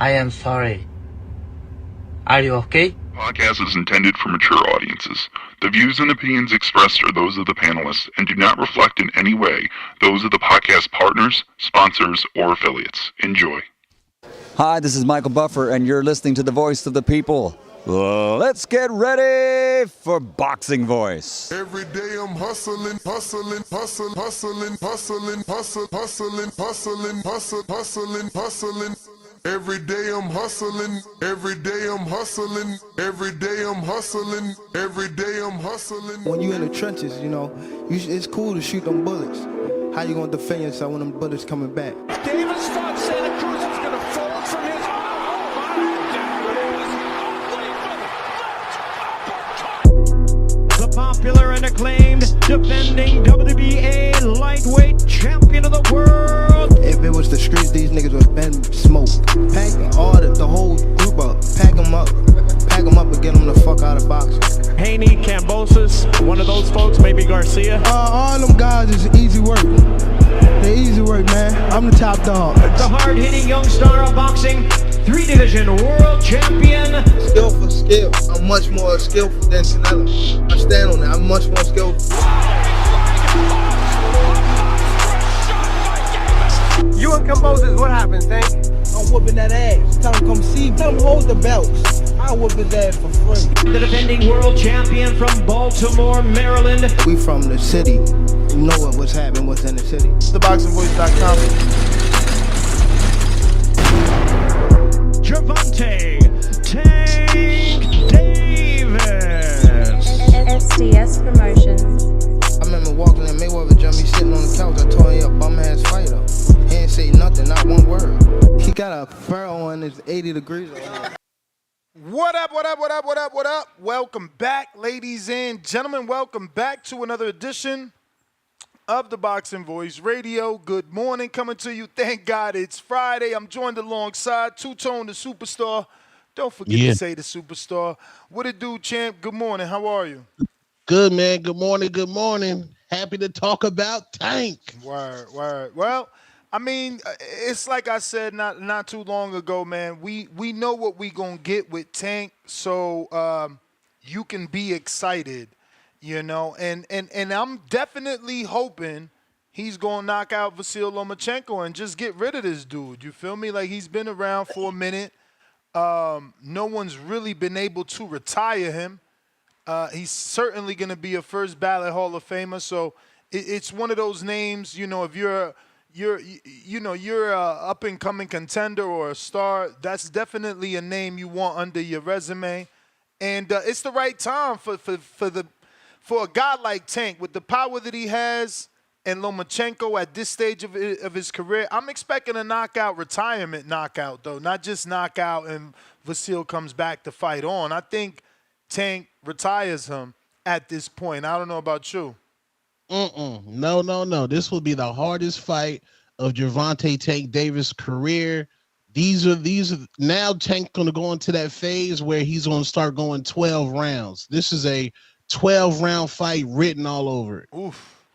I am sorry. Are you okay? Podcast is intended for mature audiences. The views and opinions expressed are those of the panelists and do not reflect in any way those of the podcast partners, sponsors, or affiliates. Enjoy. Hi, this is Michael Buffer, and you're listening to the Voice of the People. Let's get ready for Boxing Voice. Every day I'm hustling. Every day I'm hustling. When you in the trenches, you know, it's cool to shoot them bullets. How you gonna defend yourself when them bullets coming back? Davis thought Santa Cruz was gonna fold from his the popular and acclaimed defending WBA lightweight champion of the world. If it was the streets, these niggas would have been smoked. Pack the whole group up. Pack them up and get them the fuck out of boxing. Haney, Kambosos, one of those folks, maybe Garcia. All them guys is easy work. They easy work, man. I'm the top dog. The hard-hitting young star of boxing, 3-division world champion. Skill for skill. I'm much more skillful than Canelo. I stand on that. I'm much more skillful. You and Kambosos, what happens, Tank? I'm whooping that ass. Tell him come see me. Tell him hold the belts. I whoop his ass for free. The defending world champion from Baltimore, Maryland. We from the city. You know what's happening, what's in the city. TheBoxingVoice.com. Gervonta Tank Davis. SDS Promotions. I remember walking in Mayweather gym, he sitting on the couch. I told him he a bum-ass fighter. He ain't say nothing, not one word. He got a fur on, it's 80 degrees. What up? Welcome back, ladies and gentlemen. Welcome back to another edition of the Boxing Voice Radio. Good morning, coming to you. Thank God it's Friday. I'm joined alongside Two-Tone, the superstar. Don't forget to say the superstar. What it do, champ? Good morning. How are you? Good, man. Good morning. Happy to talk about Tank. Word. Well, I mean, it's like I said not too long ago, man. We know what we gonna get with Tank, so you can be excited, you know. And I'm definitely hoping he's gonna knock out Vasyl Lomachenko and just get rid of this dude. You feel me? Like, he's been around for a minute. No one's really been able to retire him. He's certainly gonna be a first ballot Hall of Famer. So it's one of those names, you know, if you're a up and coming contender or a star, that's definitely a name you want under your resume, and it's the right time for a guy like Tank with the power that he has, and Lomachenko at this stage of his career. I'm expecting a retirement knockout though, not just knockout and Vasyl comes back to fight on. I think Tank retires him at this point. I don't know about you. No. This will be the hardest fight of Gervonta Tank Davis' career. These are now Tank gonna go into that phase where he's gonna start going 12 rounds. This is a 12-round fight written all over it. Oof.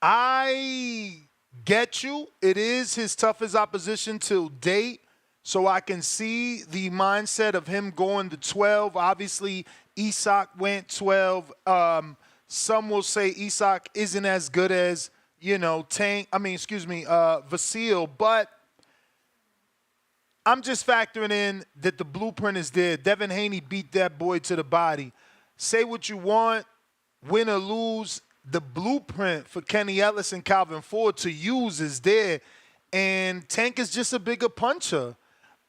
I get you. It is his toughest opposition till date. So I can see the mindset of him going to 12. Obviously, Isak went 12. Some will say Isak isn't as good as, you know, Vasyl, but I'm just factoring in that the blueprint is there. Devin Haney beat that boy to the body. Say what you want, win or lose, the blueprint for Kenny Ellis and Calvin Ford to use is there, and Tank is just a bigger puncher.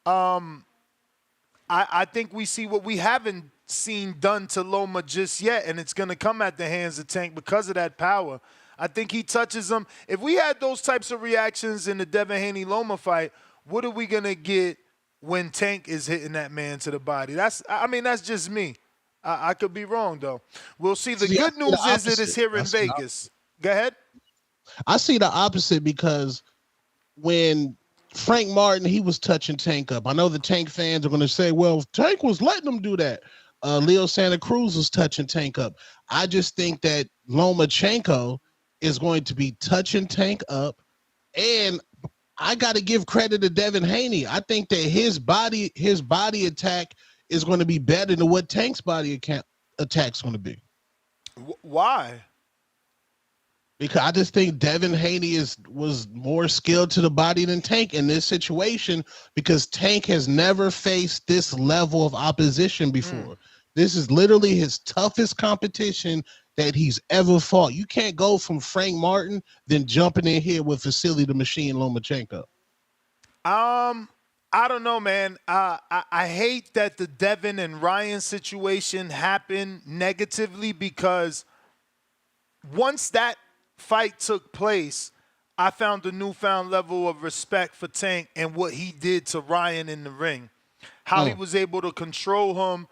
I think we see what we haven't seen done to Loma just yet, and it's going to come at the hands of Tank because of that power. I think he touches him. If we had those types of reactions in the Devin Haney-Loma fight, what are we going to get when Tank is hitting that man to the body? That's just me. I could be wrong, though. We'll see. The good news is that it's here in Vegas. Go ahead. I see the opposite because when Frank Martin, he was touching Tank up. I know the Tank fans are going to say, well, Tank was letting him do that. Leo Santa Cruz was touching Tank up. I just think that Lomachenko is going to be touching Tank up, and I got to give credit to Devin Haney. I think that his body attack is going to be better than what Tank's body attack's going to be. Why? Because I just think Devin Haney was more skilled to the body than Tank in this situation, because Tank has never faced this level of opposition before. This is literally his toughest competition that he's ever fought. You can't go from Frank Martin then jumping in here with Vasyl the Machine Lomachenko. I don't know, man. I hate that the Devin and Ryan situation happened negatively, because once that fight took place, I found a newfound level of respect for Tank and what he did to Ryan in the ring. How he was able to control him.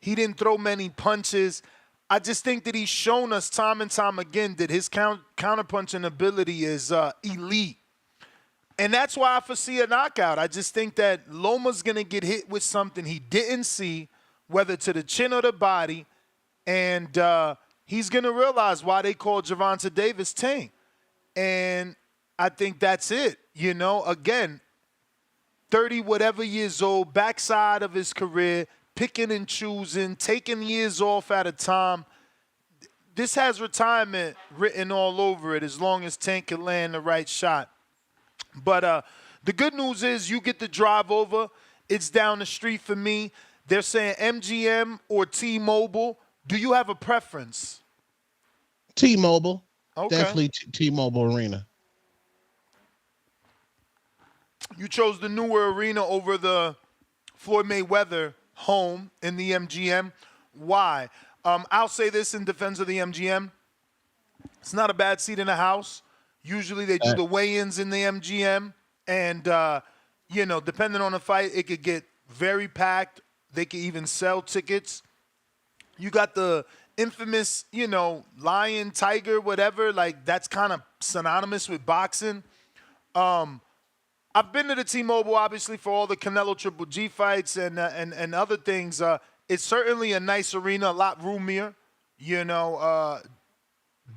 He didn't throw many punches. I just think that he's shown us time and time again that his counterpunching ability is elite. And that's why I foresee a knockout. I just think that Loma's going to get hit with something he didn't see, whether to the chin or the body, and he's going to realize why they call Gervonta Davis Tank. And I think that's it. You know, again, 30-whatever years old, backside of his career, picking and choosing, taking years off at a time. This has retirement written all over it as long as Tank can land the right shot. But the good news is you get to drive over. It's down the street for me. They're saying MGM or T-Mobile. Do you have a preference? T-Mobile. Okay. Definitely T-Mobile Arena. You chose the newer arena over the Floyd Mayweather home in the MGM. Why? I'll say this in defense of the MGM. It's not a bad seat in the house. Usually they do the weigh-ins in the MGM. And, you know, depending on the fight, it could get very packed. They could even sell tickets. You got the infamous, you know, lion, tiger, whatever. Like, that's kind of synonymous with boxing. I've been to the T-Mobile, obviously, for all the Canelo Triple G fights and other things. It's certainly a nice arena, a lot roomier, you know,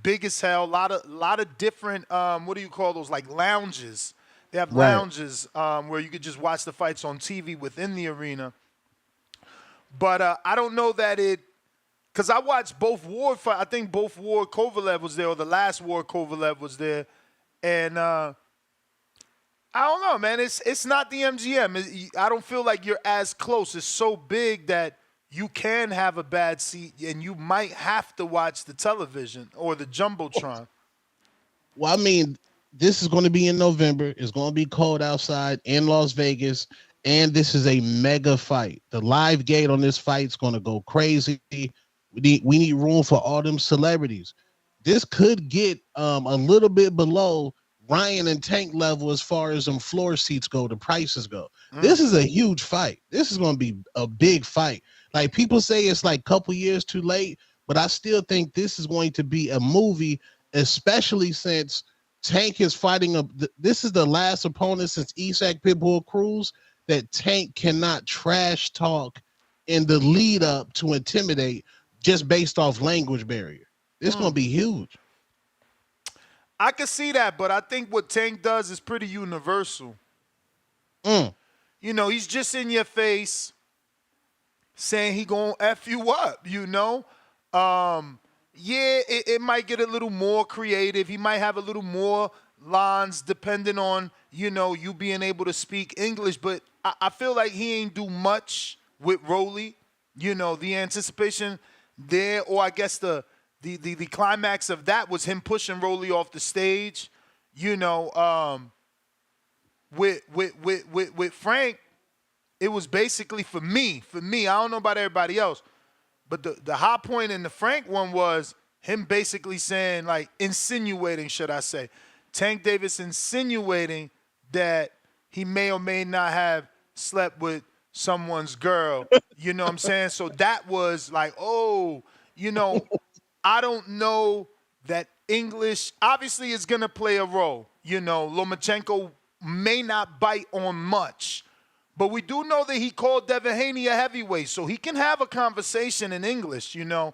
big as hell. A lot of different, what do you call those, like lounges. They have lounges where you could just watch the fights on TV within the arena. But I don't know that because I watched both Ward fight. I think both Ward Kovalev was there, or the last Ward Kovalev was there. And I don't know, man. It's not the MGM. I don't feel like you're as close. It's so big that you can have a bad seat, and you might have to watch the television or the Jumbotron. Well, I mean, this is going to be in November. It's going to be cold outside in Las Vegas, and this is a mega fight. The live gate on this fight is going to go crazy. We need room for all them celebrities. This could get a little bit below Ryan and Tank level as far as them floor seats go, the prices go. This is a huge fight. This is going to be a big fight. Like, people say it's like a couple years too late, but I still think this is going to be a movie, especially since Tank is fighting this is the last opponent since Isak Pitbull Cruz that Tank cannot trash talk in the lead up to intimidate just based off language barrier. This is going to be huge. I can see that, but I think what Tank does is pretty universal. You know, he's just in your face saying he gonna F you up, you know? Yeah, it might get a little more creative. He might have a little more lines depending on, you know, you being able to speak English, but I feel like he ain't do much with Rolly. You know, the anticipation there, or I guess the climax of that was him pushing Rolly off the stage. You know, with Frank, it was basically for me. I don't know about everybody else, but the high point in the Frank one was him basically saying, like, insinuating, should I say, Tank Davis insinuating that he may or may not have slept with someone's girl. You know what I'm saying? So that was like, oh, you know, I don't know that English obviously is going to play a role. You know, Lomachenko may not bite on much, but we do know that he called Devin Haney a heavyweight, so he can have a conversation in English, you know.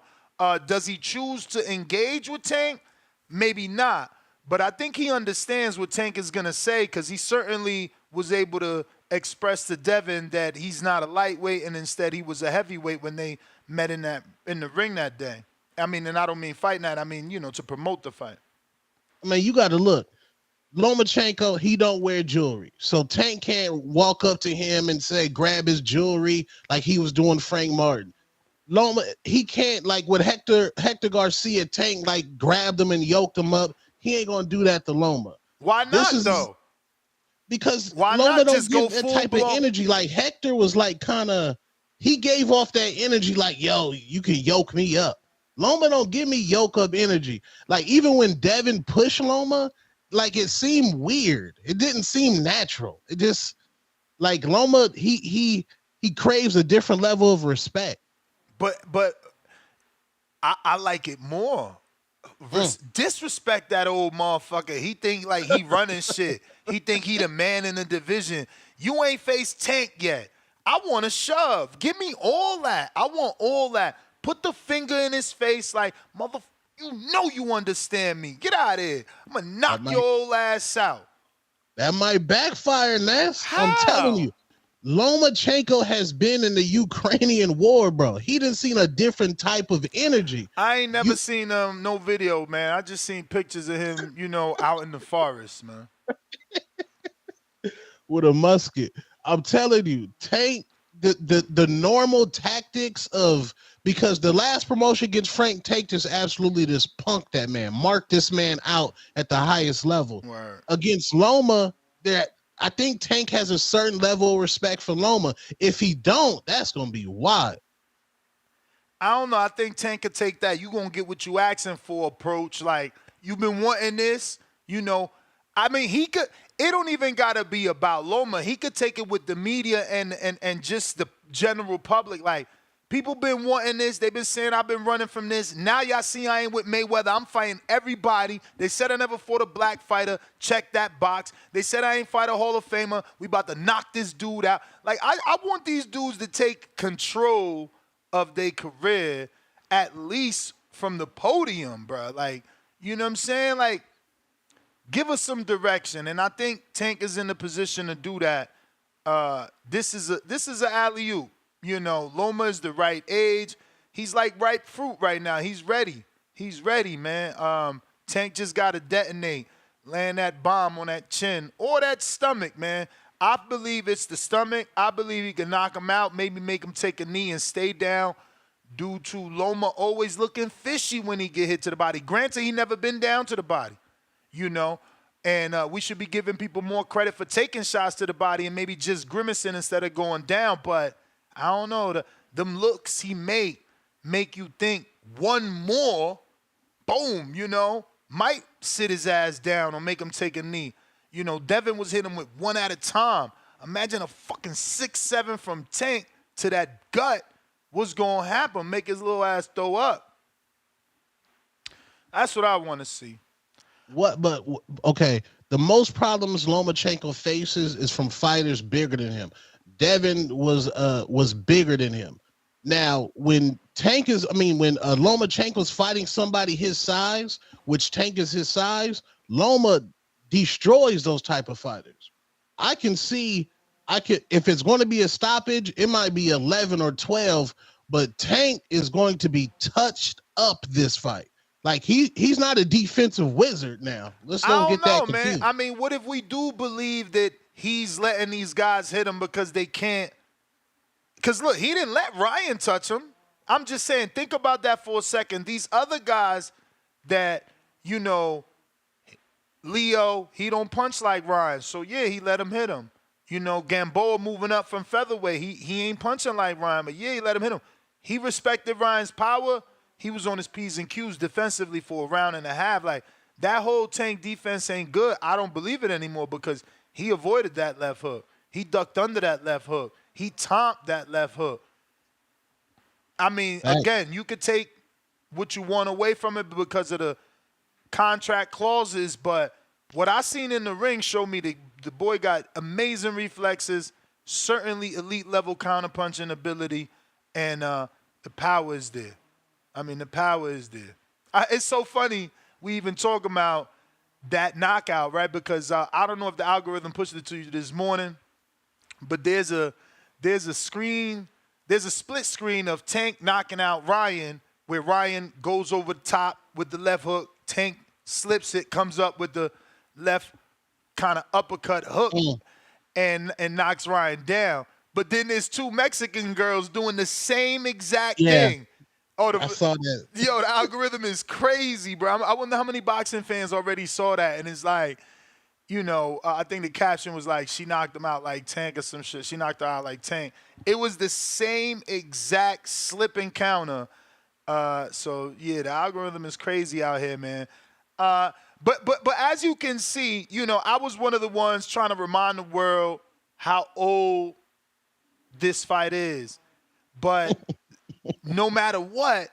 Does he choose to engage with Tank? Maybe not. But I think he understands what Tank is going to say because he certainly was able to express to Devin that he's not a lightweight and instead he was a heavyweight when they met in the ring that day. I mean, and I don't mean fight night. I mean, to promote the fight. I mean, you got to look. Lomachenko, he don't wear jewelry. So Tank can't walk up to him and say, grab his jewelry like he was doing Frank Martin. Loma, he can't, like with Hector Garcia, Tank like grabbed him and yoked him up. He ain't gonna do that to Loma. Why not though? Because why Loma not don't just go give that full type blow? of energy. Like Hector was like he gave off that energy like, yo, you can yoke me up. Loma don't give me yoke up energy. Like even when Devin pushed Loma, like it seemed weird. It didn't seem natural. It just like Loma, he craves a different level of respect. But I like it more. Disrespect that old motherfucker. He think like he running shit. He think he the man in the division. You ain't faced Tank yet. I want to shove. Give me all that. I want all that. Put the finger in his face like, motherfucker, you understand me. Get out of here. I'm going to knock your old ass out. That might backfire, Ness. How? I'm telling you. Lomachenko has been in the Ukrainian war, bro. He done seen a different type of energy. I ain't never seen no video, man. I just seen pictures of him, out in the forest, man. With a musket. I'm telling you, Tank, the normal tactics of, because the last promotion against Frank, Tank just absolutely just punked that man, marked this man out at the highest level. Word. Against Loma, I think Tank has a certain level of respect for Loma. If he don't, that's going to be wild. I don't know. I think Tank could take that. You going to get what you asking for approach. Like, you've been wanting this, I mean, he could. It don't even got to be about Loma. He could take it with the media and just the general public. Like, people been wanting this. They've been saying I've been running from this. Now y'all see I ain't with Mayweather. I'm fighting everybody. They said I never fought a black fighter. Check that box. They said I ain't fight a Hall of Famer. We about to knock this dude out. Like, I want these dudes to take control of their career, at least from the podium, bro. Like, you know what I'm saying? Like, give us some direction. And I think Tank is in the position to do that. This is an alley-oop. Loma is the right age. He's like ripe fruit right now. He's ready. He's ready, man. Tank just got to detonate, land that bomb on that chin or that stomach, man. I believe it's the stomach. I believe he can knock him out, maybe make him take a knee and stay down due to Loma always looking fishy when he get hit to the body. Granted, he never been down to the body, and we should be giving people more credit for taking shots to the body and maybe just grimacing instead of going down, but I don't know. Them looks he make you think one more, boom, might sit his ass down or make him take a knee. Devin was hitting him with one at a time. Imagine a fucking 6-7 from Tank to that gut. What's going to happen? Make his little ass throw up. That's what I want to see. Okay, the most problems Lomachenko faces is from fighters bigger than him. Devin was bigger than him. Now, when Lomachenko's fighting somebody his size, which Tank is his size, Loma destroys those type of fighters. If it's going to be a stoppage, it might be 11 or 12, but Tank is going to be touched up this fight. Like he's not a defensive wizard now. Let's don't get that confused. Man. I mean, what if we do believe that he's letting these guys hit him because they can't? Because look, he didn't let Ryan touch him. I'm just saying, think about that for a second. These other guys that, Leo, he don't punch like Ryan. So, yeah, he let him hit him. Gamboa moving up from featherweight. He ain't punching like Ryan, but, yeah, he let him hit him. He respected Ryan's power. He was on his P's and Q's defensively for a round and a half. Like, that whole Tank defense ain't good. I don't believe it anymore because he avoided that left hook. He ducked under that left hook. He tomped that left hook. I mean, again, you could take what you want away from it because of the contract clauses, but what I seen in the ring showed me the boy got amazing reflexes, certainly elite level counterpunching ability, and the power is there. I mean, the power is there. It's so funny we even talk about that knockout, right? Because I don't know if the algorithm pushed it to you this morning, but there's a screen, there's a split screen of Tank knocking out Ryan, where Ryan goes over the top with the left hook, Tank slips it, comes up with the left kind of uppercut hook, and knocks Ryan down. But then there's two Mexican girls doing the same exact thing. Oh, I saw that. Yo, the algorithm is crazy, bro. I wonder how many boxing fans already saw that. And it's like, I think the caption was like, she knocked him out like Tank or some shit. She knocked her out like Tank. It was the same exact slip and counter. So, yeah, the algorithm is crazy out here, man. But as you can see, I was one of the ones trying to remind the world how old this fight is. But no matter what,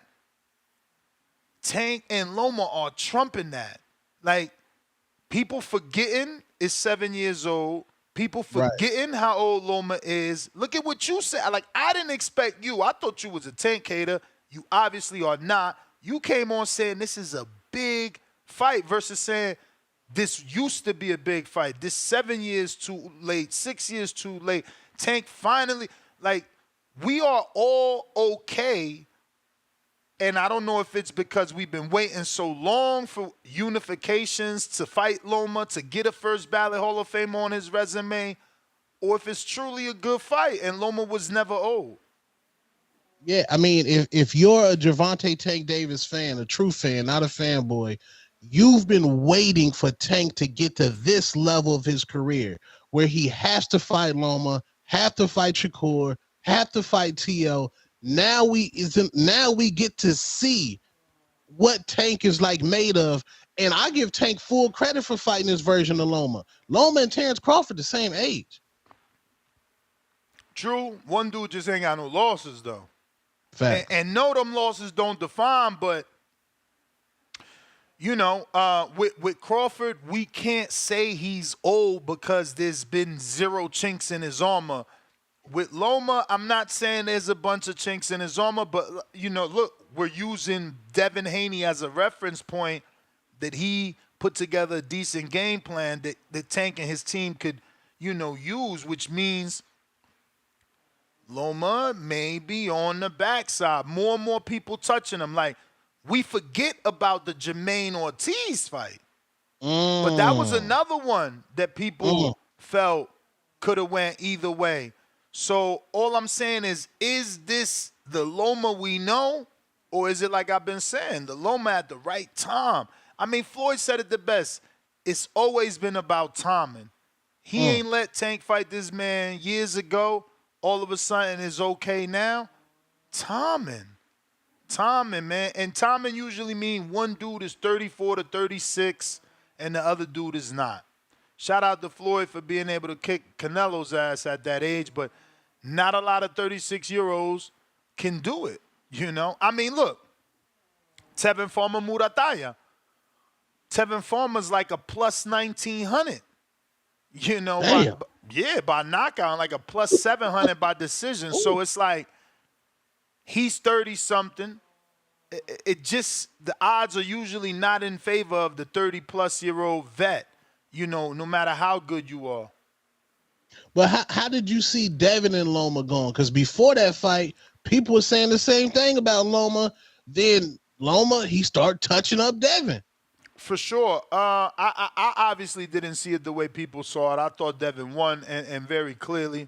Tank and Loma are trumping that. Like, people forgetting it's 7 years old. People forgetting how old Loma is. Look at what you said. Like, I didn't expect you. I thought you was a Tank hater. You obviously are not. You came on saying this is a big fight versus saying this used to be a big fight. This 7 years too late, 6 years too late. Tank finally, like, we are all okay, and I don't know if it's because we've been waiting so long for unifications to fight Loma, to get a first ballot Hall of Fame on his resume, or if it's truly a good fight, and Loma was never old. Yeah, I mean, if you're a Gervonta Tank Davis fan, a true fan, not a fanboy, you've been waiting for Tank to get to this level of his career where he has to fight Loma, have to fight Shakur, have to fight T.O. Now we get to see what Tank is like made of. And I give Tank full credit for fighting this version of Loma. Loma and Terrence Crawford the same age. True. One dude just ain't got no losses, though. Fact. And no, them losses don't define, but, with Crawford, we can't say he's old because there's been zero chinks in his armor. With Loma, I'm not saying there's a bunch of chinks in his armor, but, look, we're using Devin Haney as a reference point that he put together a decent game plan that Tank and his team could, use, which means Loma may be on the backside. More and more people touching him. Like, we forget about the Jermaine Ortiz fight. But that was another one that people felt could have went either way. So all I'm saying is this the Loma we know, or is it like I've been saying, the Loma at the right time? I mean, Floyd said it the best. It's always been about timing. He ain't let Tank fight this man years ago. All of a sudden it's okay now. Timing, man. And timing usually means one dude is 34 to 36 and the other dude is not. Shout out to Floyd for being able to kick Canelo's ass at that age, but not a lot of 36-year-olds can do it, I mean, look, Tevin Farmer Murataya. Tevin Farmer's like a plus 1,900, by knockout, like a plus 700 by decision. Ooh. So it's like he's 30-something. It just, the odds are usually not in favor of the 30-plus-year-old vet, no matter how good you are. But how did you see Devin and Loma going? Because before that fight, people were saying the same thing about Loma. Then Loma, he started touching up Devin. For sure. I obviously didn't see it the way people saw it. I thought Devin won, and very clearly,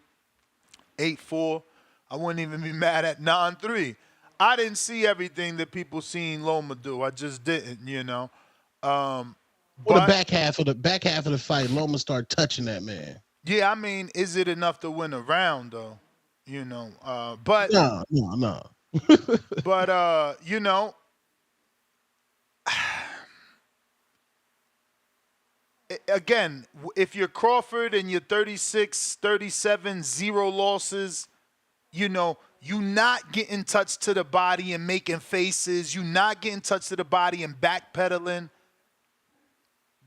8-4. I wouldn't even be mad at 9-3. I didn't see everything that people seen Loma do. I just didn't, Well, the back half of the fight, Loma started touching that man. Yeah, I mean, is it enough to win a round though? But no. But again, if you're Crawford and you're 36, 37, 0 losses, you not getting touched to the body and making faces, you not getting touched to the body and backpedaling,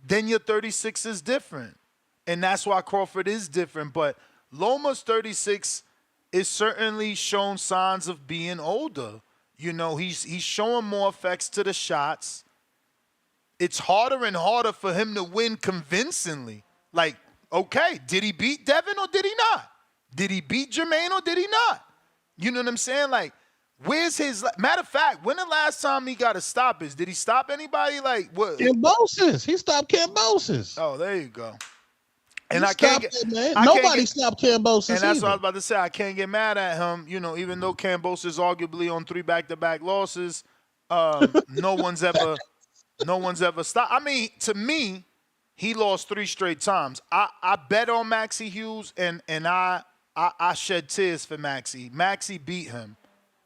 then your 36 is different. And that's why Crawford is different. But Loma's 36 is certainly shown signs of being older. He's showing more effects to the shots. it's harder and harder for him to win convincingly. Like, okay, did he beat Devin or did he not? Did he beat Jermaine or did he not? You know what I'm saying? Like, where's his – matter of fact, when the last time he got a stoppage? Did he stop anybody? Like, what? Kambosos. He stopped Kambosos. Oh, there you go. And He I can't stopped get it, man. I can't Nobody get- stopped Kambosos. And that's either. what I was about to say. I can't get mad at him, you know, even though Kambosos is arguably on 3 back-to-back losses. No one's ever stopped. I mean, to me, he lost 3 straight times. I bet on Maxie Hughes, and I shed tears for Maxie. Maxie beat him.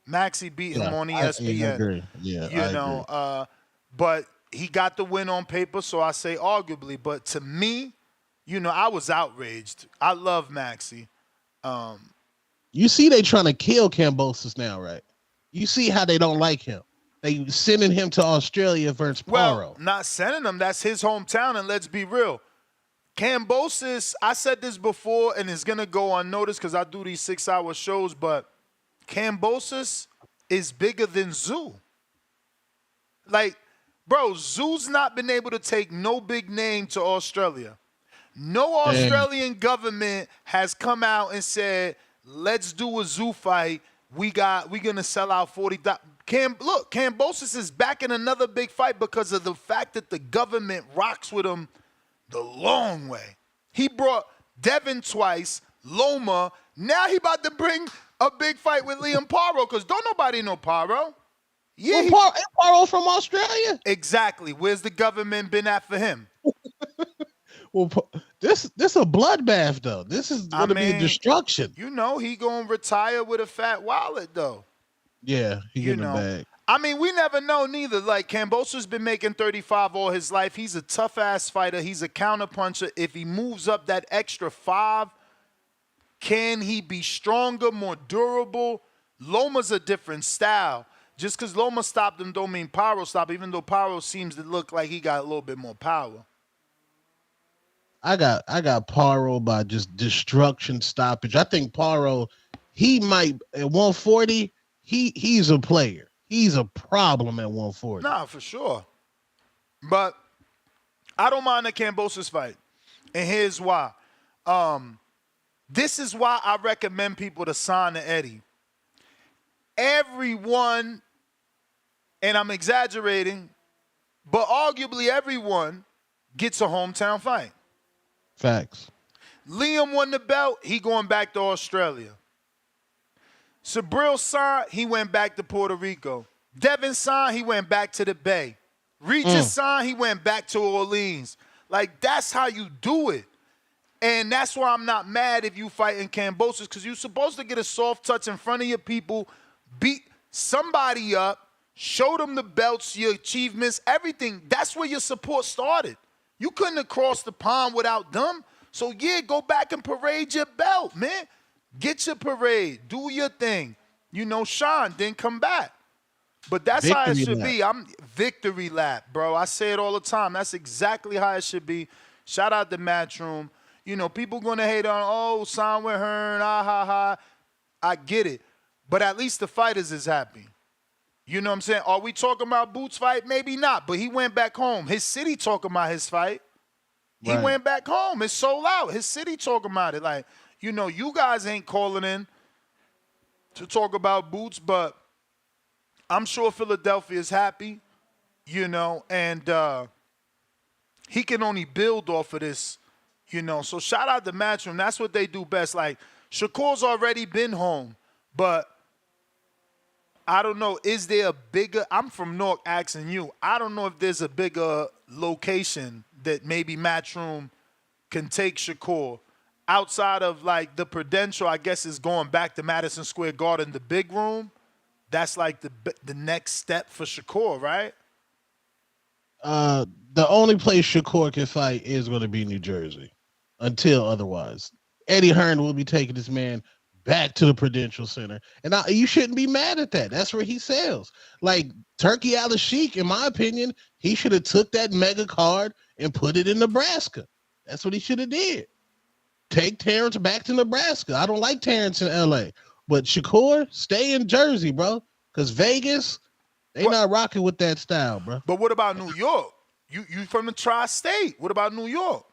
Maxie beat him on ESPN. I agree. Yeah, You know, but he got the win on paper, so I say arguably. But to me, you know, I was outraged. I love Maxie. You see they trying to kill Kambosos now, right? You see how they don't like him. They sending him to Australia versus Paro. Well, not sending him. That's his hometown, and let's be real. Kambosos, I said this before, and it's going to go unnoticed because I do these 6-hour shows, but Kambosos is bigger than Zoo. Like, bro, Zoo's not been able to take no big name to Australia. No Australian government has come out and said, let's do a Zoo fight. We're going to sell out 40,000. Look, Kambosos is back in another big fight because of the fact that the government rocks with him the long way. He brought Devin twice, Loma. Now he about to bring a big fight with Liam Paro because don't nobody know Paro. Yeah, Paro from Australia. Exactly. Where's the government been at for him? Well, this a bloodbath though. This is going to be a destruction. You know, he gonna retire with a fat wallet though. Yeah, he getting a bag. I mean, we never know neither. Like, Kambosos been making 35 all his life. He's a tough-ass fighter. He's a counterpuncher. If he moves up that extra 5, can he be stronger, more durable? Loma's a different style. Just because Loma stopped him don't mean Paro stopped, even though Paro seems to look like he got a little bit more power. I got Paro by just destruction stoppage. I think Paro, he might at 140, he's a player. He's a problem at 140. Nah, for sure. But I don't mind the Kambosos fight. And here's why. This is why I recommend people to sign to Eddie. Everyone, and I'm exaggerating, but arguably everyone gets a hometown fight. Facts. Liam won the belt, he going back to Australia. Sabril signed, he went back to Puerto Rico. Devin signed, he went back to the Bay. Regis signed, he went back to Orleans. Like, that's how you do it. And that's why I'm not mad if you fight in Kambosos, because you're supposed to get a soft touch in front of your people, beat somebody up, show them the belts, your achievements, everything. That's where your support started. You couldn't have crossed the pond without them. So, yeah, go back and parade your belt, man. Get your parade. Do your thing. You know, shine, then come back. But that's how it should be. I'm victory lap, bro. I say it all the time. That's exactly how it should be. Shout out to Matchroom. You know, people going to hate on, oh, sign with Hearn, ha. I get it. But at least the fighters is happy. You know what I'm saying? Are we talking about Boots' fight? Maybe not. But he went back home. His city talking about his fight. He went back home. It's sold out. His city talking about it. Like, you know, you guys ain't calling in to talk about Boots, but I'm sure Philadelphia is happy, you know, and he can only build off of this, you know. So shout out to Matchroom. That's what they do best. Like, Shakur's already been home, but I don't know. Is there a bigger – I'm from Newark asking you. I don't know if there's a bigger location that maybe Matchroom can take Shakur. Outside of, like, the Prudential, I guess, is going back to Madison Square Garden, the big room. That's, like, the next step for Shakur, right? The only place Shakur can fight is going to be New Jersey until otherwise. Eddie Hearn will be taking this man back to the Prudential Center. And you shouldn't be mad at that. That's where he sells. Like, Turkey Al-Sheikh, in my opinion, he should have took that mega card and put it in Nebraska. That's what he should have did. Take Terrence back to Nebraska. I don't like Terrence in L.A. But Shakur, stay in Jersey, bro. Because Vegas, they not rocking with that style, bro. But what about New York? You from the tri-state. What about New York?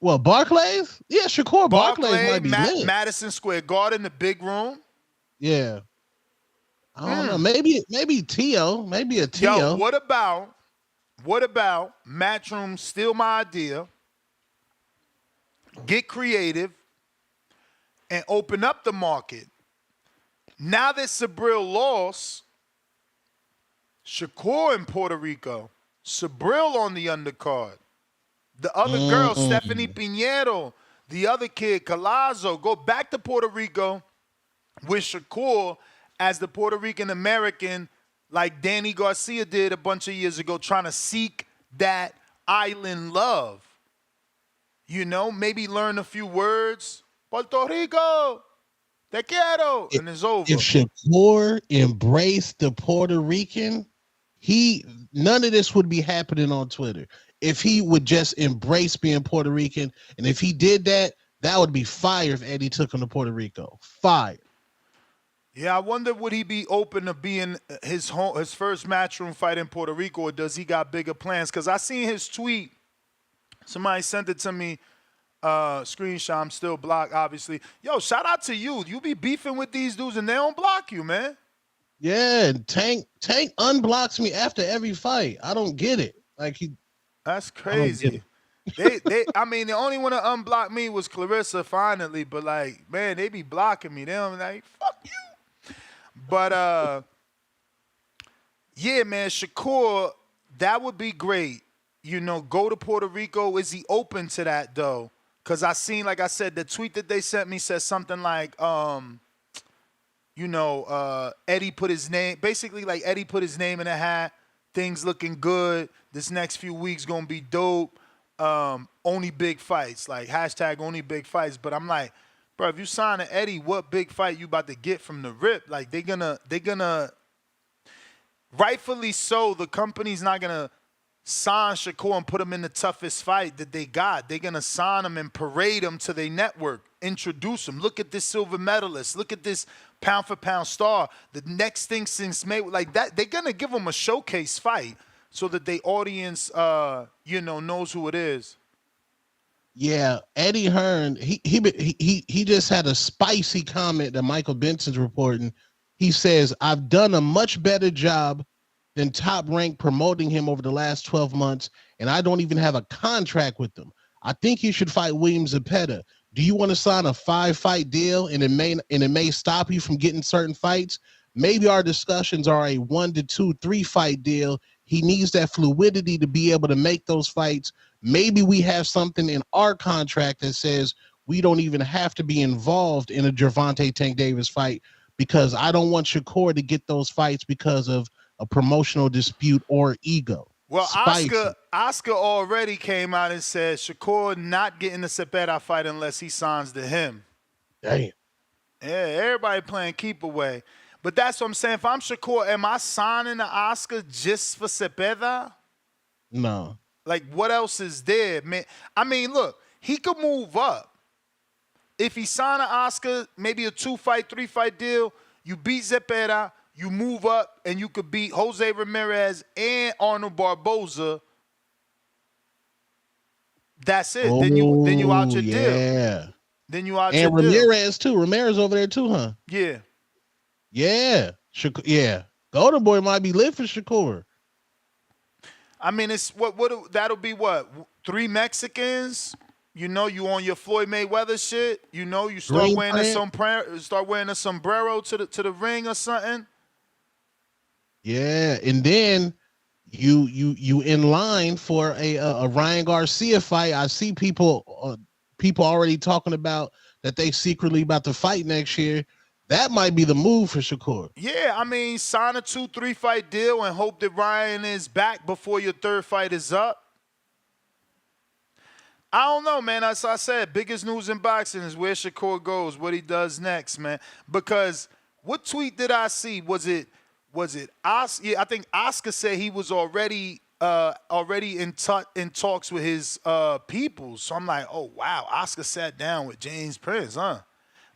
Well, Barclays? Yeah, Shakur Barclays might be lit. Madison Square Garden, the big room. Yeah. I don't know. Maybe Tio. Maybe a Tio. Yo, what about Matchroom steal my idea, get creative, and open up the market? Now that Sabril lost, Shakur in Puerto Rico, Sabril on the undercard. The other girl, Stephanie Pinheiro, the other kid, Calazo, go back to Puerto Rico with Shakur as the Puerto Rican American, like Danny Garcia did a bunch of years ago, trying to seek that island love. You know, maybe learn a few words. Puerto Rico, te quiero, and it's over. If Shakur embraced the Puerto Rican, none of this would be happening on Twitter. If he would just embrace being Puerto Rican, and if he did that, that would be fire if Eddie took him to Puerto Rico. Fire. Yeah, I wonder would he be open to being his first matchroom fight in Puerto Rico, or does he got bigger plans? Because I seen his tweet. Somebody sent it to me. Screenshot. I'm still blocked, obviously. Yo, shout out to you. You be beefing with these dudes and they don't block you, man. Yeah, Tank unblocks me after every fight. I don't get it. That's crazy. I mean, the only one that unblocked me was Clarissa finally, but like, man, they be blocking me. They don't like, fuck you. But yeah, man, Shakur, that would be great. You know, go to Puerto Rico. Is he open to that though? Because I seen, like I said, the tweet that they sent me says something like, Eddie put his name, basically like Eddie put his name in a hat. Things looking good. This next few weeks gonna be dope. Only big fights, like hashtag only big fights. But I'm like, bro, if you sign to Eddie, what big fight you about to get from the rip? Like they gonna rightfully so, the company's not gonna sign Shakur and put him in the toughest fight that they got. They're gonna sign him and parade him to their network, introduce him. Look at this silver medalist. Look at this pound for pound star. The next thing since May, like that, they're gonna give him a showcase fight so that the audience, knows who it is. Yeah, Eddie Hearn, he just had a spicy comment that Michael Benson's reporting. He says, "I've done a much better job than Top Rank promoting him over the last 12 months, and I don't even have a contract with them. I think he should fight William Zepeda. Do you want to sign a 5-fight deal and it may stop you from getting certain fights? Maybe our discussions are a 1 to 2, 3-fight deal. He needs that fluidity to be able to make those fights. Maybe we have something in our contract that says we don't even have to be involved in a Gervonta Tank Davis fight, because I don't want Shakur to get those fights because of a promotional dispute or ego." Well, Spicy. Oscar already came out and said Shakur not getting the Cepeda fight unless he signs to him. Damn. Yeah, everybody playing keep away. But that's what I'm saying. If I'm Shakur, am I signing to Oscar just for Cepeda? No. Like, what else is there, man? I mean, look, he could move up. If he signed to Oscar, maybe a 2-fight, 3-fight deal, you beat Cepeda, you move up, and you could beat Jose Ramirez and Arnold Barboza. That's it. Then you out your deal. Yeah. Then you out your Ramirez deal. Ramirez too. Ramirez over there too, huh? Yeah. Yeah. Yeah. Golden Boy might be lit for Shakur. I mean, it's that'll be what? 3 Mexicans? You know, you on your Floyd Mayweather shit. You know, you start wearing a sombrero to the ring or something. Yeah, and then you in line for a Ryan Garcia fight. I see people already talking about that they secretly about to fight next year. That might be the move for Shakur. Yeah, I mean, sign a 2-3 fight deal and hope that Ryan is back before your 3rd fight is up. I don't know, man. As I said, biggest news in boxing is where Shakur goes, what he does next, man. Because what tweet did I see? Was it Oscar? Yeah, I think Oscar said he was already in talks with his people. So I'm like, oh wow, Oscar sat down with James Prince, huh?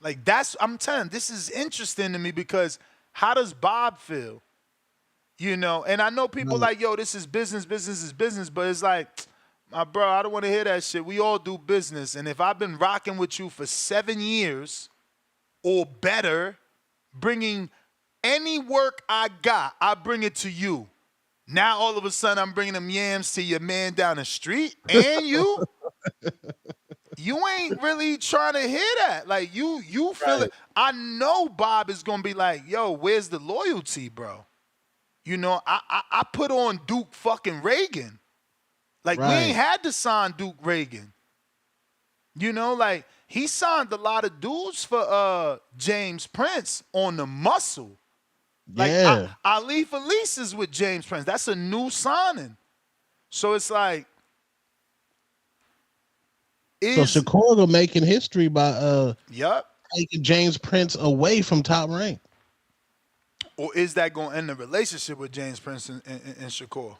Like I'm telling you, this is interesting to me because how does Bob feel? You know, and I know people like, yo, this is business, business is business, but it's like, my bro, I don't want to hear that shit. We all do business. And if I've been rocking with you for 7 years or better, bringing any work I got, I bring it to you. Now all of a sudden I'm bringing them yams to your man down the street and you ain't really trying to hear that. Like you feel it. I know Bob is going to be like, yo, where's the loyalty, bro? You know, I put on Duke fucking Reagan. Like, we ain't had to sign Duke Reagan. You know, like, he signed a lot of dudes for James Prince on the muscle. Like, Ali Felice is with James Prince. That's a new signing. So it's like... So Shakur making history by Yup. taking James Prince away from Top Rank. Or is that going to end the relationship with James Prince and Shakur?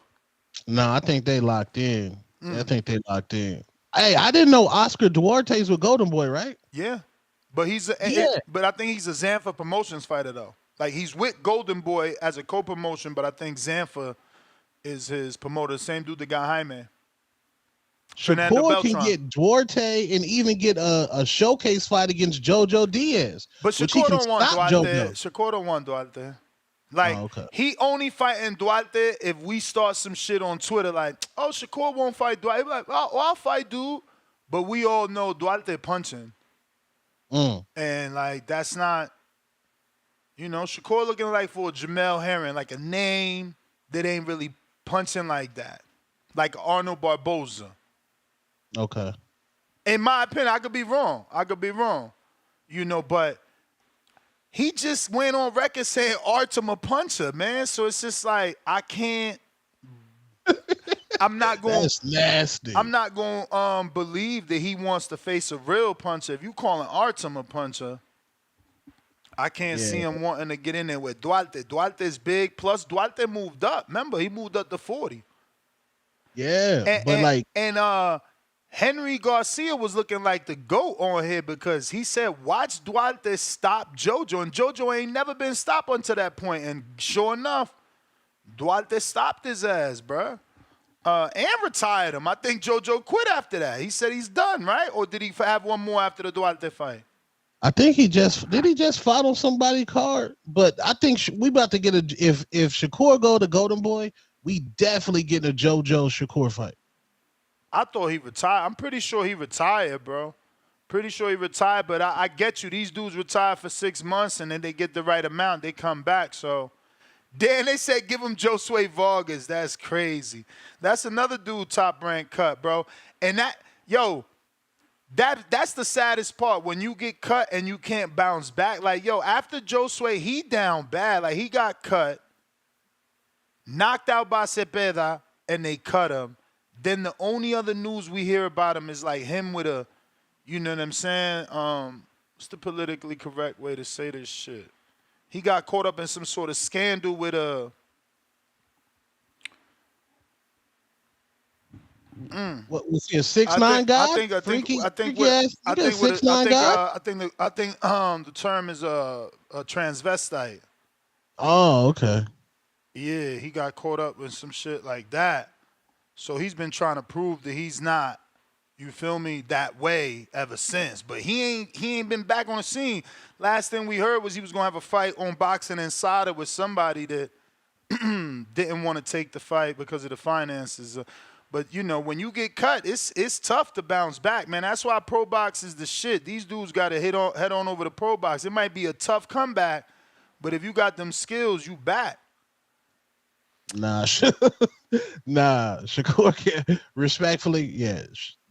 No, I think they locked in. I think they locked in. Hey, I didn't know Oscar Duarte's with Golden Boy, right? Yeah. But but I think he's a Zanfa Promotions fighter, though. Like, he's with Golden Boy as a co-promotion, but I think Zanfa is his promoter. Same dude that got Jaime. Shakur can get Duarte and even get a showcase fight against JoJo Diaz. But Shakur don't want Duarte. Shakur don't want Duarte. Like, he only fighting Duarte if we start some shit on Twitter like, oh, Shakur won't fight Duarte. He'll be like, oh, I'll fight dude. But we all know Duarte punching. And, like, that's not, you know, Shakur looking like for Jamel Herring, like a name that ain't really punching like that. Like Arnold Barboza. Okay. In my opinion, I could be wrong. You know, but he just went on record saying Artem a puncher, man. So it's just like, I can't. I'm not going. That's nasty. I'm not going to believe that he wants to face a real puncher. If you calling Artem a puncher, I can't see him wanting to get in there with Duarte. Duarte's big. Plus, Duarte moved up. Remember, he moved up to 40. Yeah, and Henry Garcia was looking like the GOAT on here because he said, watch Duarte stop JoJo. And JoJo ain't never been stopped until that point. And sure enough, Duarte stopped his ass, bruh. And retired him. I think JoJo quit after that. He said he's done, right? Or did he have one more after the Duarte fight? I think he just fight on somebody's card. But I think we about to get if Shakur go to Golden Boy, we definitely getting a JoJo Shakur fight. I thought he retired. I'm pretty sure he retired, bro. Pretty sure he retired, but I get you. These dudes retire for 6 months, and then they get the right amount. They come back, so. Then they said give him Josue Vargas. That's crazy. That's another dude top rank cut, bro. And that's the saddest part. When you get cut and you can't bounce back. Like, yo, after Josue, he down bad. Like, he got cut, knocked out by Cepeda, and they cut him. Then the only other news we hear about him is like him with a, you know what I'm saying? What's the politically correct way to say this shit? He got caught up in some sort of scandal with a. What was he, a 6'9" guy? I think the term is a transvestite. Oh, okay. Yeah, he got caught up with some shit like that. So he's been trying to prove that he's not, you feel me, that way ever since. But he ain't been back on the scene. Last thing we heard was he was gonna have a fight on Boxing Insider with somebody that didn't want to take the fight because of the finances. But you know, when you get cut, it's tough to bounce back, man. That's why Pro Box is the shit. These dudes got to head on over to Pro Box. It might be a tough comeback, but if you got them skills, you back. Nah, Shakur can't. Respectfully,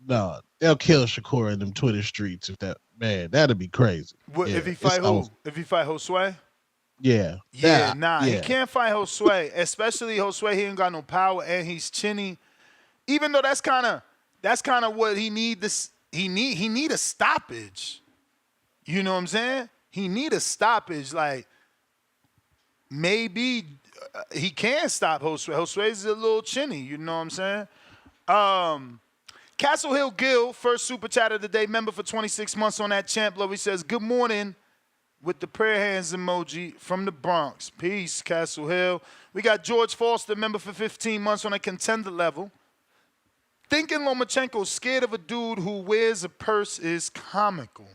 no, they'll kill Shakur in them Twitter streets if that'd be crazy. What, if he fight who? If he fight Josue? Yeah. He can't fight Josue, especially Josue. He ain't got no power and he's chinny. Even though that's kind of what he need. He need a stoppage. You know what I'm saying? He need a stoppage. Like maybe. He can stop Josue. Josue's a little chinny, you know what I'm saying? Castle Hill Gill, first super chat of the day, member for 26 months on that champ level. He says, good morning. with the prayer hands emoji from the Bronx. Peace, Castle Hill. We got George Foster, member for 15 months on a contender level. Thinking Lomachenko's scared of a dude who wears a purse is comical.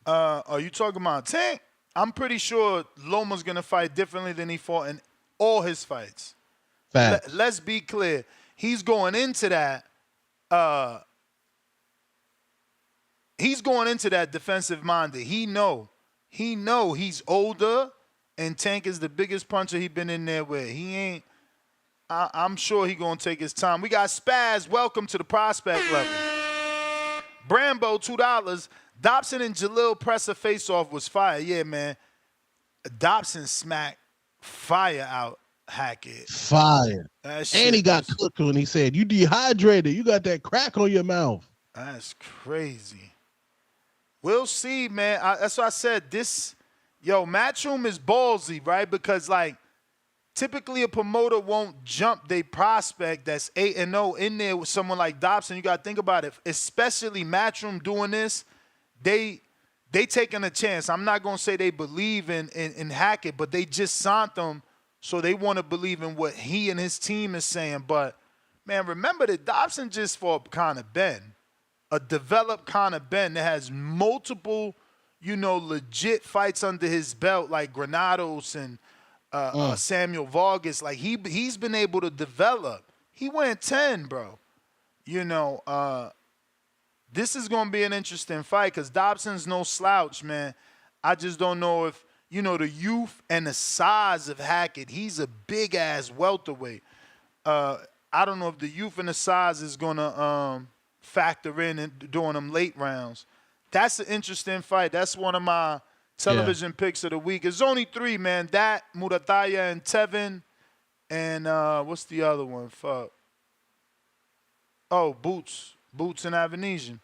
Are you talking about Tank? I'm pretty sure Loma's going to fight differently than he fought in all his fights. Let's be clear. He's going into that. He's going into that defensive minded. He know he's older, and Tank is the biggest puncher he been in there with. He ain't. I'm sure he gonna take his time. We got Spaz. Welcome to the prospect level. Brambo, $2. Dobson and Jalil Presser face-off was fire. Yeah, man. Dobson smacked fire out Hackett. Fire. And he got cooked when he said, "You dehydrated. You got that crack on your mouth." That's crazy. We'll see, man. That's why I said this. Matchroom is ballsy, right? Because, like, typically a promoter won't jump their prospect that's 8-0 in there with someone like Dobson. You got to think about it. Especially Matchroom doing this, they taking a chance. I'm not going to say they believe in Hackett, but they just signed them, so they want to believe in what he and his team is saying. But, man, remember that Dobson just fought Conor Ben, a developed Conor Ben that has multiple, legit fights under his belt, like Granados and Samuel Vargas. Like, he's been able to develop. He went 10, bro. This is going to be an interesting fight because Dobson's no slouch, man. I just don't know if, the youth and the size of Hackett. He's a big-ass welterweight. I don't know if the youth and the size is going to factor in during them late rounds. That's an interesting fight. That's one of my television picks of the week. It's only 3, man. That, Murataya and Tevin, and what's the other one? Fuck. Oh, Boots and Avanesian.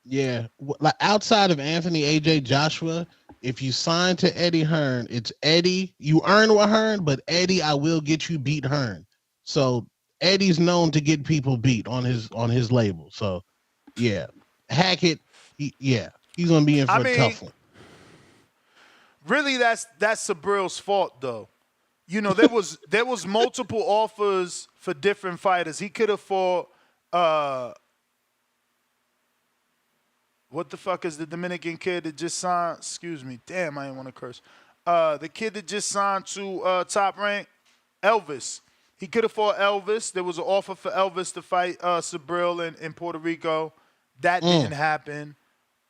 Yeah, like outside of Anthony, AJ, Joshua, if you sign to Eddie Hearn, it's Eddie. You earn with Hearn, but Eddie, I will get you beat Hearn. So Eddie's known to get people beat on his label. So yeah, Hackett, he's gonna be in for a tough one. Really, that's Sabril's fault, though. There was multiple offers for different fighters. He could have fought. What the fuck is the Dominican kid that just signed? Excuse me. Damn, I didn't want to curse. The kid that just signed to Top Rank, Elvis. He could have fought Elvis. There was an offer for Elvis to fight Sabril in Puerto Rico. That didn't happen.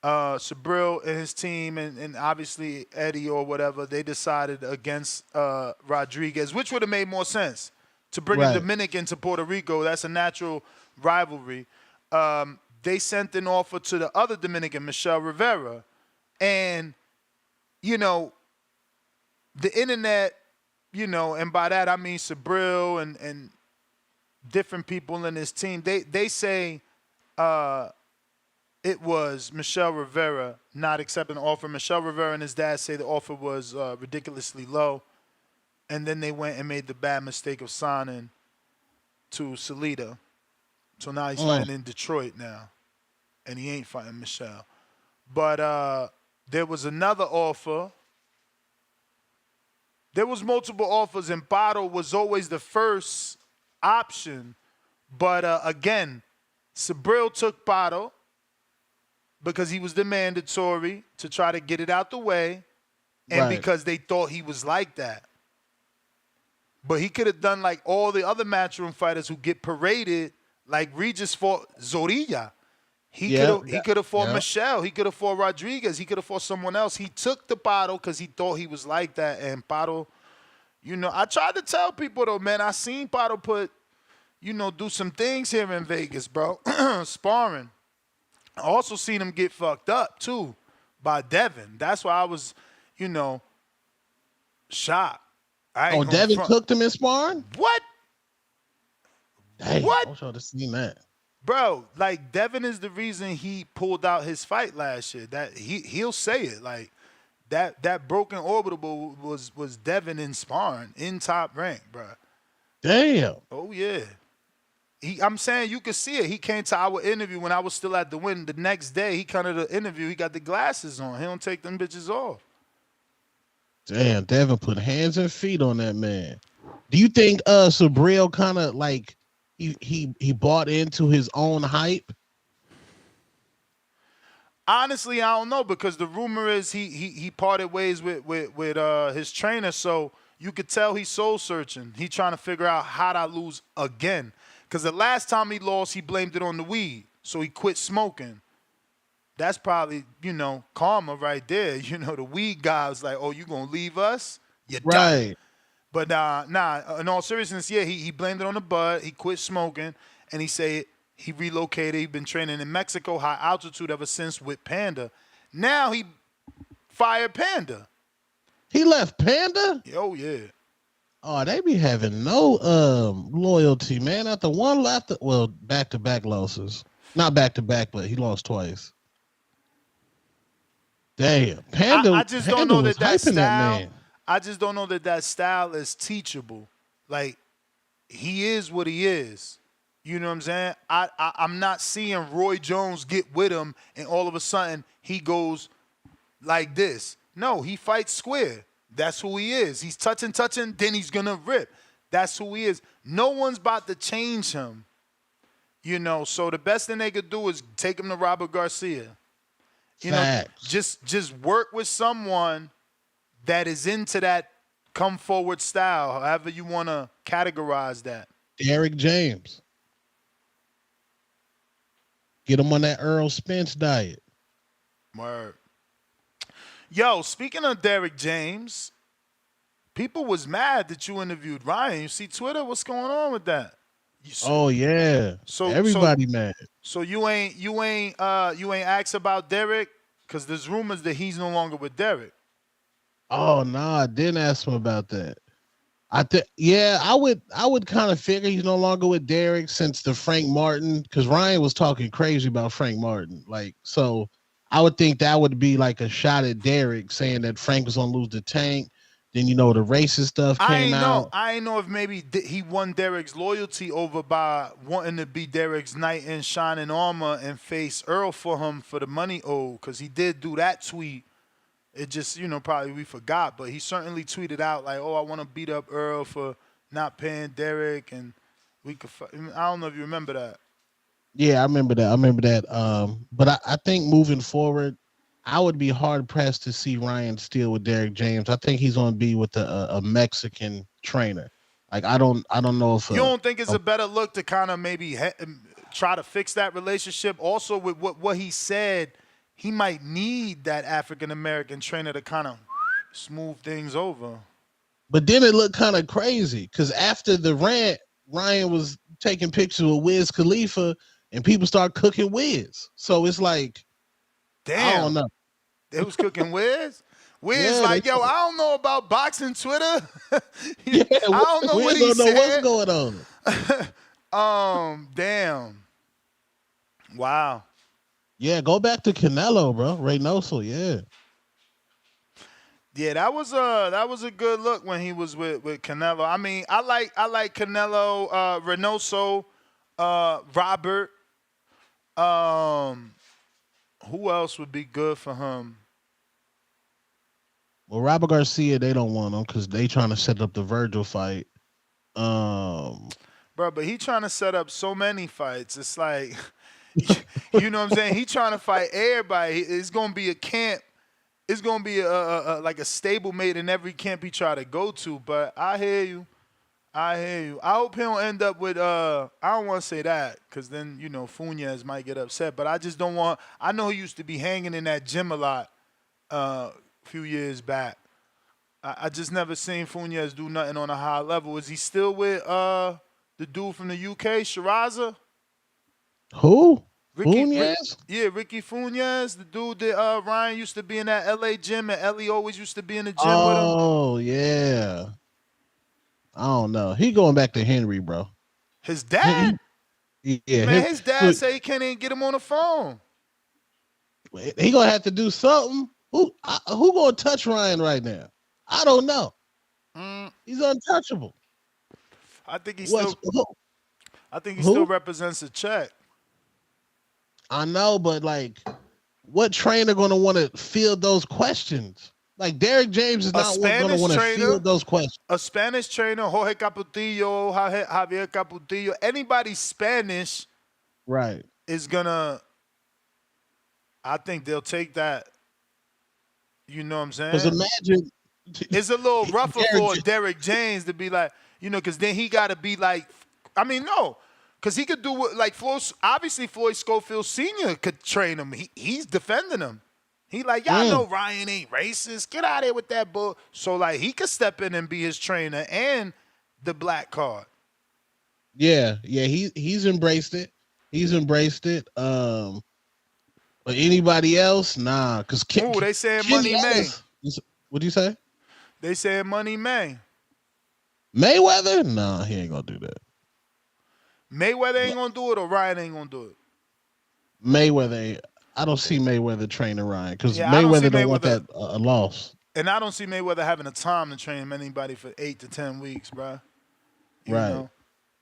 Sabril and his team and obviously Eddie or whatever, they decided against Rodriguez, which would have made more sense to bring a Dominican to Puerto Rico. That's a natural rivalry. They sent an offer to the other Dominican, Michelle Rivera. And, the internet, and by that I mean Sabril and different people in his team, they say it was Michelle Rivera not accepting the offer. Michelle Rivera and his dad say the offer was ridiculously low. And then they went and made the bad mistake of signing to Salida. So now he's fighting in Detroit now. And he ain't fighting Michelle. But there was another offer. There was multiple offers, and Pato was always the first option. But again, Sabril took Pato because he was the mandatory to try to get it out the way, and because they thought he was like that. But he could have done like all the other matchroom fighters who get paraded, like Regis fought Zorilla. He could have fought Michelle. He could have fought Rodriguez. He could have fought someone else. He took the Pato because he thought he was like that. And Pato, I tried to tell people though, man, I seen Pato put, do some things here in Vegas, bro. Sparring. I also seen him get fucked up too by Devin. That's why I was, shocked. Devin cooked him in sparring? What? Dang, what? I wish I would have seen that. Bro, like Devin is the reason he pulled out his fight last year. That he'll say it. Like that broken orbital was Devin in sparring in Top Rank, bro. Damn. Oh yeah. I'm saying you could see it. He came to our interview when I was still at the Win. The next day, he come to the interview. He got the glasses on. He don't take them bitches off. Damn, Devin put hands and feet on that man. Do you think Sabril kind of like he bought into his own hype? Honestly, I don't know, because the rumor is he parted ways with his trainer, so you could tell he's soul searching. He trying to figure out how to lose again. Because the last time he lost, he blamed it on the weed, so he quit smoking. That's probably, karma right there. The weed guy was like, oh, you going to leave us? You're done. But nah, in all seriousness, yeah, he blamed it on the bud. He quit smoking, and he said he relocated. He been training in Mexico, high altitude ever since with Panda. Now he fired Panda. He left Panda? Oh, yeah. Oh, they be having no loyalty, man. After one left, back-to-back losses. Not back-to-back, but he lost twice. Damn. Panda, I just don't know that style. That man. I just don't know that style is teachable. Like, he is what he is. You know what I'm saying? I'm not seeing Roy Jones get with him and all of a sudden he goes like this. No, he fights square. That's who he is. He's touching, then he's going to rip. That's who he is. No one's about to change him. So the best thing they could do is take him to Robert Garcia. Just work with someone that is into that come forward style, however you want to categorize that. Derek James. Get him on that Earl Spence diet. Word. Yo, speaking of Derek James, people was mad that you interviewed Ryan. You see Twitter? What's going on with that? Oh yeah. So everybody mad. So you ain't asked about Derek, because there's rumors that he's no longer with Derek. Oh no, I didn't ask him about that. I would kind of figure he's no longer with Derek since the Frank Martin, because Ryan was talking crazy about Frank Martin. So I would think that would be like a shot at Derek, saying that Frank was gonna lose the Tank. Then the racist stuff came out. I ain't know if maybe he won Derek's loyalty over by wanting to be Derek's knight in shining armor and face Earl for him for the money owed, because he did do that tweet. It just, probably we forgot, but he certainly tweeted out like, oh, I want to beat up Earl for not paying Derek, and we could. I don't know if you remember that. Yeah, I remember that. But I think moving forward, I would be hard pressed to see Ryan still with Derek James. I think he's going to be with a Mexican trainer. Like I don't know if you don't think it's a better look to kind of maybe try to fix that relationship. Also, with what he said, he might need that African American trainer to kind of smooth things over. But then it looked kind of crazy, because after the rant, Ryan was taking pictures with Wiz Khalifa, and people start cooking Wiz. So it's like, damn, I don't know. They was cooking Wiz. Wiz like, yo, I don't know about boxing Twitter. Yeah, I don't know what he said. What's going on. Damn. Wow. Yeah, go back to Canelo, bro. Reynoso, yeah. Yeah, that was a good look when he was with Canelo. I mean, I like Canelo, Reynoso, Robert. Who else would be good for him? Well, Robert Garcia, they don't want him because they trying to set up the Virgil fight. Bro, but he trying to set up so many fights. It's like, you know what I'm saying? He trying to fight everybody. It's gonna be a camp. It's gonna be a like a stablemate in every camp he try to go to. But I hear you. I hope he don't end up with I don't want to say that, because then Funes might get upset. But I just don't want. I know he used to be hanging in that gym a lot a few years back. I just never seen Funes do nothing on a high level. Is he still with the dude from the UK, Shiraza? Who? Ricky Funes? Ricky Funes, the dude that Ryan used to be in that LA gym, and Ellie always used to be in the gym with him. Oh, yeah. I don't know. He going back to Henry, bro. His dad? Yeah. Man, his dad say he can't even get him on the phone. He going to have to do something. Who going to touch Ryan right now? I don't know. He's untouchable. I think he's I think he Who? still represents a check. I know, but like, what trainer going to want to field those questions? Like, Derek James is not going to want to field those questions. A Spanish trainer, Jorge Caputillo, Javier Caputillo, anybody Spanish, right, is gonna. I think they'll take that. You know what I'm saying? Because imagine it's a little rougher for Derek James to be like, because then he got to be like, no. Because he could do what, like, obviously Floyd Schofield Sr. could train him. He's defending him. He like, y'all know Ryan ain't racist. Get out of here with that bull. So, like, he could step in and be his trainer and the black card. Yeah, he's embraced it. He's embraced it. But anybody else, nah. Because they saying Money May. What'd you say? They saying Money May. Mayweather? Nah, he ain't gonna do that. Mayweather ain't gonna do it, or Ryan ain't gonna do it. Mayweather ain't. I don't see Mayweather training Ryan because Mayweather don't want that a loss. And I don't see Mayweather having the time to train anybody for 8 to 10 weeks, bro. You know?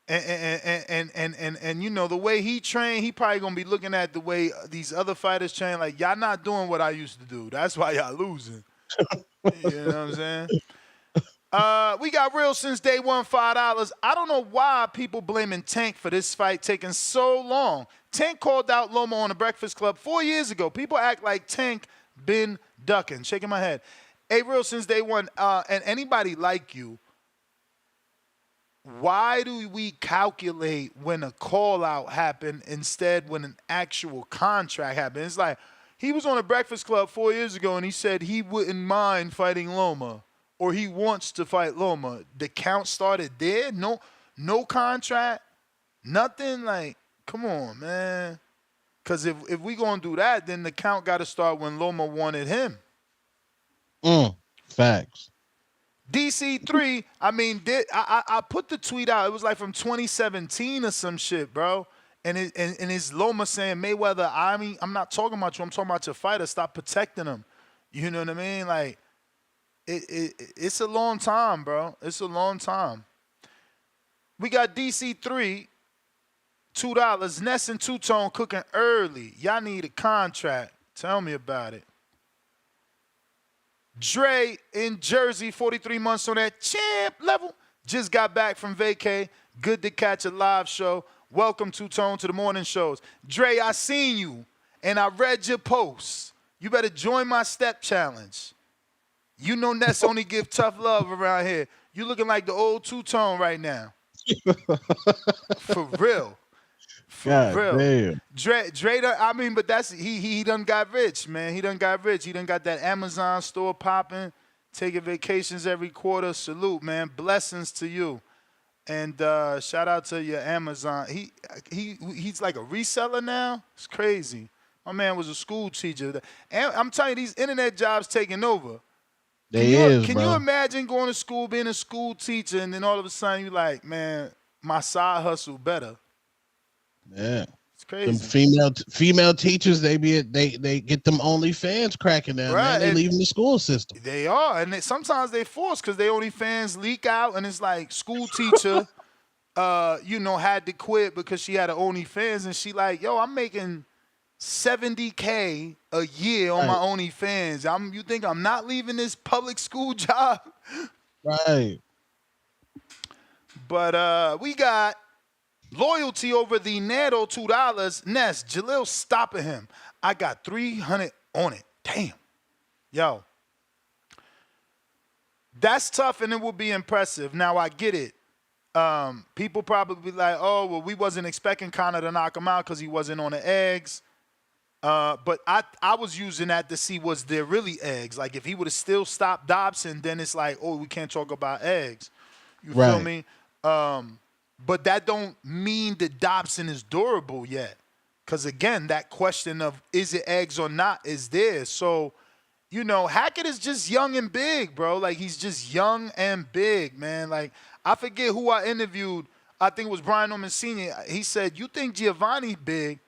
And the way he trained, he probably gonna be looking at the way these other fighters train. Like, y'all not doing what I used to do. That's why y'all losing. You know what I'm saying? We got real since day one, $5. I don't know why people blaming Tank for this fight taking so long. Tank called out Loma on the Breakfast Club 4 years ago. People act like Tank been ducking. Shaking my head. Hey, real since day one, and anybody like you, why do we calculate when a call out happened instead when an actual contract happened? It's like he was on the Breakfast Club 4 years ago and he said he wouldn't mind fighting Loma. Or he wants to fight Loma. The count started there. No contract. Nothing. Like, come on, man. Because if we gonna do that, then the count got to start when Loma wanted him. Facts. DC3. I put the tweet out. It was like from 2017 or some shit, bro. And it's Loma saying, Mayweather, I'm not talking about you. I'm talking about your fighter. Stop protecting him. You know what I mean? Like. It's a long time, bro. It's a long time. We got DC3, $2. Ness and Two-Tone cooking early. Y'all need a contract. Tell me about it. Dre in Jersey, 43 months on that champ level. Just got back from vacay. Good to catch a live show. Welcome, Two-Tone, to the morning shows. Dre, I seen you, and I read your posts. You better join my step challenge. You know Ness only give tough love around here. You looking like the old Two-Tone right now. For real. For real. Damn. Dre, but that's he done got rich, man. He done got rich. He done got that Amazon store popping, taking vacations every quarter. Salute, man. Blessings to you. And shout out to your Amazon. He's like a reseller now. It's crazy. My man was a school teacher. And I'm telling you, these internet jobs taking over. Can you imagine going to school, being a school teacher, and then all of a sudden you like, man, my side hustle better. Yeah, it's crazy. Them female teachers, they get them OnlyFans cracking down. Right. Man. They leaving the school system. They are, and sometimes they force because they OnlyFans leak out, and it's like school teacher, had to quit because she had an OnlyFans, and she like, yo, I'm making $70K a year on my OnlyFans. You think I'm not leaving this public school job? Right. But we got loyalty over the Neto $2. Ness, Jalil stopping him. I got 300 on it. Damn. Yo. That's tough and it will be impressive. Now I get it. People probably be like, oh, well, we wasn't expecting Conor to knock him out because he wasn't on the eggs. But I was using that to see was there really eggs. Like if he would have still stopped Dobson, then it's like, oh, we can't talk about eggs. You feel me? But that don't mean that Dobson is durable yet. Because again, that question of is it eggs or not is there. So, Hackett is just young and big, bro. Like he's just young and big, man. Like I forget who I interviewed. I think it was Brian Norman Sr. He said, you think Giovanni's big?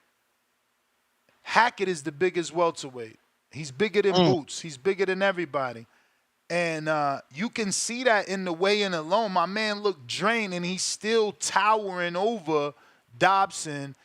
Hackett is the biggest welterweight. He's bigger than Boots. He's bigger than everybody. And you can see that in the weigh-in alone. My man looked drained, and he's still towering over Dobson,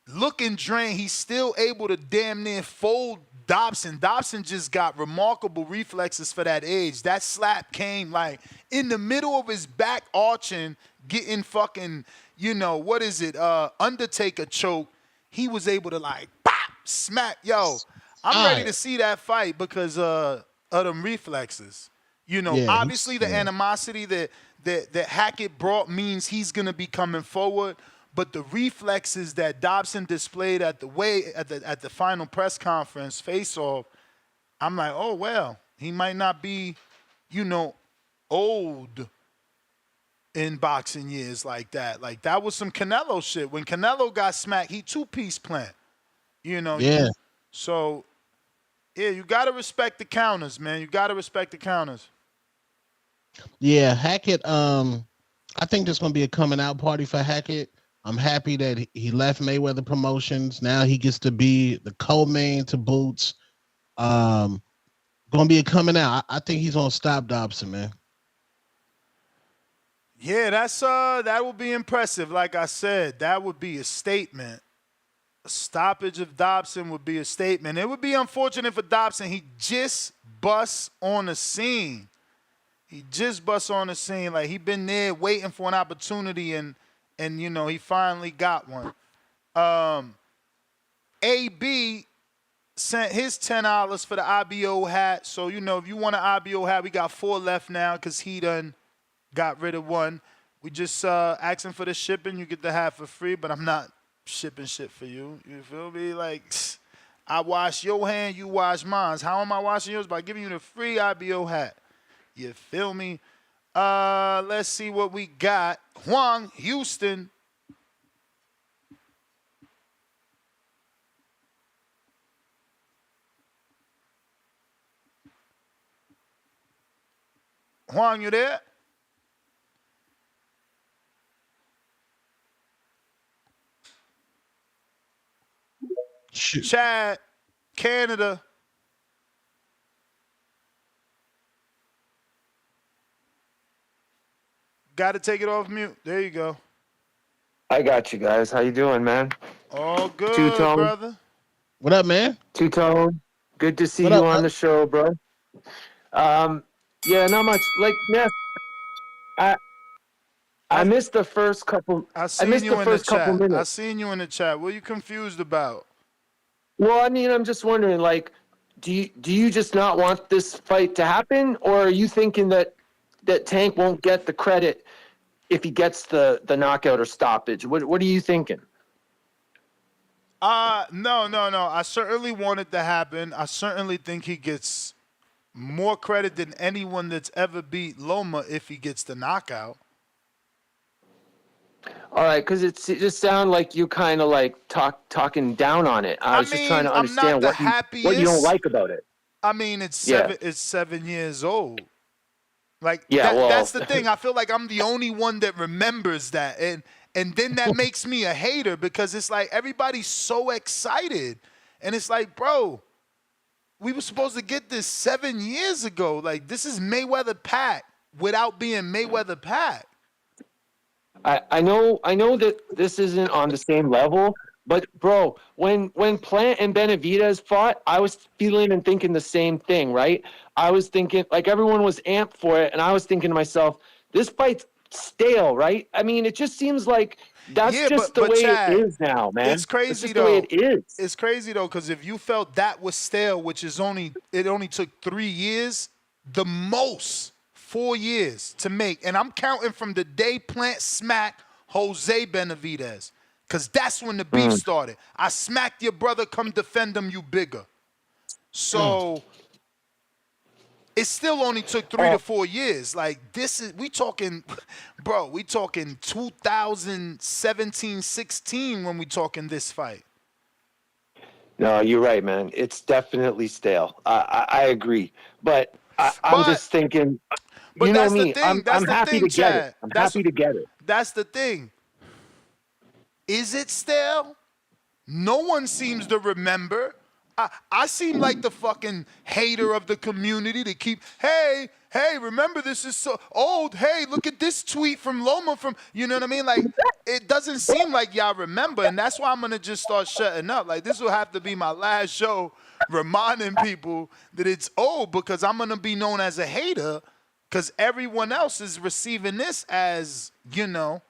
looking drained, he's still able to damn near fold Dobson. Dobson just got remarkable reflexes for that age. That slap came like in the middle of his back arching, getting fucking, what is it, Undertaker choke. He was able to like, pop, smack. Yo, I'm ready to see that fight because of them reflexes. Obviously the animosity that Hackett brought means he's going to be coming forward. But the reflexes that Dobson displayed at the final press conference face-off, I'm like, oh, well, he might not be, old in boxing years like that. Like, that was some Canelo shit. When Canelo got smacked, he two-piece plant, Yeah. So, yeah, you got to respect the counters, man. You got to respect the counters. Yeah, Hackett, I think there's going to be a coming out party for Hackett. I'm happy that he left Mayweather Promotions. Now he gets to be the co-main to Boots. Going to be a coming out. I think he's going to stop Dobson, man. Yeah, that would be impressive. Like I said, that would be a statement. A stoppage of Dobson would be a statement. It would be unfortunate for Dobson. He just busts on the scene. Like he been there waiting for an opportunity and he finally got one. AB sent his $10 for the IBO hat. So, if you want an IBO hat, we got 4 left now because he done got rid of one. We just asking for the shipping. You get the hat for free, but I'm not shipping shit for you. You feel me? Like, I wash your hand, you wash mine. How am I washing yours? By giving you the free IBO hat. You feel me? Let's see what we got. Juan, Houston. Juan, you there? Shoot. Chad, Canada. Got to take it off mute. There you go. I got you guys. How you doing, man? All good, Two-tone. brother. What up, man? Two-tone. Good to see What you up, on the show, bro. Yeah, not much. Like, Neff, I missed the first couple. I missed you the in first the chat. couple minutes. I seen you in the chat. What are you confused about? Well, I mean, I'm just wondering, like, do you just not want this fight to happen, or are you thinking that Tank won't get the credit if he gets the knockout or stoppage? What are you thinking? No. I certainly want it to happen. I certainly think he gets more credit than anyone that's ever beat Loma if he gets the knockout. All right, because it just sounded like you kind of like talking down on it. I was just trying to understand what you don't like about it. I mean, it's 7 years old. Like, yeah, that's the thing. I feel like I'm the only one that remembers that. And then that makes me a hater because it's like everybody's so excited. And it's like, bro, we were supposed to get this 7 years ago. Like, this is Mayweather-Pac without being Mayweather-Pac. I know that this isn't on the same level, but bro, when Plant and Benavidez fought, I was feeling and thinking the same thing, right? I was thinking, like, everyone was amped for it, and I was thinking to myself, this fight's stale, right? I mean, it just seems like that's the way Chad, it is now, man. It's crazy it's just though. The way it is. It's crazy though, because if you felt that was stale, which is only took 3 years, the most 4 years to make, and I'm counting from the day Plant smacked Jose Benavidez, because that's when the beef started. I smacked your brother, come defend him, you bigger. So it still only took 3 to 4 years. Like, we talking 2017, 16 when we talking this fight. No, you're right, man. It's definitely stale. I agree, but I'm just thinking. But you know that's me. the thing. I'm happy to get it. I'm happy to get it. That's the thing. Is it stale? No one seems to remember. I seem like the fucking hater of the community to keep, hey, hey, remember this is so old. Hey, look at this tweet from Loma from, you know what I mean? Like, it doesn't seem like y'all remember, and that's why I'm going to just start shutting up. Like, this will have to be my last show reminding people that it's old because I'm going to be known as a hater because everyone else is receiving this as, you know.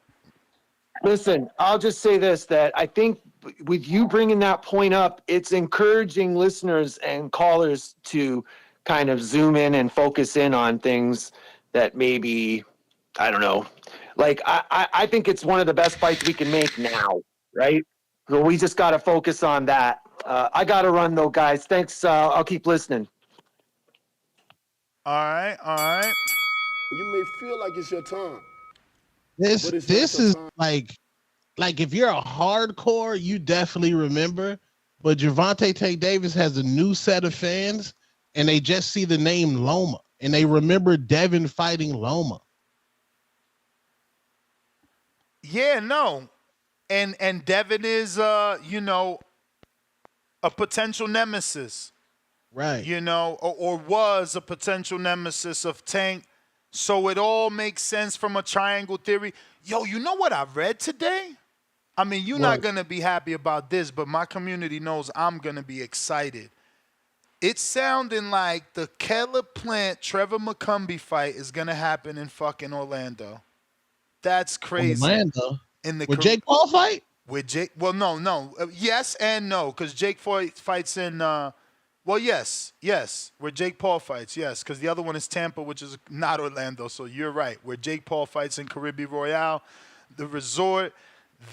Listen, I'll just say this, that I think with you bringing that point up, it's encouraging listeners and callers to kind of zoom in and focus in on things that maybe, I don't know. Like, I think it's one of the best fights we can make now, right? So we just got to focus on that. I got to run, though, guys. Thanks. I'll keep listening. All right. You may feel like it's your time. This is like if you're a hardcore, you definitely remember. But Gervonta Tank Davis has a new set of fans, and they just see the name Loma, and they remember Devin fighting Loma. Yeah, no. And Devin is you know, a potential nemesis. Right. You know, or was a potential nemesis of Tank. So it all makes sense from a triangle theory. Yo, you know what I read today? I mean, you're not going to be happy about this, but my community knows I'm going to be excited. It's sounding like the Caleb Plant, Trevor McCumbee fight is going to happen in fucking Orlando. That's crazy. Orlando? With Jake Paul fight? With Jake? Well, no. Yes and no, because Jake fights in... Well, yes, where Jake Paul fights, yes, because the other one is Tampa, which is not Orlando, so you're right. Where Jake Paul fights in Caribbean Royale, the resort.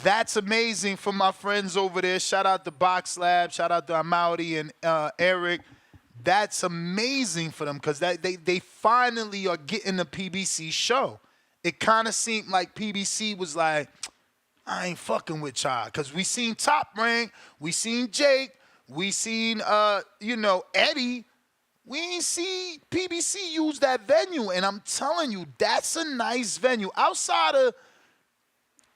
That's amazing for my friends over there. Shout out to Box Lab, shout out to Amaury and Eric. That's amazing for them because they finally are getting a PBC show. It kind of seemed like PBC was like, I ain't fucking with y'all because we seen Top Rank, we seen Jake, we seen, Eddie. We ain't see PBC use that venue. And I'm telling you, that's a nice venue. Outside of,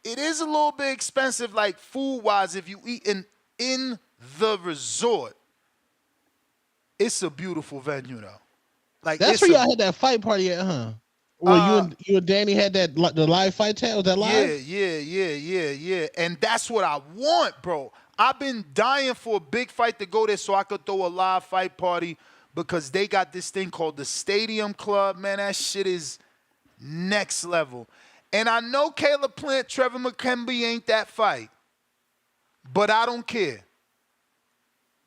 it is a little bit expensive, like food-wise, if you eat in the resort. It's a beautiful venue, though. Like that's where y'all had that fight party at, huh? Well, you and Danny had the live fight chat. Was that live? Yeah. And that's what I want, bro. I've been dying for a big fight to go there so I could throw a live fight party because they got this thing called the Stadium Club. Man, that shit is next level. And I know Caleb Plant, Trevor McCumbee ain't that fight, but I don't care.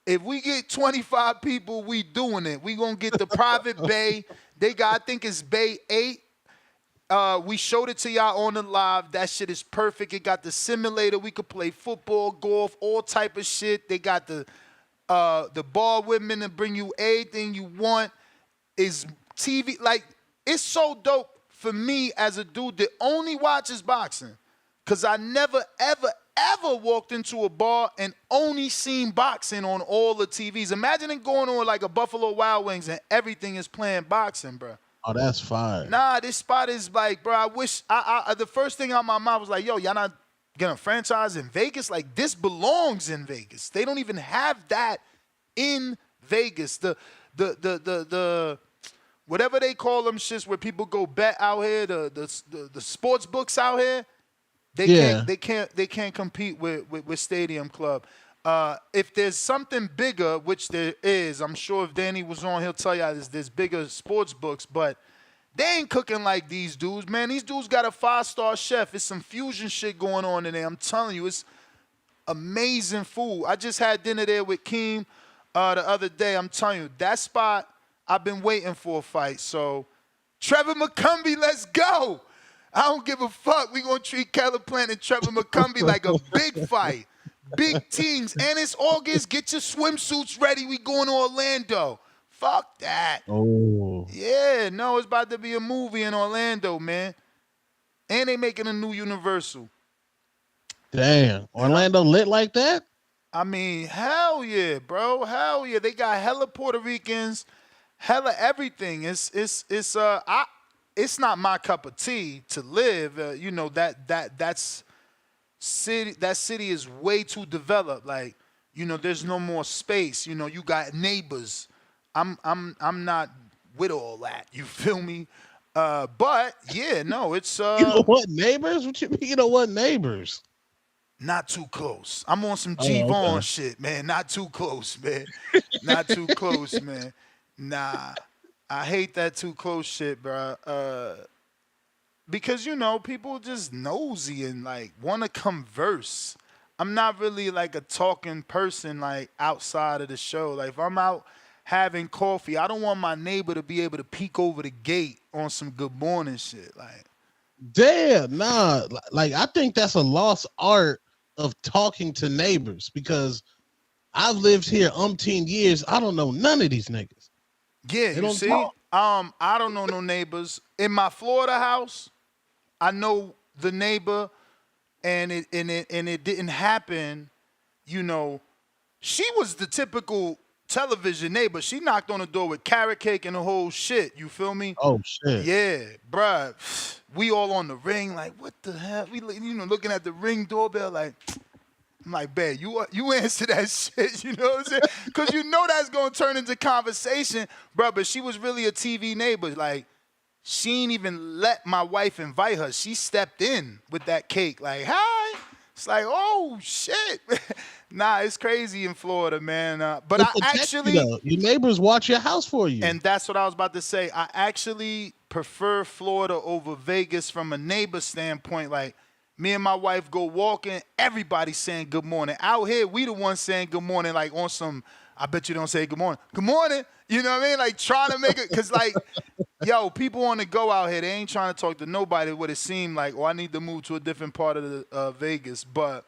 If we get 25 people, we doing it. We going to get the private bay. They got, I think it's Bay 8. We showed it to y'all on the live. That shit is perfect. It got the simulator. We could play football, golf, all type of shit. They got the bar women to bring you everything you want. Is TV. Like, it's so dope for me as a dude that only watches boxing. Because I never, ever walked into a bar and only seen boxing on all the TVs. Imagine it going on like a Buffalo Wild Wings and everything is playing boxing, bro. Oh, that's fine. Nah, this spot is like, bro, I wish, the first thing out my mouth was like, yo, y'all not gonna franchise in Vegas? Like, this belongs in Vegas. They don't even have that in Vegas. The whatever they call them shits where people go bet out here, the sports books out here, they can't compete with Stadium Club. If there's something bigger, which there is, I'm sure if Danny was on, he'll tell you there's bigger sports books, but they ain't cooking like these dudes, man. These dudes got a 5-star chef. It's some fusion shit going on in there. I'm telling you, it's amazing food. I just had dinner there with Keem the other day. I'm telling you, that spot, I've been waiting for a fight. So, Trevor McCumbee, let's go. I don't give a fuck. We going to treat Caleb Plant and Trevor McCumbee like a big fight. Big teams. And it's August. Get your swimsuits ready. We going to Orlando. Fuck that. Oh. Yeah, no, it's about to be a movie in Orlando, man. And they making a new Universal. Damn. Orlando lit like that? I mean, hell yeah, bro. Hell yeah. They got hella Puerto Ricans, hella everything. It's not my cup of tea to live. That's city. That city is way too developed. Like, there's no more space. You got neighbors. I'm not with all that. You feel me? But yeah, no, it's You know what, neighbors? What you mean? You know what, neighbors? not too close. I'm on some Oh, Gervonta okay. shit, man. Not too close, man. Not too close, man. Nah, I hate that too close shit, bro. Because people just nosy and like want to converse. I'm not really like a talking person like outside of the show. Like if I'm out having coffee, I don't want my neighbor to be able to peek over the gate on some good morning shit. Like, Damn, nah. Like I think that's a lost art of talking to neighbors because I've lived here umpteen years. I don't know none of these niggas. yeah, They you don't see, talk. I don't know no neighbors in my Florida house. I know the neighbor, and it didn't happen. She was the typical television neighbor. She knocked on the door with carrot cake and the whole shit. You feel me? Oh shit. Yeah, bruh. We all on the ring, like, what the hell? We looking at the ring doorbell, like, I'm like, babe, you answer that shit, you know what I'm saying? Because that's going to turn into conversation, bruh. But she was really a TV neighbor. Like, she ain't even let my wife invite her. She stepped in with that cake, like, hi. It's like, oh, shit. Nah, it's crazy in Florida, man. But They I protect actually... you, though. Your neighbors watch your house for you. And that's what I was about to say. I actually prefer Florida over Vegas from a neighbor standpoint. Like, me and my wife go walking, everybody's saying good morning. Out here, we the ones saying good morning, like on some, I bet you don't say good morning. Good morning. You know what I mean? Like, trying to make it, because, like, yo, people on the go out here, they ain't trying to talk to nobody what it seemed like, I need to move to a different part of the Vegas. But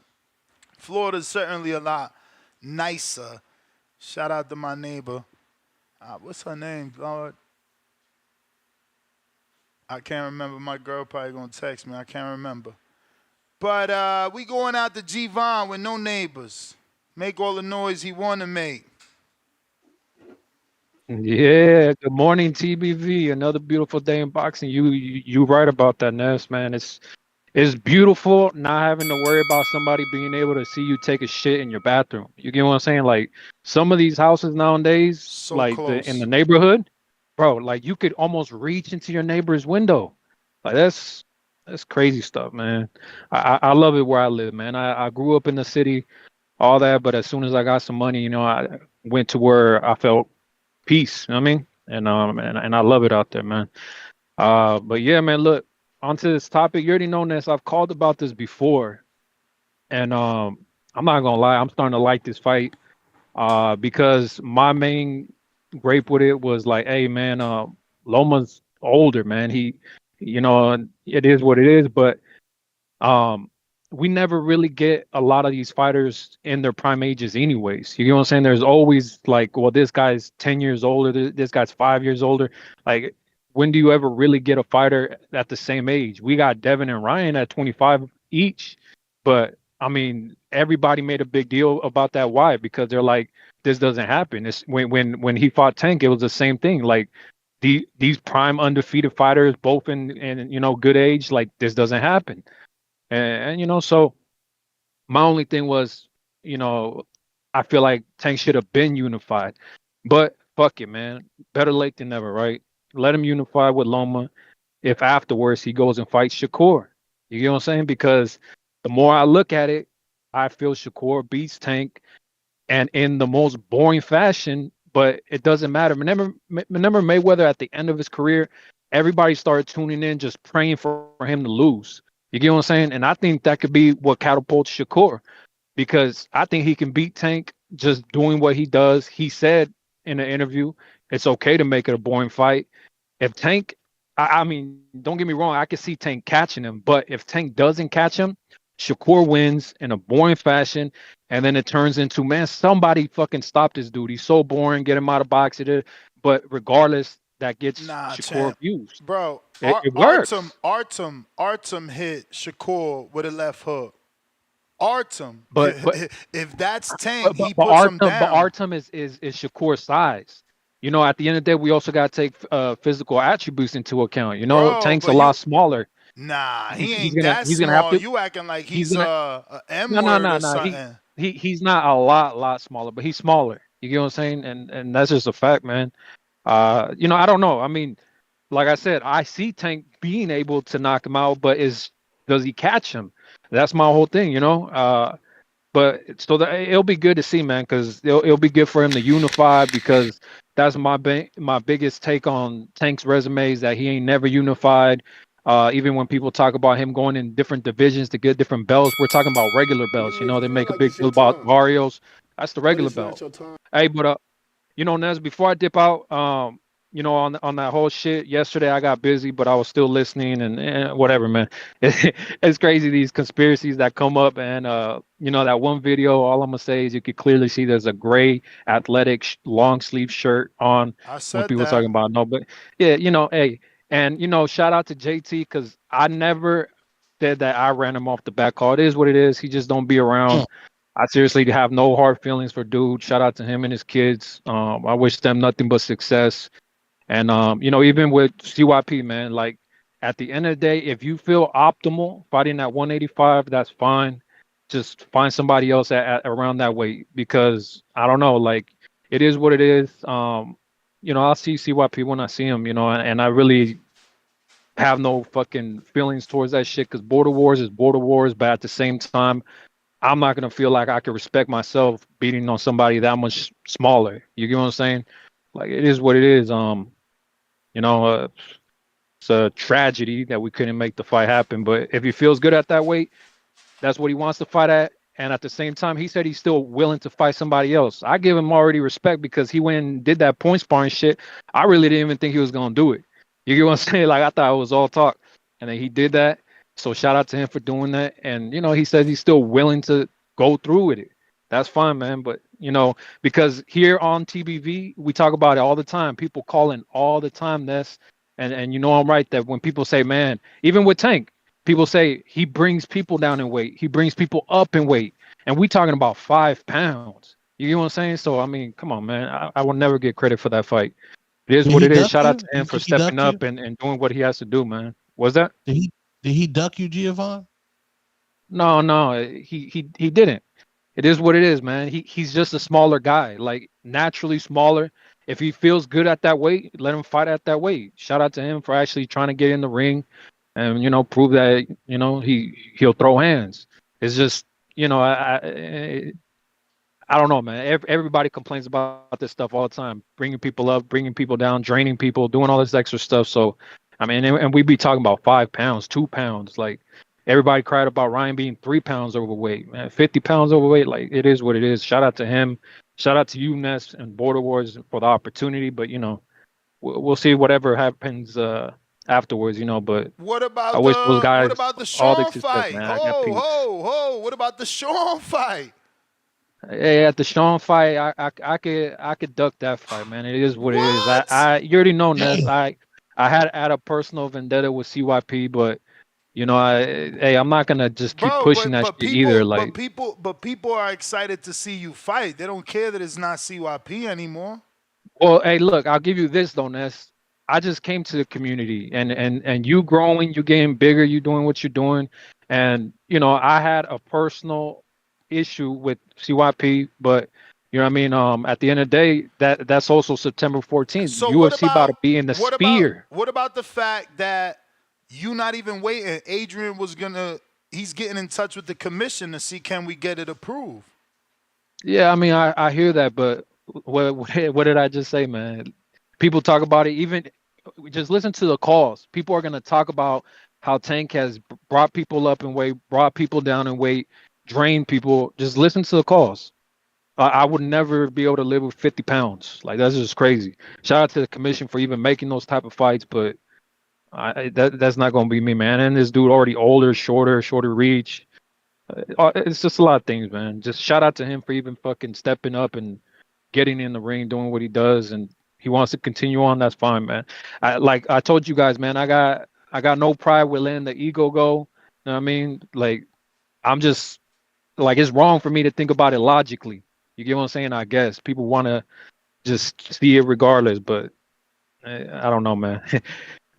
Florida's certainly a lot nicer. Shout out to my neighbor. What's her name, Lord? I can't remember. My girl probably gonna text me. I can't remember. But we going out to Gervonta with no neighbors. Make all the noise he want to make. Yeah, good morning, TBV. Another beautiful day in boxing. You right about that, Ness, man. It's beautiful not having to worry about somebody being able to see you take a shit in your bathroom. You get what I'm saying? Like some of these houses nowadays, So like close. in the neighborhood, bro, like you could almost reach into your neighbor's window. Like that's crazy stuff, man. I love it where I live, man. I grew up in the city, all that, but as soon as I got some money, I went to where I felt peace. You know what I mean? And I love it out there, man. But yeah, man, look, onto this topic. You already know this. I've called about this before. And I'm not gonna lie, I'm starting to like this fight. Because my main gripe with it was like, hey man, Loma's older, man. It is what it is, but um we never really get a lot of these fighters in their prime ages anyways. You know what I'm saying? There's always like, well, this guy's 10 years older, this guy's 5 years older. Like, when do you ever really get a fighter at the same age? We got Devin and Ryan at 25 each, but I mean, everybody made a big deal about that. Why? Because they're like, this doesn't happen. It's when he fought Tank, it was the same thing. Like these prime undefeated fighters, both in good age, like this doesn't happen. And so my only thing was, I feel like Tank should have been unified, but fuck it, man. Better late than never, right? Let him unify with Loma. If afterwards he goes and fights Shakur, you get what I'm saying? Because the more I look at it, I feel Shakur beats Tank, and in the most boring fashion. But it doesn't matter. Remember Mayweather at the end of his career, everybody started tuning in, just praying for him to lose. You get what I'm saying? And I think that could be what catapults Shakur, because I think he can beat Tank just doing what he does. He said in an interview, it's okay to make it a boring fight. If Tank, I mean, don't get me wrong, I can see Tank catching him, but if Tank doesn't catch him, Shakur wins in a boring fashion, and then it turns into, man, somebody fucking stop this dude. He's so boring, get him out of boxing. But regardless, that gets Shakur views. Bro, It works. Artem hit Shakur with a left hook. Artem, but if that's Tank, he but puts him down. But Artem is Shakur's size. At the end of the day, we also got to take physical attributes into account. Bro, Tank's a lot smaller. Nah, He's ain't gonna that small. have to, You acting like he's gonna, a M-word or something. He's not a lot smaller, but he's smaller. You get what I'm saying? And that's just a fact, man. I don't know. I mean, like I said, I see Tank being able to knock him out, but does he catch him? That's my whole thing, But so it'll be good to see, man, because it'll be good for him to unify, because that's my biggest take on Tank's resume is that he ain't never unified. Even when people talk about him going in different divisions to get different belts, we're talking about regular belts. You may They feel make a like big it's deal your about time, Varios. That's the but regular it's not belt. your time. Hey, but Nez, before I dip out, on that whole shit yesterday, I got busy, but I was still listening and whatever, man. It's crazy, these conspiracies that come up, and that one video. All I'm gonna say is you could clearly see there's a gray athletic long sleeve shirt on I when said people that. talking about no, but yeah, hey, and shout out to JT, because I never said that I ran him off the back call. It is what it is. He just don't be around. I seriously have no hard feelings for dude. Shout out to him and his kids. I wish them nothing but success. And even with CYP, man, like at the end of the day, if you feel optimal fighting at 185, that's fine. Just find somebody else at around that weight, because I don't know, like it is what it is. I'll see CYP when I see him, and I really have no fucking feelings towards that shit, because border wars is border wars, but at the same time, I'm not gonna feel like I can respect myself beating on somebody that much smaller. You get what I'm saying? Like it is what it is. You know, uh, it's a tragedy that we couldn't make the fight happen. But if he feels good at that weight, that's what he wants to fight at. And at the same time, he said he's still willing to fight somebody else. I give him already respect, because he went and did that point sparring shit. I really didn't even think he was gonna do it. You get what I'm saying? Like I thought it was all talk, and then he did that. So shout out to him for doing that. And he says he's still willing to go through with it. That's fine, man. But because here on TBV we talk about it all the time. People calling all the time. And I'm right that when people say, man, even with Tank, people say he brings people down in weight. He brings people up in weight. And we talking about 5 pounds. You know what I'm saying? So, I mean, come on, man. I will never get credit for that fight. It is Did what he it is. duck Shout out you? to You him for think he ducked stepping up you? and doing what he has to do, man. Was that? Did he duck you, Giovanni? No, he didn't. It is what it is, man. He's just a smaller guy, like naturally smaller. If he feels good at that weight, let him fight at that weight. Shout out to him for actually trying to get in the ring and prove that he'll throw hands. It's just I don't know, man. Everybody complains about this stuff all the time, bringing people up, bringing people down, draining people, doing all this extra stuff. So, I mean, and we be talking about 5 pounds, 2 pounds. Like everybody cried about Ryan being 3 pounds overweight, man. 50 pounds overweight. Like it is what it is. Shout out to him. Shout out to you, Ness and Border Wars for the opportunity. But we'll see whatever happens afterwards. But What I about wish those the guys all the Shawn success, fight? man. I got Ho, peace. ho, ho. What about the Shawn fight? Hey, at the Shawn fight, I could duck that fight, man. It is what it is. What? You already know, Ness. I had a personal vendetta with CYP, but I'm not gonna just keep Bro, pushing that shit either. Like, people are excited to see you fight. They don't care that it's not CYP anymore. well, hey, look, I'll give you this though, Ness. I just came to the community, and you growing, you getting bigger, you doing what you're doing, and I had a personal issue with CYP, but you know what I mean. At the end of the day, that's also September 14th. So UFC about to be in the sphere. what about the fact that you not even waiting? Adrian he's getting in touch with the commission to see can we get it approved. Yeah, I mean, I hear that, but what did I just say, man? People talk about it. Even just listen to the calls. People are gonna talk about how Tank has brought people up in weight, brought people down in weight, drained people. Just listen to the calls. I would never be able to live with 50 pounds. Like that's just crazy. Shout out to the commission for even making those type of fights, but that's not gonna be me, man. And this dude already older, shorter reach. It's just a lot of things, man. Just shout out to him for even fucking stepping up and getting in the ring, doing what he does, and he wants to continue on. That's fine, man. Like I told you guys, man. I got no pride with letting the ego go. You know what I mean? Like I'm just like it's wrong for me to think about it logically. You get what I'm saying? I guess people want to just see it regardless, but I don't know, man.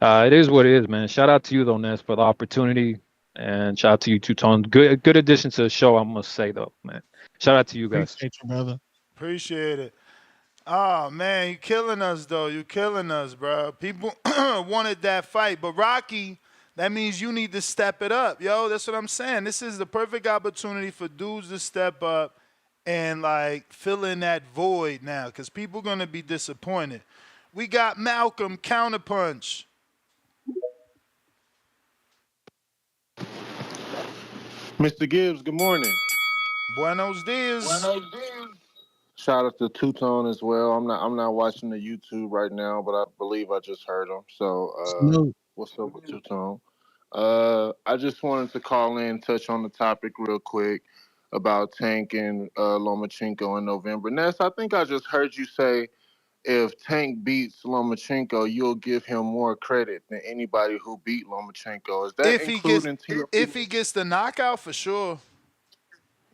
It is what it is, man. Shout out to you though, Ness, for the opportunity, and shout out to you, Two Tone. Good addition to the show, I must say though, man. Shout out to you guys. Appreciate you, brother. Appreciate it. Oh man, you killing us though. You killing us, bro. People wanted that fight, but Rocky, that means you need to step it up, yo. That's what I'm saying. This is the perfect opportunity for dudes to step up and like fill in that void now, because people gonna be disappointed. We got Malcolm counterpunch. Mr. Gibbs, good morning. Buenos dias. Shout out to Two Tone as well. I'm not watching the YouTube right now, but I believe I just heard him. So Snoop. what's up with Two Tone? I just wanted to call in, touch on the topic real quick about Tank and Lomachenko in November. Ness, I think I just heard you say if Tank beats Lomachenko, you'll give him more credit than anybody who beat Lomachenko. Is that If he gets including TLC? if he gets the knockout, for sure.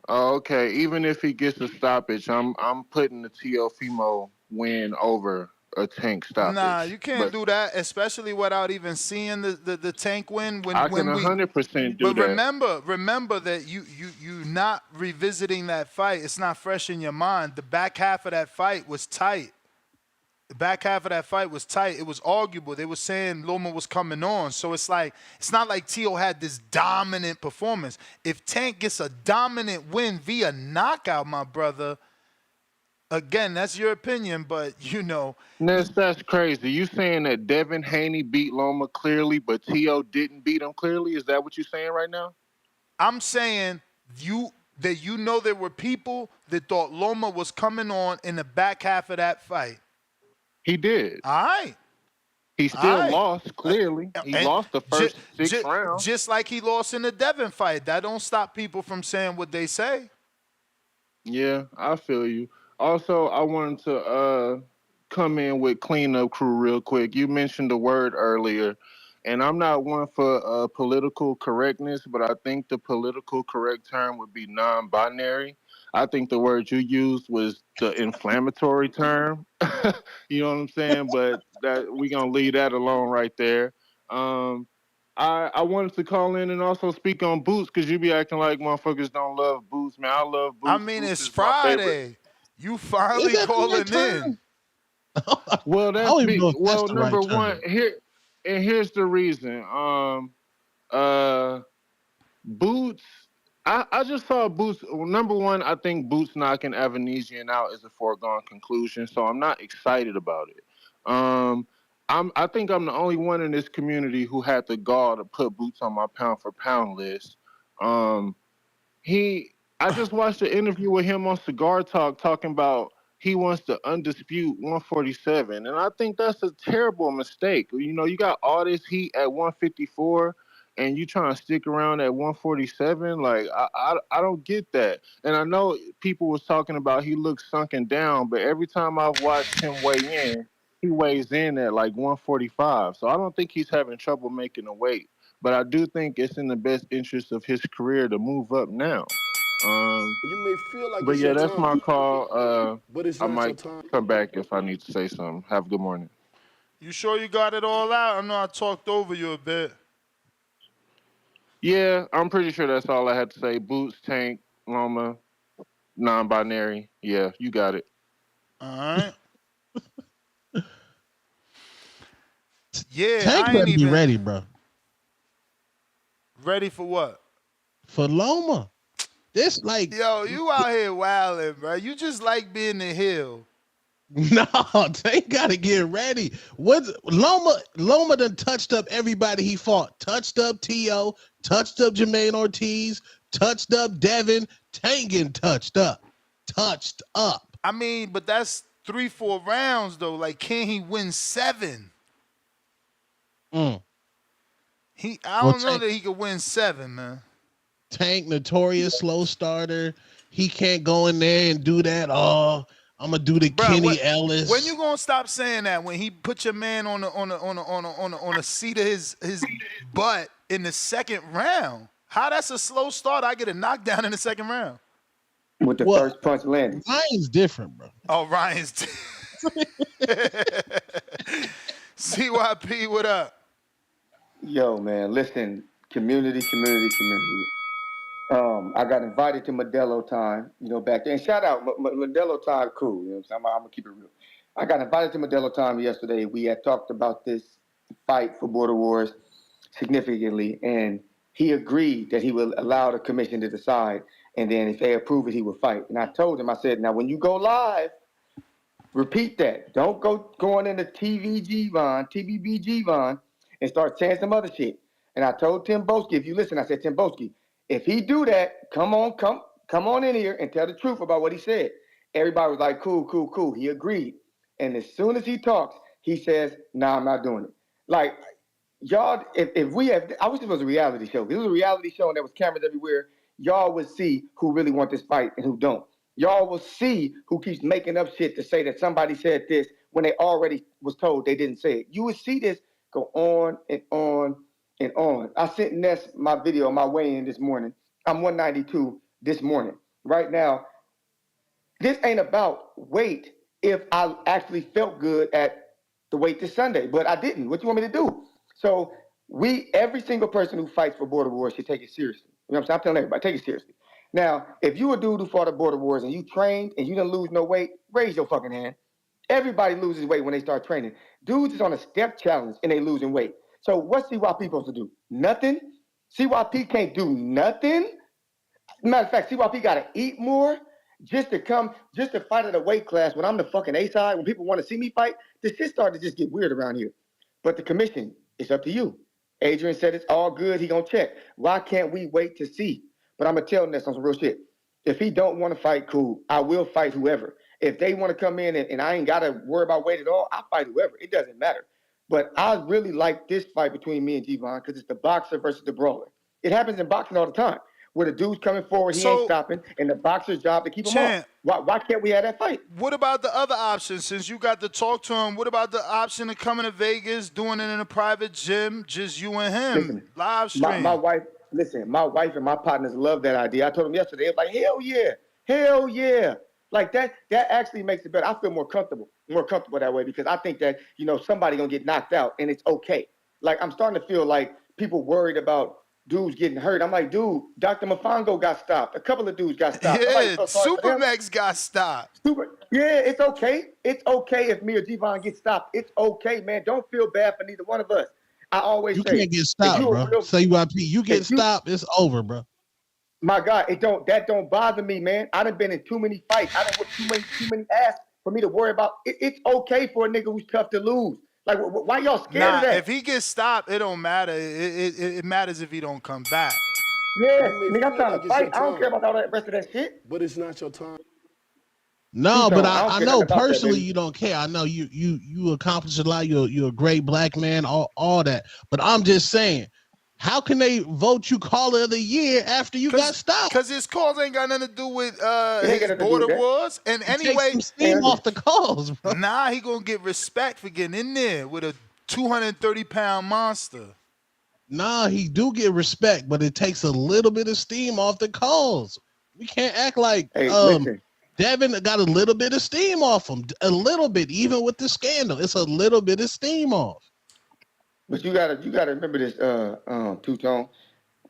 Oh, okay. Even if he gets a stoppage, I'm putting the Teofimo win over a Tank Nah, stoppage. you can't But do that, especially without even seeing the Tank win. I can When we 100% do But that. remember that you not revisiting that fight. It's not fresh in your mind. The back half of that fight was tight. The back half of that fight was tight. It was arguable. They were saying Loma was coming on. So it's like, it's not like Tio had this dominant performance. If Tank gets a dominant win via knockout, my brother, again, that's your opinion, but you know. Ness, that's crazy. You saying that Devin Haney beat Loma clearly, but Tio didn't beat him clearly? Is that what you're saying right now? I'm saying that you know there were people that thought Loma was coming on in the back half of that fight. He did. All right. He still lost, clearly. He lost the first 6 rounds. Just like he lost in the Devin fight. That don't stop people from saying what they say. Yeah, I feel you. Also, I wanted to come in with cleanup crew real quick. You mentioned the word earlier, and I'm not one for political correctness, but I think the political correct term would be non-binary. I think the word you used was the inflammatory term. You know what I'm saying? But that we're gonna leave that alone right there. I wanted to call in and also speak on Boots because you be acting like motherfuckers don't love Boots, man. I love Boots. I mean, Boots it's is my favorite. Friday. You finally calling in. Well, that's I don't even know if well. that's the Number right term. one, here's the reason. Boots. I just saw Boots. Well, number one, I think Boots knocking Evanesian out is a foregone conclusion, so I'm not excited about it. I think I'm the only one in this community who had the gall to put Boots on my pound for pound list. I just watched an interview with him on Cigar Talk talking about he wants to undispute 147, and I think that's a terrible mistake. You know, you got all this heat at 154, and you trying to stick around at 147. Like I don't get that. And I know people was talking about he looks sunken down, but every time I've watched him weigh in, he weighs in at like 145. So I don't think he's having trouble making a weight. But I do think it's in the best interest of his career to move up now. You may feel like But it's yeah, your that's time, my call. but it's I not your might time. come back if I need to say something. Have a good morning. You sure you got it all out? I know I talked over you a bit. Yeah, I'm pretty sure that's all I had to say. Boots, Tank, Loma, non-binary. Yeah, you got it. All right. Yeah, Tank I better ain't be even ready, bro. ready for what? For Loma. This like Yo, you out here wilding, bro. You just like being the hill. no, Tank gotta get ready. What Loma done touched up everybody he fought. Touched up T.O., touched up Jermaine Ortiz, touched up Devin. Tank getting touched up. Touched up. I mean, but that's 3-4 rounds though. Like, can he win 7? I don't know that he could win 7, man. Tank, notorious slow starter. He can't go in there and do that. Oh, I'm gonna do the Kenny Ellis. When you gonna stop saying that? When he put your man on a seat of his butt in the second round? How that's a slow start? I get a knockdown in the second round. With the first punch landing. Ryan's different, bro. Oh, Ryan's. CYP, what up? Yo, man, listen, community. I got invited to Modelo time, back then. Shout out, Modelo time, cool. You know what I'm saying? I'm gonna keep it real. I got invited to Modelo Time yesterday. We had talked about this fight for Border Wars significantly, and he agreed that he will allow the commission to decide, and then if they approve it, he will fight. And I told him, I said, now when you go live, repeat that. Don't go going into TVB Gvon, and start saying some other shit. And I told Tim Boski, if you listen, I said, Tim Boski, if he do that, come on in here and tell the truth about what he said. Everybody was like, cool. He agreed. And as soon as he talks, he says, nah, I'm not doing it. Like, y'all, if we have, I wish it was a reality show. If it was a reality show and there was cameras everywhere, y'all would see who really want this fight and who don't. Y'all will see who keeps making up shit to say that somebody said this when they already was told they didn't say it. You would see this go on and on and on. I sent Ness my video on my way in this morning. I'm 192 this morning. Right now, this ain't about weight if I actually felt good at the weight this Sunday, but I didn't. What you want me to do? So every single person who fights for Border Wars should take it seriously. You know what I'm saying? I'm telling everybody, take it seriously. Now, if you a dude who fought at Border Wars and you trained and you didn't lose no weight, raise your fucking hand. Everybody loses weight when they start training. Dudes is on a step challenge and they losing weight. So what's CYP supposed to do? Nothing? CYP can't do nothing? Matter of fact, CYP got to eat more just to fight at a weight class when I'm the fucking A-side, when people want to see me fight. This shit started to just get weird around here. But the commission, it's up to you. Adrian said it's all good. He gonna check. Why can't we wait to see? But I'm gonna tell Ness on some real shit. If he don't want to fight, cool. I will fight whoever. If they want to come in and I ain't gotta worry about weight at all, I'll fight whoever. It doesn't matter. But I really like this fight between me and Gervonta because it's the boxer versus the brawler. It happens in boxing all the time. Where the dude's coming forward, he ain't stopping, and the boxer's job to keep him off. Why can't we have that fight? What about the other option? Since you got to talk to him, what about the option of coming to Vegas, doing it in a private gym, just you and him, Listen, live stream? my wife and my partners love that idea. I told them yesterday, it was like, hell yeah. Like that actually makes it better. I feel more comfortable that way because I think that, somebody gonna get knocked out and it's okay. Like I'm starting to feel like people worried about dudes getting hurt. I'm like, dude, Dr. Mafango got stopped. A couple of dudes got stopped. Yeah, Supermax got stopped. Yeah, it's okay. It's okay if me or Gervonta get stopped. It's okay, man. Don't feel bad for neither one of us. I always you say, can't get stopped, bro. CYP, you get stopped, it's over, bro. My God, that don't bother me, man. I done been in too many fights. I done whipped too many ass for me to worry about. It's okay for a nigga who's tough to lose. Like, why y'all scared of that? If he gets stopped, it don't matter. It matters if he don't come back. Yeah, nigga, I'm trying to fight. I don't care about all that rest of that shit. But it's not your time. No, but I know personally you don't care. I know you accomplished a lot. You're a great black man, all that. But I'm just saying, how can they vote you caller of the year after you got stopped? Because his calls ain't got nothing to do with his Border Wars. And anyway, take some steam off the calls, bro. Nah, he gonna get respect for getting in there with a 230-pound monster. Nah, he do get respect, but it takes a little bit of steam off the calls. We can't act like Devin got a little bit of steam off him. A little bit, even with the scandal. It's a little bit of steam off. But you gotta remember this, Two-Tone.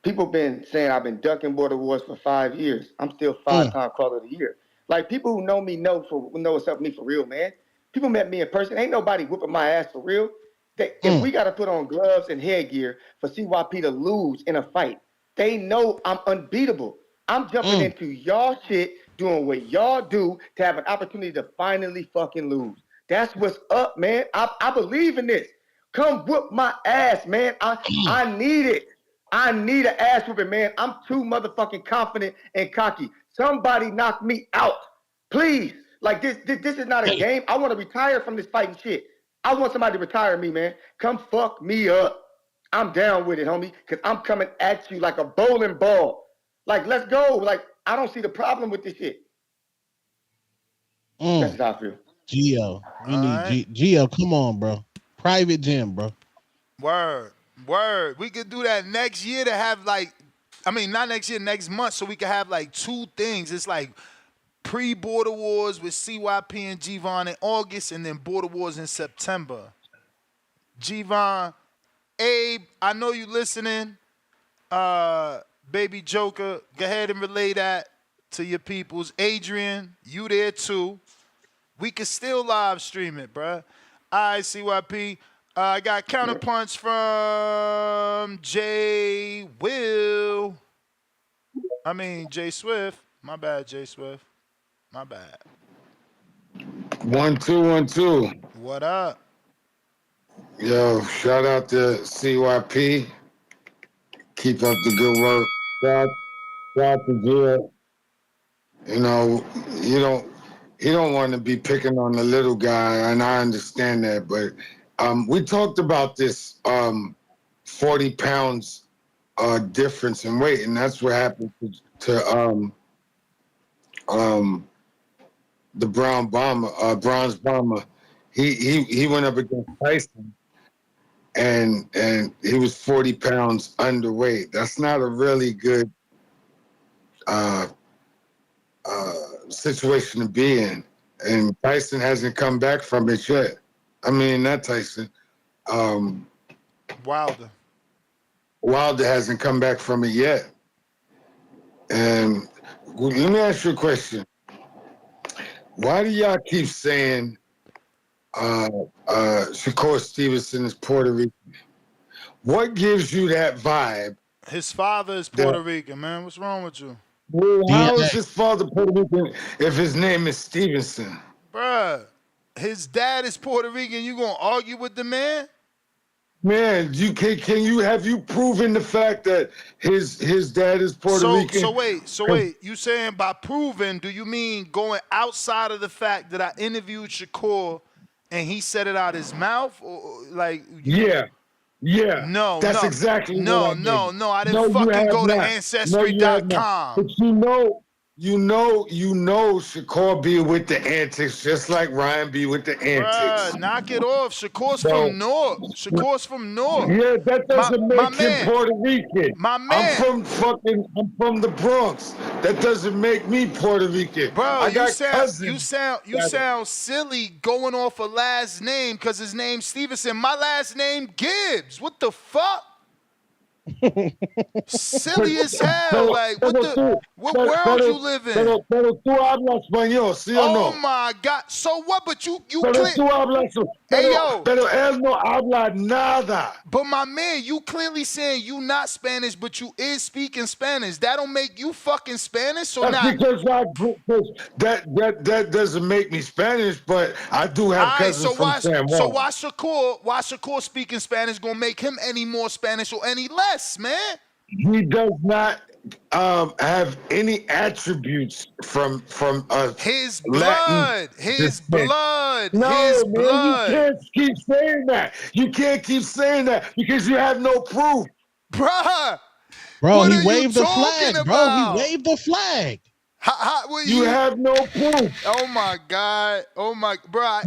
People been saying I've been ducking Border Wars for 5 years. I'm still 5-time caller of the year. Like people who know me know what's up with me for real, man. People met me in person. Ain't nobody whooping my ass for real. If we gotta put on gloves and headgear for CYP to lose in a fight, they know I'm unbeatable. I'm jumping into y'all shit, doing what y'all do to have an opportunity to finally fucking lose. That's what's up, man. I believe in this. Come whoop my ass, man. I need it. I need an ass whooping, man. I'm too motherfucking confident and cocky. Somebody knock me out, please. Like this is not a game. I want to retire from this fighting shit. I want somebody to retire me, man. Come fuck me up. I'm down with it, homie, because I'm coming at you like a bowling ball. Like, let's go. Like, I don't see the problem with this shit. That's how I feel. Gio, we need Gio. Come on, bro. Private gym, bro. Word. We could do that next year to have not next year, next month, so we could have like two things. It's like pre-Border Wars with CYP and Gervonta in August, and then Border Wars in September. Gervonta, Abe, I know you listening. Baby Joker, go ahead and relay that to your peoples. Adrian, you there too. we can still live stream it, bruh. All right, CYP. I got counterpunch from Jay Swift. My bad, Jay Swift. My bad. 1 2 1 2. What up? Yo, shout out to CYP. Keep up the good work. Shout to Jill. You know, you don't want to be picking on the little guy, and I understand that, but we talked about this 40 pounds difference in weight, and that's what happened to the bronze bomber. He went up against Tyson, and he was 40 pounds underweight. That's not a really good situation to be in, and Tyson hasn't come back from it yet. I mean, not Tyson. Wilder hasn't come back from it yet. And let me ask you a question. Why do y'all keep saying Shakur Stevenson is Puerto Rican? What gives you that vibe? His father is Puerto Rican, man. What's wrong with you? Well, how is his father Puerto Rican if his name is Stevenson? Bruh, his dad is Puerto Rican. You gonna argue with the man? Man, have you proven the fact that his dad is Puerto Rican? So wait. You saying by proven, do you mean going outside of the fact that I interviewed Shakur and he said it out his mouth? Or like Yeah. No, that's exactly what I mean. No. I didn't fucking go to Ancestry.com. But you know Shakur be with the antics just like Ryan be with the antics. Bruh, knock it off. Shakur's from North. Yeah, that doesn't make him Puerto Rican. My man. I'm from the Bronx. That doesn't make me Puerto Rican. Bro, you sound silly going off a last name because his name's Stevenson. My last name Gibbs. What the fuck? Silly as hell. Like, what world you live in? Pero tú hablas español, ¿sí o no? Oh my God. So what? But you Pero tú hablas, pero él no habla nada. But my man, you clearly saying you not Spanish, but you is speaking Spanish. That don't make you fucking Spanish. So that's because that doesn't make me Spanish, but I do have cousins from San Juan. So why Shakur speaking Spanish gonna make him any more Spanish or any less, man? He does not have any attributes from his blood. His blood. No, his man, blood. You can't keep saying that. You can't keep saying that because you have no proof, bruh. Bro, he waved the flag, bro. He waved the flag. You have no proof. Oh my God. Oh my, bro. I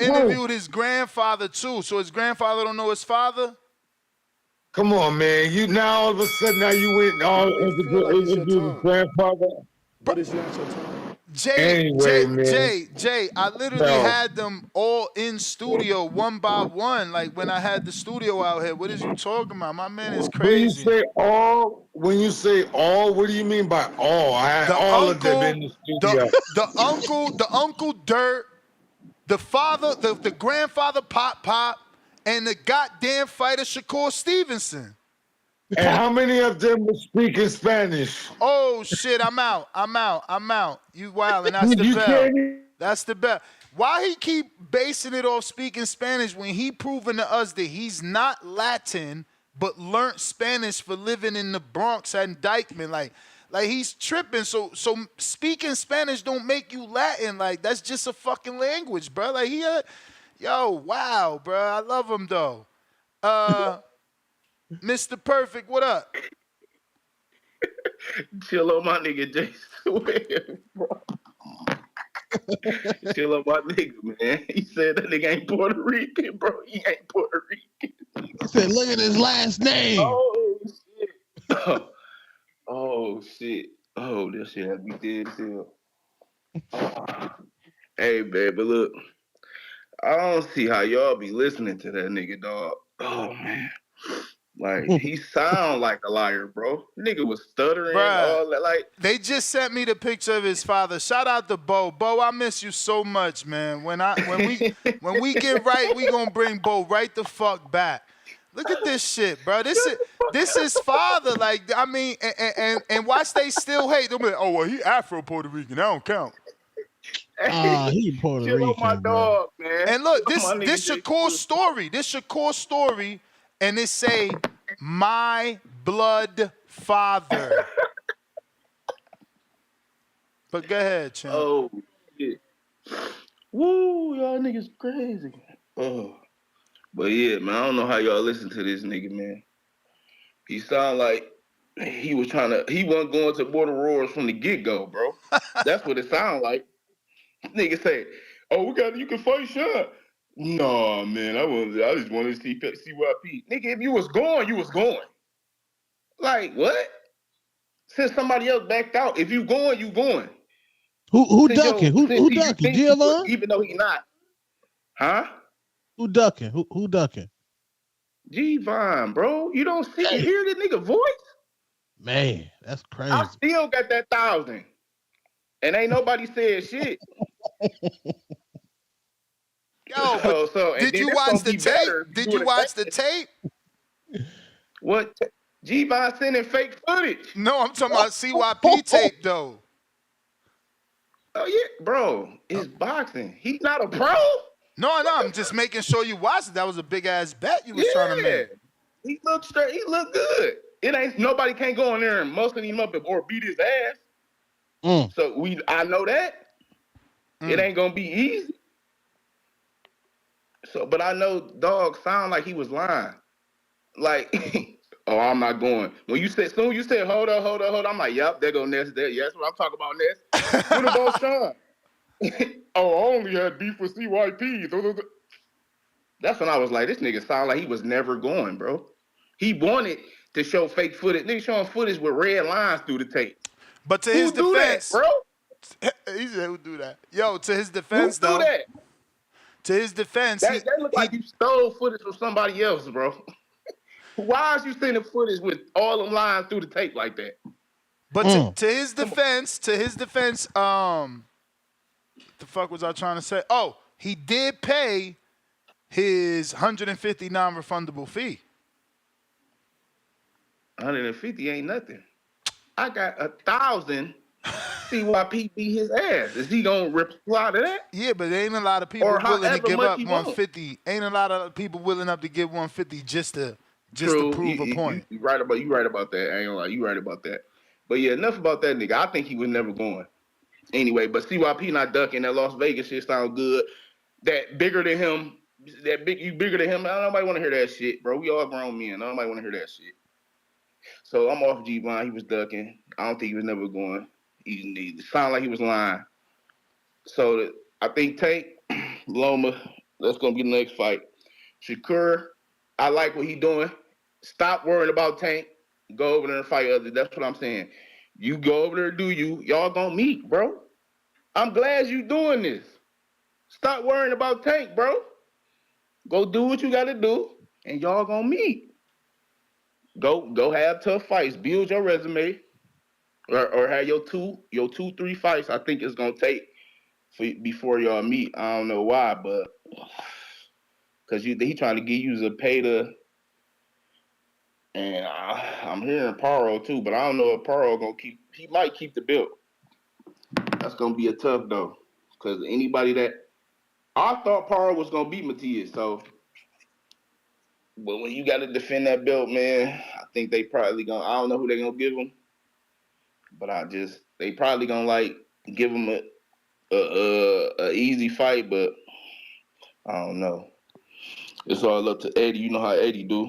interviewed his grandfather too. So his grandfather don't know his father. Come on, man. You now all of a sudden you went all into his grandfather. But it's not your time. Jay, I literally had them all in studio one by one. Like when I had the studio out here. What is you talking about? My man is crazy. When you say all, what do you mean by all? I had all of them in the studio. The uncle Dirt, the father, the grandfather Pop, and the goddamn fighter Shakur Stevenson. And how many of them were speaking Spanish? Oh shit, I'm out. You wild, and that's the bell. That's the bell. Why he keep basing it off speaking Spanish when he proving to us that he's not Latin but learned Spanish for living in the Bronx and Dykeman? Like he's tripping. So speaking Spanish don't make you Latin. Like that's just a fucking language, bro. Like wow, bro. I love him though. Mr. Perfect, what up? Chill on my nigga Jason, bro. Chill on my nigga, man. He said that nigga ain't Puerto Rican, bro. He ain't Puerto Rican. He said, look at his last name. Oh, shit. Oh, shit. Oh, this shit has me dead still. Hey, man, but look. I don't see how y'all be listening to that nigga, dog. Oh, man. Like he sound like a liar, bro. Nigga was stuttering, Bruh, all that. Like they just sent me the picture of his father. Shout out to Bo. Bo, I miss you so much, man. When we get right, we gonna bring Bo right the fuck back. Look at this shit, bro. This is father. Like, I mean, and watch they still hate. They'll be like, oh well, he Afro Puerto Rican. That don't count. He Puerto chill on my Rican, bro. dog, man. And look, Chill this on my nigga Jay Shakur Swift. story. This Shakur story, and it say, my blood father. But go ahead, champ. Oh shit. Woo, y'all niggas crazy. Oh. But yeah, man, I don't know how y'all listen to this nigga, man. He sound like he wasn't going to Border Wars from the get-go, bro. That's what it sound like. Nigga say, oh, you can fight Sean. No, man, I just wanted to see CYP. Nigga, if you was going, you was going. Like, what? Since somebody else backed out, if you going, you going. Who ducking? Who ducking? Gervonta? Even though he not. Huh? Who ducking? Who ducking? G-Vine, bro. You don't see and hear the nigga voice? Man, that's crazy. I still got that 1,000. And ain't nobody said shit. Yo, but did you watch the tape? Did you watch the tape? What? G-Vine sending fake footage. No, I'm talking about CYP tape, though. Oh, yeah, bro. It's boxing. He's not a pro. No, I'm just making sure you watched it. That was a big-ass bet you was trying to make. He looked straight. He looked good. It ain't nobody can't go in there and muscle him up or beat his ass. So I know that. It ain't gonna be easy. So, but I know dog sound like he was lying. Like, oh, I'm not going. When you said, soon you said, hold on. I'm like, yep, there go Ness. Yes, what I'm talking about, Ness. What about Sean? Oh, I only had beef with CYP. That's when I was like, this nigga sound like he was never going, bro. He wanted to show fake footage. Nigga showing footage with red lines through the tape. But to his defense, bro. He said, who do that? Yo, to his defense, Who do that? To his defense, that looked like you stole footage from somebody else, bro. Why is you sending footage with all them lines through the tape like that? But to his defense, the fuck was I trying to say? Oh, he did pay his $150 non-refundable fee. 150 ain't nothing. I got 1,000. CYP beat his ass. Is he gonna reply to that? Yeah, but there ain't a lot of people willing to give up 150. Ain't a lot of people willing up to give 150 just to prove a point. You right about that. I ain't gonna lie. You right about that. But yeah, enough about that nigga. I think he was never going. Anyway, but CYP not ducking. That Las Vegas shit sound good. That bigger than him. You bigger than him. Nobody want to hear that shit, bro. We all grown men. Nobody want to hear that shit. So I'm off G-Vine. He was ducking. I don't think he was never going. He sounded like he was lying. So I think Tank, Loma, that's going to be the next fight. Shakur, I like what he doing. Stop worrying about Tank. Go over there and fight others. That's what I'm saying. You go over there, do you. Y'all going to meet, bro. I'm glad you doing this. Stop worrying about Tank, bro. Go do what you got to do, and y'all going to meet. Go have tough fights. Build your resume. Or have your 2-3 fights. I think it's gonna take before y'all meet. I don't know why, but because he trying to get you to pay and I'm hearing Paro too, but I don't know if Paro gonna keep. He might keep the belt. That's gonna be a tough though, because anybody that I thought Paro was gonna beat Matias, so. But when you got to defend that belt, man, I think they probably gonna. I don't know who they gonna give him. But they probably gonna give him a easy fight, but I don't know. It's all up to Eddie. You know how Eddie do.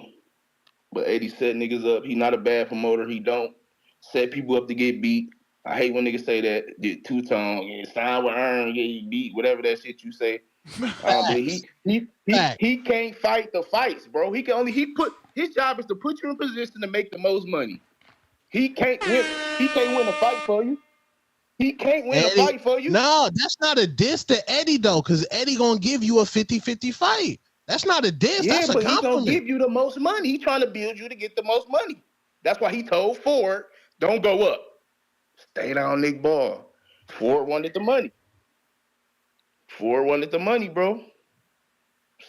But Eddie set niggas up. He not a bad promoter. He don't set people up to get beat. I hate when niggas say that. Get two-tone, sign with Earn, get you beat, whatever that shit you say. But he can't fight the fights, bro. His job is to put you in position to make the most money. He can't win a fight for you. He can't win a fight for you. No, that's not a diss to Eddie, though, because Eddie going to give you a 50-50 fight. That's not a diss. Yeah, That's a but he gonna compliment. give you the most money. He trying to build you to get the most money. That's why he told Ford, "Don't go up. Stay down, Nick Ball." Ford wanted the money. Ford wanted the money, bro.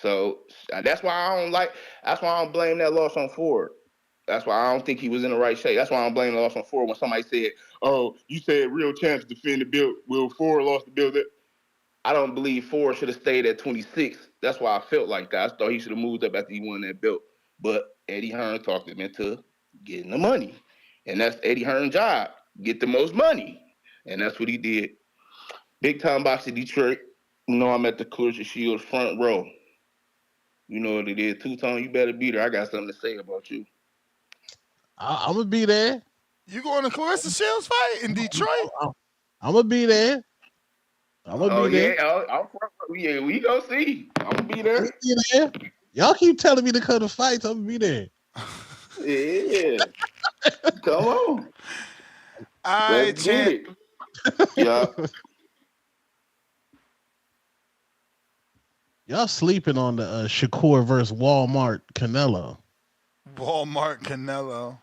So that's why I don't like. That's why I don't blame that loss on Ford. That's why I don't think he was in the right shape. That's why I don't blame the loss on Ford. When somebody said, "Oh, you said real champs defend the belt. Will Ford lost the belt?" I don't believe Ford should have stayed at 26. That's why I felt like that. I thought he should have moved up after he won that belt. But Eddie Hearn talked him into getting the money. And that's Eddie Hearn's job. Get the most money. And that's what he did. Big time boxing Detroit. You know I'm at the Clarissa Shield front row. You know what it is. Two-Tone, you better be there. I got something to say about you. I'm going to be there. You going to Clarissa Shields fight in Detroit? I'm going to be there. I'm going to be there. Yeah, we go see. I'm going to be there. Y'all keep telling me to come to fights. I'm going to be there. Yeah. Come on. All right, Let's get it. Yeah. Y'all sleeping on the Shakur versus Walmart Canelo. Walmart Canelo.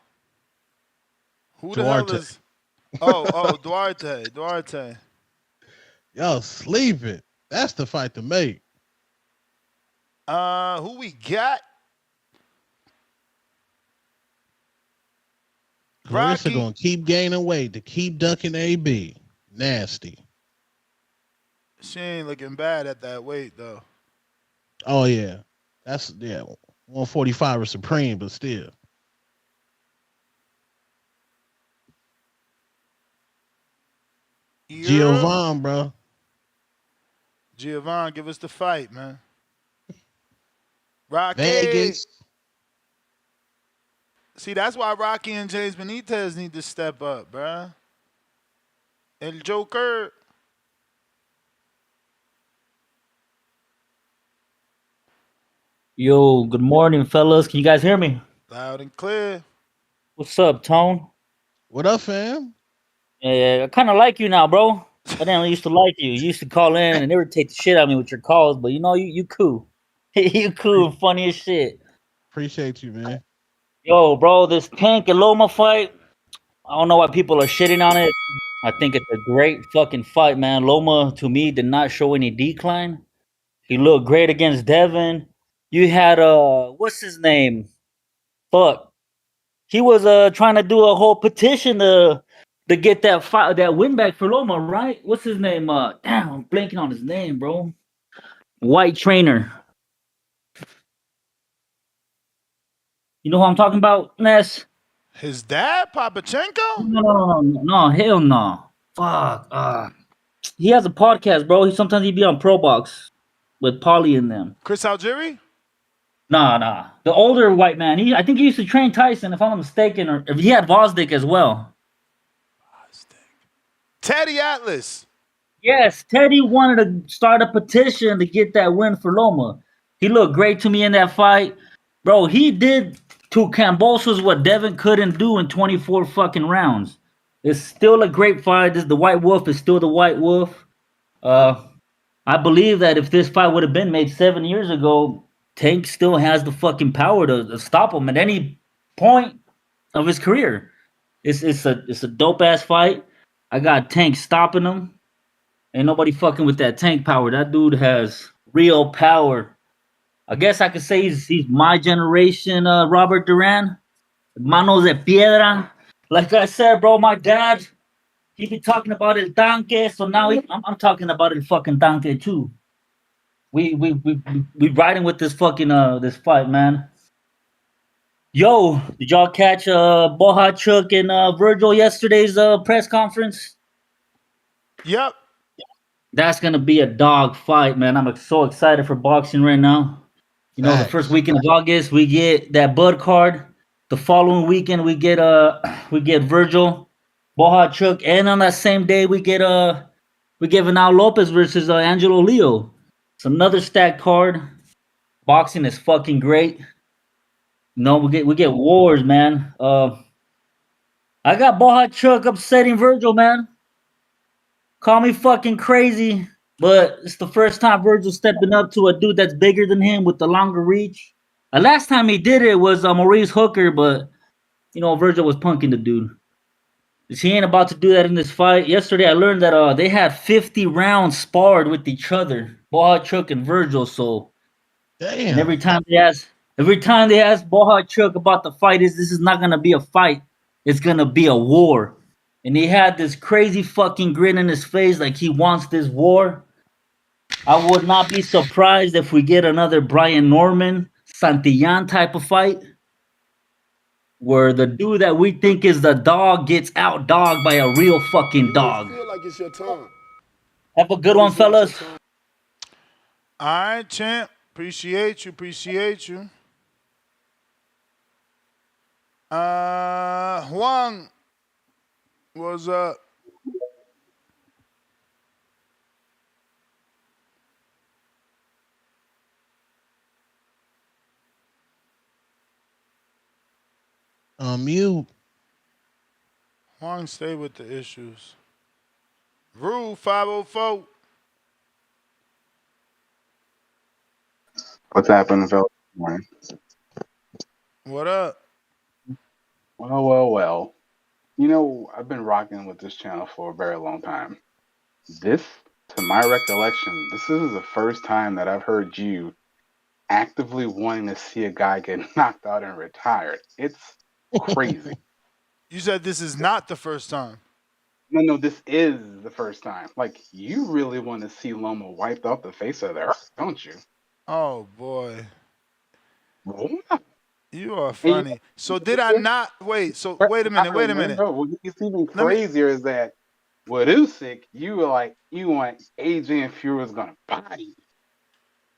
Who Duarte. the hell is? Oh, Duarte. Y'all sleeping. That's the fight to make. Who we got? Clarissa gonna keep gaining weight to keep ducking AB. Nasty. She ain't looking bad at that weight though. Oh yeah, that's 145 is supreme, but still. Giovanni, bro. Giovanni, give us the fight, man. Rocky. Vegas. See, that's why Rocky and James Benitez need to step up, bruh. El Joker. Yo, good morning, fellas. Can you guys hear me? Loud and clear. What's up, Tone? What up, fam? Yeah, I kind of like you now, bro. I didn't used to like you. You used to call in and irritate the shit out of me with your calls, but you know, you cool. You cool and funny as shit. Appreciate you, man. Yo, bro, this Tank and Loma fight, I don't know why people are shitting on it. I think it's a great fucking fight, man. Loma, to me, did not show any decline. He looked great against Devin. You had, what's his name? Fuck. He was trying to do a whole petition to get that fight, that win back for Loma, right? What's his name? Damn, I'm blanking on his name, bro. White trainer. You know who I'm talking about, Ness? His dad, Papachenko? No, hell no. Fuck. He has a podcast, bro. Sometimes he be on Pro Box with Paulie and them. Chris Algieri? Nah. The older white man. I think he used to train Tyson, if I'm not mistaken, or if he had Vosdick as well. Teddy Atlas. Yes, Teddy wanted to start a petition to get that win for Loma. He looked great to me in that fight. Bro, he did to Kambosos what Devin couldn't do in 24 fucking rounds. It's still a great fight. The White Wolf is still the White Wolf. I believe that if this fight would have been made 7 years ago, Tank still has the fucking power to stop him at any point of his career. It's a dope ass fight. I got Tank stopping him. Ain't nobody fucking with that Tank power. That dude has real power. I guess I could say he's my generation, Robert Duran. Manos de piedra. Like I said, bro, my dad, he be talking about el tanque, so now I'm talking about el fucking tanque too. We riding with this fucking this fight, man. Yo, did y'all catch Bohachuk and Virgil yesterday's press conference? Yep. That's gonna be a dog fight, man. I'm so excited for boxing right now. You know, the first weekend of August we get that Bud card. The following weekend we get Virgil, Bohachuk, and on that same day we get Vinal Lopez versus Angelo Leo. It's another stacked card. Boxing is fucking great. No, we get wars, man. I got Bohachuk upsetting Virgil, man. Call me fucking crazy, but it's the first time Virgil stepping up to a dude that's bigger than him with the longer reach. Last time he did it was Maurice Hooker, but Virgil was punking the dude. He ain't about to do that in this fight. Yesterday, I learned that they had 50 rounds sparred with each other, Bohachuk and Virgil. So, and every time they ask Bohachuk about the fight, this is not gonna be a fight. It's gonna be a war. And he had this crazy fucking grin in his face, like he wants this war. I would not be surprised if we get another Brian Norman, Santillan type of fight, where the dude that we think is the dog gets out dogged by a real fucking dog. Feel like it's your time. Have a good one, fellas. All right, champ. Appreciate you. Juan, what's up? Mute. Juan, stay with the issues. Rule 504. What's happening, fellas? Good morning. What up? Well. You know, I've been rocking with this channel for a very long time. This, to my recollection, this is the first time that I've heard you actively wanting to see a guy get knocked out and retired. It's crazy. You said this is not the first time. No, this is the first time. Like, you really want to see Loma wiped off the face of the earth, don't you? Oh, boy. Loma? You are funny. So did I not wait? So wait a minute. Bro, what's even crazier is that with Usyk, you want AJ and Fury was gonna body.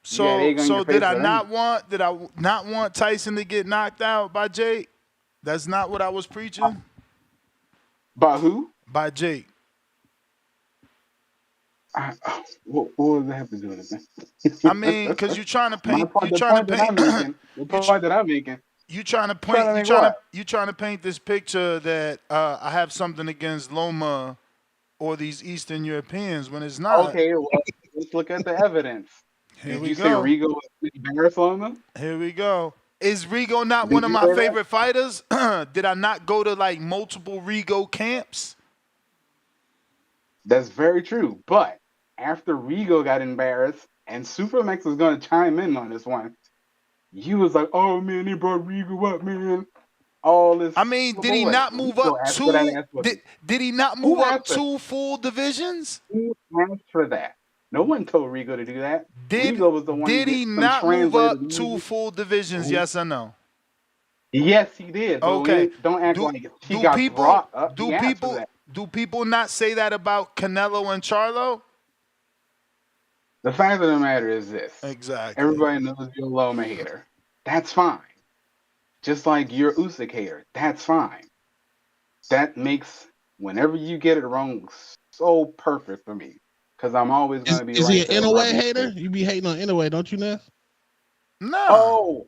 So did I not want Tyson to get knocked out by Jake? That's not what I was preaching. By who? By Jake. What does that have to do with it? I mean, because you're trying to paint. The point that I'm making. You trying to paint this picture that I have something against Loma or these Eastern Europeans when it's not. Okay, well, let's look at the evidence. Here Did we you go. say Rigo was embarrassed Loma? Here we go. Is Rigo not one of my favorite fighters? Did I not go to like multiple Rigo camps? That's very true. But after Rigo got embarrassed and Supermax was going to chime in on this one, you was like, "Oh man, he brought Rigo up, man." All this. I mean, did he not move up two? Did he not move up two full divisions? Who asked for that? No one told Rigo to do that. Rigo was the one. Did he not move up two full divisions? Yes or no? Yes, he did. Okay. Don't act like he got brought up. Do people not say that about Canelo and Charlo? The fact of the matter is this. Exactly. Everybody knows you're a Loma hater. That's fine. Just like you're a Usyk hater. That's fine. That makes whenever you get it wrong so perfect for me. Because I'm always going to be Is he an Inoue hater? You be hating on Inoue, don't you, Neff? No. Oh,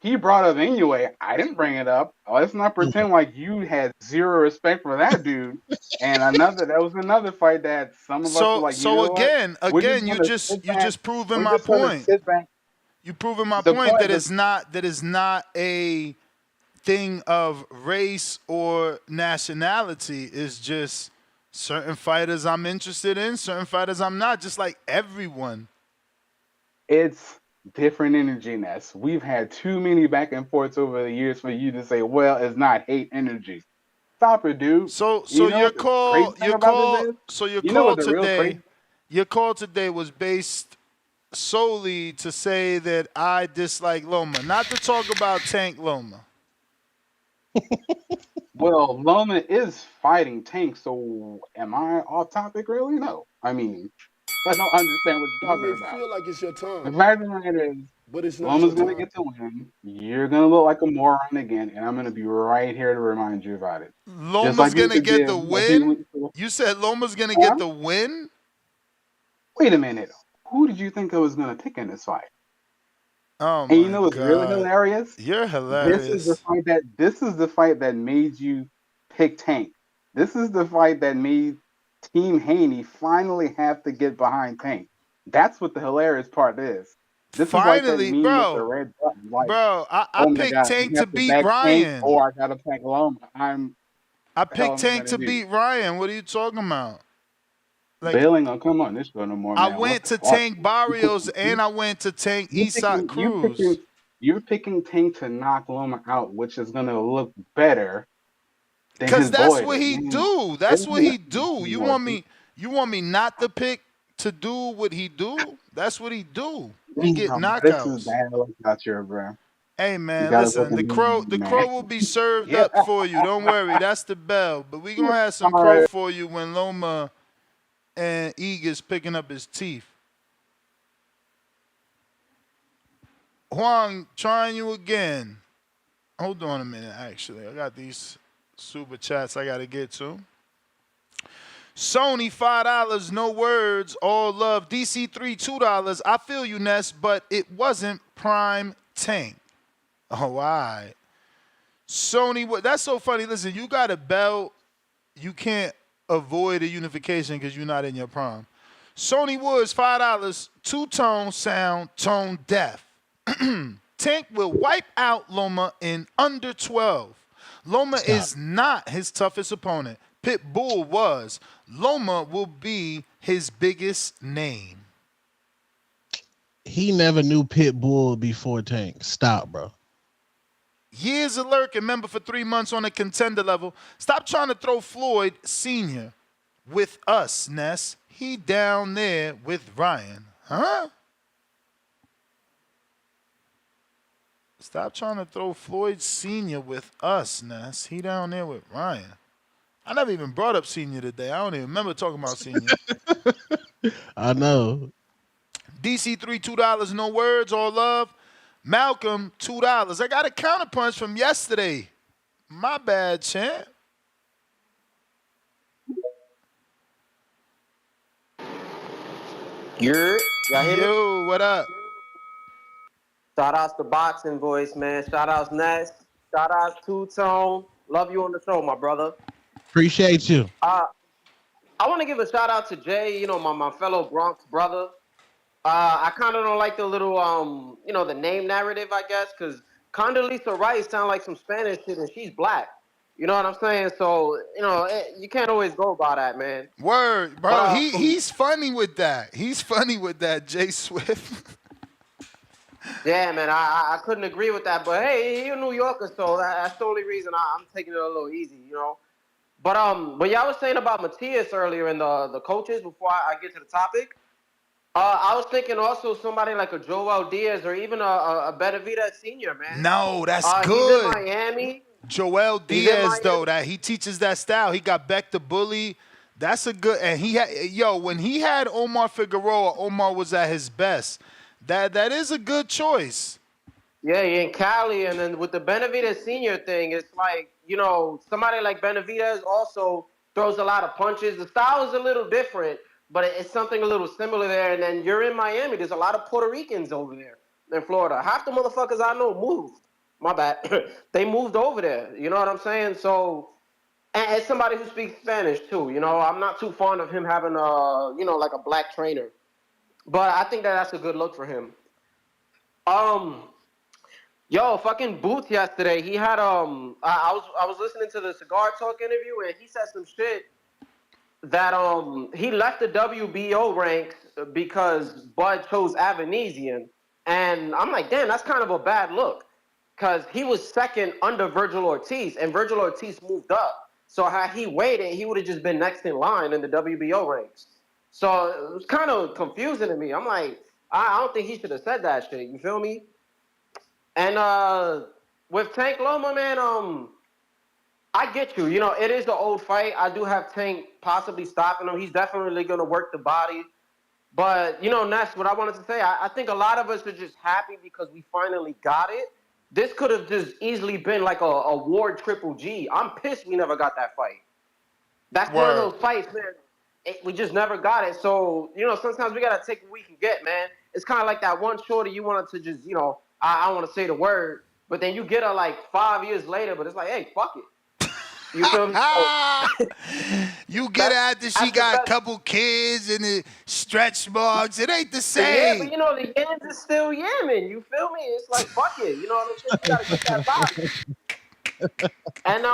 he brought up Inoue. I didn't bring it up. Let's not pretend like you had zero respect for that dude. And that was another fight that some of us were like, again, you just proving my point. You proving my point that is not a thing of race or nationality. It's just certain fighters I'm interested in, certain fighters I'm not, just like everyone. It's different energy, Ness. We've had too many back and forths over the years for you to say, well, it's not hate energy. Stop it, dude. So your call today was based solely to say that I dislike Loma, not to talk about Tank Loma. Well, Loma is fighting Tank, so am I off topic really? No. I mean, I don't understand what you're talking about. I feel like it's your time. The fact of the matter is, but it's not Loma's going to get the win. You're going to look like a moron again, and I'm going to be right here to remind you about it. Loma's going to get the win? You said Loma's going to get the win? Wait a minute. Who did you think I was going to pick in this fight? Oh, and you know what's really hilarious? You're hilarious. This is the fight that made you pick Tank. This is the fight that made Team Haney finally have to get behind Tank. That's what the hilarious part is. This is like that Finally, meme with the bro. red button. Like, Bro, I oh my picked god, Tank you to have to beat back Tank Ryan. or I gotta back Loma. I The hell picked am I Tank gonna to do? beat Ryan. What are you talking about? Like, Bailing? Oh, come on, this show no more, I man. What went the to fuck? Tank Barrios and I went to Tank Isak Cruz. You're picking Tank to knock Loma out, which is gonna look better than Cause his that's boy what did. he Man, do. That's what he do. You want me not to pick to do what he do? That's what he do. He get This is knockouts. bad luck out here, bro. Hey You man, gotta listen, fucking the man. crow will be served Yeah. up for you. Don't worry, that's the bell. But we gonna have some All crow right. for you when Loma and Eagle's picking up his teeth. Huang, trying you again. Hold on a minute, actually. I got these super chats I gotta get to. Sony, $5, no words, all love. DC3, $2. I feel you, Ness, but it wasn't prime Tank. Oh, all right. Sony, that's so funny. Listen, you got a belt. You can't avoid a unification because you're not in your prime. Sony Woods, $5, two-tone sound, tone deaf. Tank will wipe out Loma in under 12. Loma is not his toughest opponent. Pitbull was. Loma will be his biggest name. He never knew Pitbull before Tank. Stop, bro. Years of lurking, member for 3 months on a contender level. Stop trying to throw Floyd Sr. with us, Ness. He down there with Ryan. Huh? Stop trying to throw Floyd Sr. with us, Ness. He down there with Ryan. I never even brought up Senior today. I don't even remember talking about Senior. I know. DC3, $2, no words, all love. Malcolm, $2. I got a counterpunch from yesterday. My bad, champ. Y'all hear me? Yo, what up? Shout outs to Boxing Voice, man. Shout outs Ness. Shout outs Two Tone. Love you on the show, my brother. Appreciate you. I want to give a shout out to Jay, my fellow Bronx brother. I kind of don't like the little, the name narrative, I guess, because Condoleezza Rice sound like some Spanish shit and she's black. You know what I'm saying? So, you can't always go by that, man. Word, bro. But, he's funny with that. He's funny with that, Jay Swift. Yeah, man, I couldn't agree with that. But, hey, you're a New Yorker, so that's the only reason I'm taking it a little easy, But y'all was saying about Matias earlier in the coaches before I get to the topic. I was thinking also somebody like a Joel Diaz or even a Benavidez Sr., man. No, that's good. He's in Miami. Joel Diaz, though, that he teaches that style. He got Beck the Bully. That's a good, and he had, when he had Omar Figueroa, Omar was at his best. That is a good choice. Yeah, in Cali, and then with the Benavidez Sr. thing, it's like, somebody like Benavidez also throws a lot of punches. The style is a little different, but it's something a little similar there. And then you're in Miami. There's a lot of Puerto Ricans over there in Florida. Half the motherfuckers I know moved. My bad. They moved over there. You know what I'm saying? So, and as somebody who speaks Spanish too, I'm not too fond of him having like a black trainer. But I think that's a good look for him. Yo, fucking Booth yesterday. He had I was listening to the Cigar Talk interview and he said some shit that he left the WBO ranks because Bud chose Avanesian. And I'm like, damn, that's kind of a bad look. Because he was second under Virgil Ortiz, and Virgil Ortiz moved up. So had he waited, he would have just been next in line in the WBO ranks. So it was kind of confusing to me. I'm like, I don't think he should have said that shit. You feel me? And with Tank Loma, man, I get you. It is an old fight. I do have Tank possibly stopping him. He's definitely going to work the body. But, Ness, what I wanted to say, I think a lot of us are just happy because we finally got it. This could have just easily been like a Ward Triple G. I'm pissed we never got that fight. That's one of those fights, man. We just never got it. So, sometimes we got to take what we can get, man. It's kind of like that one shorty you wanted to just, I want to say the word. But then you get her like 5 years later, but it's like, hey, fuck it. You feel me? You get after she got a couple kids and the stretch marks. It ain't the Yeah, same. but you know the yams is still yamming. You feel me? It's like fuck it. You know what I'm saying? You gotta get that box. And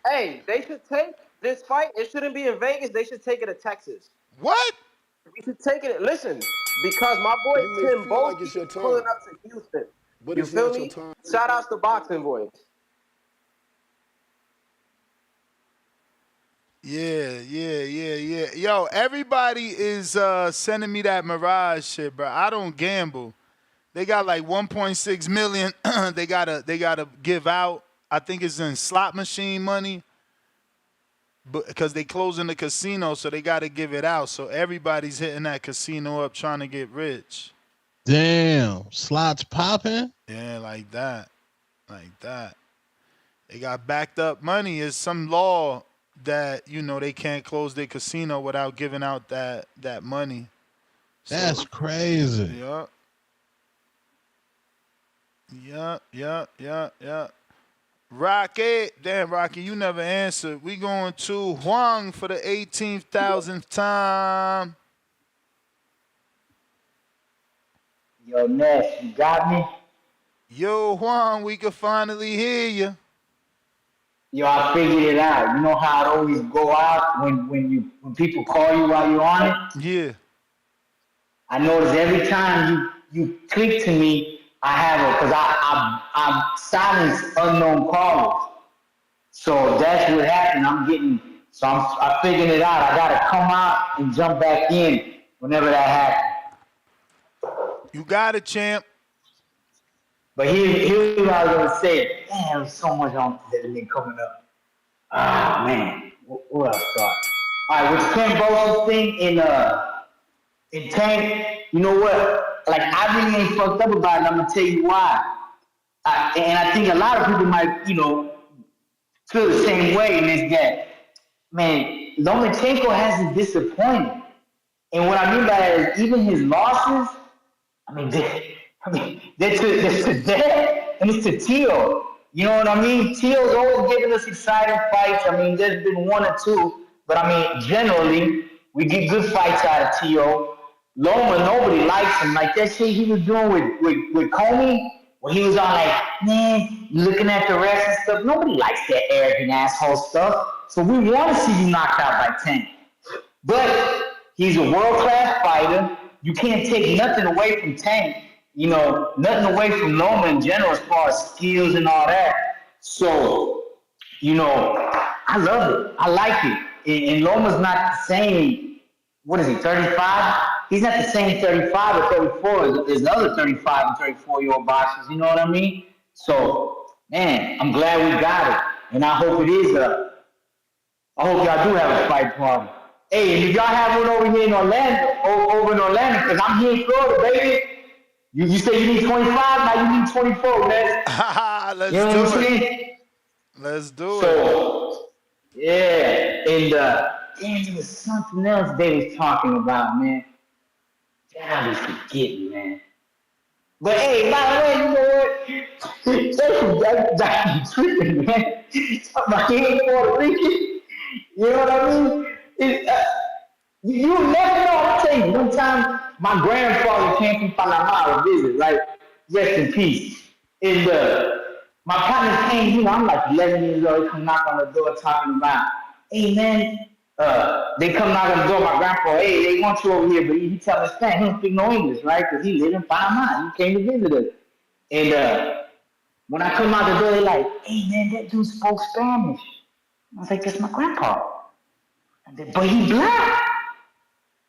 hey, they should take this fight. It shouldn't be in Vegas. They should take it to Texas. What? We should take it. Listen, because my boy You may Tim feel like Boski it's your is pulling time, up to Houston. but You it's feel not your me? time. Shout outs to Boxing Voice. Yeah. Yo, everybody is sending me that Mirage shit, bro. I don't gamble. They got like 1.6 million. they gotta give out. I think it's in slot machine money, but because they closing the casino, so they gotta give it out. So everybody's hitting that casino up trying to get rich. Damn, slots popping. Yeah, like that. They got backed up money. It's some law that they can't close their casino without giving out that money. That's crazy. Yup. Rocky, damn Rocky, you never answered. We going to Huang for the 18,000th time. Yo, Ness, you got me? Yo, Juan, we can finally hear you. Yo, I figured it out. You know how it always go out when people call you while you're on it? Yeah. I notice every time you click to me, I have because I'm silence unknown callers. So that's what happened. I figured it out. I gotta come out and jump back in whenever that happens. You got it, champ. But here's what I was gonna say. Damn, there's so much on that been coming up. Ah man, what else thought? All right, with the Kambosos thing in Tank, you know what? Like I really ain't fucked up about it. I'm gonna tell you why. And I think a lot of people might, feel the same way. And it's that, man, Lomachenko hasn't disappointed. And what I mean by that is even his losses. They're to Dead and it's to Teal. You know what I mean? Teal's always giving us exciting fights. There's been one or two, but generally, we get good fights out of Teal. Loma, nobody likes him. Like that shit he was doing with Comey, when he was on like, man, looking at the rest and stuff. Nobody likes that arrogant asshole stuff. So we want to see you knocked out by Tank. But he's a world-class fighter. You can't take nothing away from Tank. Nothing away from Loma in general as far as skills and all that. So, I love it. I like it. And Loma's not the same, what is he, 35? He's not the same 35 or 34 as the other 35 and 34-year-old boxers. You know what I mean? So, man, I'm glad we got it. And I hope it is I hope y'all do have a fight party. Hey, and if y'all have one over here in Orlando, because I'm here in Florida, baby. You say you need 25, now you need 24, man. Let's do it. So, yeah, and there was something else they was talking about, man. I was forgetting, man. But hey, by the way, you know what? That's tripping, man. Talking about here in Puerto Rican. You know what I mean? You never know. I'll tell you, one time my grandfather came from Panama to visit, right? Rest in peace. And my partner came, I'm like 11 years old, they come knock on the door talking about, hey man, they come knock on the door, my grandpa, hey, they want you over here, but he tell us that he don't speak no English, right? Because he live in Panama, he came to visit us. And when I come out the door, they're like, hey man, that dude spoke Spanish. I was like, that's my grandpa. But he black.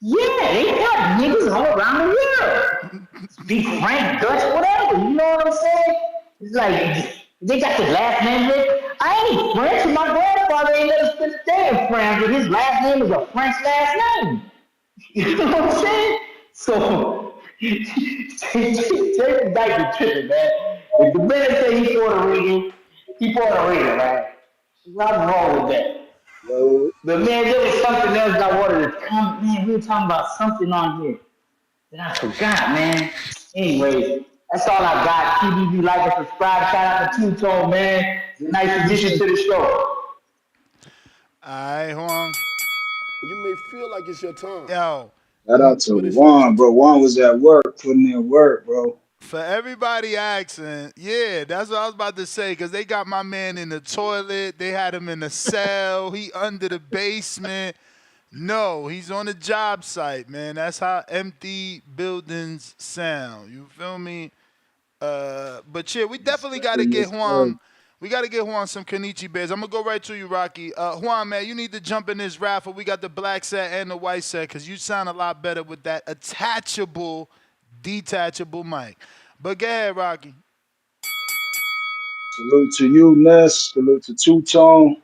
Yeah, they got niggas all around the world. Speak French, Dutch, whatever. You know what I'm saying? It's like, they got the last name. I ain't French, and my grandfather ain't never spent a day in France, but his last name is a French last name. You know what I'm saying? So, take back the tripping, man. If the man say he's Puerto Rican, right? Nothing wrong with that. But man, there was something else I wanted to come. Man, we were talking about something on here that I forgot, man. Anyways, that's all I got. TVB, like and subscribe. Shout out to Two Tone, man. It's a nice addition to the show. All right, Juan. You may feel like it's your time, Yo, Shout out to but it's not your Juan, bro. time. Juan was at work, putting in work, bro. for everybody asking, yeah, that's what I was about to say, because they got my man in the toilet. They had him in the cell. He under the basement. No, he's on the job site, man. That's how empty buildings sound. You feel me? But yeah, we definitely got to get Yes, sir. Juan. We got to get Juan some Kenichi bears. I'm going to go right to you, Rocky. Juan, man, you need to jump in this raffle. We got the black set and the white set because you sound a lot better with that attachable, detachable mic. But go ahead, Rocky. Salute to you, Ness. Salute to Two Tone.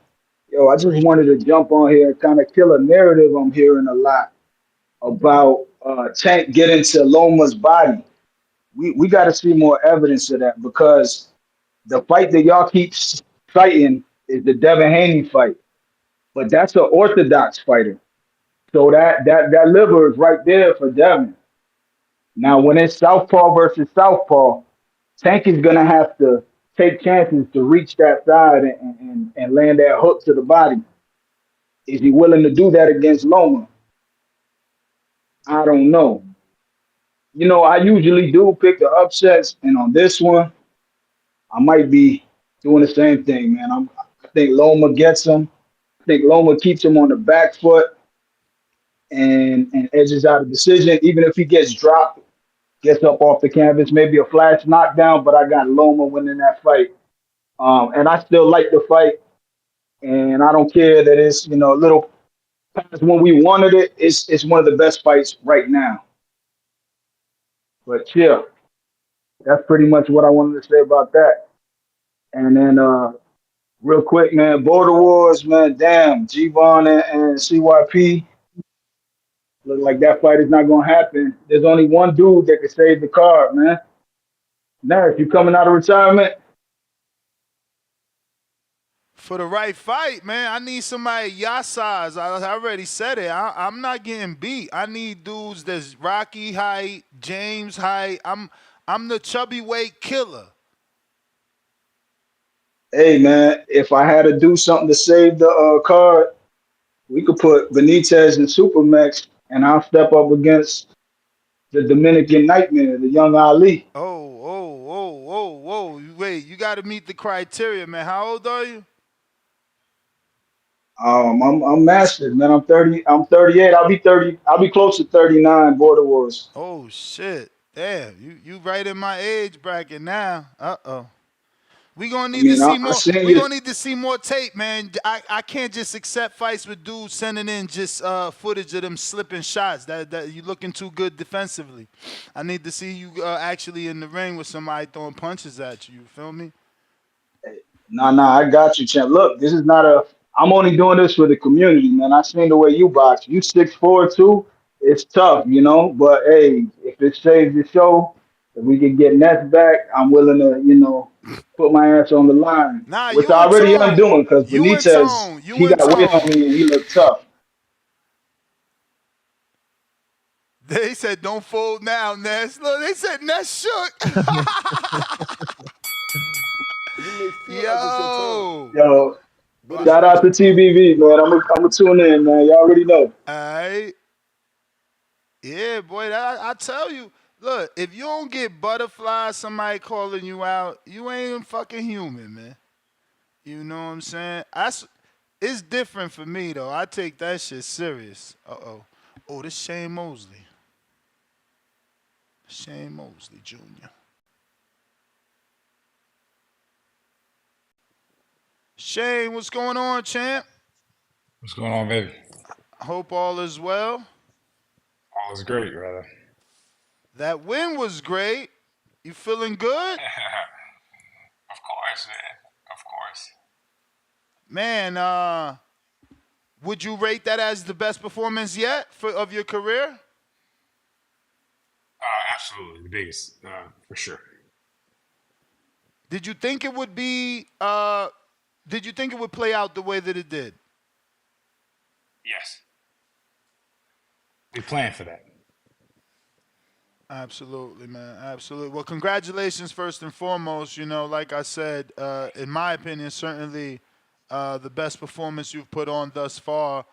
Yo, I just wanted to jump on here and kind of kill a narrative I'm hearing a lot about Tank getting to Loma's body. We got to see more evidence of that because the fight that y'all keep fighting is the Devin Haney fight, but that's an orthodox fighter. So that liver is right there for Devin. Now, when it's Southpaw versus Southpaw, Tank is gonna have to take chances to reach that side and land that hook to the body. Is he willing to do that against Loma? I don't know. You know, I usually do pick the upsets, and on this one, I might be doing the same thing, man. I think Loma gets him. I think Loma keeps him on the back foot and edges out a decision. Even if he gets dropped, gets up off the canvas, maybe a flash knockdown, but I got Loma winning that fight. And I still like the fight, and I don't care that it's, you know, a little past when we wanted it. It's one of the best fights right now. But yeah, that's pretty much what I wanted to say about that. And then real quick, man, Border Wars, man, damn, G-Von and CYP. Look like that fight is not gonna happen. There's only one dude that can save the card, man. Now, if you coming out of retirement, For the right fight, man, I need somebody your size. I already said it. I'm not getting beat. I need dudes that's Rocky height, James height. I'm the chubby weight killer. hey, man, if I had to do something to save the card, we could put Benitez and Supermax, and I'll step up against the Dominican Nightmare, the young Ali. Whoa. Wait, you got to meet the criteria, man. How old are you? I'm mastered, man. I'm 30. I'm 38. I'll be 30. I'll be close to 39. Border Wars. Oh shit. Damn, you right in my age bracket now. Uh-oh. We gonna I need to mean, see I more. seen We you. gonna need to see more tape, man. I can't just accept fights with dudes sending in just footage of them slipping shots. That you looking too good defensively. I need to see you actually in the ring with somebody throwing punches at you. You feel me? Nah, I got you, champ. Look, this is not a. I'm only doing this for the community, man. I seen the way you box. You 6'4" too. It's tough, you know. But hey, if it saves the show, if we can get Nets back, I'm willing to, you know, put my ass on the line, Nah, which you I and already am Tone. doing because You and Benitez, Tone. You he and got weight on Tone. me and he looked tough. They said don't fold now, Ness. Look, they said Ness shook. You may feel like it's your time, Yo. Yo, but it's shout not out to your time. TBV, man. I'm gonna tune in, man. Y'all already know. Alright. Yeah, boy, I tell you, look, if you don't get butterflies, somebody calling you out, you ain't fucking human, man. You know what I'm saying? It's different for me though. I take that shit serious. Uh-oh. Oh, this Shane Mosley. Shane Mosley Jr. Shane, what's going on, champ? What's going on, baby? Hope all is well. All is great, brother. That win was great. You feeling good? Of course, man. Of course. Man, would you rate that as the best performance yet of your career? Absolutely. The biggest, for sure. Did you think it would be did you think it would play out the way that it did? Yes. We planned for that. Absolutely, man. Absolutely. Well, congratulations first and foremost. You know, like I said, in my opinion, certainly the best performance you've put on thus far.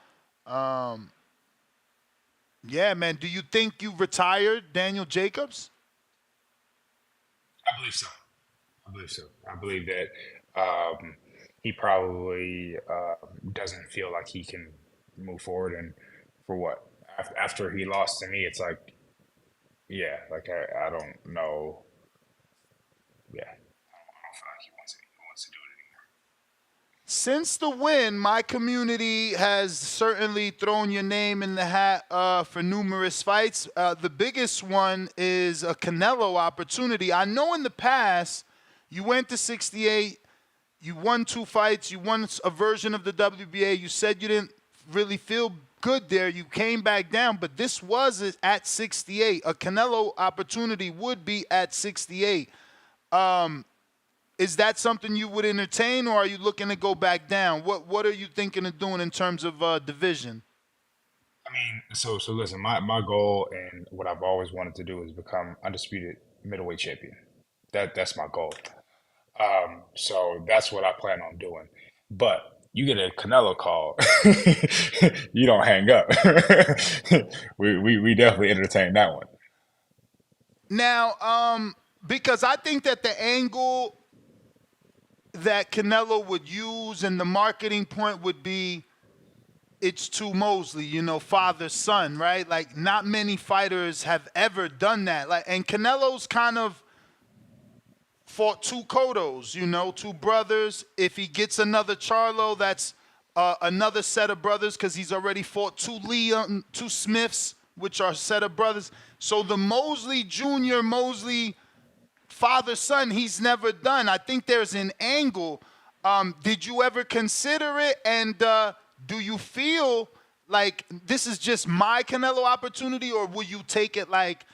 Yeah, man. Do you think you retired Daniel Jacobs? I believe so. I believe so. I believe that he probably doesn't feel like he can move forward. And for what? After he lost to me, it's like, yeah, like I don't know. Yeah, I don't feel like he wants to do it anymore. Since the win, my community has certainly thrown your name in the hat for numerous fights. The biggest one is a Canelo opportunity. I know in the past you went to 68, you won 2 fights, you won a version of the WBA. You said you didn't really feel good there. You came back down, but this was at 68. A Canelo opportunity would be at 68. Is that something you would entertain, or are you looking to go back down? What are you thinking of doing in terms of division? I mean, so listen, my goal and what I've always wanted to do is become undisputed middleweight champion. That's my goal. So that's what I plan on doing. But you get a Canelo call, you don't hang up. we definitely entertain that one. Now, because I think that the angle that Canelo would use and the marketing point would be it's to Mosley, you know, father son, right? Like not many fighters have ever done that. Like, and Canelo's kind of fought 2 Cottos, you know, 2 brothers. If he gets another Charlo, that's another set of brothers because he's already fought 2 Smiths, which are a set of brothers. So the Mosley Jr., Mosley father-son, he's never done. I think there's an angle. Did you ever consider it? And do you feel like this is just my Canelo opportunity, or will you take it like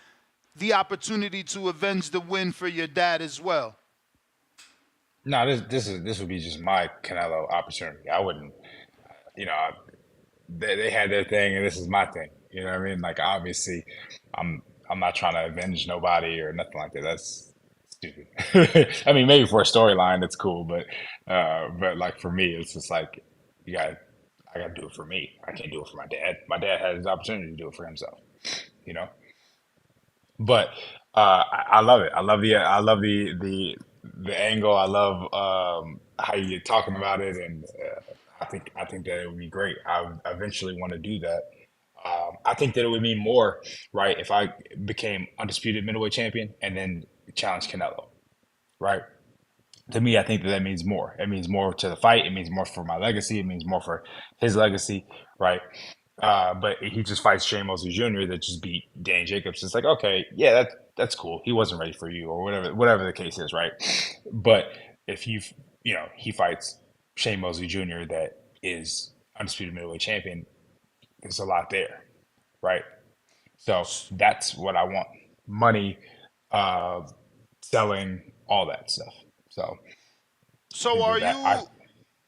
the opportunity to avenge the win for your dad as well? No, this would be just my Canelo opportunity. I wouldn't, you know, they had their thing and this is my thing. You know what I mean? Like obviously, I'm not trying to avenge nobody or nothing like that. That's stupid. I mean, maybe for a storyline, that's cool, but like for me, it's just like I gotta do it for me. I can't do it for my dad. My dad had his opportunity to do it for himself, you know. But I love it. I love the angle. I love how you're talking about it, and I think that it would be great. I eventually want to do that. I think that it would mean more, right, if I became undisputed middleweight champion and then challenged Canelo, right? To me, I think that means more. It means more to the fight. It means more for my legacy. It means more for his legacy, right? But he just fights Shane Mosley Jr. that just beat Danny Jacobs. It's like, okay, yeah, that's cool. He wasn't ready for you, or whatever the case is, right? But if he fights Shane Mosley Jr. that is undisputed middleweight champion, there's a lot there, right? So that's what I want. Money, selling, all that stuff. So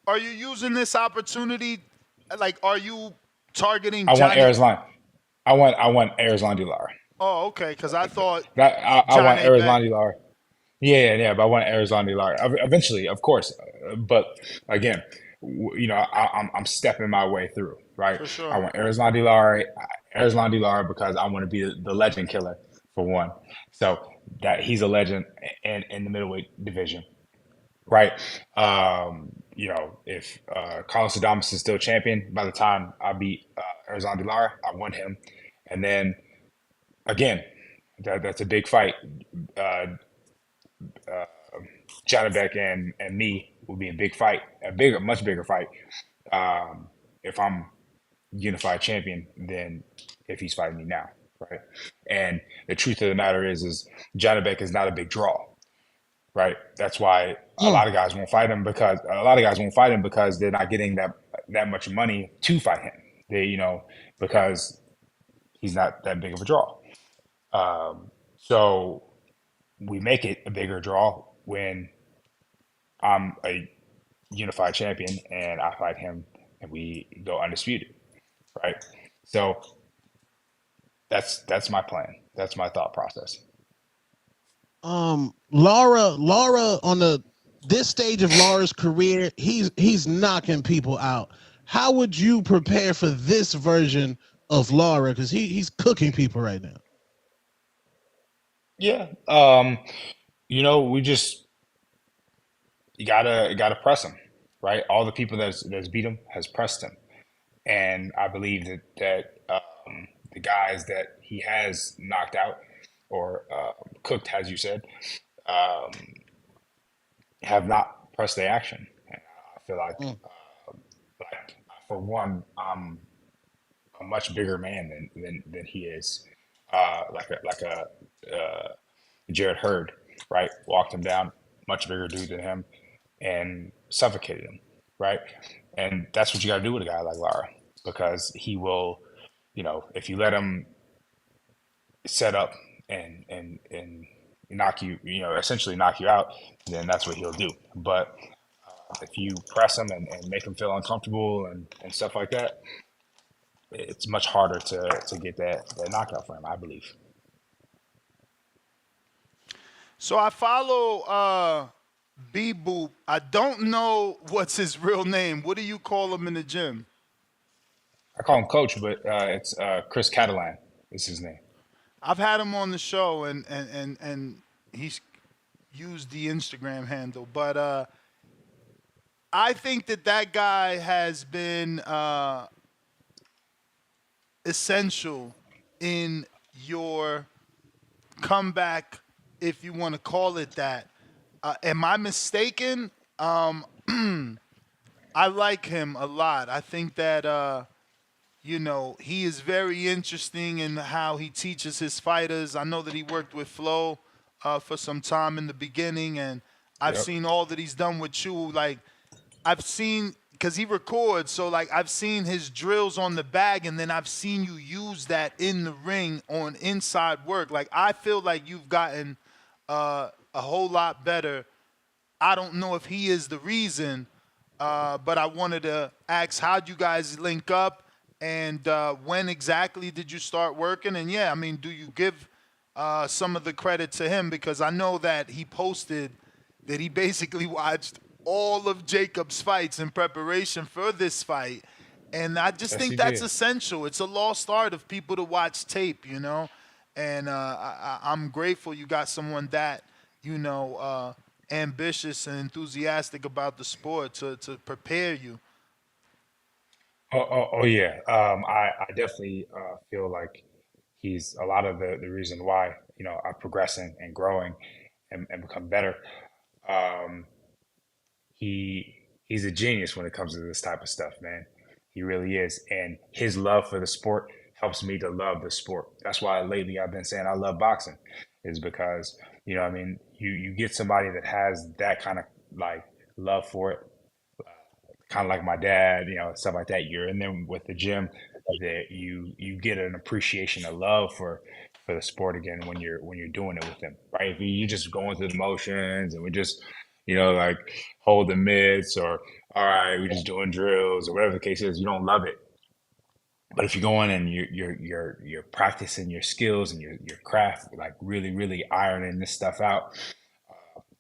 are you using this opportunity? Like, are you targeting? I want Arizlan. I want Arizlan Lara. Oh, okay. Because I thought I want Arizlan Lara. Yeah. But I want Arizlan Lara eventually, of course. But again, you know, I'm stepping my way through. Right. For sure. I want Arizlan Lara because I want to be the legend killer for one. So that he's a legend in the middleweight division. Right. You know, if Carlos Adames is still champion by the time I beat Arizlan Lara, I want him. And then again, that's a big fight. Janabek and me will be a big fight, much bigger fight. If I'm unified champion than if he's fighting me now, right? And the truth of the matter is Janabek is not a big draw. Right. That's why a lot of guys won't fight him because they're not getting that much money to fight him. Because he's not that big of a draw. So we make it a bigger draw when I'm a unified champion and I fight him and we go undisputed. Right. So that's my plan. That's my thought process. Lara on the this stage of Lara's career, he's knocking people out. How would you prepare for this version of Lara? Because he's cooking people right now. Yeah. We just you gotta press him, right? All the people that's beat him has pressed him, and I believe that the guys that he has knocked out or cooked, as you said, um, have not pressed the action. And I feel like for one, I'm a much bigger man than he is. Like a Jared Hurd, right? Walked him down, much bigger dude than him, and suffocated him, right? And that's what you got to do with a guy like Lara, because he will, if you let him set up and knock you, essentially knock you out, then that's what he'll do. But if you press him and make him feel uncomfortable and stuff like that, it's much harder to get that knockout for him, I believe. So I follow B Boop. I don't know what's his real name. What do you call him in the gym? I call him Coach, but it's Chris Catalan is his name. I've had him on the show, and he's used the Instagram handle. But I think that guy has been essential in your comeback, if you want to call it that. Am I mistaken? I like him a lot. I think that he is very interesting in how he teaches his fighters. I know that he worked with Flo for some time in the beginning, and I've Yep. seen all that he's done with you. Like, I've seen, because he records, so like I've seen his drills on the bag, and then I've seen you use that in the ring on inside work. Like, I feel like you've gotten a whole lot better. I don't know if he is the reason, but I wanted to ask, how'd you guys link up, and when exactly did you start working? And yeah, I mean, do you give some of the credit to him? Because I know that he posted that he basically watched all of Jacob's fights in preparation for this fight. And I just Yes, think he that's did. essential. It's a lost art of people to watch tape, And I'm grateful you got someone that, ambitious and enthusiastic about the sport to prepare you. Oh yeah. I definitely feel like he's a lot of the reason why I'm progressing and growing and become better. Um, he's a genius when it comes to this type of stuff, man. He really is, and his love for the sport helps me to love the sport. That's why lately I've been saying I love boxing, is because I mean, you get somebody that has that kind of like love for it, kind of like my dad, stuff like that. You're in there with the gym, that you get an appreciation, a love for the sport again when you're doing it with them, right? If you just going through the motions and we just like holding mitts, or all right, we're just doing drills or whatever the case is, you don't love it. But if you go in and you're practicing your skills and your craft, like really ironing this stuff out,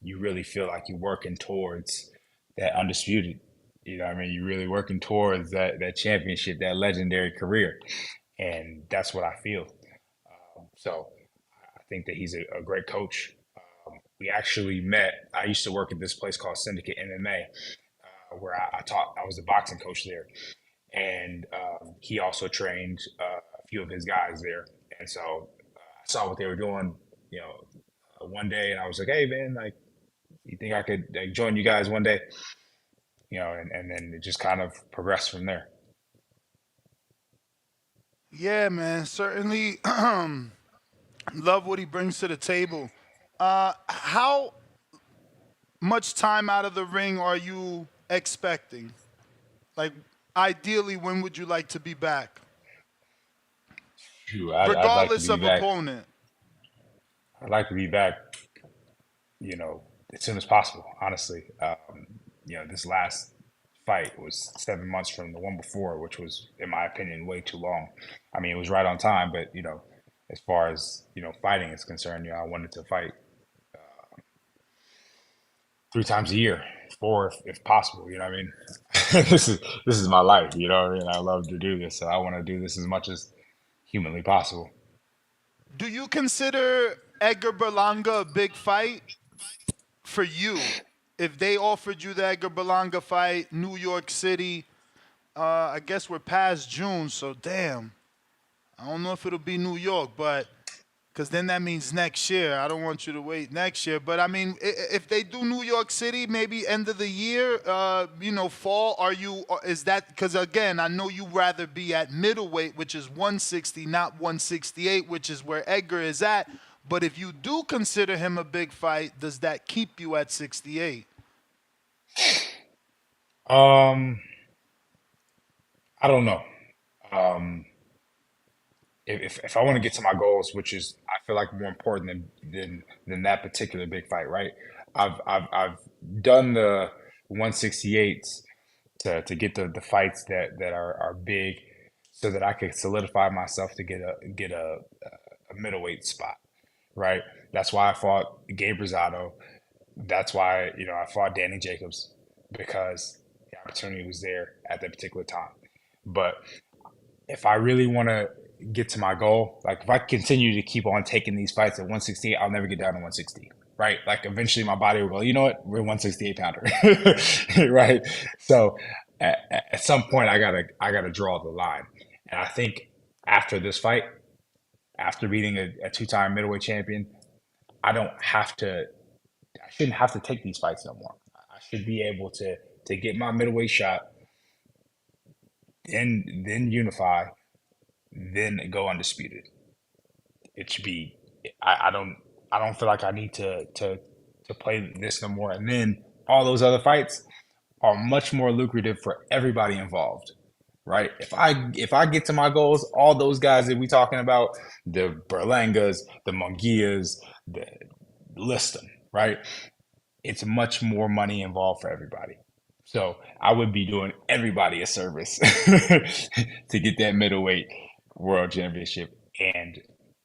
you really feel like you're working towards that undisputed. You know what I mean? You're really working towards that championship, that legendary career. And that's what I feel. So I think that he's a great coach. We actually met. I used to work at this place called Syndicate MMA, where I taught. I was the boxing coach there, and he also trained a few of his guys there. And so I saw what they were doing, one day, and I was like, "Hey, man, like, you think I could like, join you guys one day?" And then it just kind of progressed from there. Yeah, man, certainly love what he brings to the table. How much time out of the ring are you expecting? Like, ideally, when would you like to be back? Shoot, I'd like to Regardless be of back. opponent. I'd like to be back, as soon as possible. Honestly, this last fight was 7 months from the one before, which was, in my opinion, way too long. I mean, it was right on time, but as far as fighting is concerned, I wanted to fight 3 times a year, 4 if possible. You know what I mean? This is my life. You know what I mean? I love to do this, so I want to do this as much as humanly possible. Do you consider Edgar Berlanga a big fight for you? If they offered you the Edgar Berlanga fight, New York City, I guess we're past June, so damn. I don't know if it'll be New York, but because then that means next year. I don't want you to wait next year. But I mean, if they do New York City, maybe end of the year, fall, is that, because again, I know you rather be at middleweight, which is 160, not 168, which is where Edgar is at. But if you do consider him a big fight, does that keep you at 68? I don't know. Um, if I want to get to my goals, which is I feel like more important than that particular big fight, right? I've done the 168s to get the fights that are big, so that I could solidify myself to get a middleweight spot, right? That's why I fought Gabe Rosado. That's why I fought Danny Jacobs, because the opportunity was there at that particular time. But if I really want to get to my goal, like if I continue to keep on taking these fights at 168, I'll never get down to 160, right? Like eventually my body will go, you know what, we're 168 pounder, right? So at some point I gotta draw the line, and I think after this fight, after beating a two-time middleweight champion, I shouldn't have to take these fights no more. I should be able to get my middleweight shot, then unify, then go undisputed. It should be. I don't feel like I need to play this no more. And then all those other fights are much more lucrative for everybody involved, right? If I get to my goals, all those guys that we talking about, the Berlangas, the Munguias, the list them, right? It's much more money involved for everybody. So I would be doing everybody a service to get that middleweight world championship and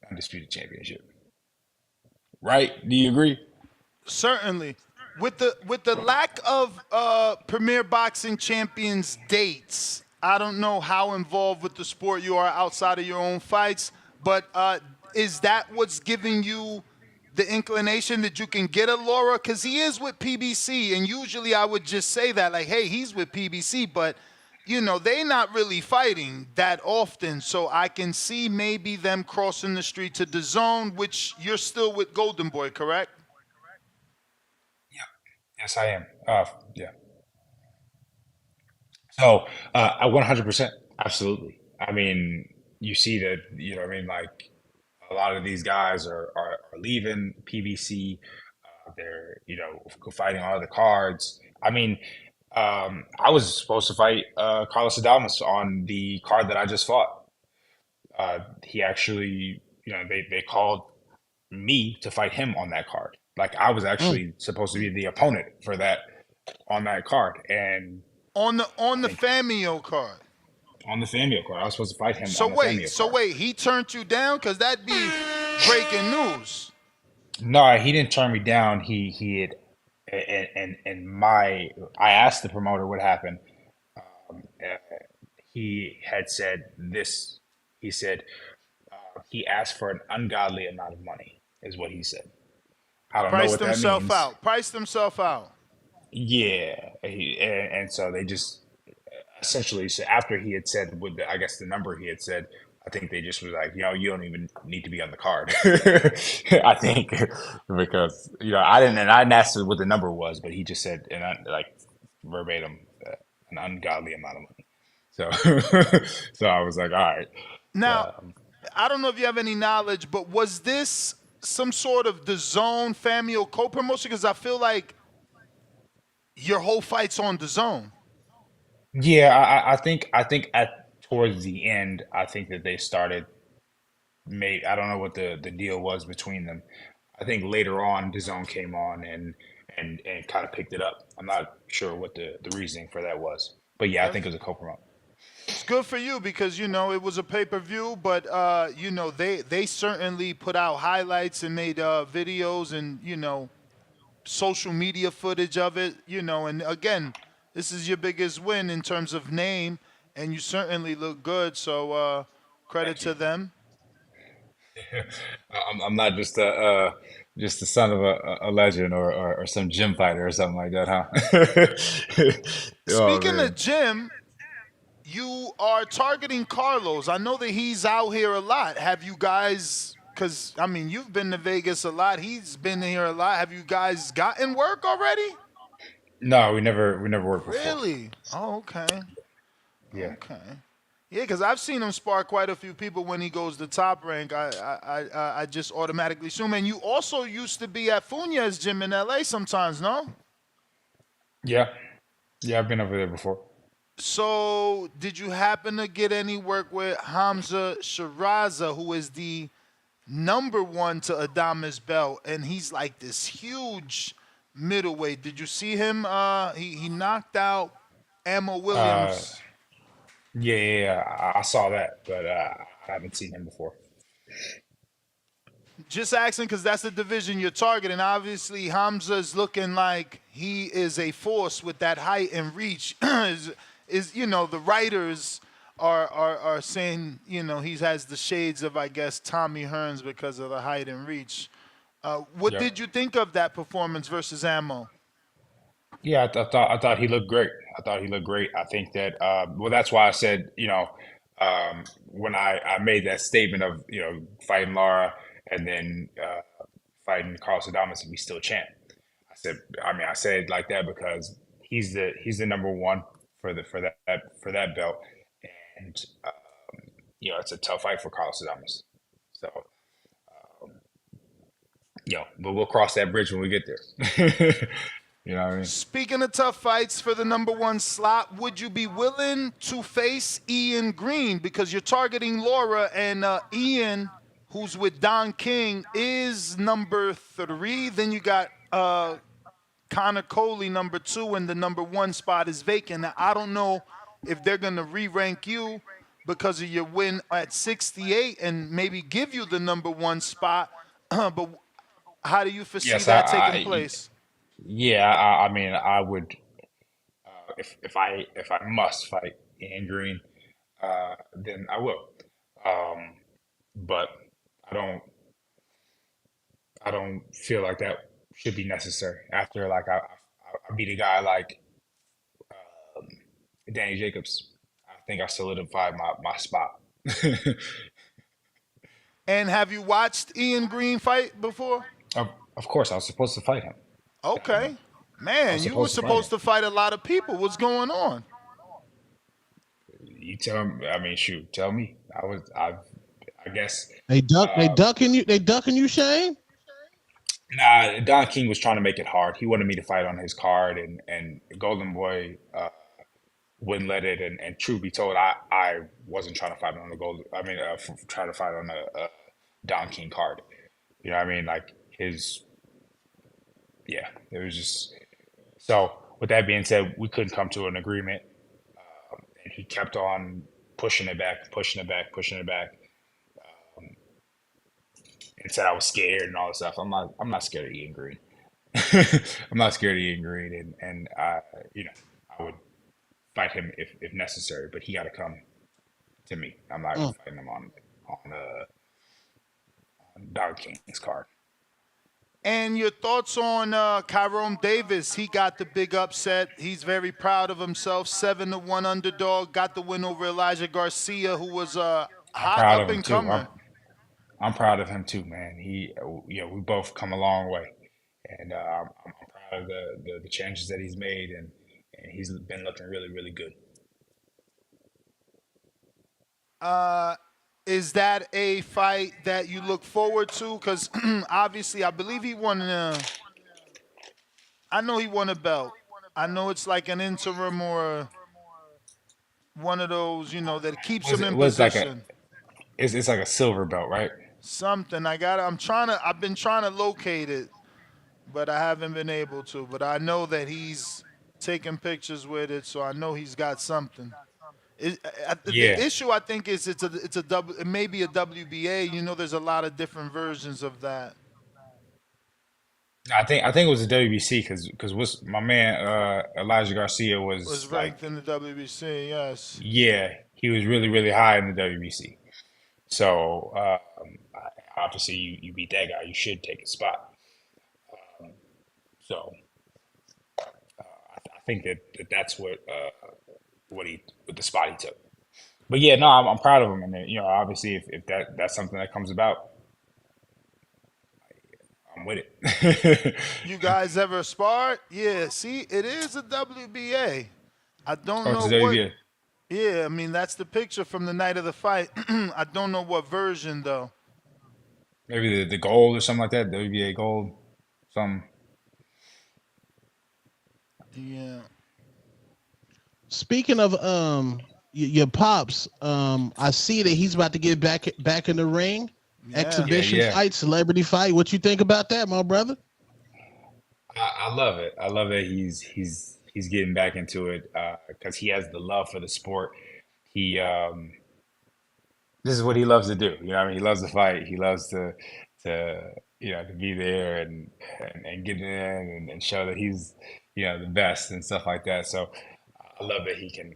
undisputed championship. Right? Do you agree? Certainly. With the lack of Premier Boxing Champions dates, I don't know how involved with the sport you are outside of your own fights, but is that what's giving you the inclination that you can get a Laura? Because he is with PBC, and usually I would just say that, like, hey, he's with PBC, but they not really fighting that often, so I can see maybe them crossing the street to the zone, which you're still with Golden Boy, correct? Yes, I am. Yeah. So, 100%, absolutely. I mean, you see that, what I mean? Like, a lot of these guys are leaving PBC. They're, fighting on other cards. I mean, I was supposed to fight Carlos Adames on the card that I just fought. He actually, they called me to fight him on that card. Like, I was actually supposed to be the opponent for that on that card, and on the Famio card. On the Famio card, I was supposed to fight him. On the Famio card. Wait, he turned you down? Because that'd be breaking news. No, he didn't turn me down. He had, I asked the promoter what happened. He had said this. He said he asked for an ungodly amount of money, is what he said. I don't know what that means. Priced himself out. Yeah, and so they just essentially said, after he had said I guess the number he had said, I think they just was like, you don't even need to be on the card. I think because I didn't ask what the number was, but he just said, and like verbatim, an ungodly amount of money. So so I was like, all right. Now, I don't know if you have any knowledge, but was this some sort of the Zone Famio co-promotion? Because I feel like your whole fight's on the Zone. Yeah, I think towards the end, I think that they started. I don't know what the deal was between them. I think later on, the Zone came on and kind of picked it up. I'm not sure what the reasoning for that was, but yeah, I think it was a co-promote. It's good for you because it was a pay-per-view, but they certainly put out highlights and made videos, and social media footage of it, and again, this is your biggest win in terms of name, and you certainly look good. So credit Thank you. to them. I'm not just the son of a legend or some gym fighter or something like that, huh? Oh Speaking of man. Jim, you are targeting Carlos. I know that he's out here a lot. Have you guys? Because I mean, you've been to Vegas a lot. He's been here a lot. Have you guys gotten work already? No, we never worked before. Really? Oh, okay. Yeah. Okay. Yeah, because I've seen him spar quite a few people when he goes to Top Rank. I just automatically assume. And you also used to be at Funya's gym in LA sometimes, no? Yeah. Yeah, I've been over there before. So did you happen to get any work with Hamza Shiraza, who is the number one to Adames belt, and he's like this huge middleweight. Did you see him? He knocked out Emma Uh, Williams. yeah, I saw that, but I haven't seen him before. Just asking because that's the division you're targeting. Obviously, Hamza's looking like he is a force with that height and reach. The writers are saying he has the shades of, I guess, Tommy Hearns because of the height and reach. What Yep. did you think of that performance versus Ammo? Yeah, I thought he looked great. I thought he looked great. I think that well, that's why I said when I made that statement of fighting Lara and then fighting Carlos Adames to be still champ. I said it like that because he's the number one for that belt, and it's a tough fight for Carlos Adames. So but we'll cross that bridge when we get there. You know what I mean? Speaking of tough fights for the number one slot, would you be willing to face Ian Green? Because you're targeting Laura, and Ian, who's with Don King, is number 3. Then you got Connor Coley, number 2, and the number 1 spot is vacant. Now, I don't know if they're going to re-rank you because of your win at 68 and maybe give you the number 1 spot, but how do you foresee Yes, that taking place? yeah. I mean, I would if I must fight Ian Green, then I will. But I don't I don't feel like that should be necessary after like I beat a guy like Danny Jacobs. I think I solidified my spot. And have you watched Ian Green fight before? Of course, I was supposed to fight him. Okay. I Man, was you were supposed to fight him. supposed to fight a lot of people. What's going on? You tell me. I mean, shoot, tell me. I guess. They ducking you. They ducking you, Shane. Nah, Don King was trying to make it hard. He wanted me to fight on his card, and Golden Boy wouldn't let it. And truth be told, I wasn't trying to fight on the Golden. I mean, trying to fight on a Don King card. You know what I mean? Like his, yeah. It was just so. With that being said, we couldn't come to an agreement, and he kept on pushing it back, pushing it back, pushing it back, and said I was scared and all this stuff. I'm not scared of Ian Green. I'm not scared of Ian Green, and I would fight him if necessary, but he got to come to me. I'm not fighting him on Don King's card. And your thoughts on Kyrone Davis? He got the big upset. He's very proud of himself. 7-1 underdog. Got the win over Elijah Garcia, who was a I'm hot proud up of him and too. comer. I'm proud of him too, man. We both come a long way, and I'm proud of the changes that he's made, and he's been looking really, really good. Is that a fight that you look forward to? Because obviously, I believe he won. I know he won a belt. I know it's like an interim or one of those, that keeps him in Was like position. it's like a silver belt, right? Something I've been trying to locate it, but I haven't been able to. But I know that he's taking pictures with it, so I know he's got something. The Yeah. issue I think is it may be a WBA. There's a lot of different versions of that. I think it was the WBC because what's my man Elijah Garcia Was was like, ranked in the WBC, yes. yeah, he was really really high in the WBC. So obviously you beat that guy, you should take a spot. So I think that's what the spot he took. But yeah, no, I'm proud of him, and you know, obviously if that's something that comes about, I'm with it. You guys ever sparred? Yeah, see, it is a WBA. I don't Oh, it's know the what. WBA. Yeah, I mean, that's the picture from the night of the fight. I don't know what version, though. Maybe the gold or something like that. WBA gold, some. Yeah. Speaking of your pops, I see that he's about to get back in the ring. Yeah. Exhibition Yeah. fight, celebrity fight. What you think about that, my brother? I love it. I love that he's getting back into it because he has the love for the sport. He this is what he loves to do. You know, what I mean, he loves to fight. He loves to you know to be there and get in and show that he's you know the best and stuff like that. So I love that he can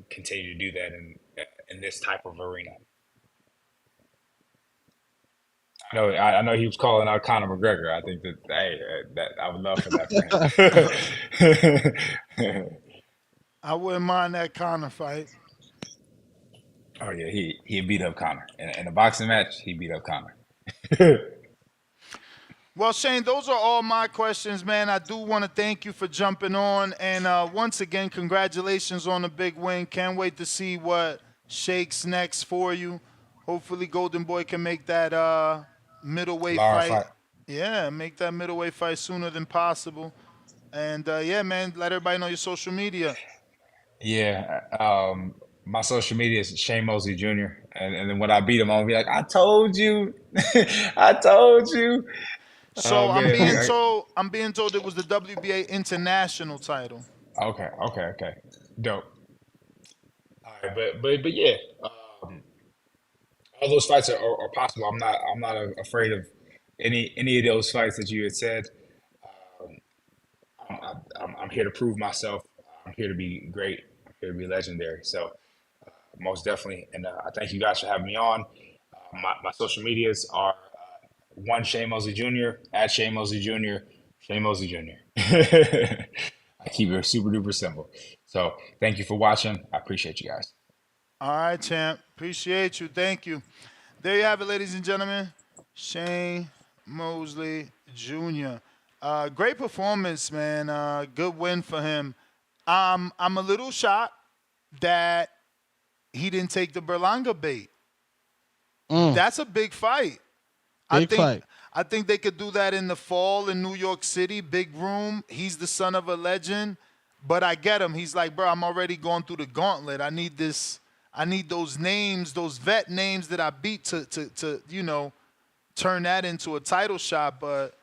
continue to do that in this type of arena. I know he was calling out Conor McGregor. I think that hey, that I would love for that for him. I wouldn't mind that Conor fight. Oh yeah, he beat up Conor in a boxing match. He beat up Conor. Well, Shane, those are all my questions, man. I do want to thank you for jumping on. And once again, congratulations on the big win. Can't wait to see what shakes next for you. Hopefully, Golden Boy can make that middleweight Lara fight. fight. Yeah, make that middleweight fight sooner than possible. And yeah, man, let everybody know your social media. Yeah, my social media is Shane Mosley Jr. And then when I beat him, I'll be like, I told you, I told you. So Oh I'm man. being told it was the WBA international title. Okay. Dope. All right, but yeah, all those fights are possible. I'm not afraid of any of those fights that you had said. I'm here to prove myself. I'm here to be great. I'm here to be legendary. So most definitely, and I thank you guys for having me on. My social medias are one Shane Mosley Jr. at Shane Mosley Jr. Shane Mosley Jr. I keep it super duper simple. So thank you for watching. I appreciate you guys. All right, champ. Appreciate you. Thank you. There you have it, ladies and gentlemen. Shane Mosley Jr. Great performance, man. Good win for him. I'm a little shocked that he didn't take the Berlanga bait. That's a big fight. Big fight. I think they could do that in the fall in New York City, big room. He's the son of a legend, but I get him. He's like, bro, I'm already going through the gauntlet. I need this. I need those names, those vet names that I beat to you know, turn that into a title shot. But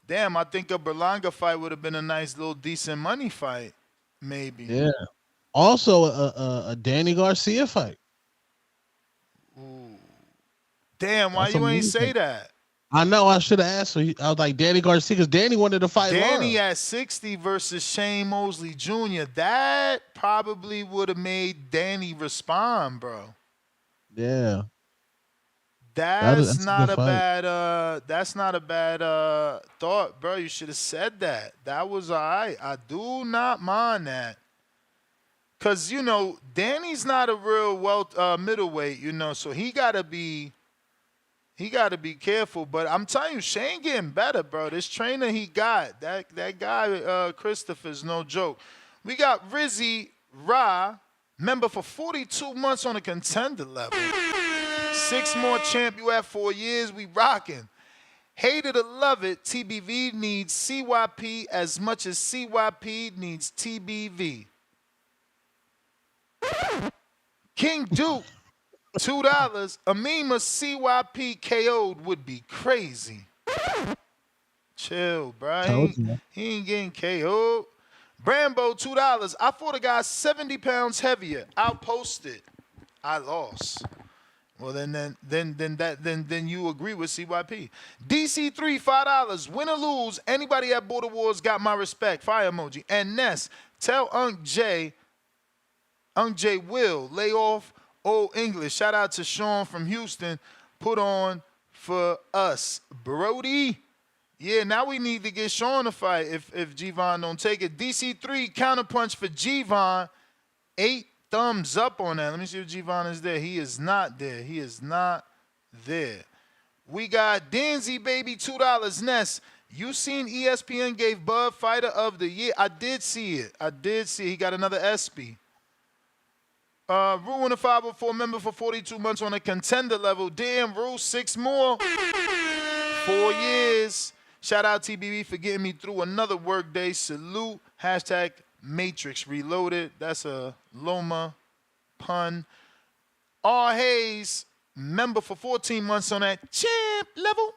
damn, I think a Berlanga fight would have been a nice little decent money fight, maybe. Yeah. Also, a Danny Garcia fight. Damn, why That's you ain't amazing. say that? I know. I should have asked. So I was like Danny Garcia because Danny wanted to fight Danny Lara. at 60 versus Shane Mosley Jr. That probably would have made Danny respond, bro. Yeah. That's a not good a fight. bad thought, bro. You should have said that. That was all right. I do not mind that. Cause you know, Danny's not a real middleweight, you know, so he gotta be careful. But I'm telling you, Shane getting better, bro. This trainer he got, that guy Christopher's no joke. We got Rizzy Ra, member for 42 months on a contender level. 6 more champ, you have 4 years, we rocking. Hate it or love it, TBV needs CYP as much as CYP needs TBV. King Duke, $2. Amima CYP KO'd would be crazy. Chill, bro. He ain't getting KO'd. Brambo, $2. I fought a guy 70 pounds heavier. Outposted. I lost. Well, then you agree with CYP. DC3 $5. Win or lose, anybody at Border Wars got my respect. Fire emoji. And Ness, tell Unc J will lay off old English. Shout out to Sean from Houston. Put on for us, Brody. Yeah, now we need to get Sean to fight if Gervonta don't take it. DC3 counterpunch for Gervonta. 8 thumbs up on that. Let me see if Gervonta is there. He is not there. He is not there. We got Danzy, baby, $2. Ness, you seen ESPN gave Bud Fighter of the Year? I did see it. He got another ESPY. Rule in a 504 member for 42 months on a contender level. Damn, Rule 6 more. 4 years. Shout out TBB for getting me through another work day. Salute. Hashtag Matrix Reloaded. That's a Loma pun. R. Hayes, member for 14 months on that champ level.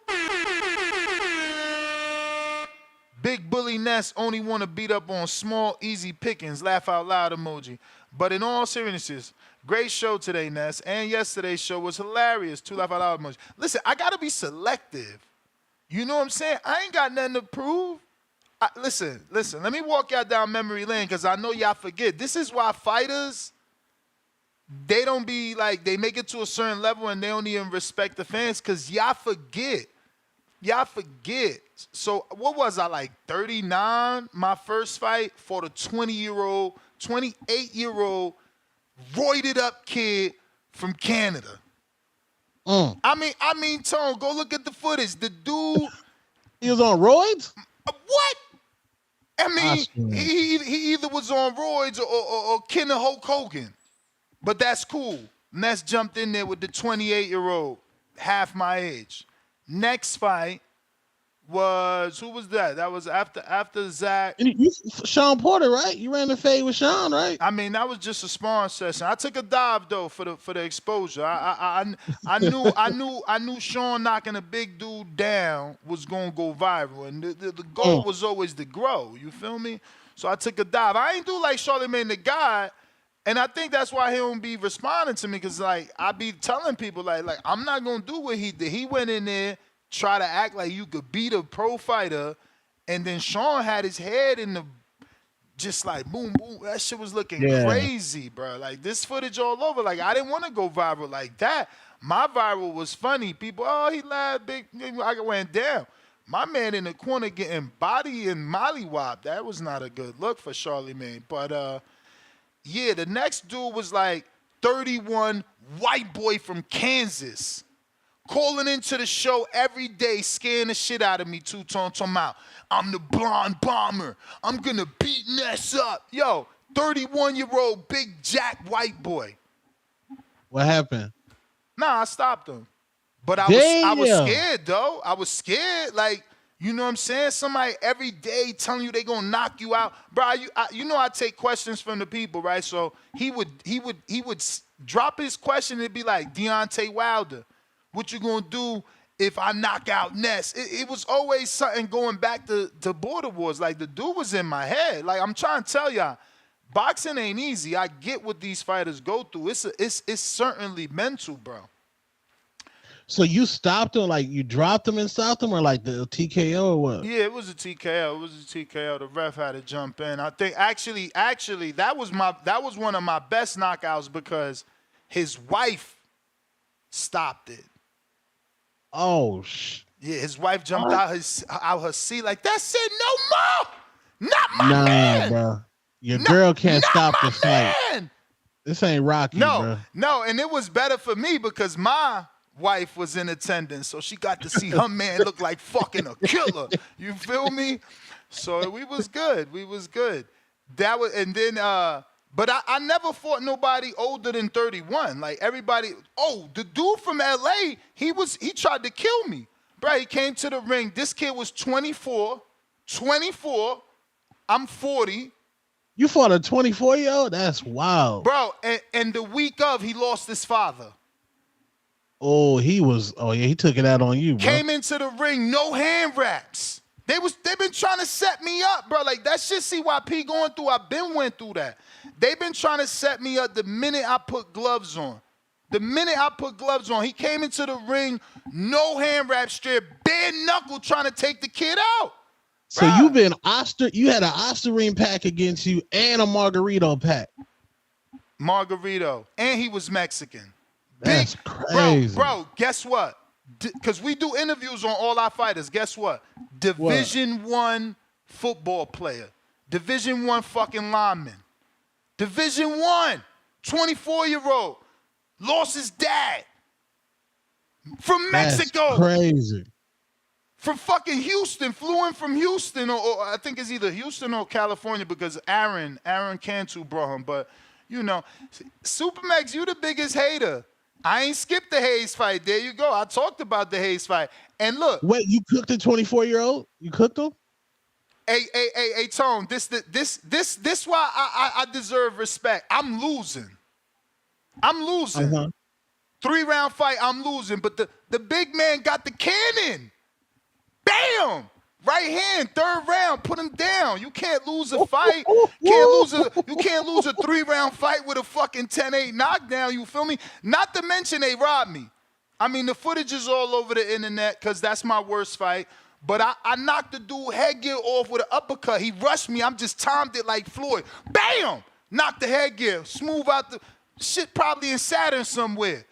Big Bully Ness only want to beat up on small, easy pickings. Laugh out loud emoji. But in all seriousness, great show today, Ness. And yesterday's show was hilarious. 2 laugh out loud emoji. Listen, I got to be selective. You know what I'm saying? I ain't got nothing to prove. Listen. Let me walk y'all down memory lane because I know y'all forget. This is why fighters, they don't be like, they make it to a certain level and they don't even respect the fans because y'all forget. Y'all forget. So what was I, like 39? My first fight for the 28-year-old, roided up kid from Canada. I mean, Tone, go look at the footage. The dude, he was on roids. What? I mean, he either was on roids or kin of Hulk Hogan, but that's cool. Ness jumped in there with the 28-year-old, half my age. Next fight was, who was that? That was after Zach. Sean Porter, right? You ran the fade with Sean, right? I mean, that was just a sparring session. I took a dive though for the exposure. I knew Sean knocking a big dude down was gonna go viral, and the goal was always to grow. You feel me? So I took a dive. I ain't do like Charlamagne the God, and I think that's why he don't be responding to me, because like I be telling people like I'm not gonna do what he did. He went in there, try to act like you could beat a pro fighter, and then Sean had his head in the, just like boom, boom. That shit was looking crazy, bro. Like this footage all over. Like I didn't want to go viral like that. My viral was funny. People, oh, he laughed big. I went down. My man in the corner getting body and mollywop. That was not a good look for Charlamagne. But yeah, the next dude was like 31 white boy from Kansas. Calling into the show every day, scaring the shit out of me, Two-Tone, talking about, I'm the blonde bomber. I'm going to beat Ness up. Yo, 31-year-old big jack white boy. What happened? Nah, I stopped him. But I was scared, though. I was scared. Like, you know what I'm saying? Somebody every day telling you they going to knock you out. Bro, you know I take questions from the people, right? So he would drop his question and it'd be like, Deontay Wilder, what you gonna do if I knock out Ness? It was always something going back to Border Wars. Like the dude was in my head. Like I'm trying to tell y'all, boxing ain't easy. I get what these fighters go through. It's certainly mental, bro. So you stopped him, like you dropped him and stopped him, or like the TKO or what? Yeah, it was a TKO. It was a TKO. The ref had to jump in. I think actually that was one of my best knockouts because his wife stopped it. Oh, yeah, his wife jumped out her seat like, that's it, no more, not my man. Bro. Your girl can't stop the fight. This ain't Rocky, bro. No, and it was better for me because my wife was in attendance, so she got to see her man look like fucking a killer. You feel me? So we was good. That was, and then but I never fought nobody older than 31. Like everybody, the dude from LA, he tried to kill me. Bro, he came to the ring. This kid was 24. I'm 40. You fought a 24-year-old? That's wild. Bro, and the week of, he lost his father. He took it out on you, bro. Came into the ring, no hand wraps. They've been trying to set me up, bro. Like that shit CYP going through. I've been went through that. They've been trying to set me up the minute I put gloves on. The minute I put gloves on, he came into the ring, no hand wrap strip, bare knuckle trying to take the kid out. So you had an Osterine pack against you and a Margarito pack. Margarito. And he was Mexican. That's crazy. Bro, guess what? Because we do interviews on all our fighters. Guess what? Division I football player. Division I fucking lineman. Division I, 24-year-old. Lost his dad. From Mexico. That's crazy. From fucking Houston. Flew in from Houston. Or I think it's either Houston or California because Aaron Cantu brought him. But, you know, Supermax, you the biggest hater. I ain't skipped the Hayes fight. There you go. I talked about the Hayes fight. And look. Wait, you cooked a 24-year-old? You cooked him? Hey, Tone, this why I deserve respect. I'm losing. Uh-huh. 3-round fight, I'm losing. But the big man got the cannon. Bam! Right hand, 3rd round, put him down. You can't lose a fight. You can't lose a 3-round fight with a fucking 10-8 knockdown, you feel me? Not to mention they robbed me. I mean, the footage is all over the internet because that's my worst fight. But I knocked the dude headgear off with an uppercut. He rushed me. I'm just timed it like Floyd. Bam! Knocked the headgear. Smooth out the shit probably in Saturn somewhere.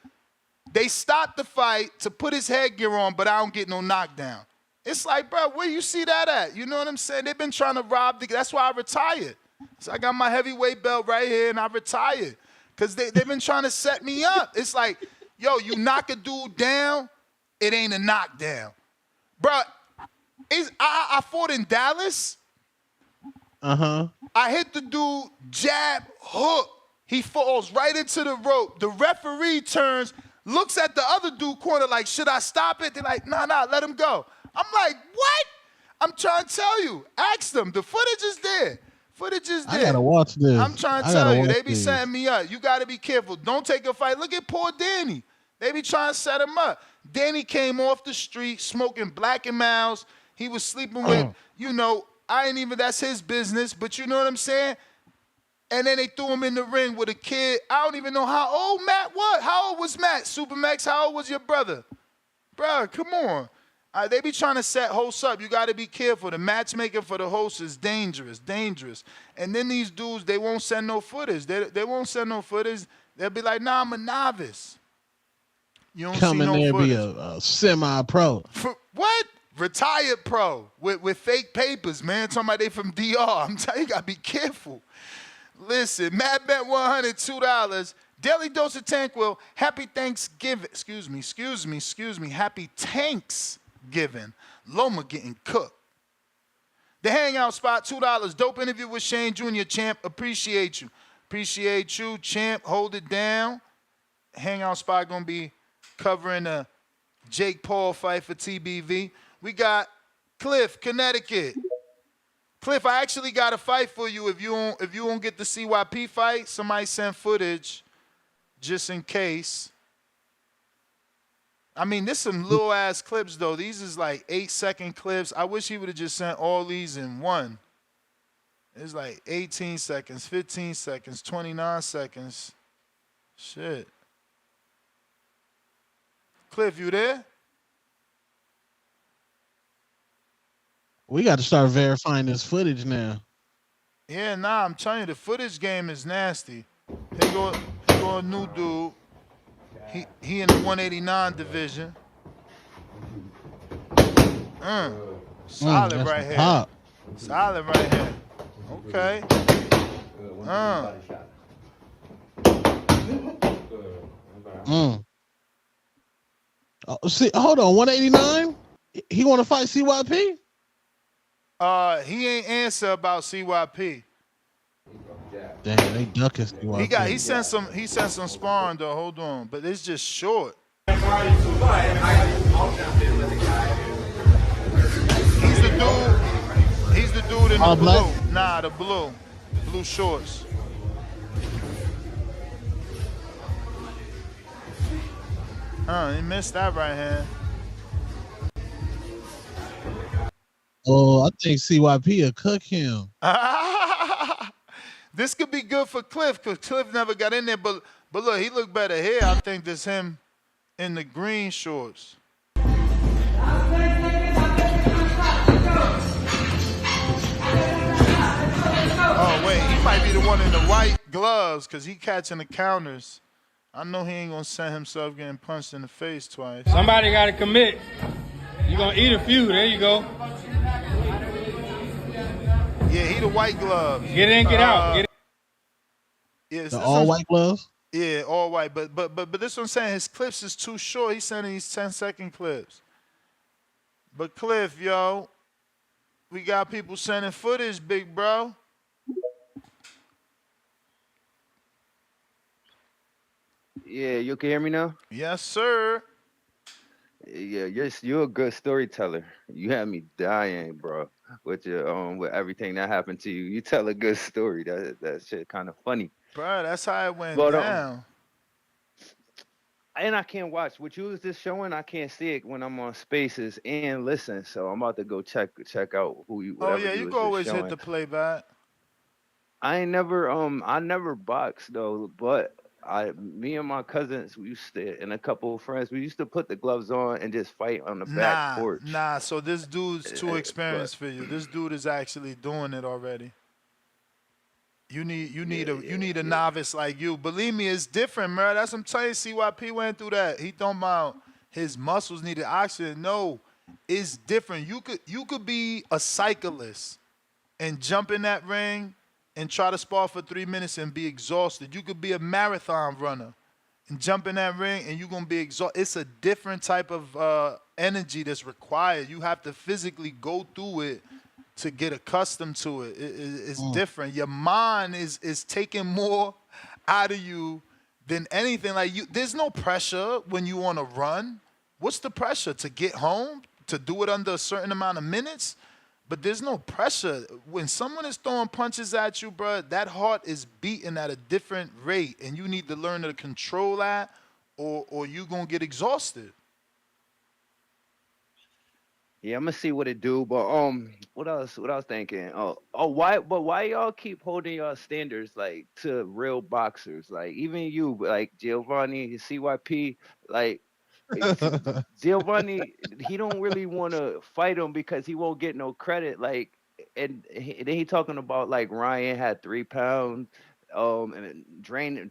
They stopped the fight to put his headgear on, but I don't get no knockdown. It's like, bro, where you see that at? You know what I'm saying? They've been trying to rob that's why I retired. So I got my heavyweight belt right here and I retired. Because they've been trying to set me up. It's like, yo, you knock a dude down, it ain't a knockdown. Bro, I fought in Dallas. Uh-huh. I hit the dude, jab, hook. He falls right into the rope. The referee turns, looks at the other dude corner like, should I stop it? They're like, nah, let him go. I'm like, what? I'm trying to tell you. Ask them. The footage is there. I gotta watch this. I'm trying to tell you. They be setting me up. You got to be careful. Don't take a fight. Look at poor Danny. They be trying to set him up. Danny came off the street smoking Black and Miles. He was sleeping with, you know, that's his business, but you know what I'm saying? And then they threw him in the ring with a kid. I don't even know how old Matt was. How old was Matt? Supermax, how old was your brother? Bro, come on. They be trying to set hosts up. You got to be careful. The matchmaking for the host is dangerous. And then these dudes, they won't send no footage. They won't send no footage. They'll be like, nah, I'm a novice. You don't come see no in there footage. Be a semi-pro. What? Retired pro with fake papers, man. Talking about they from DR. I'm telling you, got to be careful. Listen, Mad Bet $102. Daily Dose of Tanquil. Happy Thanksgiving. Excuse me. Happy Tanksgiving. Loma getting cooked. The Hangout Spot, $2. Dope interview with Shane Jr. Champ. Appreciate you, Champ. Hold it down. Hangout Spot going to be covering a Jake Paul fight for TBV. We got Cliff, Connecticut. Cliff, I actually got a fight for you. If you won't get the CYP fight, somebody send footage just in case. I mean, this some little ass clips though. These is like 8-second clips. I wish he would have just sent all these in one. It's like 18 seconds, 15 seconds, 29 seconds. Shit. Cliff, you there? We got to start verifying this footage now. Yeah, nah, I'm telling you, the footage game is nasty. Here go a new dude. He in the 189 division. Solid right here. Pop. Solid right here. Okay. See, hold on, 189? He want to fight CYP? He ain't answer about CYP. Damn, they ducking CYP. He sent some sparring though. Hold on, but it's just short. He's the dude in the blue. Black? Nah, the blue shorts. He missed that right hand. Oh, I think CYP will cook him. This could be good for Cliff because Cliff never got in there. But look, he looked better here. I think this him in the green shorts. Oh wait, he might be the one in the white gloves because he catching the counters. I know he ain't gonna send himself getting punched in the face twice. Somebody got to commit. You're going to eat a few. There you go. Yeah, he the white gloves. Get in, get out. Get Yeah, The all white gloves? Yeah, all white. But this what I'm saying. His clips is too short. He's sending these 10-second clips. But Cliff, yo, we got people sending footage, big bro. Yeah, you can hear me now? Yes, sir. Yeah, you're a good storyteller. You had me dying, bro, with your with everything that happened to you. You tell a good story. That shit kind of funny. Bro, that's how it went But down. and I can't watch what you was just showing. I can't see it when I'm on Spaces and listen. So I'm about to go check out who you. Oh Whatever yeah, you you was can just always hit showing. the playback. I never boxed though, but me and my cousins, we used to, and a couple of friends, we used to put the gloves on and just fight on the back porch. Nah. So this dude's too But experienced for you. This dude is actually doing it already. You need a novice like you. Believe me, it's different, man. That's what I'm telling you. CYP went through that. He talking about his muscles needed oxygen. No, it's different. You could be a cyclist and jump in that ring and try to spar for 3 minutes and be exhausted. You could be a marathon runner and jump in that ring and you're gonna be exhausted. It's a different type of energy that's required. You have to physically go through it to get accustomed to it. It's different. Your mind is taking more out of you than anything. Like there's no pressure when you want to run. What's the pressure? To get home? To do it under a certain amount of minutes? But there's no pressure. When someone is throwing punches at you, bro, that heart is beating at a different rate, and you need to learn to control that, or you gonna get exhausted. yeah, I'm gonna see what it do. But what else? What I was thinking? Why y'all keep holding y'all standards like to real boxers? Like even you, like Giovanni, CYP, like Giovanni, he don't really want to fight him because he won't get no credit. Like, and then he talking about like Ryan had 3 pounds, and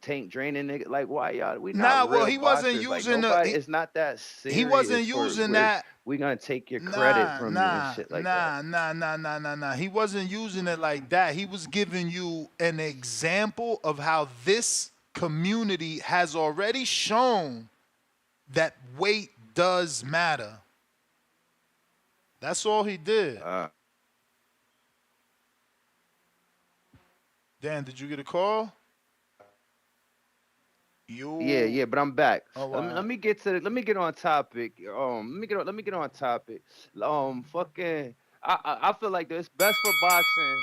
tank draining nigga. Like, why y'all? We not Nah, well, real he wasn't boxers. Like using nobody. It's not that he wasn't serious. using that. We gonna take your credit Nah, from you and shit like that. nah. He wasn't using it like that. He was giving you an example of how this community has already shown that weight does matter. That's all he did. Dan, did you get a call? Yeah, but I'm back. Oh, Let me get on topic. Let me get on topic. Fucking, I feel like it's best for boxing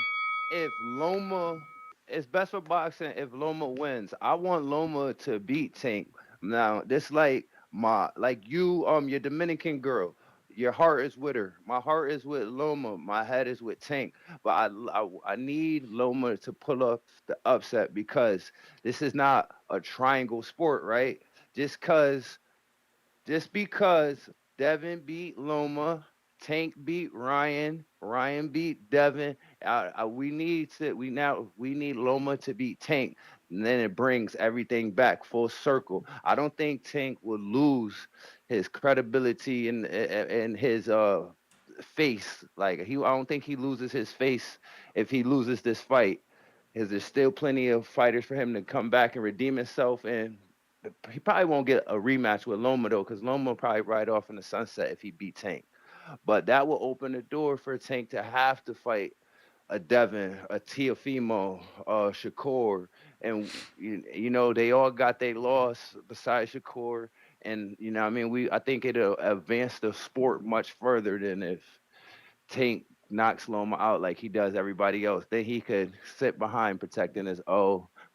if Loma. It's best for boxing if Loma wins. I want Loma to beat Tank. Now, this like you, your Dominican girl. Your heart is with her. My heart is with Loma. My head is with Tank. But I need Loma to pull up the upset because this is not a triangle sport, right? Just because Devin beat Loma, Tank beat Ryan, Ryan beat Devin. We need Loma to beat Tank, and then it brings everything back full circle. I don't think Tank would lose his credibility and his face. Like I don't think he loses his face if he loses this fight. Because there's still plenty of fighters for him to come back and redeem himself, and he probably won't get a rematch with Loma though, because Loma will probably ride off in the sunset if he beat Tank. But that will open the door for Tank to have to fight a Devin, a Teofimo, Shakur, and they all got their loss besides Shakur, and I mean I think it'll advance the sport much further than if Tank knocks Loma out like he does everybody else. Then he could sit behind protecting his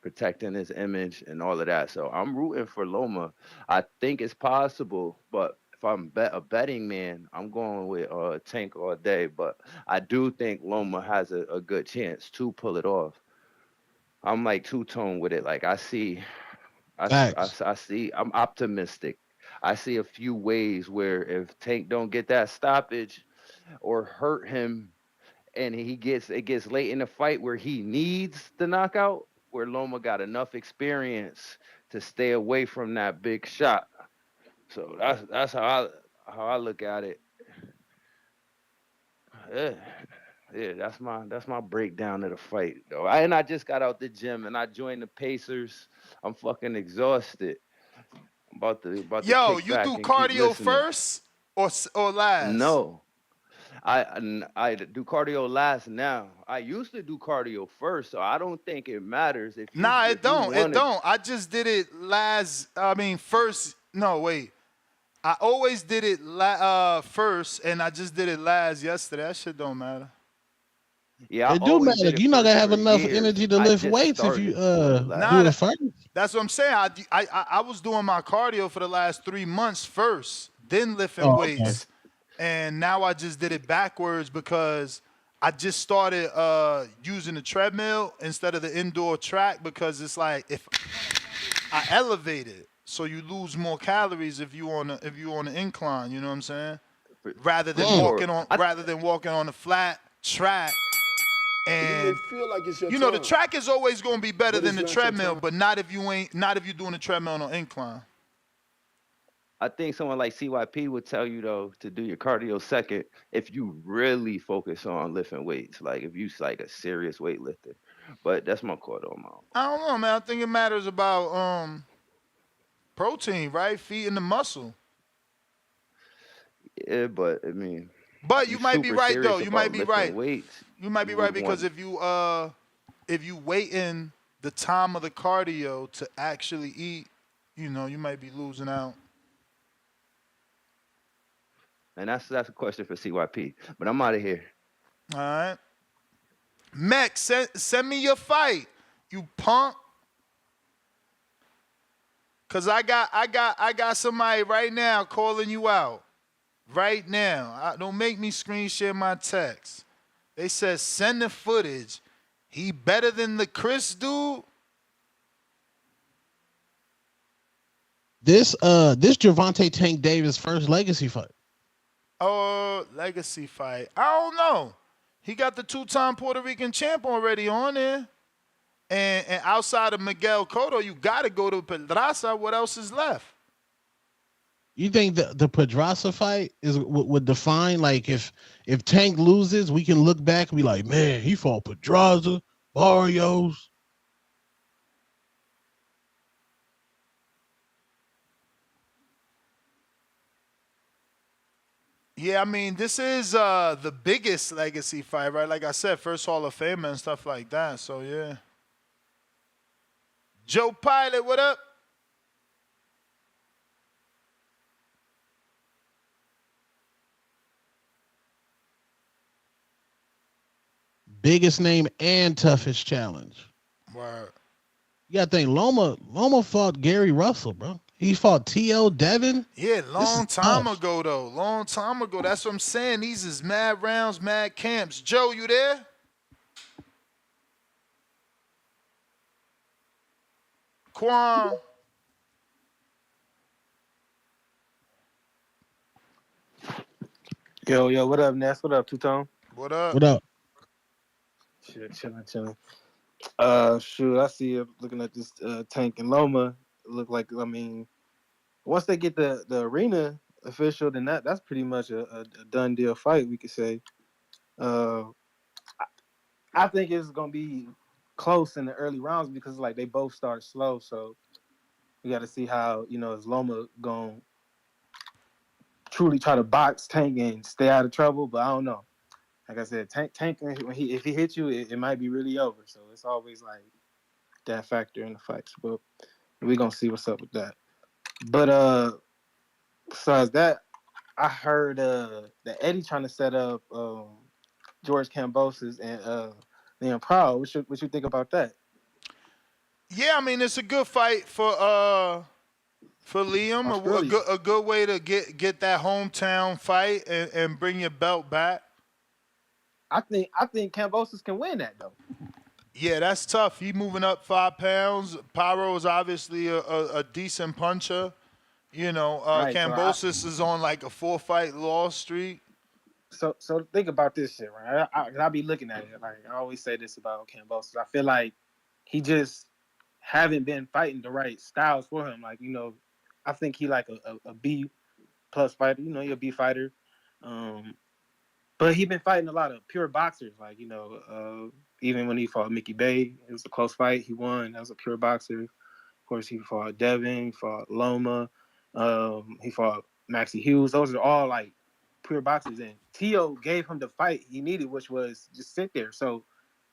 protecting his image and all of that. So I'm rooting for Loma. I think it's possible, but if I'm a betting man, I'm going with Tank all day. But I do think Loma has a good chance to pull it off. I'm like two-tone with it. Like Facts. I see. I'm optimistic. I see a few ways where if Tank don't get that stoppage or hurt him, and it gets late in the fight where he needs the knockout, where Loma got enough experience to stay away from that big shot. So that's how I look at it. Yeah. Yeah, that's my breakdown of the fight though. And I just got out the gym and I joined the Pacers. I'm fucking exhausted. I'm about to Yo, kick you do back and keep cardio listening. first or last? No, I do cardio last now. I used to do cardio first, so I don't think it matters Nah, it if you don't. It want to. don't. I just did it last. I mean, first. No, wait. I always did it first, and I just did it last yesterday. That shit don't matter. Yeah, I It do always matter. did it You're not gonna first have for enough years. energy to I lift just weights if you started doing it Nah, do last. it first. that's what I'm saying. I was doing my cardio for the last 3 months first, then lifting Oh, okay. weights, and now I just did it backwards because I just started using the treadmill instead of the indoor track because it's like if I elevate it, so you lose more calories if you on the incline. You know what I'm saying? For, Rather for than sure. walking on the flat track. You may And feel like it's your you know the turn, track is always going to be better but than it's the not your treadmill, turn. but not if you're doing the treadmill on an incline. I think someone like CYP would tell you though to do your cardio second if you really focus on lifting weights, like if you're like a serious weightlifter. But that's my call though, man. I don't know, man. I think it matters about protein, right? Feeding the muscle. Yeah, but I mean, But if you you're might be super right though. serious You might about be lifting right. weights, You might you be would right because want. if you wait in the time of the cardio to actually eat, you might be losing out. And that's a question for CYP. But I'm out of here. All right. Max, send me your fight, you punk. Cause I got somebody right now calling you out. Right now. Don't make me screen share my text. They said send the footage. He better than the Chris dude. This Gervonta Tank Davis first legacy fight. Oh, legacy fight. I don't know. He got the two-time Puerto Rican champ already on there. And outside of Miguel Cotto, you got to go to Pedraza. What else is left? You think the Pedraza fight would define like if Tank loses, we can look back and be like, man, he fought Pedraza, Barrios. Yeah, I mean, this is the biggest legacy fight, right? Like I said, first Hall of Famer and stuff like that. So yeah. Joe Pilot, what up? Biggest name and toughest challenge. Word. You gotta think Loma fought Gary Russell, bro. He fought T.O. Devin. Yeah, This is long time tough. ago though. Long time ago. That's what I'm saying. These is mad rounds, mad camps. Joe, you there? Quan. Yo, what up, Ness? What up, Two Tone? What up? What up? Shit, chilling. Shoot, I see you looking at this Tank and Loma. It look like, I mean, once they get the arena official, then that's pretty much a done deal fight, we could say. Uh, I think it's gonna be close in the early rounds because like they both start slow, so we got to see how is Loma gonna truly try to box Tank and stay out of trouble. But I don't know. Like I said, Tank when if he hits you, it might be really over. So it's always like that factor in the fights. But we're gonna see what's up with that. But besides that, I heard that Eddie trying to set up George Kambosos and Liam Proud. What you think about that? Yeah, I mean it's a good fight for Liam. Australia. A good way to get that hometown fight and bring your belt back. I think Kambosos can win that though. Yeah, that's tough. He moving up 5 pounds. Pyro is obviously a decent puncher. You know, Right. Kambosos is on like a 4-fight loss streak. So think about this shit, right? I be looking at it like I always say this about Kambosos. I feel like he just haven't been fighting the right styles for him. Like I think he like a B plus fighter. He a B fighter. But he been fighting a lot of pure boxers. Like even when he fought Mickey Bay, it was a close fight. He won. That was a pure boxer. Of course, he fought Devin. He fought Loma. He fought Maxie Hughes. Those are all like pure boxers. And Tio gave him the fight he needed, which was just sit there. So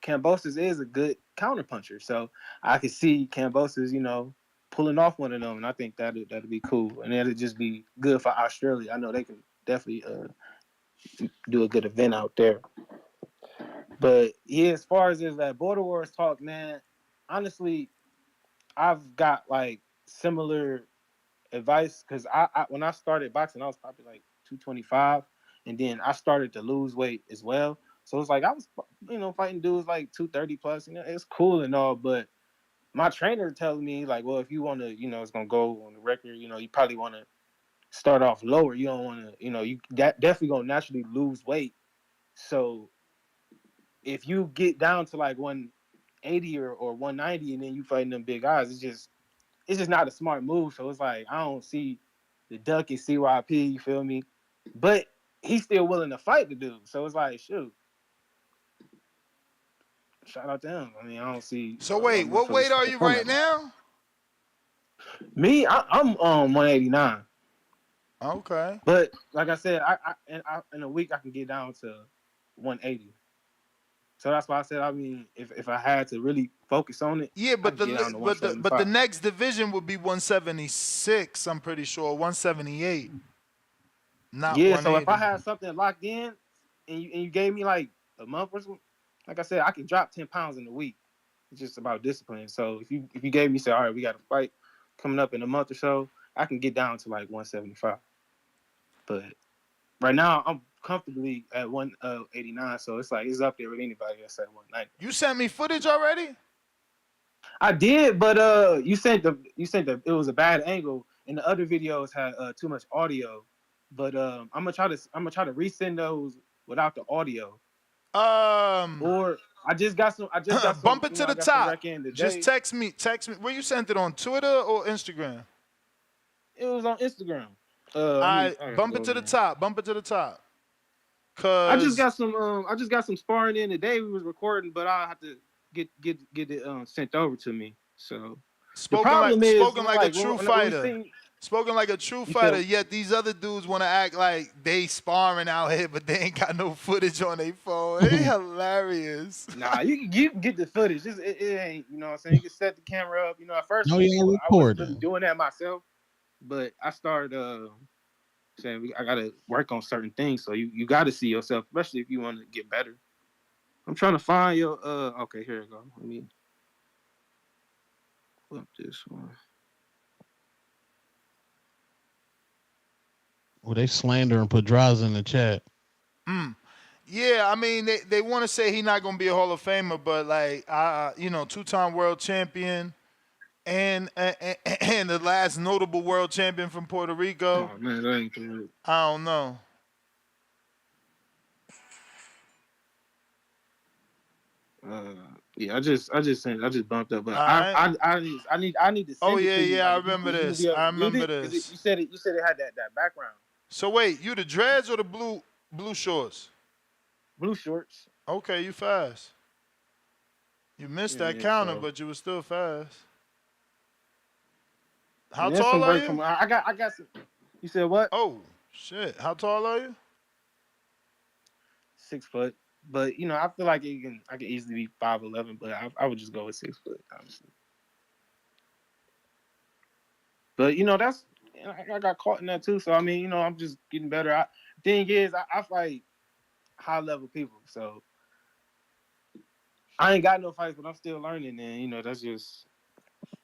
Kambosos is a good counterpuncher. So I could see Kambosos, pulling off one of them, and I think that'd be cool. And it'd just be good for Australia. I know they can definitely do a good event out there. But yeah, as far as that Border Wars talk, man, honestly, I've got like similar advice because I when I started boxing, I was probably like 225, and then I started to lose weight as well. So it's like I was, fighting dudes like 230 plus. It's cool and all, but my trainer telling me like, well, if you want to, it's gonna go on the record. You probably want to start off lower. You don't want to, you definitely gonna naturally lose weight. So if you get down to like 180 or 190 and then you fighting them big guys, it's just not a smart move. So it's like I don't see the duck and CYP, you feel me? But he's still willing to fight the dude. So it's like, shoot. Shout out to him. I mean, I don't see So wait, what weight are you right now? Me, I'm 189. Okay. But like I said, I in a week I can get down to 180. So that's why I said, I mean, if I had to really focus on it, Yeah, I but could get down to 175. the next division would be 176. I'm pretty sure 178, not Yeah, so if I 180. had something locked in and you gave me like a month or something, like I said, I could drop 10 pounds in a week. It's just about discipline. So if you gave me, say, all right, we got a fight coming up in a month or so, I can get down to like 175. But right now I'm comfortably at 189, so it's like it's up there with anybody that's at 190. You sent me footage already? I did, but you said it was a bad angle, and the other videos had too much audio. But I'm gonna try to resend those without the audio. Or I just got some. Bump it to I the got some top. rec in Just today. text me. Where you sent it on Twitter or Instagram? It was on Instagram. I I gotta bump go it to the there. top. Bump it to the top. I just Cause got some. I just got some sparring in today. We was recording, but I have to get it sent over to me. So the problem is spoken like a like true when we fighter. seen. Spoken like a true You fighter, said yet these other dudes want to act like they sparring out here, but they ain't got no footage on their phone. They hilarious. nah, you can get the footage. It ain't, you know what I'm saying? You can set the camera up. At first No, you I wasn't really recording. doing that myself, but I started saying I gotta work on certain things. So you gotta see yourself, especially if you want to get better. I'm trying to find your okay, here you go. Let me pull up this one. Well, they slander and put draws in the chat. Yeah, I mean they want to say he's not gonna be a Hall of Famer, but like two-time world champion and the last notable world champion from Puerto Rico. Oh man, that ain't good. I don't know. Yeah, I just bumped up, but All right. I need to Oh send it to you. yeah, I Like, remember you gonna this. be able I to mute remember it? Is it this. you said it had that background. So wait, you the dreads or the blue shorts? Blue shorts. Okay, you fast. You missed that Yeah, counter, so but you were still fast. How and then some tall are break you? from I got some. You said what? Oh shit! How tall are you? 6 foot. But I feel like I can easily be 5'11", but I would just go with 6 foot, honestly. But that's I got caught in that too. So I mean, I'm just getting better. Thing is, I fight high level people, so I ain't got no fights, but I'm still learning. And that's just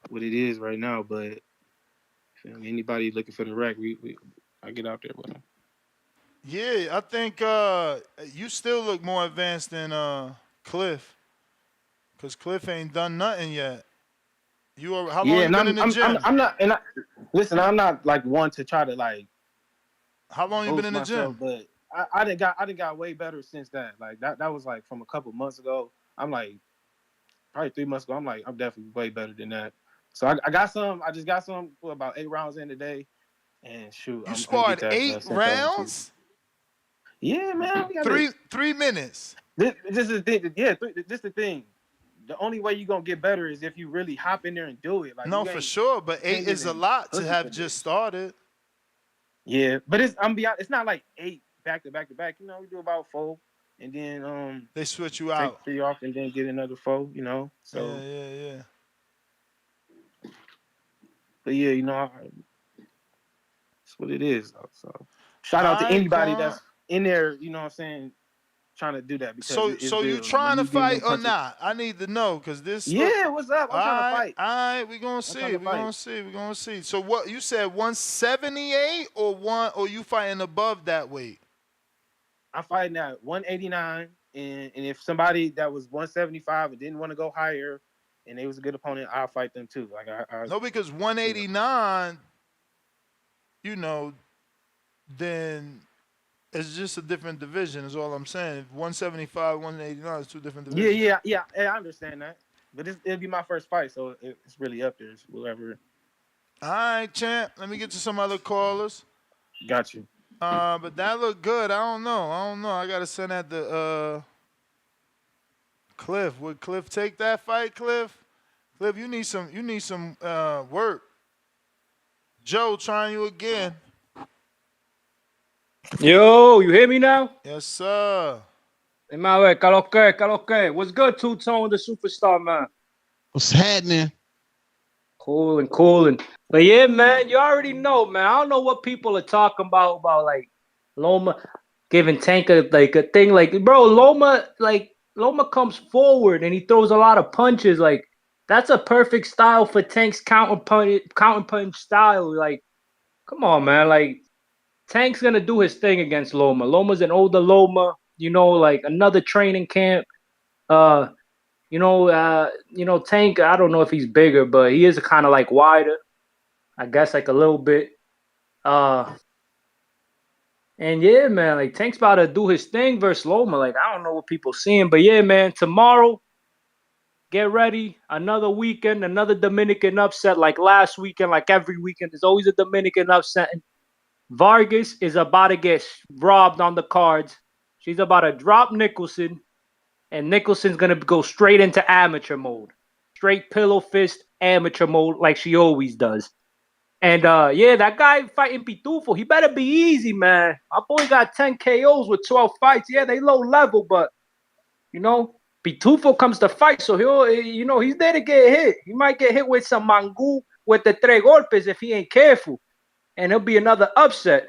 what it is right now. But anybody looking for the rack, I get out there with them. Yeah, I think you still look more advanced than Cliff. Cause Cliff ain't done nothing yet. How long Yeah, you and been in the gym? I'm not, and listen, I'm not like one to try to like How long you been boost in the myself, gym? but I didn't got way better since that. Like that was like from a couple months ago. I'm like probably 3 months ago. I'm like I'm definitely way better than that. So I got some. I just got some for about 8 rounds in today, and shoot, You I'm gonna get sparred that 8 sent over to you. rounds? Yeah, man, we gotta. 3 minutes. This is the thing. Yeah, this the thing. The only way you're gonna get better is if you really hop in there and do it. Like No, for sure. But you 8 can't is a even lot to push it have for this. just started. Yeah, but I'm be honest, it's not like 8 back to back to back. You know, we do about 4, and then they switch you take out. 3 off, and then get another 4. You know, so Yeah. but yeah, you know, that's what it is. Though, so shout All out to right, anybody Quan. that's in there. You know what I'm saying? Trying to do that because it's So you real. Like when trying to you getting them fight or punches. not? I need to know because this look. Yeah, what's up? I'm trying to fight. All right, we gonna I'm trying to fight. see. So what you said 178 or you fighting above that weight? I'm fighting at 189, and if somebody that was 175 and didn't want to go higher, and they was a good opponent, I'll fight them too. Like No, because 189, you know, then it's just a different division. Is all I'm saying. If 175, 189 is two different divisions. Yeah, I understand that, but it'll be my first fight, so it's really up there. It's whatever. All right, champ. Let me get to some other callers. Got you. But that looked good. I don't know. I gotta send that to Cliff. Would Cliff take that fight, Cliff? Cliff, you need some work. Joe, trying you again. Yo, you hear me now? Yes, sir. Hey, man, Kaloke. What's good, Two-Tone, the superstar, man? What's happening? Cooling. But yeah, man, you already know, man. I don't know what people are talking about like Loma giving Tank a thing. Like, bro, Loma comes forward and he throws a lot of punches. Like, that's a perfect style for Tank's counter punch style. Like, come on, man. Like, Tank's gonna do his thing against Loma. Loma's an older Loma, you know, like another training camp. Tank, I don't know if he's bigger, but he is kind of like wider. I guess like a little bit. And yeah, man, like Tank's about to do his thing versus Loma. Like, I don't know what people seeing, but yeah, man, tomorrow, get ready. Another weekend, another Dominican upset like last weekend, like every weekend. There's always a Dominican upset. Vargas is about to get robbed on the cards. She's about to drop Nicholson, and Nicholson's going to go straight into amateur mode. Straight pillow fist amateur mode like she always does. And yeah, that guy fighting Pitufo, he better be easy, man. My boy got 10 KOs with 12 fights. Yeah, they low level, but, you know, Pitufo comes to fight, so he's there to get hit. He might get hit with some mangú with the tres golpes if he ain't careful. And it'll be another upset.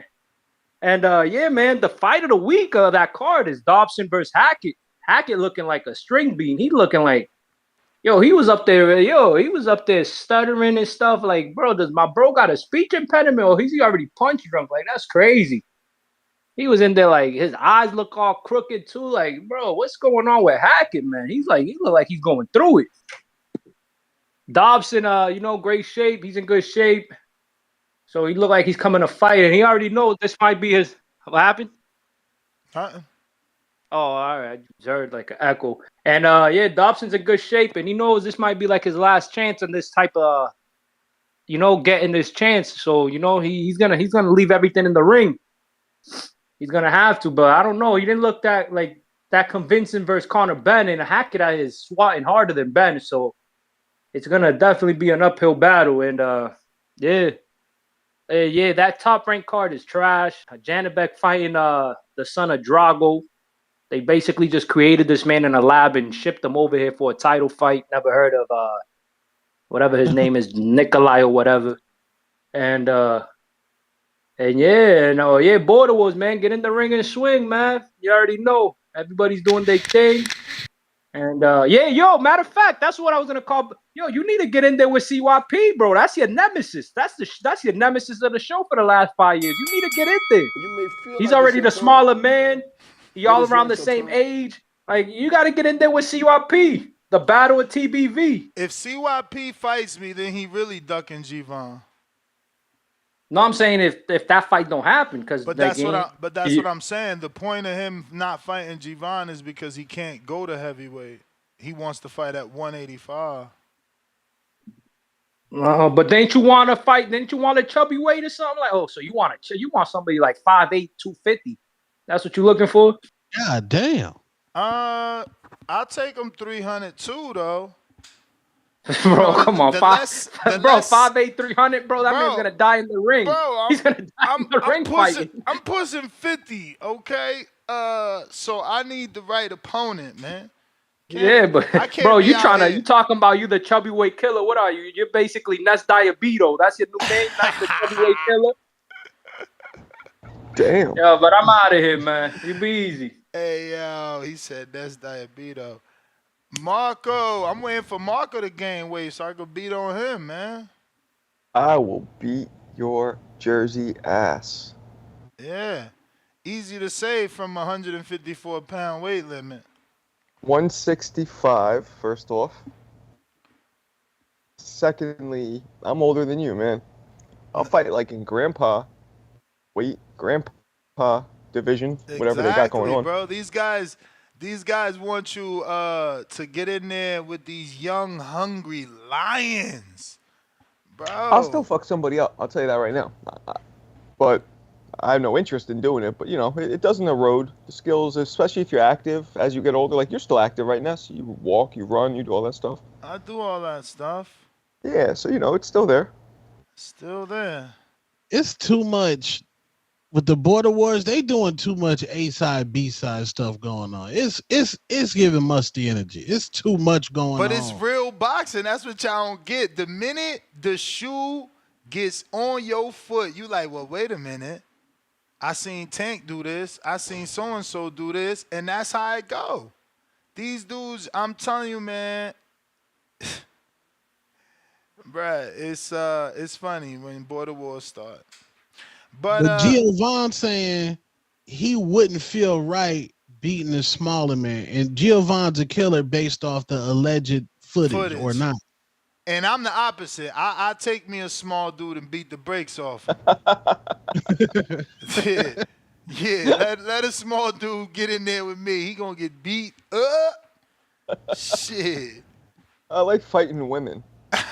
And yeah, man, the fight of the week of that card is Dobson versus Hackett. Hackett looking like a string bean. He looking like, he was up there stuttering and stuff. Like, bro, does my bro got a speech impediment or is he already punch drunk? Like, that's crazy. He was in there like his eyes look all crooked too. Like, bro, what's going on with Hackett, man? He look like he's going through it. Dobson, great shape. He's in good shape. So he looked like he's coming to fight, and he already knows this might be his. What happened? Huh? Oh, all right. I just heard like an echo. And yeah, Dobson's in good shape, and he knows this might be like his last chance on this type of, getting this chance. So he's gonna leave everything in the ring. He's gonna have to, but I don't know. He didn't look that convincing versus Conor Benn, and Hackett is swatting harder than Ben, so it's gonna definitely be an uphill battle. And yeah. Yeah, that top-ranked card is trash. Janibek fighting the son of Drago. They basically just created this man in a lab and shipped him over here for a title fight. Never heard of whatever his name is, Nikolai or whatever. And Border Wars, man, get in the ring and swing, man. You already know. Everybody's doing their thing. And matter of fact, that's what I was gonna call. You need to get in there with CYP, bro. That's your nemesis. That's your nemesis of the show for the last 5 years. You need to get in there. He's already the smaller man. He all around the same age. Like, you got to get in there with CYP. The battle at TBV. If CYP fights me, then he really ducking Gervonta. No, I'm saying if that fight don't happen, because But like that's what I'm saying. The point of him not fighting Gervonta is because he can't go to heavyweight. He wants to fight at 185. But didn't you want to fight? Didn't you want a chubby weight or something? Like, so you want somebody like 5'8", 250. That's what you're looking for? God damn. I'll take him 300 too, though. Bro, come on, 5'8", 300, bro. That man's gonna die in the ring. He's gonna die in the ring fighting. I'm pushing 50, okay? So I need the right opponent, man. But bro, you talking about you the chubby weight killer? What are you? You're basically Ness Diabito. That's your new name, Ness the chubby weight killer. Damn. Yo, but I'm out of here, man. You be easy. Hey, yo, he said that's Diabito. Marco, I'm waiting for Marco to gain weight so I can beat on him, man. I will beat your Jersey ass. Yeah. Easy to say from 154-pound weight limit. 165, first off. Secondly, I'm older than you, man. I'll fight like in grandpa division, whatever they got going on. Bro. These guys want you to get in there with these young, hungry lions, bro. I'll still fuck somebody up. I'll tell you that right now. But I have no interest in doing it. But, it doesn't erode the skills, especially if you're active as you get older. Like, you're still active right now. So you walk, you run, you do all that stuff. I do all that stuff. Yeah, so, it's still there. Still there. It's too much. With the border wars, they doing too much A-side, B-side stuff going on. It's giving musty energy. It's too much going on. But it's real boxing. That's what y'all don't get. The minute the shoe gets on your foot, you like, well, wait a minute. I seen Tank do this. I seen so-and-so do this. And that's how it go. These dudes, I'm telling you, man. Bruh, it's funny when border wars start. But Gervonta saying he wouldn't feel right beating a smaller man. And Gervonta's a killer based off the alleged footage. Or not. And I'm the opposite. I take me a small dude and beat the brakes off him. Yeah, let a small dude get in there with me. He gonna get beat up. Shit. I like fighting women.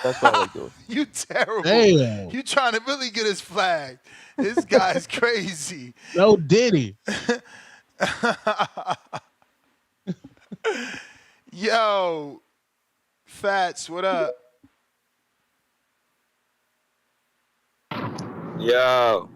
That's what I like doing. You terrible. Damn. You trying to really get us flagged. This guy's crazy. No Diddy. Yo, Fats, what up? Yo,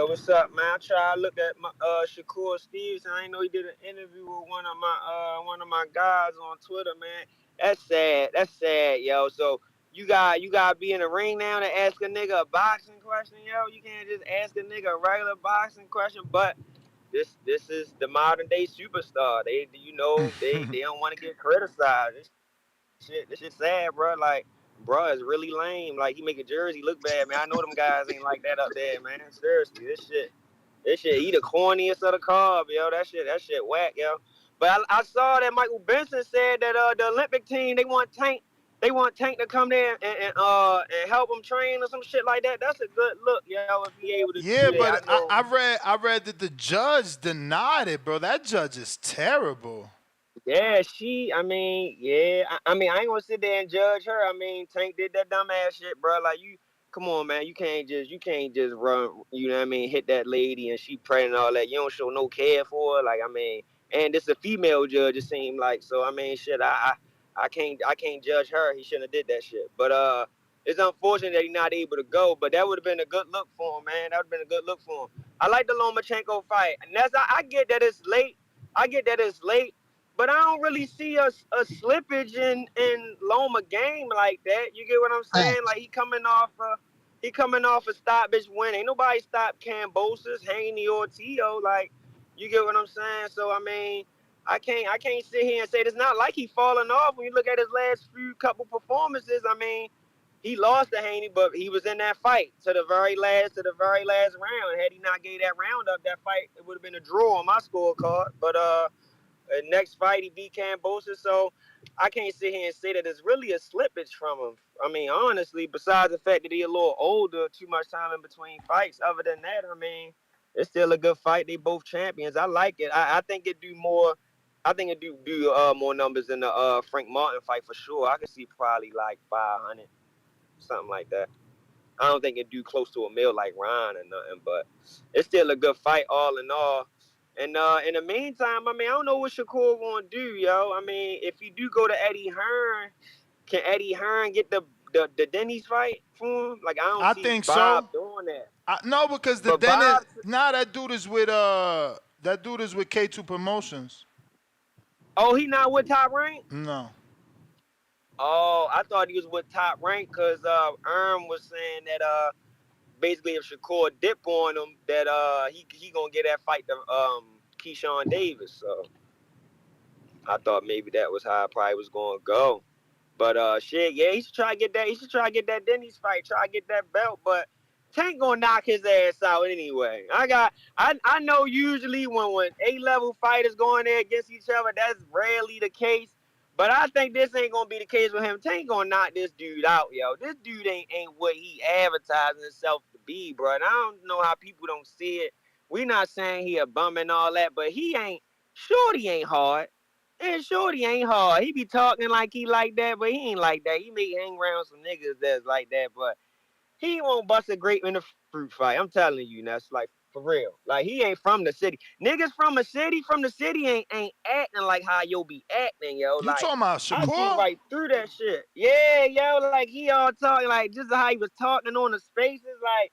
what's up, man? I tried to look at my Shakur Stevenson. I didn't know he did an interview with one of my guys on Twitter, man. That's sad, yo. So you got to be in the ring now to ask a nigga a boxing question, yo. You can't just ask a nigga a regular boxing question. But this is the modern day superstar. They don't want to get criticized. This shit sad, bro. Like, bro, it's really lame. Like, he make a jersey look bad, man. I know them guys ain't like that up there, man. Seriously, this shit, he the corniest of the carb, yo. That shit whack, yo. But I saw that Michael Benson said that the Olympic team, they want Tank to come there and help them train or some shit like that. That's a good look, yo. If he able to do that. But I read that the judge denied it, bro. That judge is terrible. Yeah, I ain't gonna sit there and judge her. I mean, Tank did that dumbass shit, bro. Like, come on, man. You can't just run, you know what I mean, hit that lady and she pregnant and all that. You don't show no care for her. Like, I mean, and this a female judge, it seemed like. So, I mean, shit, I can't judge her. He shouldn't have did that shit. But it's unfortunate that he's not able to go, but that would have been a good look for him, man. That would have been a good look for him. I like the Lomachenko fight. And I get that it's late. But I don't really see a slippage in Loma game like that. You get what I'm saying? Like, he coming off a stoppage win. Ain't nobody stopped Kambosos, Haney, or Tio. Like, you get what I'm saying? So I mean, I can't sit here and say it's not like he falling off. When you look at his last few couple performances, I mean, he lost to Haney, but he was in that fight to the very last round. Had he not gave that round up, that fight, it would have been a draw on my scorecard. But Next fight he beat Kambosos, so I can't sit here and say that it's really a slippage from him. I mean, honestly, besides the fact that he a little older, too much time in between fights. Other than that, I mean, it's still a good fight. They both champions. I like it. I think it do more. I think it do more numbers than the Frank Martin fight for sure. I could see probably like 500, something like that. I don't think it do close to a mil like Ryan or nothing, but it's still a good fight all in all. And in the meantime, I mean, I don't know what Shakur gonna do, yo. I mean, if you do go to Eddie Hearn, can Eddie Hearn get the Denny's fight for him? Like I don't I see think so. Bob doing that. No, because the But Dennis, Bob, that dude is with K2 Promotions. oh, he not with Top Rank? No. Oh, I thought he was with Top Rank because was saying that basically if Shakur dip on him, that he gonna get that fight to Keyshawn Davis. So I thought maybe that was how it probably was gonna go. But shit, yeah, he should try to get that. He should try to get that Denny's fight. Try to get that belt. But Tank gonna knock his ass out anyway. I know usually when A-level fighters go in there against each other, that's rarely the case. But I think this ain't gonna be the case with him. Tank gonna knock this dude out, yo. This dude ain't what he advertising himself to be, bro. And I don't know how people don't see it. We not saying he a bum and all that, but he ain't. Shorty ain't hard. And Shorty ain't hard. He be talking like he like that, but he ain't like that. He may hang around some niggas that's like that, but he won't bust a grape in a fruit fight. I'm telling you, that's like for real. Like he ain't from the city. Niggas from the city ain't acting like how yo be acting, yo. You Like talking about I see Shakur? right through that shit. Yeah, yo, like he all talking like just how he was talking on the spaces, like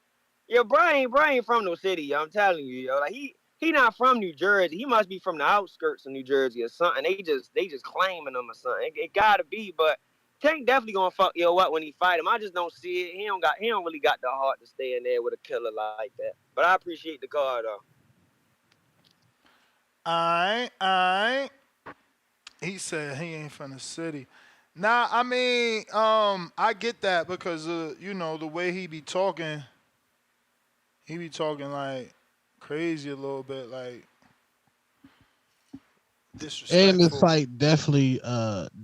yo, Brian from no city, yo. I'm telling you, yo. Like he not from New Jersey. He must be from the outskirts of New Jersey or something. They just claiming him or something. It gotta be, but Tank definitely gonna fuck yo up when he fight him. I just don't see it. He don't really got the heart to stay in there with a killer like that. But I appreciate the card though. I. He said he ain't from the city. Nah, I mean, I get that because the way he be talking like crazy a little bit, like And this disrespectful. fight definitely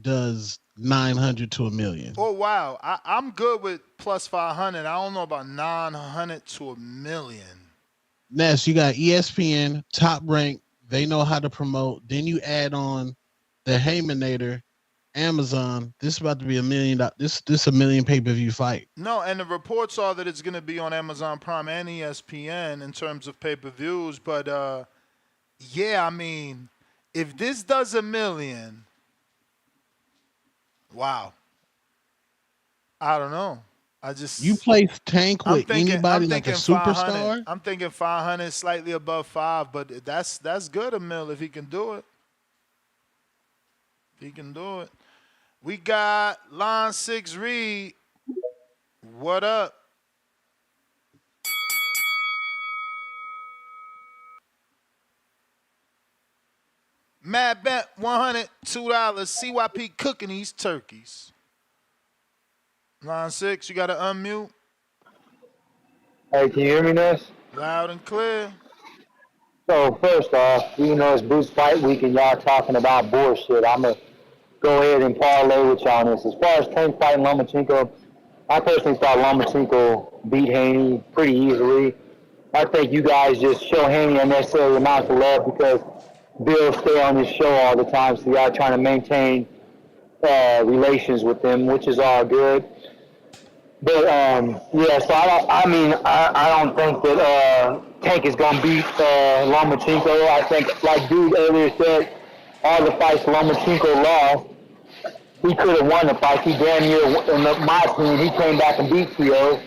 does 900 to a million. Oh wow, I'm good with plus 500. I don't know about 900 to a million. Ness, you got ESPN, Top Rank. They know how to promote. Then you add on the Heymanator, Amazon. This is about to be $1 million. This a million pay-per-view fight. No, and the reports are that it's going to be on Amazon Prime and ESPN in terms of pay-per-views. But yeah, I mean, if this does $1 million, wow. I don't know. You place Tank with I'm anybody like a thinking 500. superstar? I'm thinking 500, slightly above 5, but that's good $1 million if he can do it. If he can do it. We got Line 6 Reed. What up? Mad Bet 100, $2. CYP cooking these turkeys. Line 6, you got to unmute. Hey, can you hear me, Ness? Loud and clear. So first off, even though it's Boots Fight Week and y'all talking about bullshit, I'm gonna go ahead and parlay with y'all on this. As far as Tank fighting Lomachenko, I personally thought Lomachenko beat Haney pretty easily. I think you guys just show Haney unnecessary amounts of love because Bill stay on his show all the time, so y'all trying to maintain relations with him, which is all good. But yeah, so I don't think that Tank is gonna beat Lomachenko. I think, like dude earlier said, all the fights Lomachenko lost, he could have won the fight. He damn near, in my opinion, he came back and beat Theo.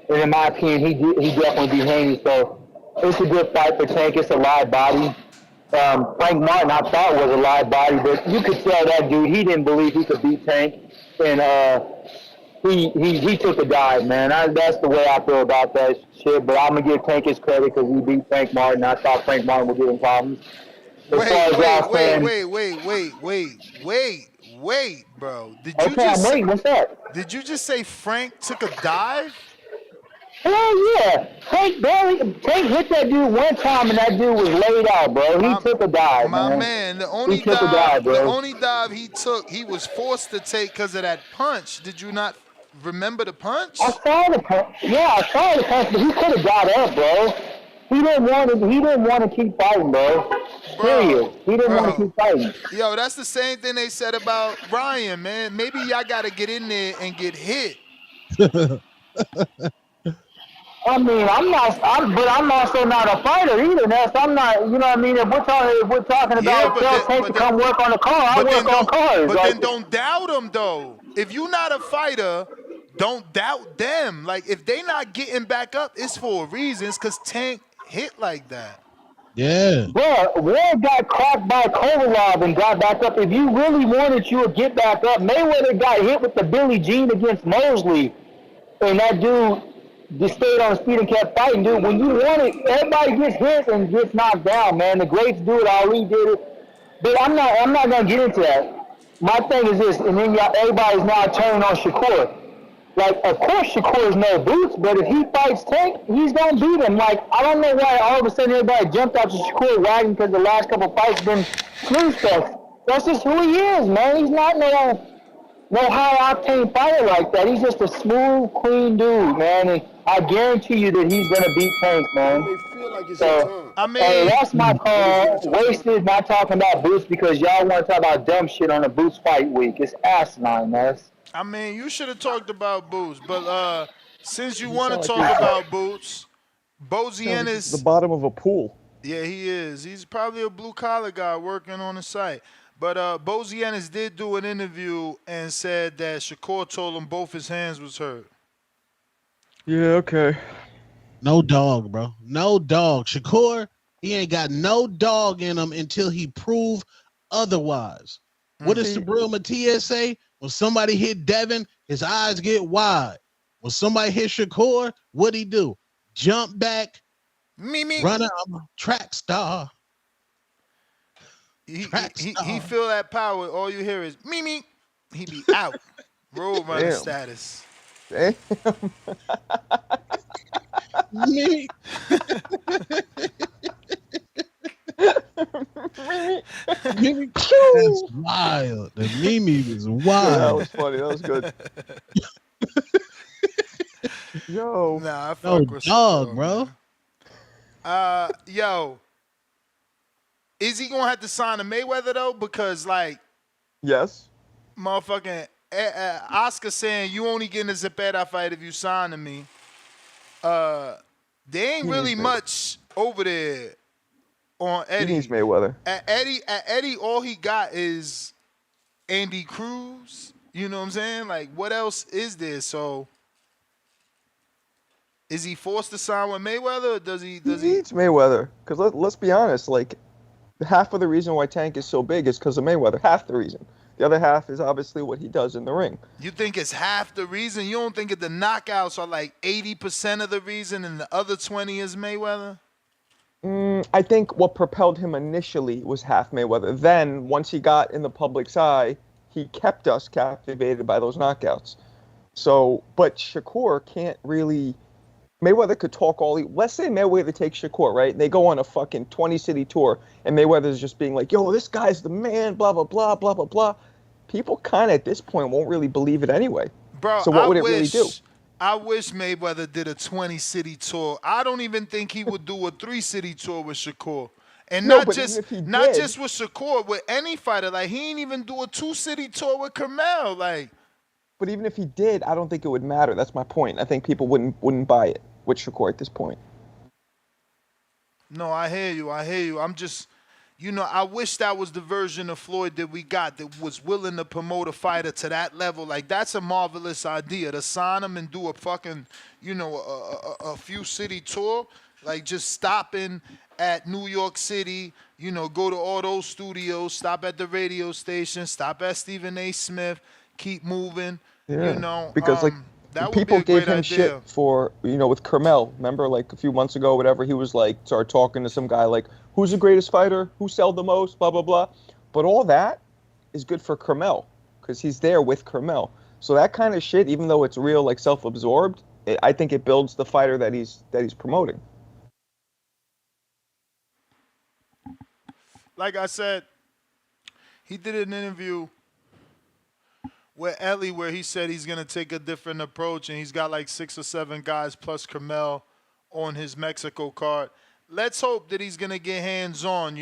And in my opinion, he definitely beat Haney. So it's a good fight for Tank. It's a live body. Frank Martin, I thought was a live body, but you could tell that dude, he didn't believe he could beat Tank. And he took a dive, man. That's the way I feel about that shit. But I'm gonna give Tank his credit because he beat Frank Martin. I thought Frank Martin would give him problems. As far as y'all saying, Wait, bro. okay, I'm waiting. What's that? Did you just say Frank took a dive? Hell yeah. Tank hit that dude one time and that dude was laid out, bro. He took a dive, My man. man, He took a dive, the bro. only dive he took, he was forced to take because of that punch. Did you not remember the I punch? saw the punch. Yeah, I saw the punch, but he could have got up, bro. He didn't want to keep fighting, bro. Period. He didn't want to Bro. keep fighting. Yo, that's the same thing they said about Ryan, man. Maybe y'all got to get in there and get hit. I mean, but I'm also not a fighter either. Ness. I'm not, you know what I mean? If we're talking Yeah, about tell Tank to come work on the car, I work on cars. but Like, then don't doubt him though. If you're not a fighter, don't doubt them. Like if they not getting back up, it's for reasons. Cause Tank hit like that. Yeah. bro, Ward got cracked by Kolarov and got back up. If you really wanted, you would get back up. Mayweather got hit with the Billie Jean against Mosley, and that dude just stayed on his feet and kept fighting, dude. When you want it, everybody gets hit and gets knocked down, man. The greats do it. Ali did it. But I'm not gonna get into that. My thing is this, and then everybody's now turning on Shakur. Like, of course Shakur's no boots, but if he fights Tank, he's gonna beat him. Like, I don't know why all of a sudden everybody jumped out to Shakur wagon because the last couple fights been smooth stuff. That's just who he is, man. He's not no high octane fighter like that. He's just a smooth, clean dude, man. And I guarantee you that he's gonna beat Tank, man. You may feel like it's your So, time. I hey, mean, that's my call. Wasted not talking about Boots because y'all want to talk about dumb shit on a Boots fight week. It's asinine, man. you should have talked about Boots, but since you You want sound to like talk you're about Boots, sound like the Boziennis, bottom of a pool. yeah, he is. He's probably a blue collar guy working on the site. But Boziennis did do an interview and said that Shakur told him both his hands was hurt. Yeah, okay. No dog, bro. No dog. Shakur, he ain't got no dog in him until he prove otherwise. What does Sabril Matias say? When somebody hit Devin, his eyes get wide. When somebody hit Shakur, what'd he do? Jump back, run a track star. He feel that power. All you hear is me. He be out. Road runner Damn. status. Damn. Me. That's wild. The Mimi was wild. That was funny. That was good. Yo. Nah, I fuck No with dog, Shakur, bro. man. Yo. Is he gonna have to sign to Mayweather though? Because like, yes, motherfucking Oscar saying you only getting a Zepeda fight if you sign to me. There ain't really much over there on Eddie. He needs Mayweather. At Eddie, all he got is Andy Cruz. You know what I'm saying? Like, what else is there? So, is he forced to sign with Mayweather, or does he? He needs Mayweather. Because let's be honest, like, half of the reason why Tank is so big is because of Mayweather. Half the reason. The other half is obviously what he does in the ring. You think it's half the reason? You don't think that the knockouts are like 80% of the reason and the other 20 is Mayweather? I think what propelled him initially was half Mayweather. Then, once he got in the public's eye, he kept us captivated by those knockouts. So, but Shakur can't really... Mayweather could talk all... Let's say Mayweather takes Shakur, right? They go on a fucking 20-city tour, and Mayweather's just being like, yo, this guy's the man, blah, blah, blah, blah, blah, blah. People kind of, at this point, won't really believe it anyway. Bro, so what would it really do? I wish Mayweather did a 20-city tour. I don't even think he would do a 3-city tour with Shakur. And No, not but just even if he not did- just with Shakur, with any fighter. Like, he ain't even do a 2-city tour with Carmel. Like, But even if he did, I don't think it would matter. That's my point. I think people wouldn't buy it with Shakur at this point. no, I hear you. I'm just, I wish that was the version of Floyd that we got that was willing to promote a fighter to that level. Like, that's a marvelous idea, to sign him and do a fucking, a few city tour. Like, just stopping at New York City, go to all those studios, stop at the radio station, stop at Stephen A. Smith, keep moving, because that would people be a gave great him idea. shit for, with Carmel. Remember, like a few months ago, whatever, he was like, started talking to some guy like, who's the greatest fighter? Who sell the most? Blah, blah, blah. But all that is good for Carmel because he's there with Carmel. So that kind of shit, even though it's real, like self-absorbed, I think it builds the fighter that he's promoting. Like I said, he did an interview with Ellie where he said he's gonna take a different approach, and he's got like 6 or 7 guys plus Carmel on his Mexico card. Let's hope that he's gonna get hands on.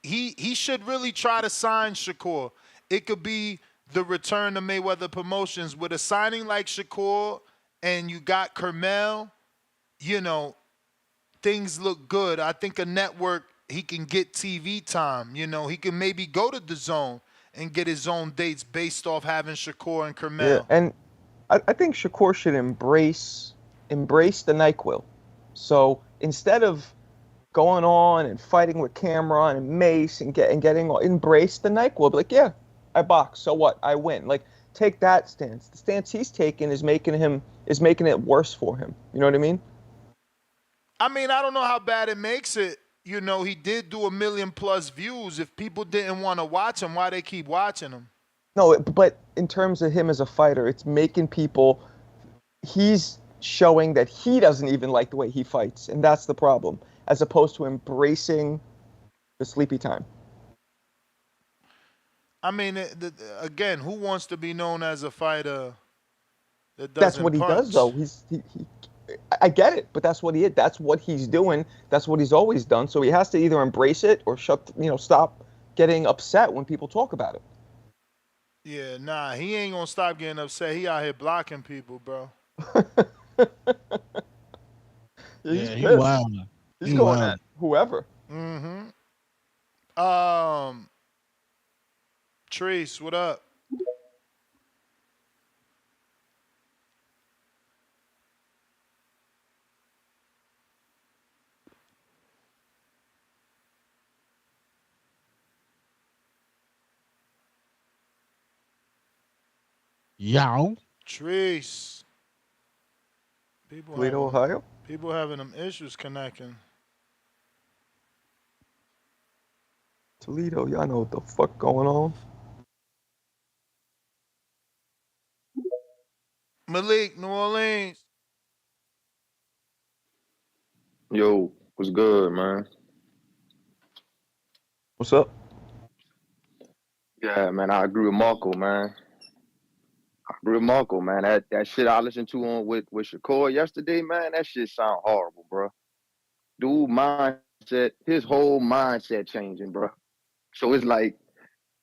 He should really try to sign Shakur. It could be the return to Mayweather Promotions with a signing like Shakur, and you got Carmel. Things look good. I think a network, he can get TV time. He can maybe go to the zone and get his own dates based off having Shakur and Yeah, Carmel. and I think Shakur should embrace the NyQuil. So instead of going on and fighting with Cameron and Mace and getting embrace the NyQuil. Be like, yeah, I box. So what? I win. Like, take that stance. The stance he's taking is making it worse for him. You know what I mean? I mean, I don't know how bad it makes it. He did do 1 million plus views. If people didn't want to watch him, why they keep watching him? No, but in terms of him as a fighter, it's making people. He's showing that he doesn't even like the way he fights, and that's the problem. As opposed to embracing the sleepy time. I mean, again, who wants to be known as a fighter that doesn't That's what he does, though. I get it, but that's what he is. That's what he's doing. That's what he's always done. So he has to either embrace it or stop getting upset when people talk about it. Yeah, nah, he ain't gonna stop getting upset. He out here blocking people, bro. Yeah, he's wild. He's going at whoever. Mm-hmm. Treese, what up? Yow. Treese. Toledo, Ohio? People having them issues connecting. Toledo, y'all know what the fuck going on. Malik, New Orleans. Yo, what's good, man? What's up? Yeah, man, I agree with Marco, man. That shit I listened to on with Shakur yesterday, man, that shit sound horrible, bro. Dude mindset, his whole mindset changing, bro. So it's like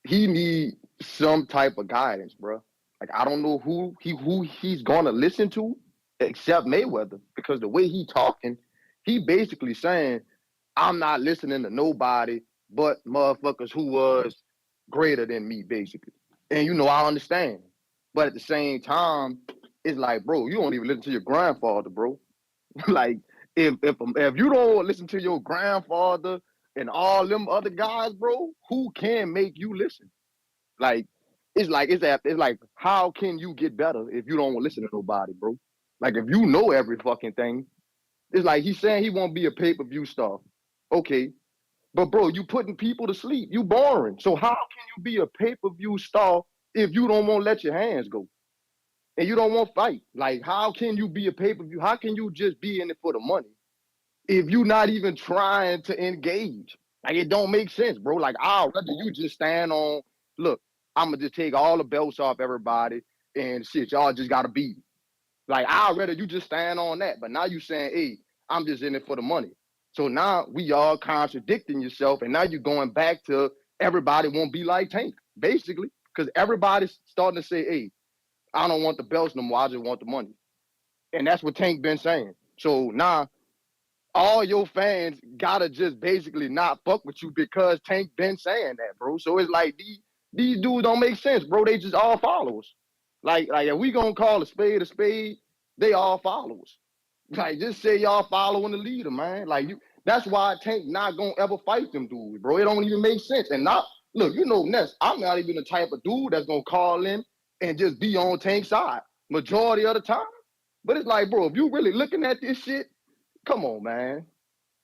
he need some type of guidance, bro. Like I don't know who he's gonna listen to except Mayweather, because the way he talking, he basically saying, I'm not listening to nobody but motherfuckers who was greater than me, basically. And I understand. But at the same time, it's like, bro, you don't even listen to your grandfather, bro. Like, if you don't listen to your grandfather and all them other guys, bro, who can make you listen? Like, it's like, how can you get better if you don't listen to nobody, bro? Like, if you know every fucking thing, it's like he's saying he won't be a pay-per-view star. Okay. But bro, you putting people to sleep. You boring. So how can you be a pay-per-view star if you don't want to let your hands go? And you don't want to fight? Like, how can you be a pay-per-view? How can you just be in it for the money if you're not even trying to engage? Like, it don't make sense, bro. Like, I'd rather you just stand on, look, I'm going to just take all the belts off everybody and shit, y'all just got to beat me. Like, I'd rather you just stand on that. But now you saying, hey, I'm just in it for the money. So now we all contradicting yourself, and now you're going back to everybody won't be like Tank, basically, because everybody's starting to say, hey, I don't want the belts no more, I just want the money. And that's what Tank been saying. So now all your fans gotta just basically not fuck with you because Tank been saying that, bro. So it's like these dudes don't make sense, bro. They just all followers. Like if we gonna call a spade, they all followers. Like, just say y'all following the leader, man. Like, that's why Tank not gonna ever fight them dudes, bro. It don't even make sense. And not, look, Ness, I'm not even the type of dude that's gonna call in and just be on Tank's side majority of the time. But it's like, bro, if you really looking at this shit, come on, man.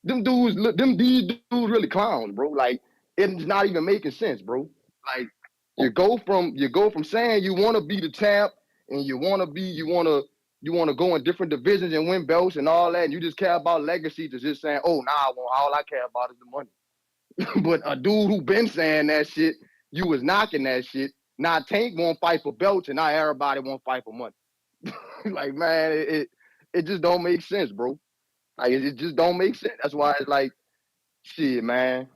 These dudes really clowns, bro. Like, it's not even making sense, bro. Like, you go from saying you want to be the champ and you want to you want to go in different divisions and win belts and all that, and you just care about legacy to just saying, oh, nah, all I care about is the money. But a dude who been saying that shit, you was knocking that shit. Now Tank won't fight for belts, and now everybody won't fight for money. Like, man, it just don't make sense, bro. Like, it just don't make sense. That's why it's like, shit, man.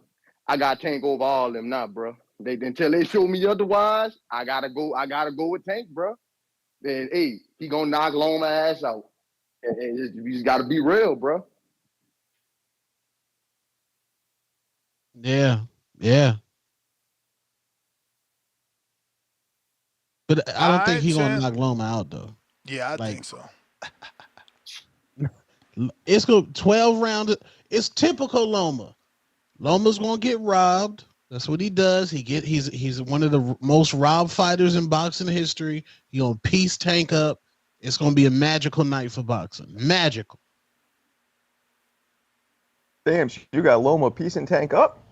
I got Tank over all of them now, bro. Until they show me otherwise, I gotta go with Tank, bro. Then hey, he gonna knock Loma ass out. And you just gotta be real, bro. Yeah. But I don't think he's gonna knock Loma out though. Yeah, I think so. It's going 12 rounds. It's typical Loma. Loma's gonna get robbed. That's what he does. He's one of the most robbed fighters in boxing history. He gonna piece Tank up. It's gonna be a magical night for boxing. Magical. Damn, you got Loma piecing Tank up?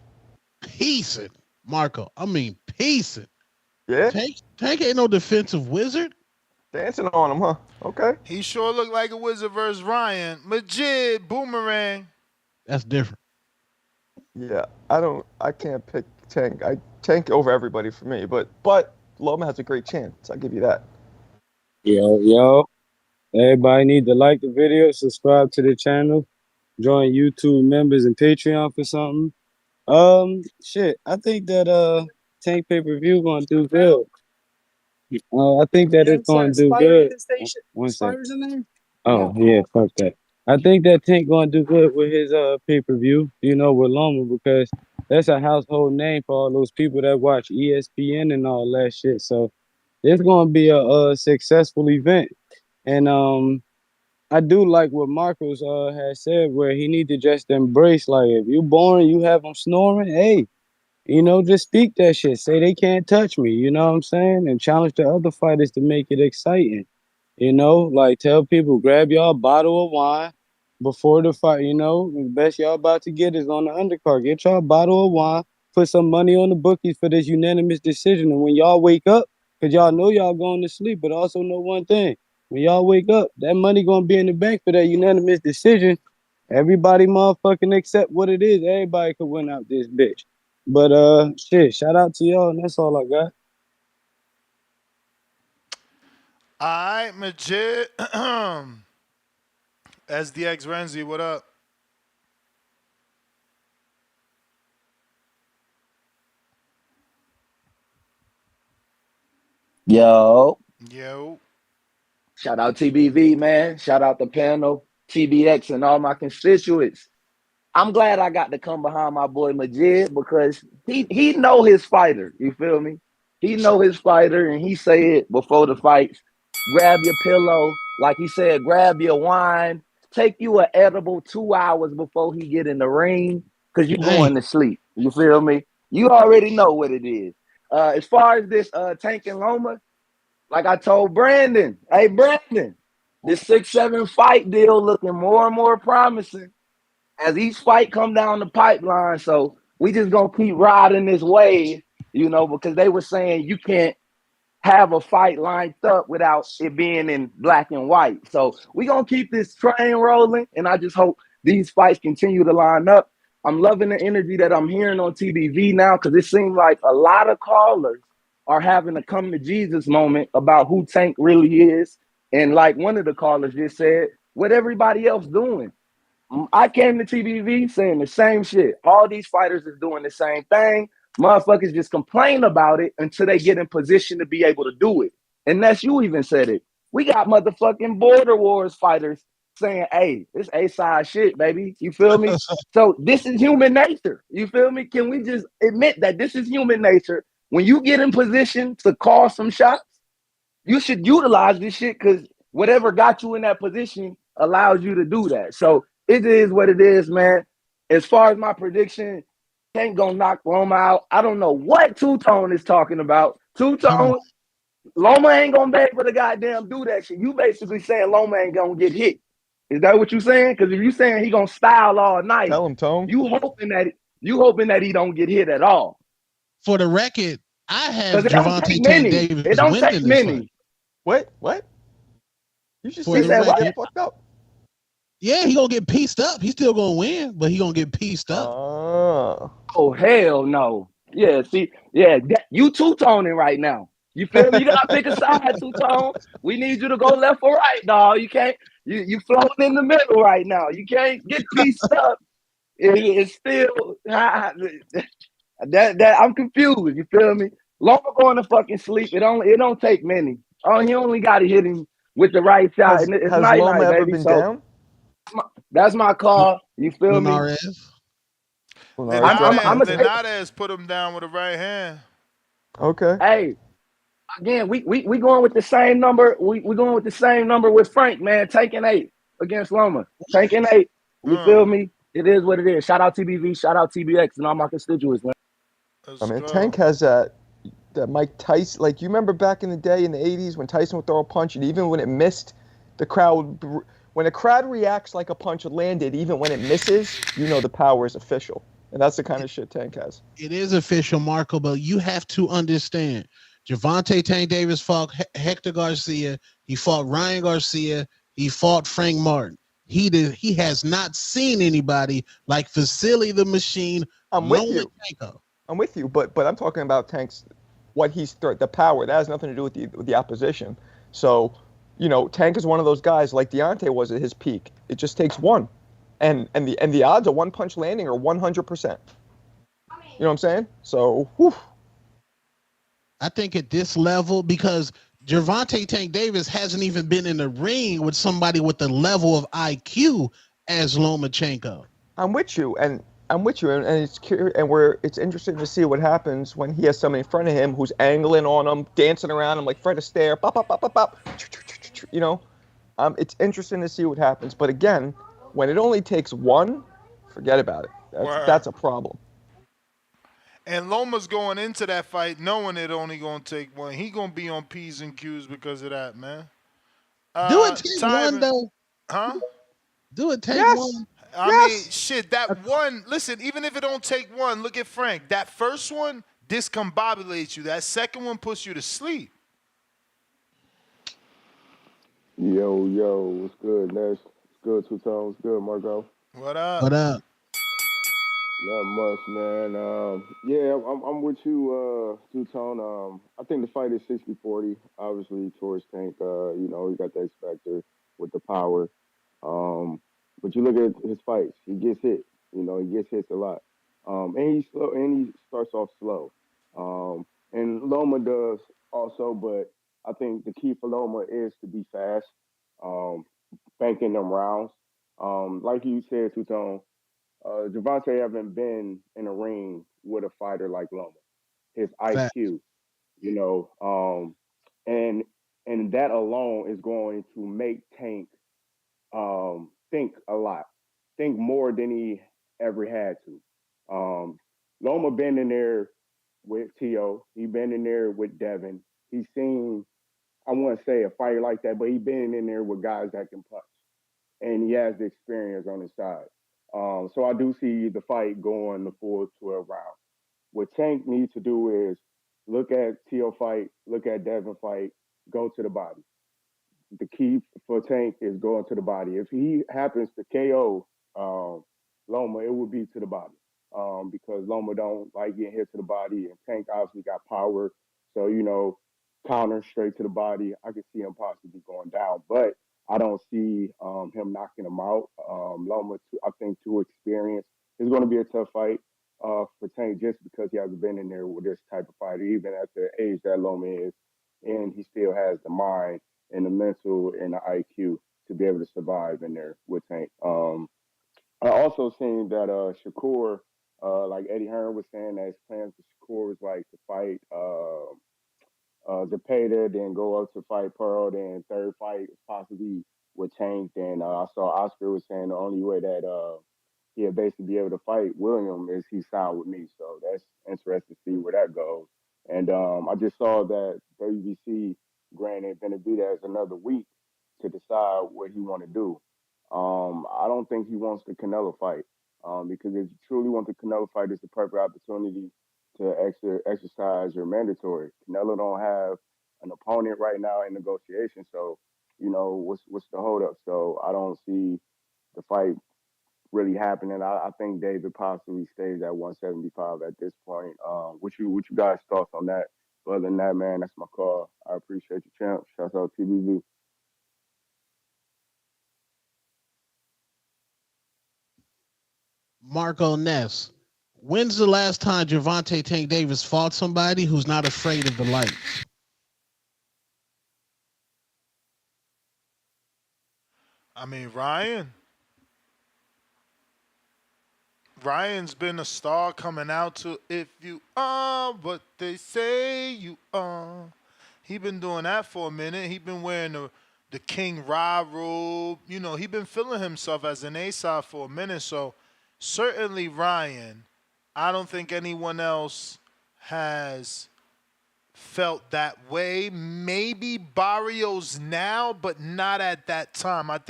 Piecing, Marco. I mean piecing. Yeah. Tank ain't no defensive wizard. Dancing on him, huh? Okay. He sure looked like a wizard versus Ryan. Majid, Boomerang. That's different. Yeah, I can't pick Tank. Tank over everybody for me, but Loma has a great chance. I'll give you that. Yo. Everybody need to like the video, subscribe to the channel, join YouTube members and Patreon for something. Shit, I think that Tank pay-per-view gonna do good. I think that it's gonna do good. One second. Oh yeah, fuck that. I think that Tank gonna do good with his pay-per-view, with Loma, because that's a household name for all those people that watch ESPN and all that shit. So it's gonna be a successful event. And I do like what Marcos has said, where he need to just embrace, like, if you born, you have them snoring, hey, just speak that shit. Say they can't touch me, you know what I'm saying? And challenge the other fighters to make it exciting. Like tell people, grab y'all bottle of wine before the fight, the best y'all about to get is on the undercard. Get y'all bottle of wine, put some money on the bookies for this unanimous decision. And when y'all wake up, because y'all know y'all going to sleep, but also know one thing. When y'all wake up, that money gonna be in the bank for that unanimous decision. Everybody motherfucking accept what it is. Everybody could win out this bitch. But shit, shout out to y'all, and that's all I got. All right, Majid. SDX Renzi, what up? Yo. Shout out TBV, man. Shout out the panel, TBX, and all my constituents. I'm glad I got to come behind my boy Majid because he know his fighter. You feel me? He know his fighter, and he say it before the fights. Grab your pillow, like he said. Grab your wine. Take you an edible 2 hours before he get in the ring because you going to sleep. You feel me? You already know what it is. As far as this Tank and Loma, like I told Brandon, hey Brandon, this 6-7 fight deal looking more and more promising as each fight come down the pipeline. So we just gonna keep riding this wave, because they were saying you can't have a fight lined up without it being in black and white. So we gonna keep this train rolling, and I just hope these fights continue to line up. I'm loving the energy that I'm hearing on TBV now because it seems like a lot of callers are having a come to Jesus moment about who Tank really is. And like one of the callers just said, what everybody else doing. I came to TBV saying the same shit. All these fighters is doing the same thing. Motherfuckers just complain about it until they get in position to be able to do it. And that's you even said it. We got motherfucking Border Wars fighters saying, hey, this A-side shit, baby. You feel me? So this is human nature. You feel me? Can we just admit that this is human nature? When you get in position to call some shots, you should utilize this shit because whatever got you in that position allows you to do that. So it is what it is, man. As far as my prediction, Tank gonna knock Loma out. I don't know what Two-Tone is talking about. Two-Tone, Loma ain't gonna be able to goddamn do that shit. You basically saying Loma ain't gonna get hit. Is that what you saying? Because if you saying he gonna style all night, tell him, Tone. You hoping that he don't get hit at all. For the record, I have Gervonta Tank Davis it don't winning take this many. fight. What? You should for see the this man record. get fucked up. Yeah, he gonna get pieced up. He's still gonna win, but he gonna get pieced up. Oh hell no. Yeah, see, yeah, you two-toning right now. You feel me? You gotta pick a side, two-tone. We need you to go left or right, dog. You can't. You floating in the middle right now. You can't get pieced up. It's still that I'm confused. You feel me? Loma going to fucking sleep. It don't take many. Oh, he only got to hit him with the right shot, and it's Has night Loma night, ever baby. been So down? that's my call. You feel me? Linares. Linares got I'm a down. Linares put him down with a right hand. Okay. hey. Again, we going with the same number. We going with the same number with Frank, man. Taking 8 against Loma. Taking 8. You feel me? It is what it is. Shout out TBV, shout out TBX, and all my constituents, man. I mean, Tank has that Mike Tyson. Like, you remember back in the day in the '80s when Tyson would throw a punch, and even when it missed, the crowd. When a crowd reacts like a punch landed, even when it misses, you know the power is official, and that's the kind of shit Tank has. It is official, Marco, but you have to understand. Gervonta Tank Davis fought Hector Garcia. He fought Ryan Garcia. He fought Frank Martin. He has not seen anybody like Vasily the Machine. I'm with you. I'm with you, but I'm talking about Tank's what he's the power. That has nothing to do with the opposition. So, you know, Tank is one of those guys like Deontay was at his peak. It just takes one, and the odds of one punch landing are 100%. You know what I'm saying? So, whew. I think at this level, because Gervonta Tank Davis hasn't even been in the ring with somebody with the level of IQ as Lomachenko. I'm with you, and it's curious, and it's interesting to see what happens when he has somebody in front of him who's angling on him, dancing around him like Fred Astaire, pop, pop, pop, pop, pop. You know, it's interesting to see what happens. But again, when it only takes one, forget about it. That's a problem. And Loma's going into that fight knowing it only gonna take one. He gonna be on P's and Q's because of that, man. Do it take one though? Huh? Do it take one? I mean, shit, that one, listen, even if it don't take one, look at Frank. That first one discombobulates you. That second one puts you to sleep. Yo, what's good, Nash? What's good, Two Tone? What's good, Marco? What up? What up? Not much, man. Yeah, I'm with you, Two Tone. I think the fight is 60-40. Obviously, towards Tank. You know, he got the X factor with the power. But you look at his fights, he gets hit. You know, he gets hits a lot. And he's slow, and he starts off slow. And Loma does also, but I think the key for Loma is to be fast, banking them rounds. Like you said, Two Tone, Gervonta haven't been in a ring with a fighter like Loma. His IQ, you know, and that alone is going to make Tank think a lot, think more than he ever had to. Loma been in there with T.O. He been in there with Devin. He's seen, I want to say a fighter like that, but he been in there with guys that can punch, and he has the experience on his side. So I do see the fight going the full 12 rounds. What Tank needs to do is look at T.O. fight, look at Devin fight, go to the body. The key for Tank is going to the body. If he happens to KO Loma, it would be to the body because Loma don't like getting hit to the body, and Tank obviously got power. So you know, counter straight to the body. I could see him possibly going down, but I don't see him knocking him out. Loma, I think, too experienced. It's going to be a tough fight for Tank just because he hasn't been in there with this type of fighter, even at the age that Loma is, and he still has the mind and the mental and the IQ to be able to survive in there with Tank. I also seen that Shakur, like Eddie Hearn was saying, that his plans for Shakur was like to fight Zepeda, then go up to fight Pearl, then third fight possibly with Tank. And I saw Oscar was saying the only way that he'll basically be able to fight William is he signed with me. So that's interesting to see where that goes. And I just saw that WBC granted Benavidez another week to decide what he want to do. I don't think he wants the Canelo fight because if you truly want the Canelo fight, it's the perfect opportunity to exercise your mandatory. Canelo don't have an opponent right now in negotiation, so what's the holdup? So I don't see the fight really happening. I think David possibly stays at 175 at this point. What you guys thoughts on that? Other than that, man, that's my call. I appreciate you, champ. Shout out TBV. Marco Ness. When's the last time Gervonta Tank Davis fought somebody who's not afraid of the lights? I mean, Ryan's been a star coming out to If You Are What They Say You Are. He been doing that for a minute. He been wearing the King Ra robe. You know, he been feeling himself as an A-side for a minute. So certainly Ryan. I don't think anyone else has felt that way. Maybe Barrios now, but not at that time. Right.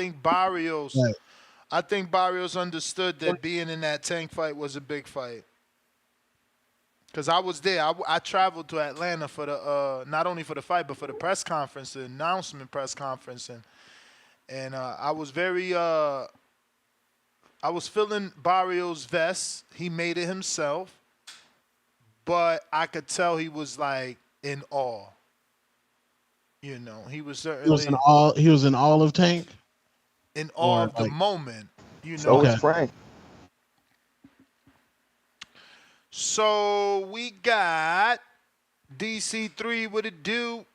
I think Barrios understood that being in that Tank fight was a big fight. Cause I was there. I traveled to Atlanta for the not only for the fight but for the press conference, the announcement press conference, and I was very I was feeling Barrios' vest. He made it himself, but I could tell he was like in awe. You know, he was certainly He was in all of Tank, in awe or of the like moment. You So know. is okay. Frank. So we got DC3. What it do?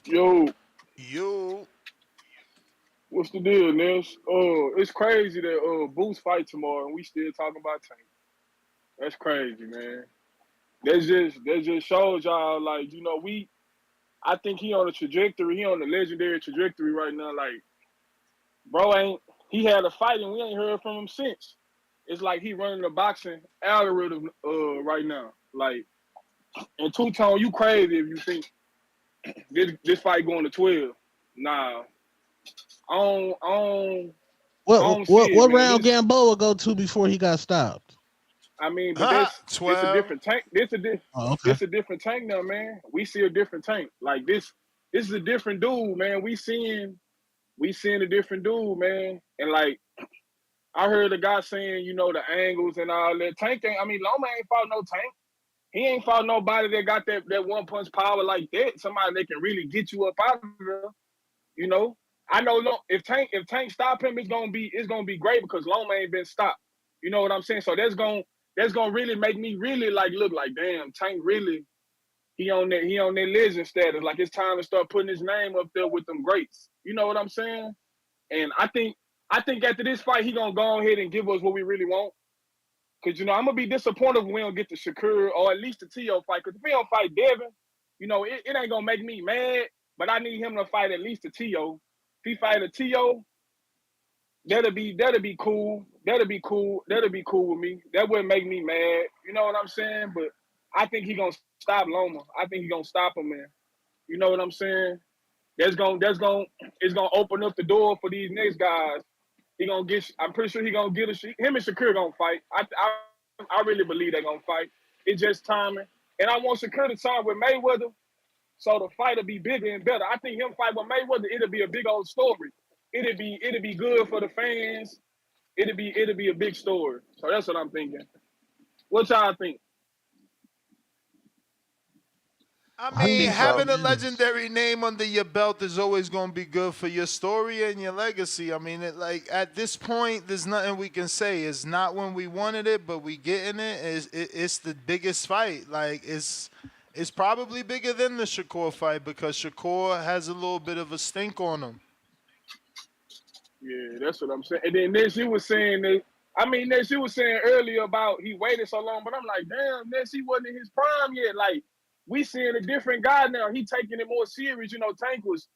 Yo, You. what's the deal, Nils? It's crazy that Boots fight tomorrow and we still talking about Tank. That's crazy, man. That just shows y'all like, I think he on a trajectory, he on a legendary trajectory right now. Like, bro he had a fight and we ain't heard from him since. It's like he running the boxing algorithm right now. Like, and Two Tone, you crazy if you think this fight going to 12. Nah. I don't see it, What man. round Gamboa go to before he got stopped? I mean, but this a 12. different tank. Oh, okay. This a different tank now, man. We see a different tank. Like this is a different dude, man. We seeing a different dude, man. And like I heard a guy saying, the angles and all that. Tank ain't. I mean, Loma ain't fought no Tank. He ain't fought nobody that got that one punch power like that. Somebody that can really get you up out of there. You know. I know if Tank stop him, it's gonna be great because Loma ain't been stopped. You know what I'm saying? So that's gonna really make me really like look like damn Tank really he on that legend status. Like it's time to start putting his name up there with them greats. You know what I'm saying? And I think after this fight he gonna go ahead and give us what we really want. Cause I'm gonna be disappointed if we don't get the Shakur or at least the T.O. fight. Cause if we don't fight Devin, it ain't gonna make me mad. But I need him to fight at least the T.O. If he fight a T.O., that'll be cool. That'll be cool. That'll be cool with me. That wouldn't make me mad. You know what I'm saying? But I think he gonna stop Loma. I think he gonna stop him, man. You know what I'm saying? It's gonna open up the door for these next guys. I'm pretty sure he gonna get him and Shakur gonna fight. I really believe they're gonna fight. It's just timing. And I want Shakur to sign with Mayweather so the fight will be bigger and better. I think him fight with Mayweather, it'll be a big old story. It'll be good for the fans. It'll be a big story. So that's what I'm thinking. What y'all think? I I mean, think Yeah, so. having a man. legendary name under your belt is always going to be good for your story and your legacy. I mean, at this point, there's nothing we can say. It's not when we wanted it, but we getting it. It's the biggest fight. Like it's probably bigger than the Shakur fight because Shakur has a little bit of a stink on him. Yeah, that's what I'm saying. And then Ness, you was saying that. I mean, Ness, you was saying earlier about he waited so long, but I'm like, damn, Ness, he wasn't in his prime yet. Like, we seeing a different guy now. He taking it more serious. Tank was,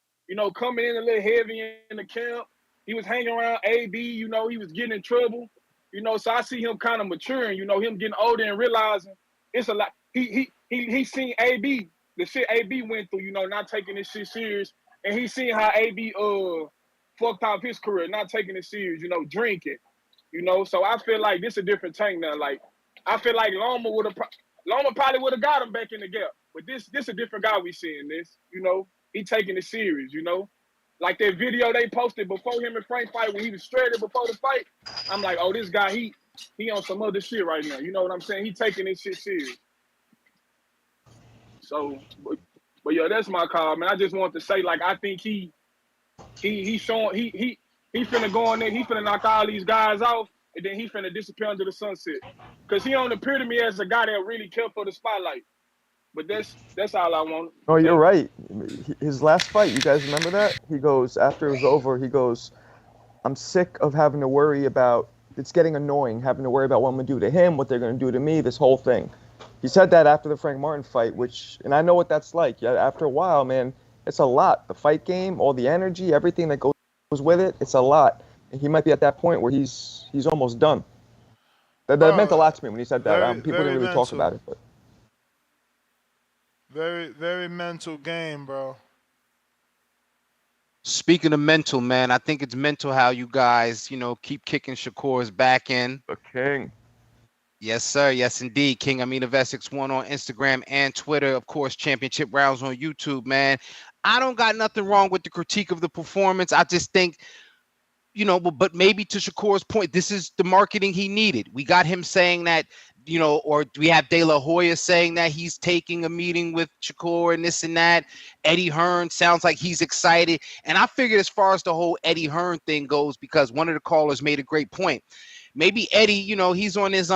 coming in a little heavy in the camp. He was hanging around AB. He was getting in trouble. So I see him kind of maturing. Him getting older and realizing it's a lot. He seen AB, the shit AB went through. Not taking this shit serious, and he seen how AB fucked off his career, not taking it serious, drinking, You know, so I feel like this a different Tank now. Like, I feel like Loma probably would have got him back in the gap. But this a different guy we seeing this. You know, he taking it serious. You know, like that video they posted before him and Frank fight when he was shredded before the fight. I'm like, oh, this guy he on some other shit right now. You know what I'm saying? He taking this shit serious. So, but yeah, that's my call, man. I just want to say, like, I think he showing he finna go in there, he finna knock all these guys off, and then he finna disappear under the sunset. Cause he don't appear to me as a guy that really care for the spotlight. But that's all I want. Oh, you're right. His last fight, you guys remember that? He goes, after it was over, he goes, I'm sick of having to worry about, it's getting annoying, having to worry about what I'm going to do to him, what they're going to do to me, this whole thing. He said that after the Frank Martin fight, and I know what that's like. Yeah, after a while, man, it's a lot. The fight game, all the energy, everything that goes with it, it's a lot. And he might be at that point where he's almost done. That meant a lot to me when he said that. People didn't really talk about it, but. Very, very mental game, bro. Speaking of mental, man, I think it's mental how you guys, keep kicking Shakur's back in. The king. Yes, sir. Yes, indeed. King Amina of Essex 1 on Instagram and Twitter. Of course, Championship Rounds on YouTube, man. I don't got nothing wrong with the critique of the performance. I just think, but maybe to Shakur's point, this is the marketing he needed. We got him saying that, or we have De La Hoya saying that he's taking a meeting with Shakur and this and that. Eddie Hearn sounds like he's excited. And I figured as far as the whole Eddie Hearn thing goes, because one of the callers made a great point. Maybe Eddie, he's on his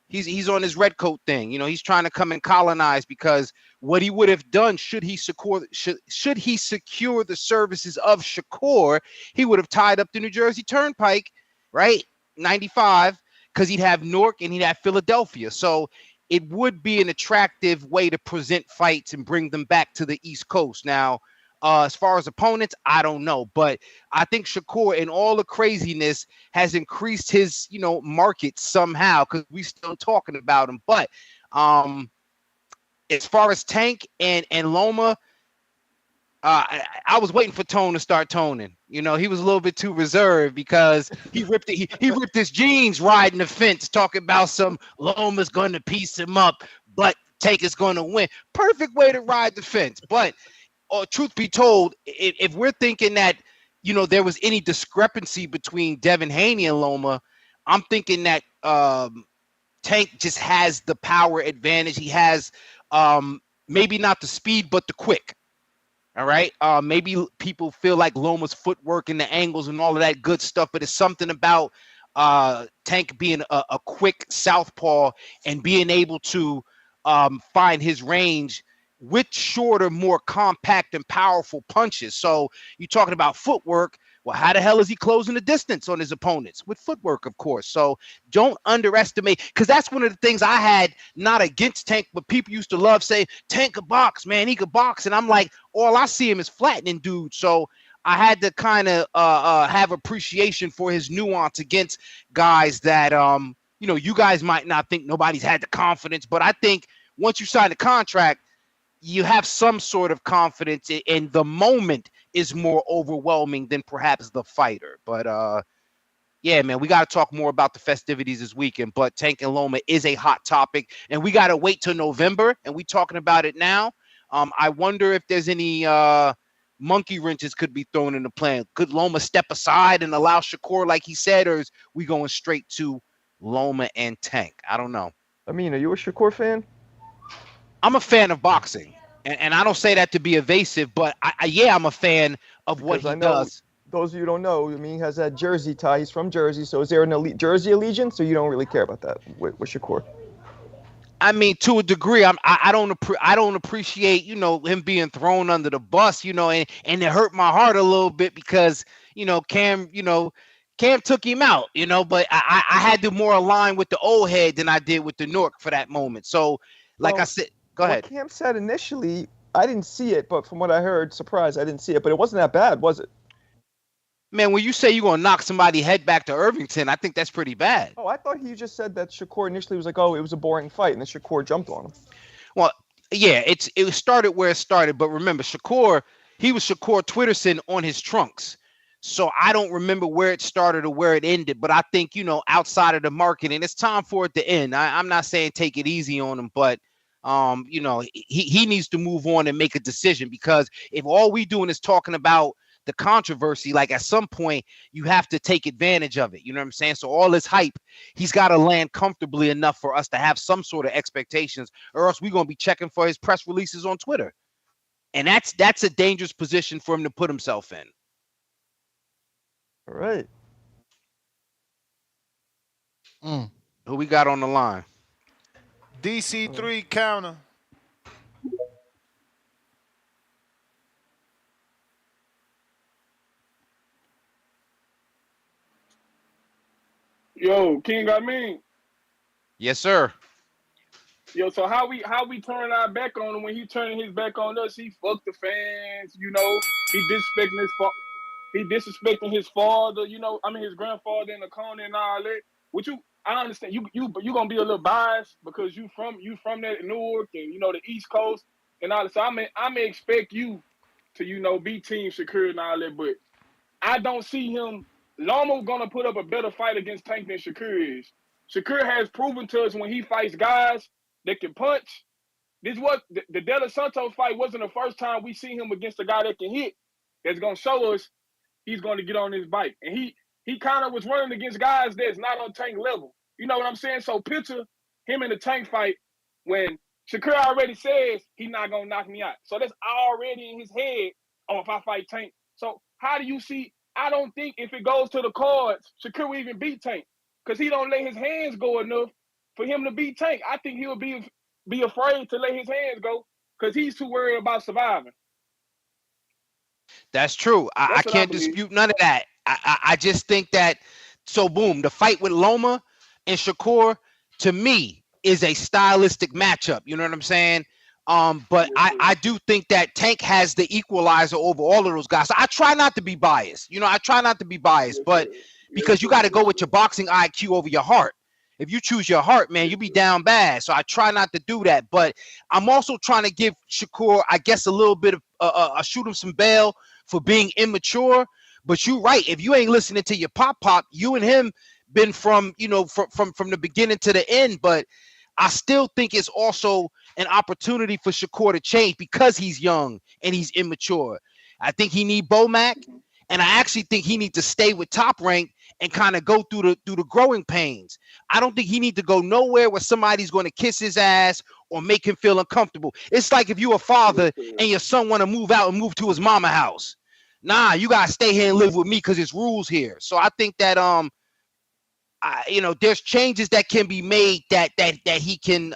he's on his red coat thing. He's trying to come and colonize, because what he would have done should he secure the services of Shakur, he would have tied up the New Jersey Turnpike, right? 95, because he'd have Newark and he'd have Philadelphia. So it would be an attractive way to present fights and bring them back to the East Coast. Now, as far as opponents, I don't know, but I think Shakur, in all the craziness, has increased his, market somehow, because we still talking about him. But as far as Tank and Loma, I was waiting for Tone to start toning. He was a little bit too reserved, because he ripped his jeans riding the fence, talking about some Loma's going to piece him up, but Tank is going to win. Perfect way to ride the fence, but. Truth be told, if we're thinking that, there was any discrepancy between Devin Haney and Loma, I'm thinking that Tank just has the power advantage. He has maybe not the speed, but the quick. All right. Maybe people feel like Loma's footwork and the angles and all of that good stuff, but it's something about Tank being a quick southpaw and being able to find his range with shorter, more compact and powerful punches. So you're talking about footwork. Well, how the hell is he closing the distance on his opponents? With footwork, of course. So don't underestimate, because that's one of the things I had, not against Tank, but people used to love say, Tank could box, man, he could box. And I'm like, all I see him is flattening dudes. So I had to kind of have appreciation for his nuance against guys that, you guys might not think nobody's had the confidence, but I think once you sign a contract, you have some sort of confidence, and the moment is more overwhelming than perhaps the fighter. But yeah, man, we got to talk more about the festivities this weekend. But Tank and Loma is a hot topic, and we got to wait till November, and we talking about it now. I wonder if there's any monkey wrenches could be thrown in the plan. Could Loma step aside and allow Shakur, like he said, or is we going straight to Loma and Tank? I don't know. I mean, are you a Shakur fan? I'm a fan of boxing, and I don't say that to be evasive, but I'm a fan of what he does. Those of you who don't know, I mean, he has that Jersey tie. He's from Jersey, so is there an Jersey allegiance, or you don't really care about that with Shakur? I mean, to a degree, I don't appreciate, him being thrown under the bus, and it hurt my heart a little bit because, Cam took him out, but I had to more align with the old head than I did with the Newark for that moment. So, like I said. Go ahead. What Cam said initially, I didn't see it, but from what I heard, surprise, I didn't see it. But it wasn't that bad, was it? Man, when you say you're going to knock somebody's head back to Irvington, I think that's pretty bad. Oh, I thought he just said that Shakur initially was like, oh, it was a boring fight, and then Shakur jumped on him. Well, yeah, it started where it started. But remember, Shakur, he was Shakur Twitterson on his trunks. So I don't remember where it started or where it ended, but I think, you know, outside of the marketing, it's time for it to end. I'm not saying take it easy on him, but you know, he needs to move on and make a decision, because if all we doing is talking about the controversy, like at some point you have to take advantage of it. You know what I'm saying? So all this hype, he's got to land comfortably enough for us to have some sort of expectations, or else we're gonna be checking for his press releases on Twitter. And that's a dangerous position for him to put himself in. All right. Who we got on the line? DC3 counter. Yo, King, I mean, Yes, sir. yo, so how we turn our back on him when he turning his back on us? He fucked the fans, you know. He disrespecting his father, you know. I mean, his grandfather in the corner and all that. Which I understand. You gonna be a little biased because you from that Newark and you know the East Coast and all that. So I may expect you to, you know, be team secure and all that, but I don't see him. Loma gonna put up a better fight against Tank than Shakur is. Shakur has proven to us when he fights guys that can punch. This was the De Los Santos fight wasn't the first time we see him against a guy that can hit. That's gonna show us he's going to get on his bike. And he kind of was running against guys that's not on Tank level. You know what I'm saying? So picture him in the Tank fight when Shakur already says he's not going to knock me out. So that's already in his head, oh, if I fight Tank. So how do you see? I don't think if it goes to the cards, Shakur will even beat Tank because he don't let his hands go enough for him to beat Tank. I think he'll be afraid to let his hands go because he's too worried about surviving. That's true. I can't dispute none of that. I just think that, so boom, the fight with Loma and Shakur, to me, is a stylistic matchup. You know what I'm saying? But I do think that Tank has the equalizer over all of those guys. So I try not to be biased. You know, I try not to be biased, but because you got to go with your boxing IQ over your heart. If you choose your heart, man, you be down bad. So I try not to do that. But I'm also trying to give Shakur, I guess, a little bit of shoot him some bail for being immature. But you're right. If you ain't listening to your pop, you and him been from, you know, from the beginning to the end. But I still think it's also an opportunity for Shakur to change because he's young and he's immature. I think he need Bomac, and I actually think he needs to stay with Top Rank and kind of go through the growing pains. I don't think he need to go nowhere where somebody's going to kiss his ass or make him feel uncomfortable. It's like if you're a father and your son want to move out and move to his mama house. Nah, you gotta stay here and live with me because it's rules here. So I think that you know, there's changes that can be made that he can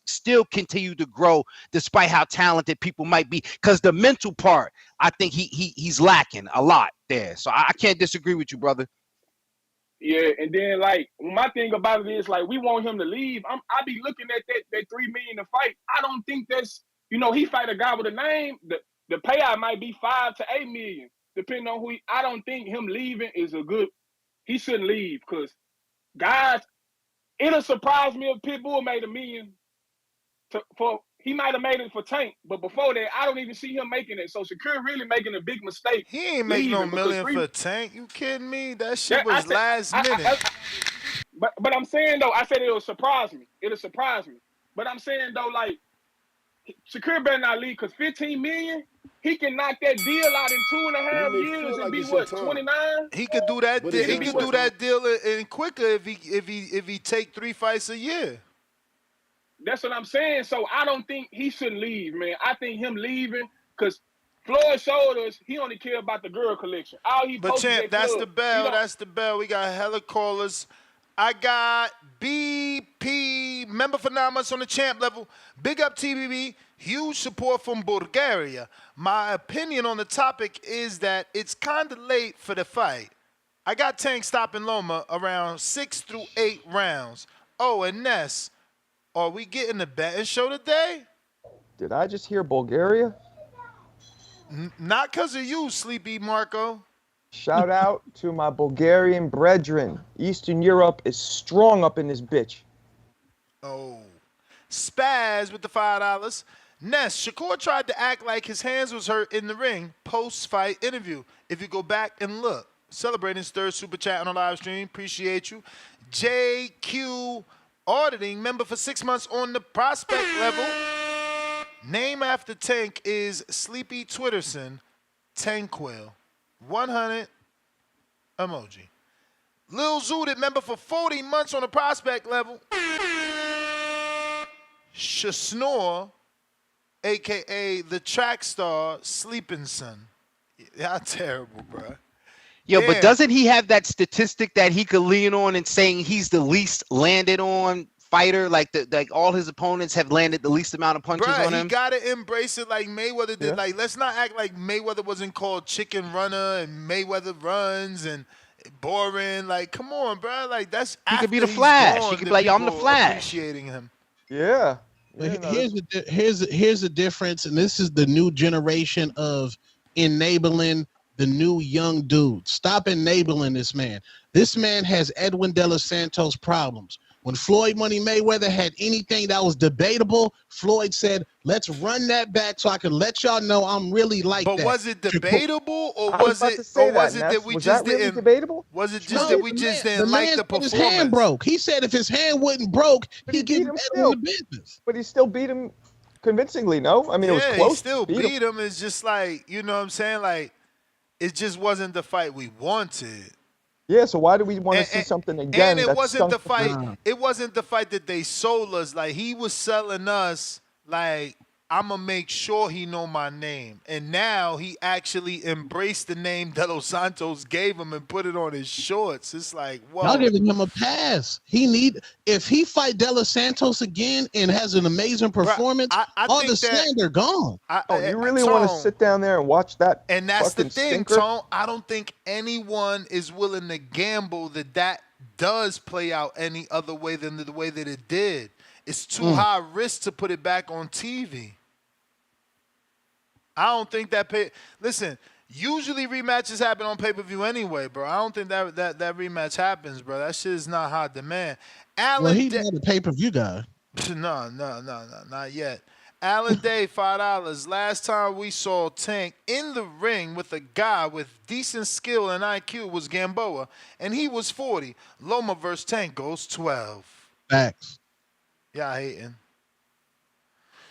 still continue to grow despite how talented people might be. Because the mental part, I think he's lacking a lot there. So I can't disagree with you, brother. Yeah, and then like my thing about it is like we want him to leave. I be looking at that $3 million to fight. I don't think that's, you know, he fight a guy with a name. The payout might be $5 to $8 million, depending on who. I don't think him leaving is a good. He shouldn't leave because guys, it'll surprise me if Pitbull made $1 million. He might have made it for Tank, but before that, I don't even see him making it. So Shakur really making a big mistake. He ain't making no million for Tank. You kidding me? That shit was last minute. But I'm saying though, I said it'll surprise me. It'll surprise me. But I'm saying though, like Shakur better not leave because $15 million, he can knock that deal out in 2.5 years and be what, 29? He could do that. He could do that deal in quicker if he take 3 fights a year. That's what I'm saying. So I don't think he shouldn't leave, man. I think him leaving because Floyd showed us he only care about the girl collection. All he But champ, that's the bell. That's the bell. We got hella callers. I got BP, member for 9 months on the champ level. Big up TBB. Huge support from Bulgaria. My opinion on the topic is that it's kind of late for the fight. I got Tank stopping Loma around 6 through 8 rounds. Oh, and Ness, are we getting the betting show today? Did I just hear Bulgaria? Not because of you, Sleepy Marco. Shout out to my Bulgarian brethren. Eastern Europe is strong up in this bitch. Oh. Spaz with the $5. Ness, Shakur tried to act like his hands was hurt in the ring post-fight interview. If you go back and look, celebrating his third super chat on the live stream, appreciate you. JQ Auditing, member for 6 months on the prospect level. Name after Tank is Sleepy Twitterson, Tanquil. 100 emoji. Lil Zooted, member for 40 months on the prospect level. Shasnore, a.k.a. the track star, Sleeping Son. Y'all terrible, bro. Yo, Damn. but doesn't he have that statistic that he could lean on and saying he's the least landed on fighter? Like all his opponents have landed the least amount of punches on him. He gotta embrace it like Mayweather did. Yeah. Like, let's not act like Mayweather wasn't called Chicken Runner and Mayweather runs and boring. Like, come on, bro. Like, that's he could be the Flash. He could be like, I'm the Flash. Appreciating him. Yeah. Here's the difference, and this is the new generation of enabling the new young dude. Stop enabling this man. This man has Edwin De Los Santos problems. When Floyd Money Mayweather had anything that was debatable, Floyd said, let's run that back so I can let y'all know I'm really like that. But was it debatable, or was it that we was just that really didn't debatable? Was it just that we just didn't like the performance? His hand broke. He said if his hand wasn't broke, he'd get better in the business. But he still beat him convincingly, no? I mean, it was close. He still beat him. It's just like, you know what I'm saying? Like, it just wasn't the fight we wanted. Yeah, so why do we want to see something again? And it wasn't the fight. It wasn't the fight that they sold us. Like, he was selling us like, I'm gonna make sure he know my name. And now he actually embraced the name De Los Santos gave him and put it on his shorts. It's like, whoa. Y'all giving him a pass. If he fight De Los Santos again and has an amazing performance, all the slander gone. You really want to sit down there and watch that? And that's the thing, stinker? Tone. I don't think anyone is willing to gamble that does play out any other way than the way that it did. It's too high risk to put it back on TV. I don't think that listen, usually rematches happen on pay-per-view anyway, bro. I don't think that rematch happens, bro. That shit is not high demand. He's not a pay-per-view guy. No, not yet. Alan Day, $5. Last time we saw Tank in the ring with a guy with decent skill and IQ was Gamboa, and he was 40. Loma versus Tank goes 12. Facts. Y'all hating.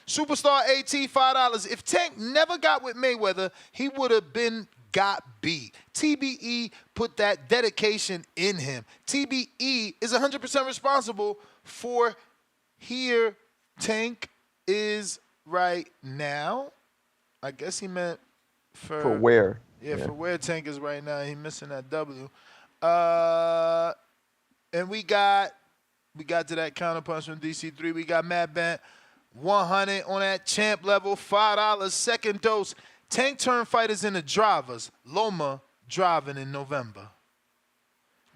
Superstar AT, $5. If Tank never got with Mayweather, he would have got beat. TBE put that dedication in him. TBE is 100% responsible for here Tank is right now. I guess he meant for where. Yeah, for where Tank is right now. He missing that W. And we got to that counterpunch from DC3. We got Mad Bent. 100 on that champ level, $5. Second dose. Tank turn fighters into drivers. Loma driving in November.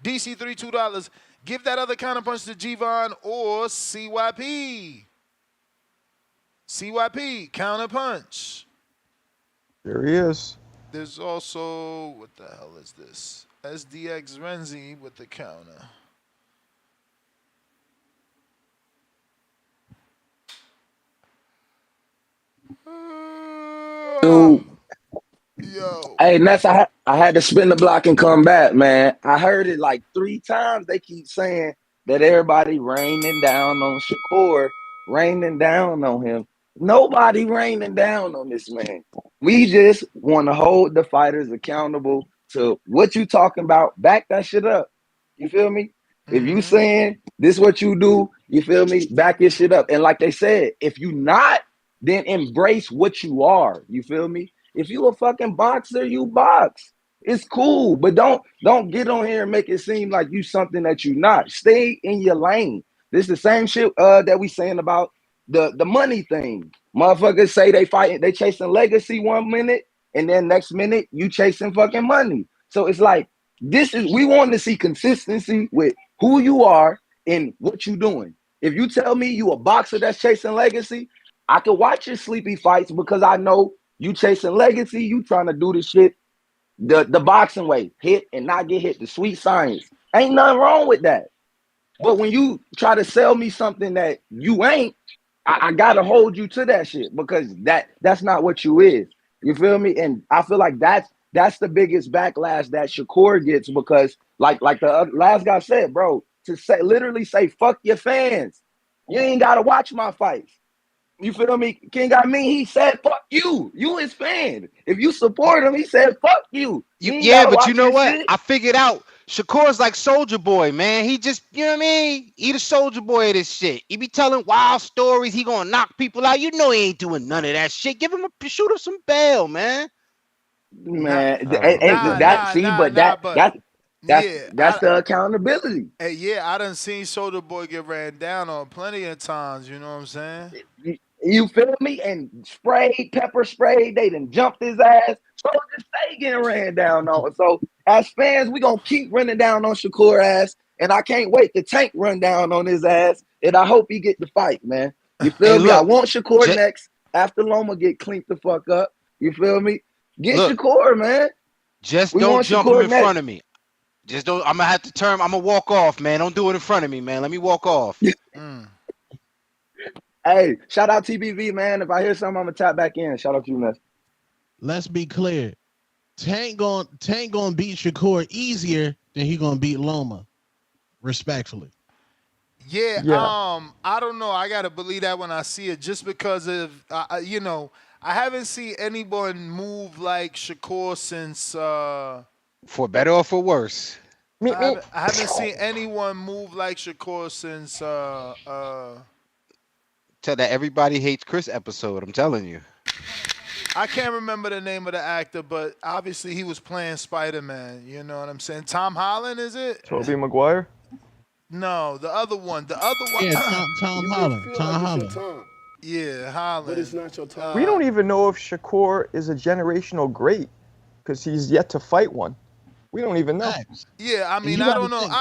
DC3, $2. Give that other counterpunch to Gervon or CYP. CYP, counterpunch. There he is. There's also, what the hell is this? SDX Renzi with the counter. Dude. Yo. Hey, Ness, I had to spin the block and come back, man. I heard it like 3 times. They keep saying that everybody raining down on Shakur, raining down on him. Nobody raining down on this man. We just want to hold the fighters accountable to what you talking about. Back that shit up. You feel me? If you saying this what you do, you feel me? Back your shit up. And like they said, if you not, then embrace what you are. You feel me? If you a fucking boxer, you box. It's cool, but don't get on here and make it seem like you something that you not. Stay in your lane. This the same shit that we saying about the money thing. Motherfuckers say they fighting, they chasing legacy 1 minute, and then next minute you chasing fucking money. So it's like we want to see consistency with who you are and what you doing. If you tell me you a boxer that's chasing legacy, I can watch your sleepy fights because I know you chasing legacy. You trying to do the shit the boxing way, hit and not get hit, the sweet science. Ain't nothing wrong with that. But when you try to sell me something that you ain't, I gotta hold you to that shit because that's not what you is. You feel me? And I feel like that's the biggest backlash that Shakur gets because like the last guy said, bro, to say literally say fuck your fans. You ain't gotta watch my fights. You feel me? King got me. He said, "Fuck you. You his fan. If you support him, he said, fuck you. You ain't Yeah, gotta but you watch know his what? shit." I figured out Shakur's like Soldier Boy, man. He just, you know what I mean? He the Soldier Boy of this shit. He be telling wild stories. He gonna knock people out. You know he ain't doing none of that shit. Shoot him some bail, man. Nah, Man, I don't know, ain't nah, man. that nah, see? nah, But nah. But yeah, that's the accountability. I done seen Soldier Boy get ran down on plenty of times. You know what I'm saying? You feel me? And sprayed, pepper sprayed. They done jumped his ass. So just stay getting ran down on. So as fans, we gonna keep running down on Shakur ass, and I can't wait to Tank run down on his ass. And I hope he get the fight, man. You Hey, feel me? I look, want Shakur just next after Loma get cleaned the fuck up. You feel me? Get look, Shakur, man. just We don't want jump him Shakur in front next. of me. Just don't. I'm gonna have to turn. I'm gonna walk off, man. Don't do it in front of me, man. Let me walk off. Mm. Hey, shout out TBV, man. If I hear something, I'm gonna tap back in. Shout out to you, man. Let's be clear. Tank gonna beat Shakur easier than he gonna beat Loma, respectfully. Yeah, Yeah. I don't know. I gotta believe that when I see it, just because of I haven't seen anyone move like Shakur since For better or for worse. Meet me. I haven't seen anyone move like Shakur since Tell that everybody hates Chris episode. I'm telling you. I can't remember the name of the actor, but obviously he was playing Spider Man. You know what I'm saying? Tom Holland, is it? Toby Maguire. No, the other one. The other one. Yeah, Tom You may Holland. feel Tom like it's your Holland. time, Yeah, but it's Holland. not your time. We don't even know if Shakur is a generational great because he's yet to fight one. We don't even know. Facts. Yeah, I And mean, you I got to don't know. think,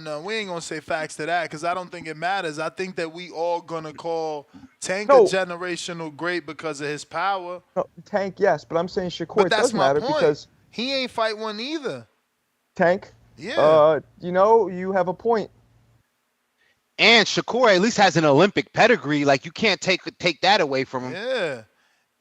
No. We ain't gonna say facts to that because I don't think it matters. I think that we all gonna call Tank a No, generational great because of his power. no, Tank, yes, but I'm saying Shakur, But it that's does my matter point. because He ain't fight one either. Tank, Yeah. you have a point. And Shakur at least has an Olympic pedigree. Like you can't take that away from him. Yeah.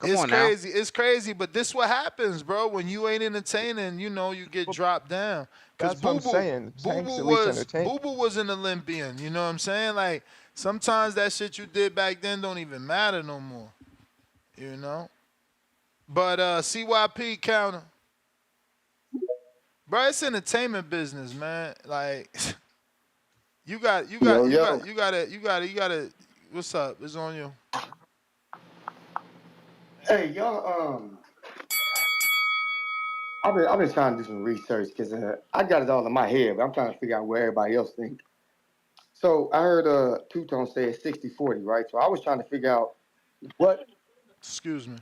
Come It's on now. crazy. It's crazy, but this what happens, bro. When you ain't entertaining, you get dropped down. Cause That's what I'm saying. Tank's at least entertaining. Boo Boo was an Olympian. You know what I'm saying? Like sometimes that shit you did back then don't even matter no more. You know. But CYP counter, bro. It's entertainment business, man. Like Yo, yo. you got it. What's up? It's on you. Hey, y'all. I've been trying to do some research because I got it all in my head, but I'm trying to figure out where everybody else thinks. So I heard Two Tone say it's 60-40, right? So I was trying to figure out what Excuse me.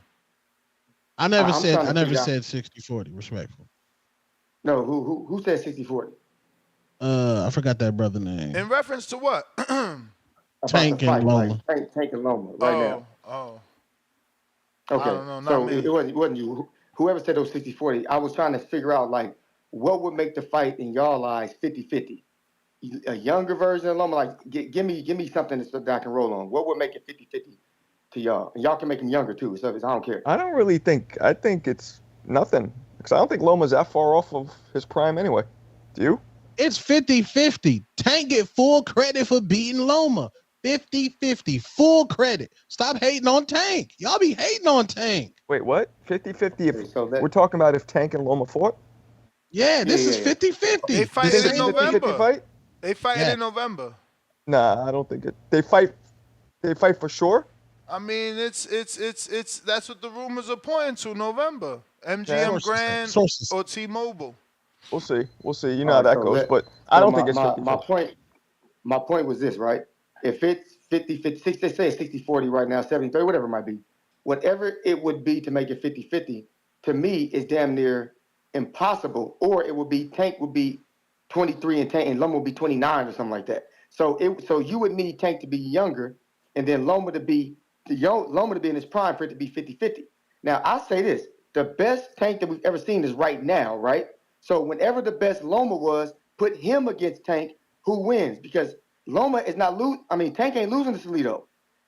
I I'm trying to never figure out. said 60-40, respectful. No, who said 60-40 I forgot that brother name. In reference to what? about the Tank and fight, like Loma. Tank and Loma right now? Oh. I Okay, don't know. Not so me. it wasn't you. Whoever said it was 60-40, I was trying to figure out like what would make the fight in y'all eyes 50-50. A younger version of Loma, like give me something that I can roll on. What would make it 50-50 to y'all? And y'all can make him younger too, so I don't care. I don't really think. I think it's nothing because I don't think Loma's that far off of his prime anyway. Do you? It's 50-50. Tank get full credit for beating Loma. 50-50. Full credit. Stop hating on Tank. Y'all be hating on Tank. Wait, what? 50-50 if Okay, so that we're talking about if Tank and Loma fought? Yeah, this is yeah. 50-50. They The You fighting think in it's a same 50-50 people. November. fight? They fighting Yeah. in November. Nah, I don't think it. They fight for sure? I mean, it's that's what the rumors are pointing to. November. Yeah. MGM Sources say. Grand Sources. or T-Mobile. We'll see. We'll see. You know All how right, that goes, but I so don't my think it's my 50-50. my point my point was this, right? If it's 50-50, they say it's 60-40 right now, 70-30, whatever it might be. Whatever it would be to make it 50-50, to me is damn near impossible. Or it would be Tank would be 23 and Tank and Loma would be 29 or something like that. So you would need Tank to be younger and then Loma to be in his prime for it to be 50-50. Now I say this, the best Tank that we've ever seen is right now, right? So whenever the best Loma was, put him against Tank, who wins? Because Loma is not losing. I mean, Tank ain't losing to Salido.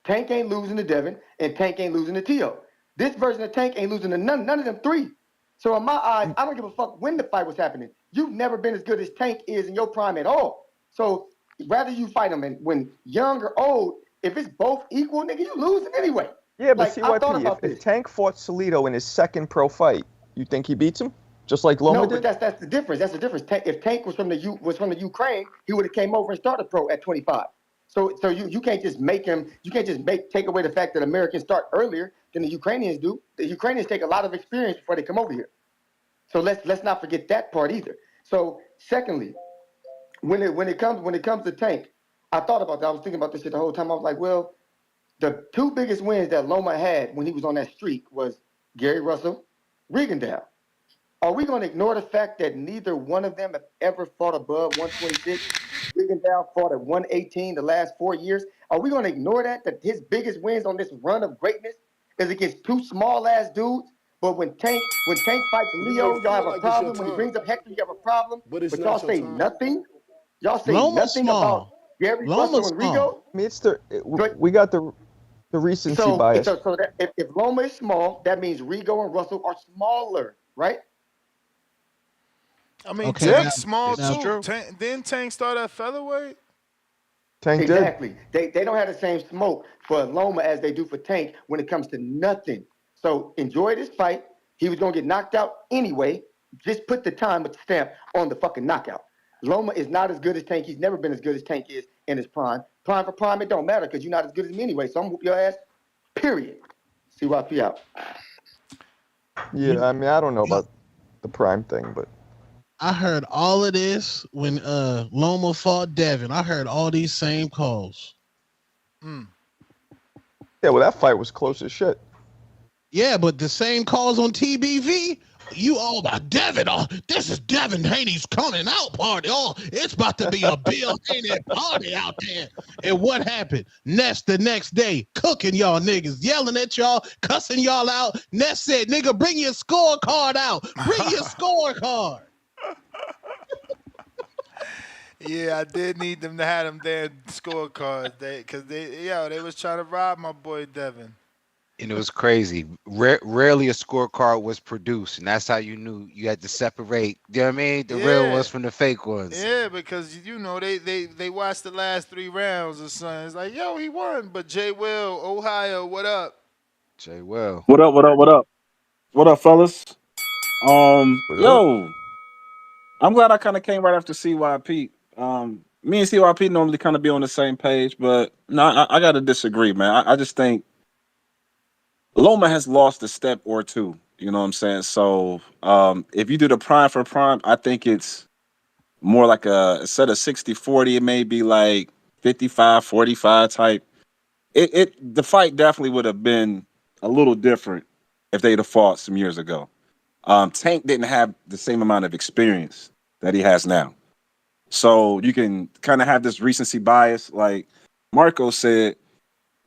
Tank ain't losing to Devin, and Tank ain't losing to T.O. This version of Tank ain't losing to none of them three. So in my eyes, I don't give a fuck when the fight was happening. You've never been as good as Tank is in your prime at all. So rather you fight him and when young or old, if it's both equal, nigga, you losing anyway. Yeah, but Like I thought CYP, about if this. Tank fought Salido in his second pro fight, you think he beats him? Just like Loma No, but did? that's the difference. That's the difference. If Tank was from the Ukraine, he would have came over and started pro at 25. So you can't just make him. You can't just take away the fact that Americans start earlier than the Ukrainians do. The Ukrainians take a lot of experience before they come over here. So let's not forget that part either. So secondly, when it comes to Tank, I thought about that. I was thinking about this shit the whole time. I was like, well, the two biggest wins that Loma had when he was on that streak was Gary Russell, Regendow. Are we going to ignore the fact that neither one of them have ever fought above 126? Regendow fought at 118 the last 4 years. Are we going to ignore that his biggest wins on this run of greatness is against two small ass dudes? But when Tank fights You may Leo, y'all have feel a like it's your problem. When he time, brings up Hector, you have a problem. but it's But y'all not your say time. nothing. Y'all say Loma's nothing about small. Gary Russell Loma's and Rigo. small. I mean, But we got the recency bias. so that if Loma is small, that means Rigo and Russell are smaller, right? I mean, Okay, Yeah, Tank's small This is now too. true. Didn't Tank start at featherweight? Tank did. Exactly. They don't have the same smoke for Loma as they do for Tank when it comes to nothing. So enjoy this fight. He was gonna get knocked out anyway. Just put the time with the stamp on the fucking knockout. Loma is not as good as Tank. He's never been as good as Tank is in his prime. Prime for prime, it don't matter because you're not as good as me anyway. So I'm gonna whoop your ass. Period. CYP out. Yeah, I mean, I don't know about the prime thing, but I heard all of this when Loma fought Devin. I heard all these same calls. yeah, well, that fight was close as shit. Yeah, but the same calls on TBV. You all about Devin. Oh, this is Devin Haney's coming out party. Oh, it's about to be a Bill Haney party out there. And what happened? The next day, cooking y'all niggas, yelling at y'all, cussing y'all out. Ness said, nigga, bring your scorecard out. Bring your scorecard. Yeah, I did need them to have them their scorecards, because they was trying to rob my boy Devin. And it was crazy. Rarely a scorecard was produced, and that's how you knew you had to separate. You know what I mean? The real Yeah, ones from the fake ones. yeah, because they watched the last 3 rounds or something. It's like, yo, he won, but Jay Will, Ohio, what up? Jay Will. What up? What up? What up? What up, fellas? But Yo, I'm glad I kind of came right after CYP. Me and CYP normally kind of be on the same page, but no, I got to disagree, man. I just think Loma has lost a step or two. You know what I'm saying? So, if you do the prime for prime, I think it's more like instead of 60-40, it may be like 55-45 type. The fight definitely would have been a little different if they'd have fought some years ago. Tank didn't have the same amount of experience that he has now. So you can kind of have this recency bias, like Marco said,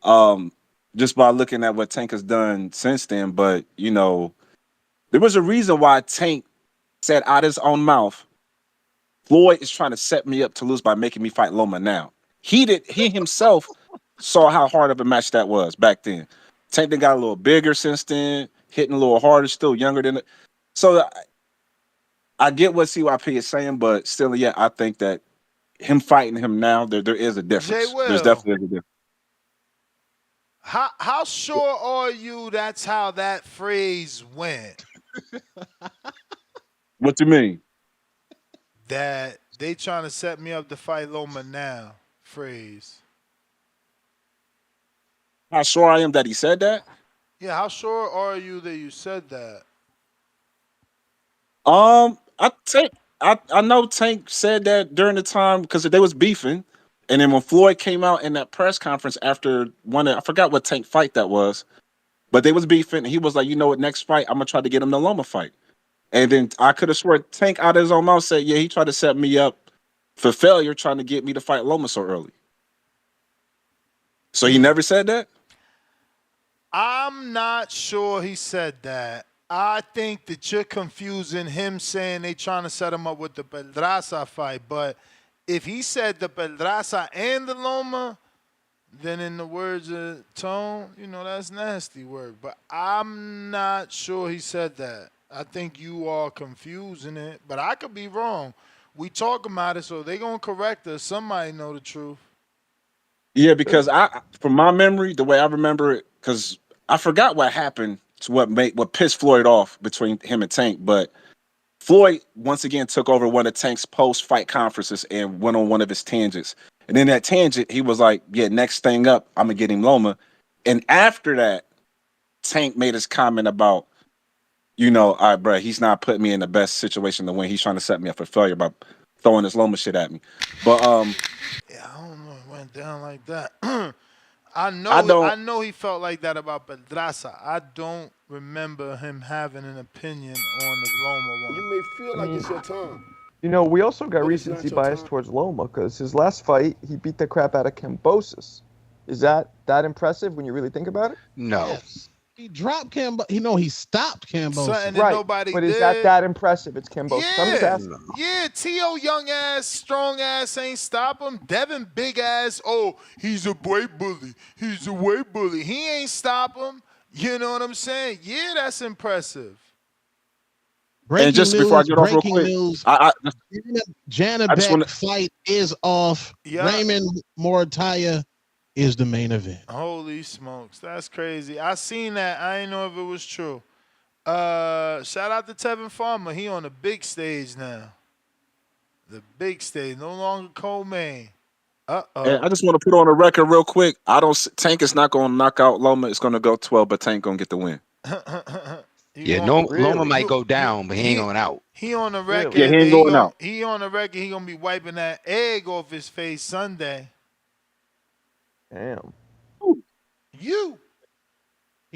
um, just by looking at what Tank has done since then. But, there was a reason why Tank said out his own mouth, Floyd is trying to set me up to lose by making me fight Loma now. He himself saw how hard of a match that was back then. Tank then got a little bigger since then, hitting a little harder, still younger than it. So I get what CYP is saying, but still, yeah, I think that him fighting him now, there is a Jay difference. There's Will, definitely a difference. how sure are you that's how that phrase went? What you mean? That they trying to set me up to fight Loma now phrase. How sure I am that he said that? Yeah, how sure are you that you said that? I know Tank said that during the time because they was beefing, and then when Floyd came out in that press conference after I forgot what Tank fight that was, but they was beefing, and he was like, you know what, next fight I'm gonna try to get him the Loma fight, and then I could have sworn Tank out of his own mouth said, yeah, he tried to set me up for failure, trying to get me to fight Loma so early. So he never said that. I'm not sure he said that. I think that you're confusing him saying they trying to set him up with the Pedraza fight. But if he said the Pedraza and the Loma, then in the words of Tone, that's nasty work. But I'm not sure he said that. I think you are confusing it, but I could be wrong. We talk about it, so they gonna correct us. Somebody know the truth. Yeah, because from my memory, the way I remember it, because I forgot what happened to what pissed Floyd off between him and Tank, but Floyd once again took over one of Tank's post-fight conferences and went on one of his tangents. And in that tangent, he was like, "Yeah, next thing up, I'm gonna get him Loma." And after that, Tank made his comment about, all right, bro, he's not putting me in the best situation to win. He's trying to set me up for failure by throwing this Loma shit at me. But Yeah, I don't know. It went down like that. I I know. don't. I know he felt like that about Pedraza. I don't remember him having an opinion on the Loma You one. may feel I like mean, it's your time, we also got but it's not recency your bias time. towards Loma because his last fight, he beat the crap out of Kambosos. Is that impressive when you really think about it? No. Yes. He dropped he stopped Something Kambosos. that Right. nobody But is that did. impressive? It's Kambosos. I'm just Yeah. asking. Yeah, T.O. young ass, strong ass ain't stop him. Devin big ass, oh, he's a weight bully. He's a weight bully. He ain't stop him. You know what I'm saying? Yeah, that's impressive. And Breaking just before I news, get off real breaking quick, news. I just want Janabek to. fight is off. Yeah. Raymond Morataya is the main event. Holy smokes. That's crazy. I seen that. I didn't know if it was true. Shout out to Tevin Farmer. He on the big stage now. The big stage. No longer co-main. And Uh-oh. I just want to put on a record real quick. Tank is not going to knock out Loma. It's going to go 12, but Tank going to get the win. Yeah, want, no, Loma Really? might go down, but he ain't going out. He on the Really? Yeah, record he ain't that going out. he on the record he gonna be wiping that egg off his face Sunday. Damn. You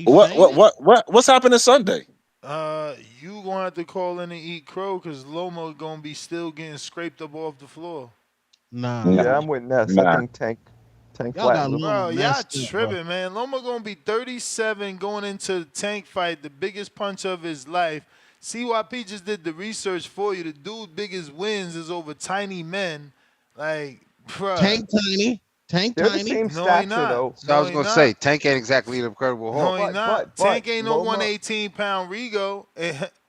What's happening Sunday? you gonna have to call in and eat crow because Loma gonna be still getting scraped up off the floor. Nah, Yeah, I'm with Ness. I think Tank y'all got flattens him. Loma Bro, y'all messed up, bro. tripping, man. Loma gonna be 37 going into the Tank fight, the biggest punch of his life. CYP just did the research for you. The dude's biggest wins is over tiny men. Like, bro. Tank tiny. They're the same No, he stature not. though. So I No, was he going to not. say, Tank ain't exactly an Incredible No, Hulk. he not. But Tank ain't no Loma, 118-pound Rigo.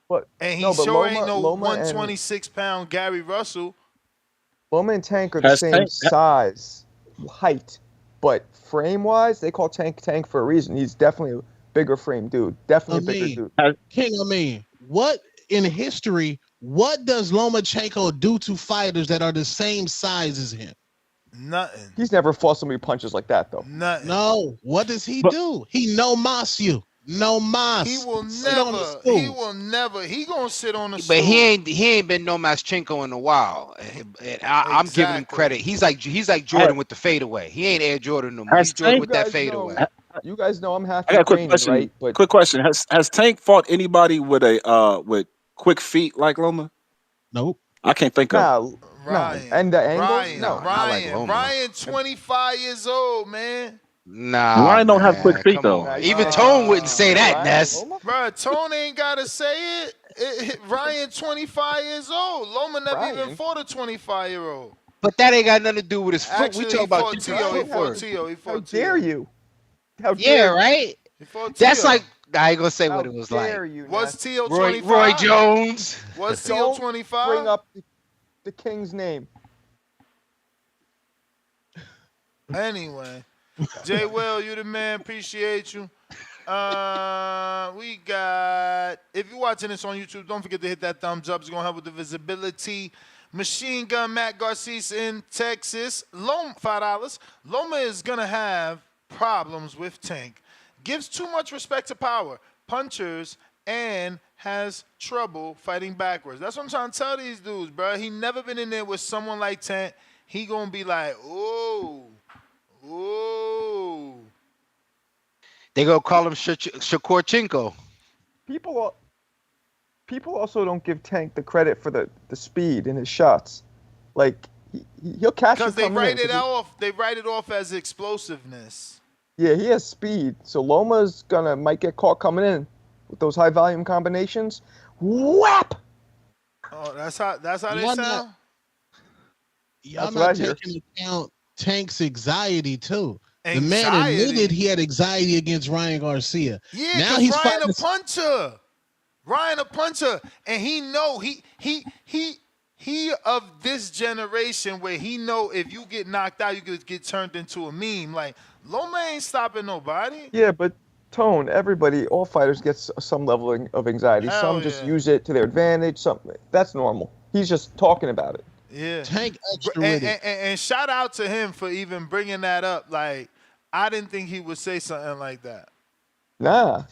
but And he no, but sure ain't no Loma and 126-pound Gary Russell. Loma and Tank are the Has same Tank? size, height, but frame wise, they call Tank for a reason. He's definitely a bigger frame dude. Definitely a bigger dude. King, what in history, what does Lomachenko do to fighters that are the same size as him? Nothing. He's never fought somebody who punches like that though. Nothing. No. What does he do? He no mas you. No mas. He will Sit on the never. stool. He will never. He gonna sit on the stool. But he ain't been no Maschenko in a while. I'm giving him Exactly. credit. He's like Jordan with the fadeaway. He ain't Air Jordan no more. He's Jordan with that fadeaway. You guys know I'm half I got a quick Ukrainian, question. right? But Quick question: Has Tank fought anybody with with quick feet like Loma? Nope. I can't think of. Ryan. No. And the angles? Ryan. No. Ryan, 25 years old, man. Nah, Ryan don't have man, quick feet come though. on. Even Tone wouldn't say that, Ryan Ness. Loma? Bro, Tone ain't gotta say it. Ryan, 25 years old. Loma never even Ryan? fought a 25-year-old. But that ain't got nothing to do with his foot. Actually, We talk he about fought T.O. He fought T.O. He How fought dare T.O. you? How Yeah, dare you? right? He fought That's T.O. like I ain't gonna say How what it was dare like. you, Was Ness? T.O. Roy 25? Jones. Was T.O. Don't 25? bring up the king's name. Anyway, Jay Will, you the man. Appreciate you. We got. If you're watching this on YouTube, don't forget to hit that thumbs up. It's gonna help with the visibility. Machine Gun Matt Garcia in Texas. Loma $5. Loma is gonna have problems with Tank. Gives too much respect to power, punchers, and has trouble fighting backwards. That's what I'm trying to tell these dudes, bro. He never been in there with someone like Tank. He gonna be like, ooh. They gonna call him Shakurchenko. People also don't give Tank the credit for the speed in his shots. Like he'll catch you because they coming write in. it off. They write it off as explosiveness. Yeah, he has speed. So Loma's might get caught coming in with those high volume combinations. Whap! Oh, that's how they Y'all That's what not I hear. taking into account Tank's anxiety too. The man admitted Anxiety. he had anxiety against Ryan Garcia. Yeah, Now because he's Ryan a fighting. puncher. Ryan a puncher. And he of this generation where he know if you get knocked out, you could get turned into a meme. Like, Loma ain't stopping nobody. Yeah, but Tone, everybody, all fighters get some level of anxiety. Some Hell just yeah. use it to their advantage. Some that's normal. He's just talking about it. Yeah. Tank extra And, with it. and shout out to him for even bringing that up. Like, I didn't think he would say something like that. Nah.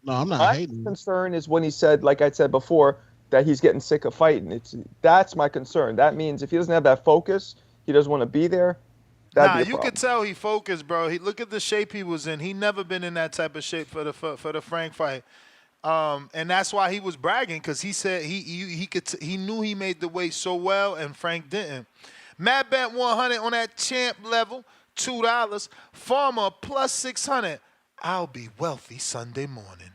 No, I'm not My hating. concern is when he said, like I said before, that he's getting sick of fighting. That's my concern. That means if he doesn't have that focus, he doesn't want to be there. That'd Nah, be a you problem. could tell he focused, bro. He look at the shape he was in. He never been in that type of shape for the Frank fight. And that's why he was bragging, because he said he knew he made the weight so well and Frank didn't. Mad Bet 100 on that champ level, $2. Farmer plus 600. I'll be wealthy Sunday morning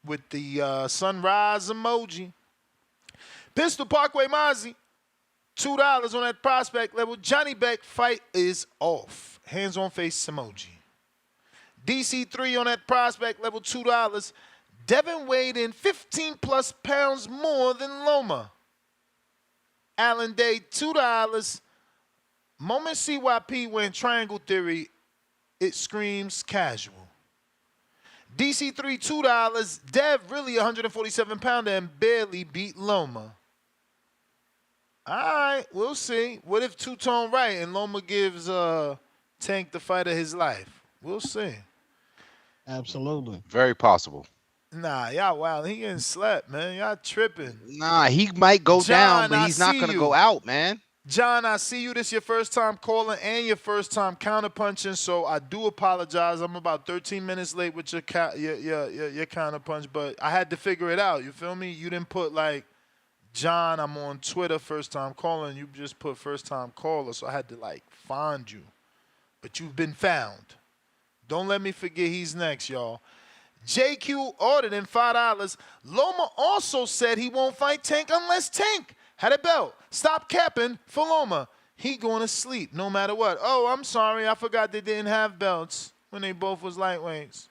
with the sunrise emoji. Pistol Parkway Mozzie, $2 on that prospect level. Johnny Beck fight is off. Hands on face emoji. DC3 on that prospect level, $2. Devin weighed in 15 plus pounds more than Loma. Allen Day, $2. Moment CYP when triangle theory, it screams casual. DC3, $2. Dev really 147 pounder and barely beat Loma. All right, we'll see. What if two-tone right and Loma gives Tank the fight of his life? We'll see. Absolutely. Very possible. Nah, y'all wild. He getting slept, man. Y'all tripping. Nah, he might go down, John, but I he's not see gonna you. go out, man. John, I see you. This your first time calling and your first time counterpunching, so I do apologize. I'm about 13 minutes late with your counterpunch, but I had to figure it out. You feel me? You didn't put like, John, I'm on Twitter, first time calling. You just put first time caller, so I had to like find you. But you've been found. Don't let me forget he's next, y'all. JQ ordered in $5. Loma also said he won't fight Tank unless Tank had a belt. Stop capping for Loma. He going to sleep no matter what. Oh, I'm sorry. I forgot they didn't have belts when they both was lightweights.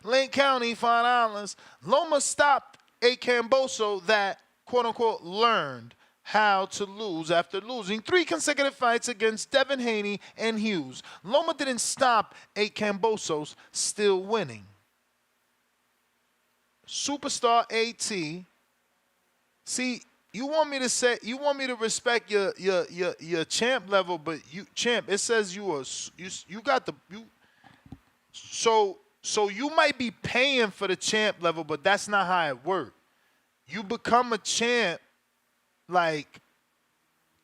Lake County, $5. Loma stopped a Kambosos that, quote-unquote, learned how to lose after losing 3 consecutive fights against Devin Haney and Hughes. Loma didn't stop a Kambosos still winning. Superstar AT. See, you want me to respect your champ level, but you champ, it says you got the so you might be paying for the champ level, but that's not how it works. You become a champ like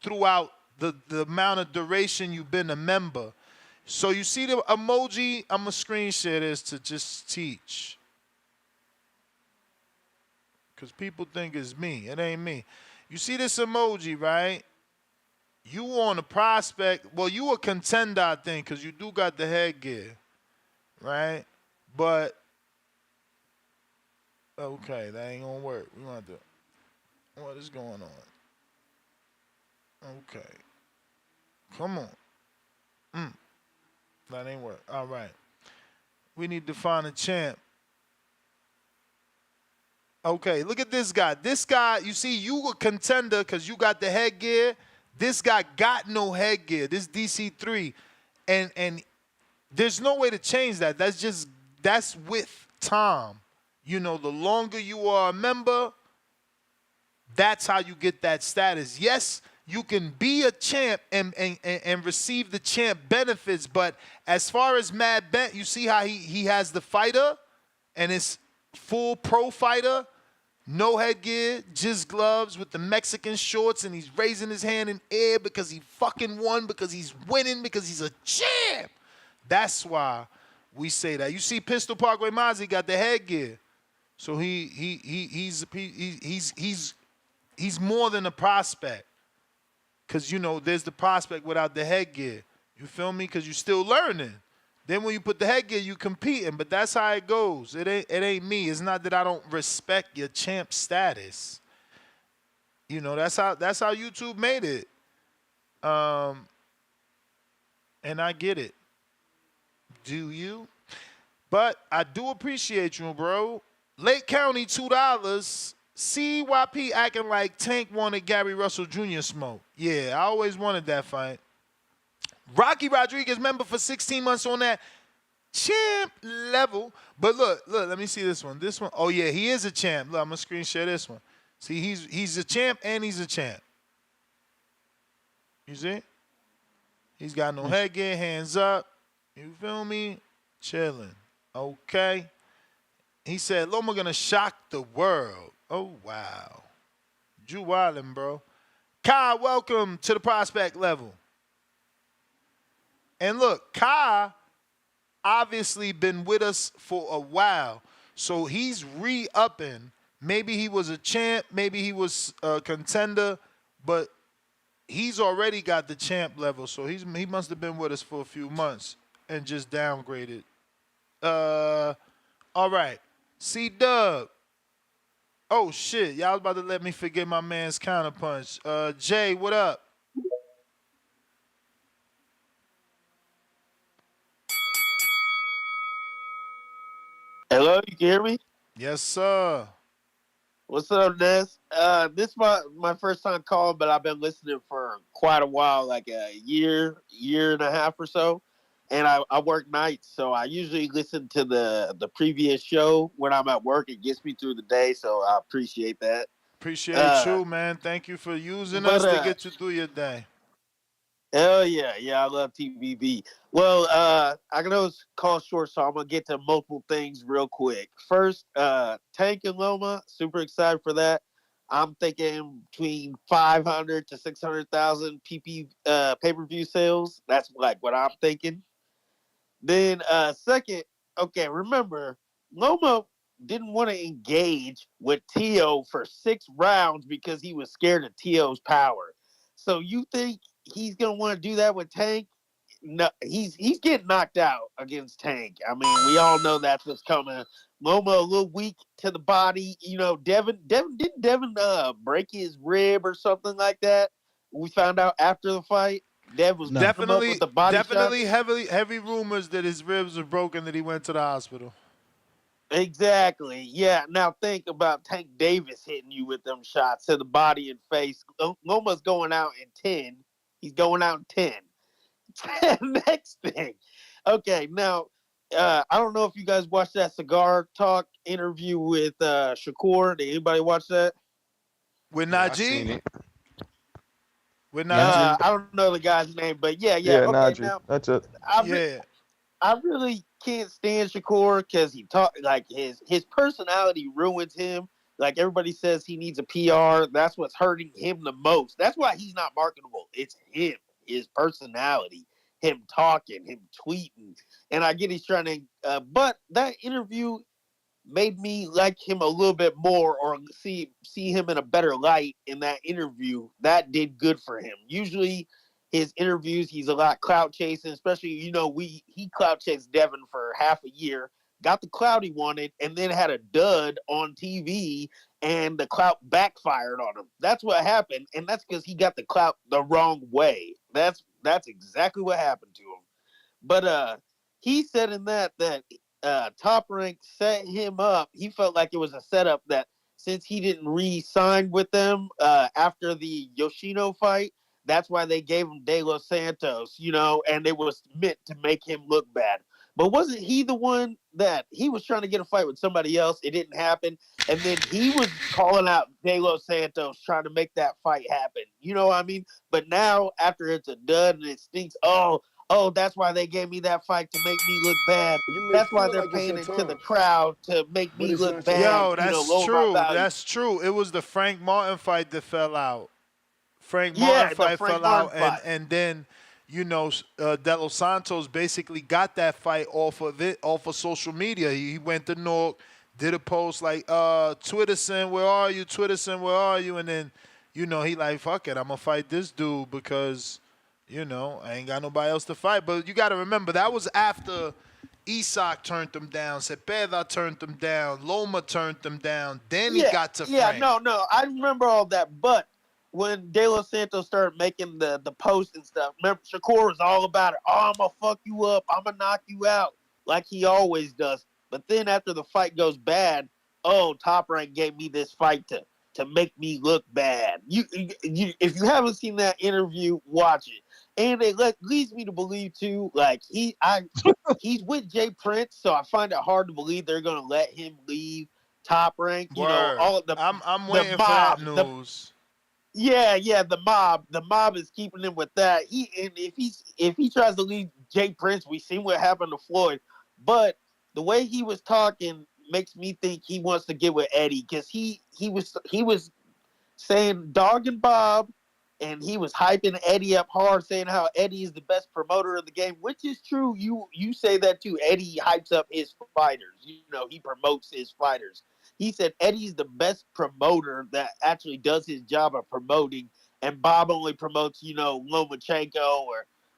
throughout the amount of duration you've been a member. So you see the emoji, I'm gonna screen share this to just teach. Because people think it's me. It ain't me. You see this emoji, right? You on a prospect. Well, you a contender, I think, because you do got the headgear, right? But, okay, that ain't going to work. We want to, what is going on? Okay. Come on. That ain't work. All right. We need to find a champ. Okay, look at this guy. This guy, you see, you a contender because you got the headgear. This guy got no headgear. This DC3. And there's no way to change that. That's with time. You know, the longer you are a member, that's how you get that status. Yes, you can be a champ and receive the champ benefits, but as far as Mad Bet, you see how he has the fighter and it's full pro fighter. No headgear, just gloves with the Mexican shorts, and he's raising his hand in air because he fucking won, because he's winning, because he's a champ. That's why we say that. You see, Pistol Parkway Mozzie got the headgear, so he's more than a prospect, because you know there's the prospect without the headgear. You feel me? Because you're still learning. Then when you put the headgear, you competing, but that's how it goes. It ain't me. It's not that I don't respect your champ status. You know, that's how YouTube made it. And I get it. Do you? But I do appreciate you, bro. Lake County, $2. CYP acting like Tank wanted Gary Russell Jr. smoke. Yeah, I always wanted that fight. Rocky Rodriguez, member for 16 months on that champ level. But look, let me see this one. This one, oh yeah, he is a champ. Look, I'm gonna screen share this one. See, he's a champ and he's a champ. You see? He's got no headgear, hands up. You feel me? Chilling. Okay. He said, Loma gonna shock the world. Oh, wow. Drew Wildin', bro. Kai, welcome to the prospect level. And look, Kai obviously been with us for a while. So he's re-upping. Maybe he was a champ. Maybe he was a contender. But he's already got the champ level. So he must have been with us for a few months and just downgraded. All right. C-Dub. Oh, shit. Y'all was about to let me forget my man's counterpunch. Jay, what up? Hello, you can hear me? Yes, sir. What's up, Des? This is my first time calling, but I've been listening for quite a while, like a year and a half or so. And I work nights, so I usually listen to the previous show when I'm at work. It gets me through the day, so I appreciate that. Appreciate you, man. Thank you for using But us to get you through your day. hell yeah, I love TBB. Well, I know it's called short, so I'm gonna get to multiple things real quick. First, Tank and Loma, super excited for that. I'm thinking between 500 to 600,000 pay-per-view sales. That's like what I'm thinking. Then second, okay, remember Loma didn't want to engage with Tio for 6 rounds because he was scared of Tio's power. So you think he's gonna want to do that with Tank? No, he's getting knocked out against Tank. I mean, we all know that's what's coming. Loma a little weak to the body. You know, Devin didn't Devin break his rib or something like that? We found out after the fight. Dev was beating him up with the body Definitely shots. heavy rumors that his ribs were broken, that he went to the hospital. Exactly. Yeah. Now think about Tank Davis hitting you with them shots to the body and face. Loma's going out in 10. He's going out in 10. Next thing. Okay. Now, I don't know if you guys watched that Cigar Talk interview with Shakur. Did anybody watch that? With Yeah, I seen Najee? it. With I Najee? don't know the guy's name, but yeah. Yeah, Okay. Najee. Now, That's it. Yeah. I really can't stand Shakur because he talk like his personality ruins him. Like everybody says he needs a PR. That's what's hurting him the most. That's why he's not marketable. It's him, his personality, him talking, him tweeting. And I get he's trying to, but that interview made me like him a little bit more, or see him in a better light in that interview. That did good for him. Usually his interviews, he's a lot clout chasing, especially, he clout chased Devin for half a year, got the clout he wanted, and then had a dud on TV, and the clout backfired on him. That's what happened, and that's because he got the clout the wrong way. That's exactly what happened to him. But he said in that Top Rank set him up. He felt like it was a setup, that since he didn't re-sign with them after the Yoshino fight, that's why they gave him De Los Santos, and it was meant to make him look bad. But wasn't he the one that he was trying to get a fight with somebody else? It didn't happen. And then he was calling out De Los Santos, trying to make that fight happen. You know what I mean? But now, after it's a dud and it stinks, oh, that's why they gave me that fight, to make me look bad. You may That's why feel they're like it's paying your into the turn, crowd to make but me it's look not your bad, turn. Yo, that's lower my true. value. That's true. It was the Frank Martin fight that fell out. Frank Martin Yeah, the fight Frank fell out, Martin and fight. and then De Los Santos basically got that fight off of social media. He went to Newark, did a post like, Twitterson, where are you? Twitterson, where are you? And then, he like, fuck it, I'm gonna fight this dude because, I ain't got nobody else to fight. But you got to remember, that was after Isak turned him down, Cepeda turned him down, Loma turned him down. Then he Yeah, got to yeah, Frank. no, I remember all that. But when De Los Santos started making the post and stuff, remember Shakur was all about it. Oh, I'm gonna fuck you up. I'm gonna knock you out, like he always does. But then after the fight goes bad, oh, Top Rank gave me this fight to make me look bad. You if you haven't seen that interview, watch it. And it leads me to believe too, like he's with Jay Prince, so I find it hard to believe they're gonna let him leave Top Rank. You know, Word. all the I'm the waiting for that mob, news. the mob is keeping him with that. If he tries to leave Jay Prince, we seen what happened to Floyd. But the way he was talking makes me think he wants to get with Eddie, because he was saying Dog and Bob, and he was hyping Eddie up hard, saying how Eddie is the best promoter of the game, which is true. You say that too. Eddie hypes up his fighters. You know, he promotes his fighters. He said Eddie's the best promoter that actually does his job of promoting, and Bob only promotes, Lomachenko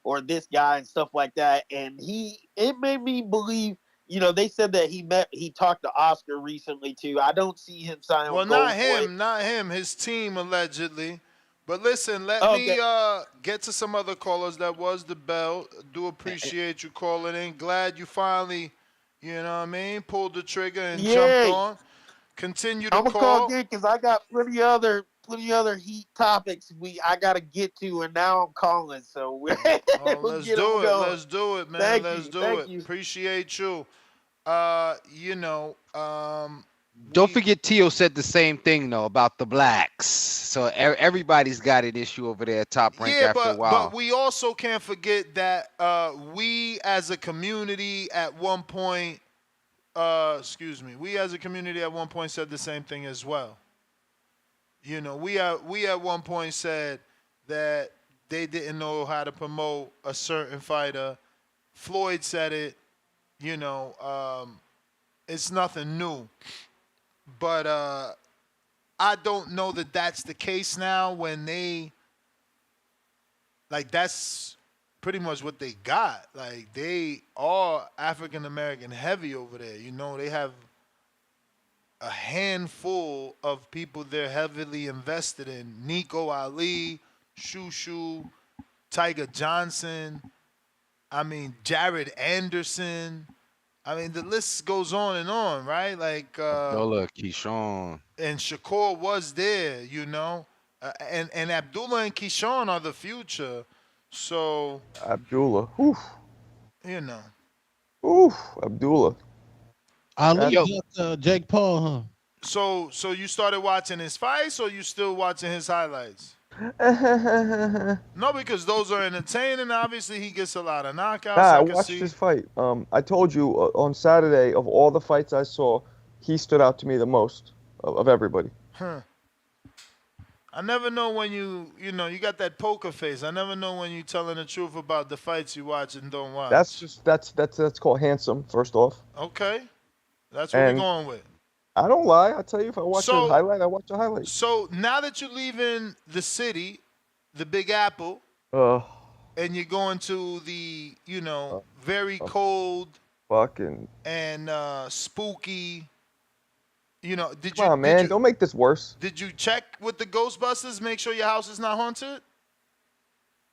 or this guy and stuff like that. And it made me believe. They said that he talked to Oscar recently too. I don't see him signing Well, with Golden Boy. not him, his team allegedly. But listen, let Okay. me get to some other callers. That was the bell. Do appreciate you calling in. Glad you finally, pulled the trigger and jumped Yay. on. Continue to I'm gonna call call. again because I got plenty other heat topics I gotta get to, and now I'm calling. So we'll get them Let's going. do it, man. Thank Let's you. do Thank it. you. Appreciate you. Don't forget, Tio said the same thing though about the blacks. So everybody's got an issue over there at Top Rank after a while. But we also can't forget that we as a community at one point, we as a community at one point said the same thing as well. We at one point said that they didn't know how to promote a certain fighter. Floyd said it. It's nothing new. But I don't know that that's the case now when that's pretty much what they got. Like, they are African American heavy over there. They have a handful of people they're heavily invested in. Nico Ali, Shushu, Tiger Johnson, Jared Anderson. The list goes on, right? Like, Abdullah, Keyshawn. And Shakur was there, and Abdullah and Keyshawn are the future. So Abdullah, whew. Abdullah. Ali got Jake Paul, huh? So you started watching his fights, or you still watching his highlights? No, because those are entertaining. Obviously, he gets a lot of knockouts. I watched his fight. I told you on Saturday, of all the fights I saw, he stood out to me the most of everybody. Huh. I never know when you got that poker face. I never know when you're telling the truth about the fights you watch and don't watch. That's called handsome. First off. Okay, that's what we're going with. I don't lie. I tell you, if I watch a highlight, I watch a highlight. So now that you're leaving the city, the Big Apple, and you're going to the very cold, fucking and spooky. Come on, man, don't make this worse. Did you check with the Ghostbusters? Make sure your house is not haunted?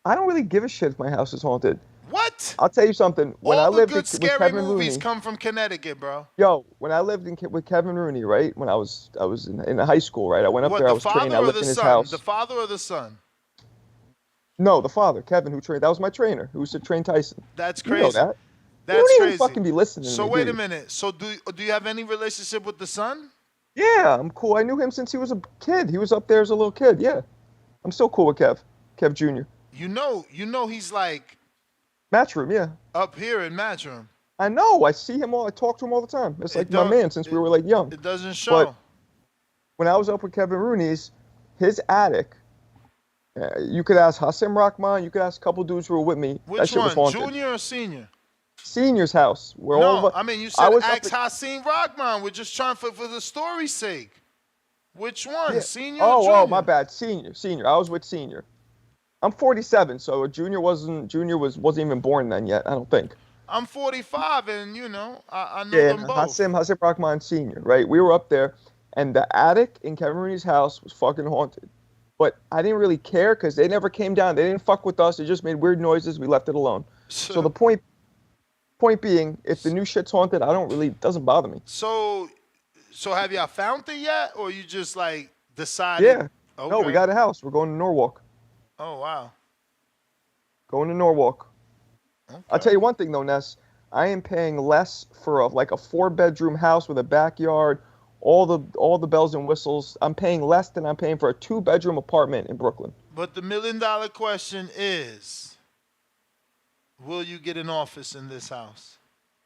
I don't really give a shit if my house is haunted. What? I'll tell you something. When I lived with Kevin scary movies Rooney, come from Connecticut, bro. Yo, when I lived with Kevin Rooney, right? When I was in high school, right? I went up there. I was trained. I lived in his house. The father or the son? No, the father, Kevin, who trained. That was my trainer, who used to train Tyson. That's crazy. You know that. That's you don't crazy. even fucking be listening. So to me, wait a minute. So do you have any relationship with the son? Yeah, I'm cool. I knew him since he was a kid. He was up there as a little kid. Yeah, I'm still cool with Kev Jr. You know he's like Matchroom, yeah. Up here in Matchroom. I know. I see him all. I talk to him all the time. It's like my man since we were like young. It doesn't show. But when I was up with Kevin Rooney's, his attic. You could ask Hassim Rahman. You could ask a couple dudes who were with me. Which that shit one, was haunted. junior or senior? Senior's house. Where No, all you said ask Hassim Rahman. We're just trying for the story's sake. Which one, yeah. senior or junior? Oh, my bad. Senior. I was with senior. I'm 47, so a junior wasn't even born then yet. I don't think. I'm 45, and I know yeah, them both. Hassim Rahman Senior, right? We were up there, and the attic in Kevin Rooney's house was fucking haunted. But I didn't really care because they never came down. They didn't fuck with us. They just made weird noises. We left it alone. So the point being, if the new shit's haunted, it doesn't bother me. So have y'all found it yet, or you just like decided? Yeah. Okay. No, we got a house. We're going to Norwalk. Oh wow. Going to Norwalk. Okay. I'll tell you one thing though, Ness. I am paying less for a 4-bedroom house with a backyard, all the bells and whistles. I'm paying less than I'm paying for a 2-bedroom apartment in Brooklyn. But the $1 million question is, will you get an office in this house?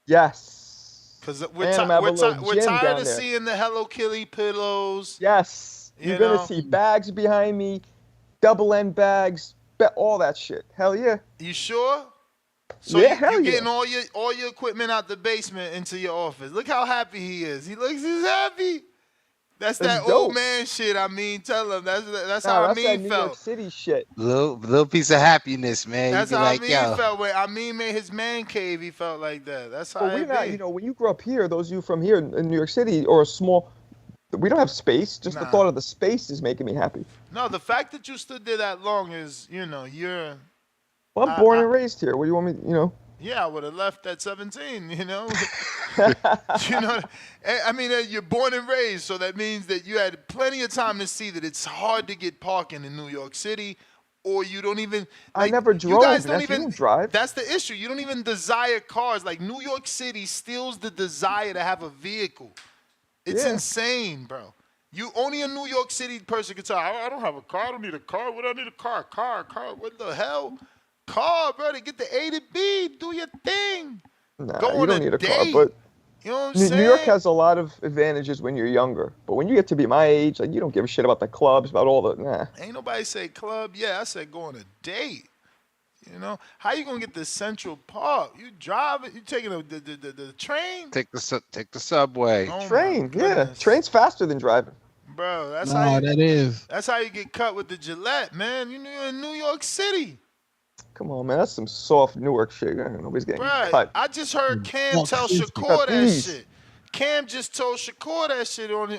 Yes. Because we're tired of there. seeing the Hello Kitty pillows. Yes. You're going to see bags behind me, double end bags, all that shit. Hell yeah. You sure? So yeah, you're getting all your equipment out the basement into your office. Look how happy he is. He's happy. That's that dope. old man shit. I mean, tell him that's how I mean New felt. York City shit. Little piece of happiness, man. That's you be how like, I mean felt. When I mean made his man cave, he felt like that. That's how. But we're not. When you grew up here, those of you from here in New York City or a small, we don't have space. Just the thought of the space is making me happy. No, the fact that you stood there that long is, you're. Well, I'm born and raised here. What do you want me, Yeah, I would have left at 17, I mean, you're born and raised, so that means that you had plenty of time to see that it's hard to get parking in New York City, or you don't even. I never drove. You guys don't even drive. That's the issue. You don't even desire cars. Like, New York City steals the desire to have a vehicle. It's insane, bro. You only a New York City person can tell. I don't have a car. I don't need a car. What do I need a car? Car. What the hell? Car, bro, to get the A to B, do your thing. Nah, you don't need a car, but you know what I'm saying? New York has a lot of advantages when you're younger, but when you get to be my age, like, you don't give a shit about the clubs, about all the Ain't nobody say club. Yeah, I said go on a date. How you gonna get to Central Park? You driving? You taking the train? Take the subway. Oh, train, yeah, train's faster than driving. Bro, that's That's how you get cut with the Gillette, man. You're in New York City. Come on, man. That's some soft Newark shit. Nobody's getting cut. I just heard Cam tell Shakur that shit. Cam just told Shakur that shit on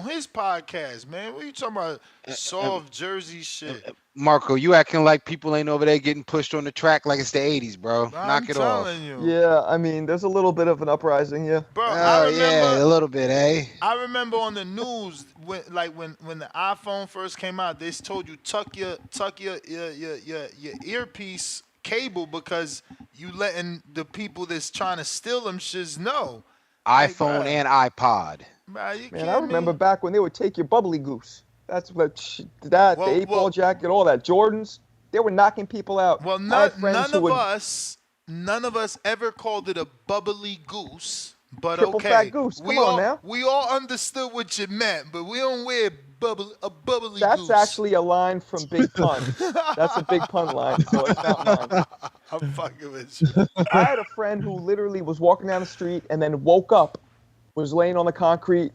his podcast, man. What are you talking about? Soft Jersey shit. Marco, you acting like people ain't over there getting pushed on the track like it's the 80s, bro. Knock it off. Yeah, I mean, there's a little bit of an uprising, yeah. Bro, I remember, yeah, a little bit, eh? I remember on the news when the iPhone first came out, they told you tuck your earpiece cable because you letting the people that's trying to steal them shits know. iPhone and iPod. Man, I remember back when they would take your bubbly goose. That's what the 8-ball jacket, all that. Jordans, they were knocking people out. Well, none of us ever called it a bubbly goose. But Triple fat goose. Come on now. We all understood what you meant, but we don't wear a bubbly goose. That's actually a line from Big Pun. That's a Big Pun line, so it's not mine. I'm fucking with you. I had a friend who literally was walking down the street and then woke up, was laying on the concrete,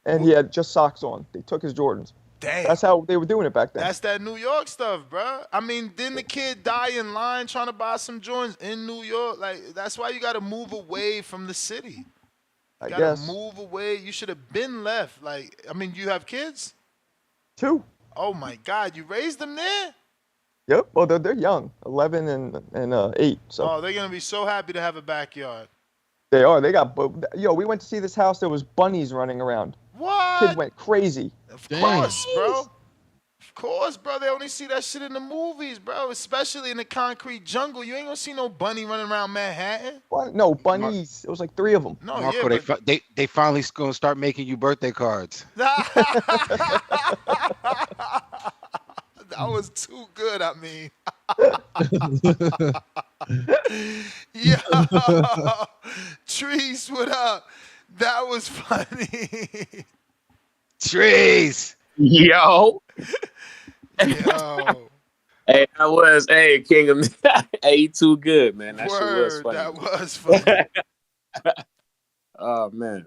and he had just socks on. They took his Jordans. Damn. That's how they were doing it back then. That's that New York stuff, bro. I mean, didn't the kid die in line trying to buy some joints in New York? Like, that's why you got to move away from the city. You got to move away. You should have been left. Like, I mean, you have kids? 2. Oh, my God. You raised them there? Yep. Well, they're young, 11 and 8. So. Oh, they're going to be so happy to have a backyard. They are. They got, we went to see this house. There was bunnies running around. What? Kids went crazy. Of course, bro. Of course, bro. They only see that shit in the movies, bro. Especially in the concrete jungle. You ain't gonna see no bunny running around Manhattan. What? No, bunnies. It was like 3 of them. No, Marco, they finally gonna start making you birthday cards. That was too good, I mean. Yo, Trees, what up? That was funny. Trees. Yo. Yo. Hey, King of hey, too good, man. That shit was funny. That was funny. Oh, man.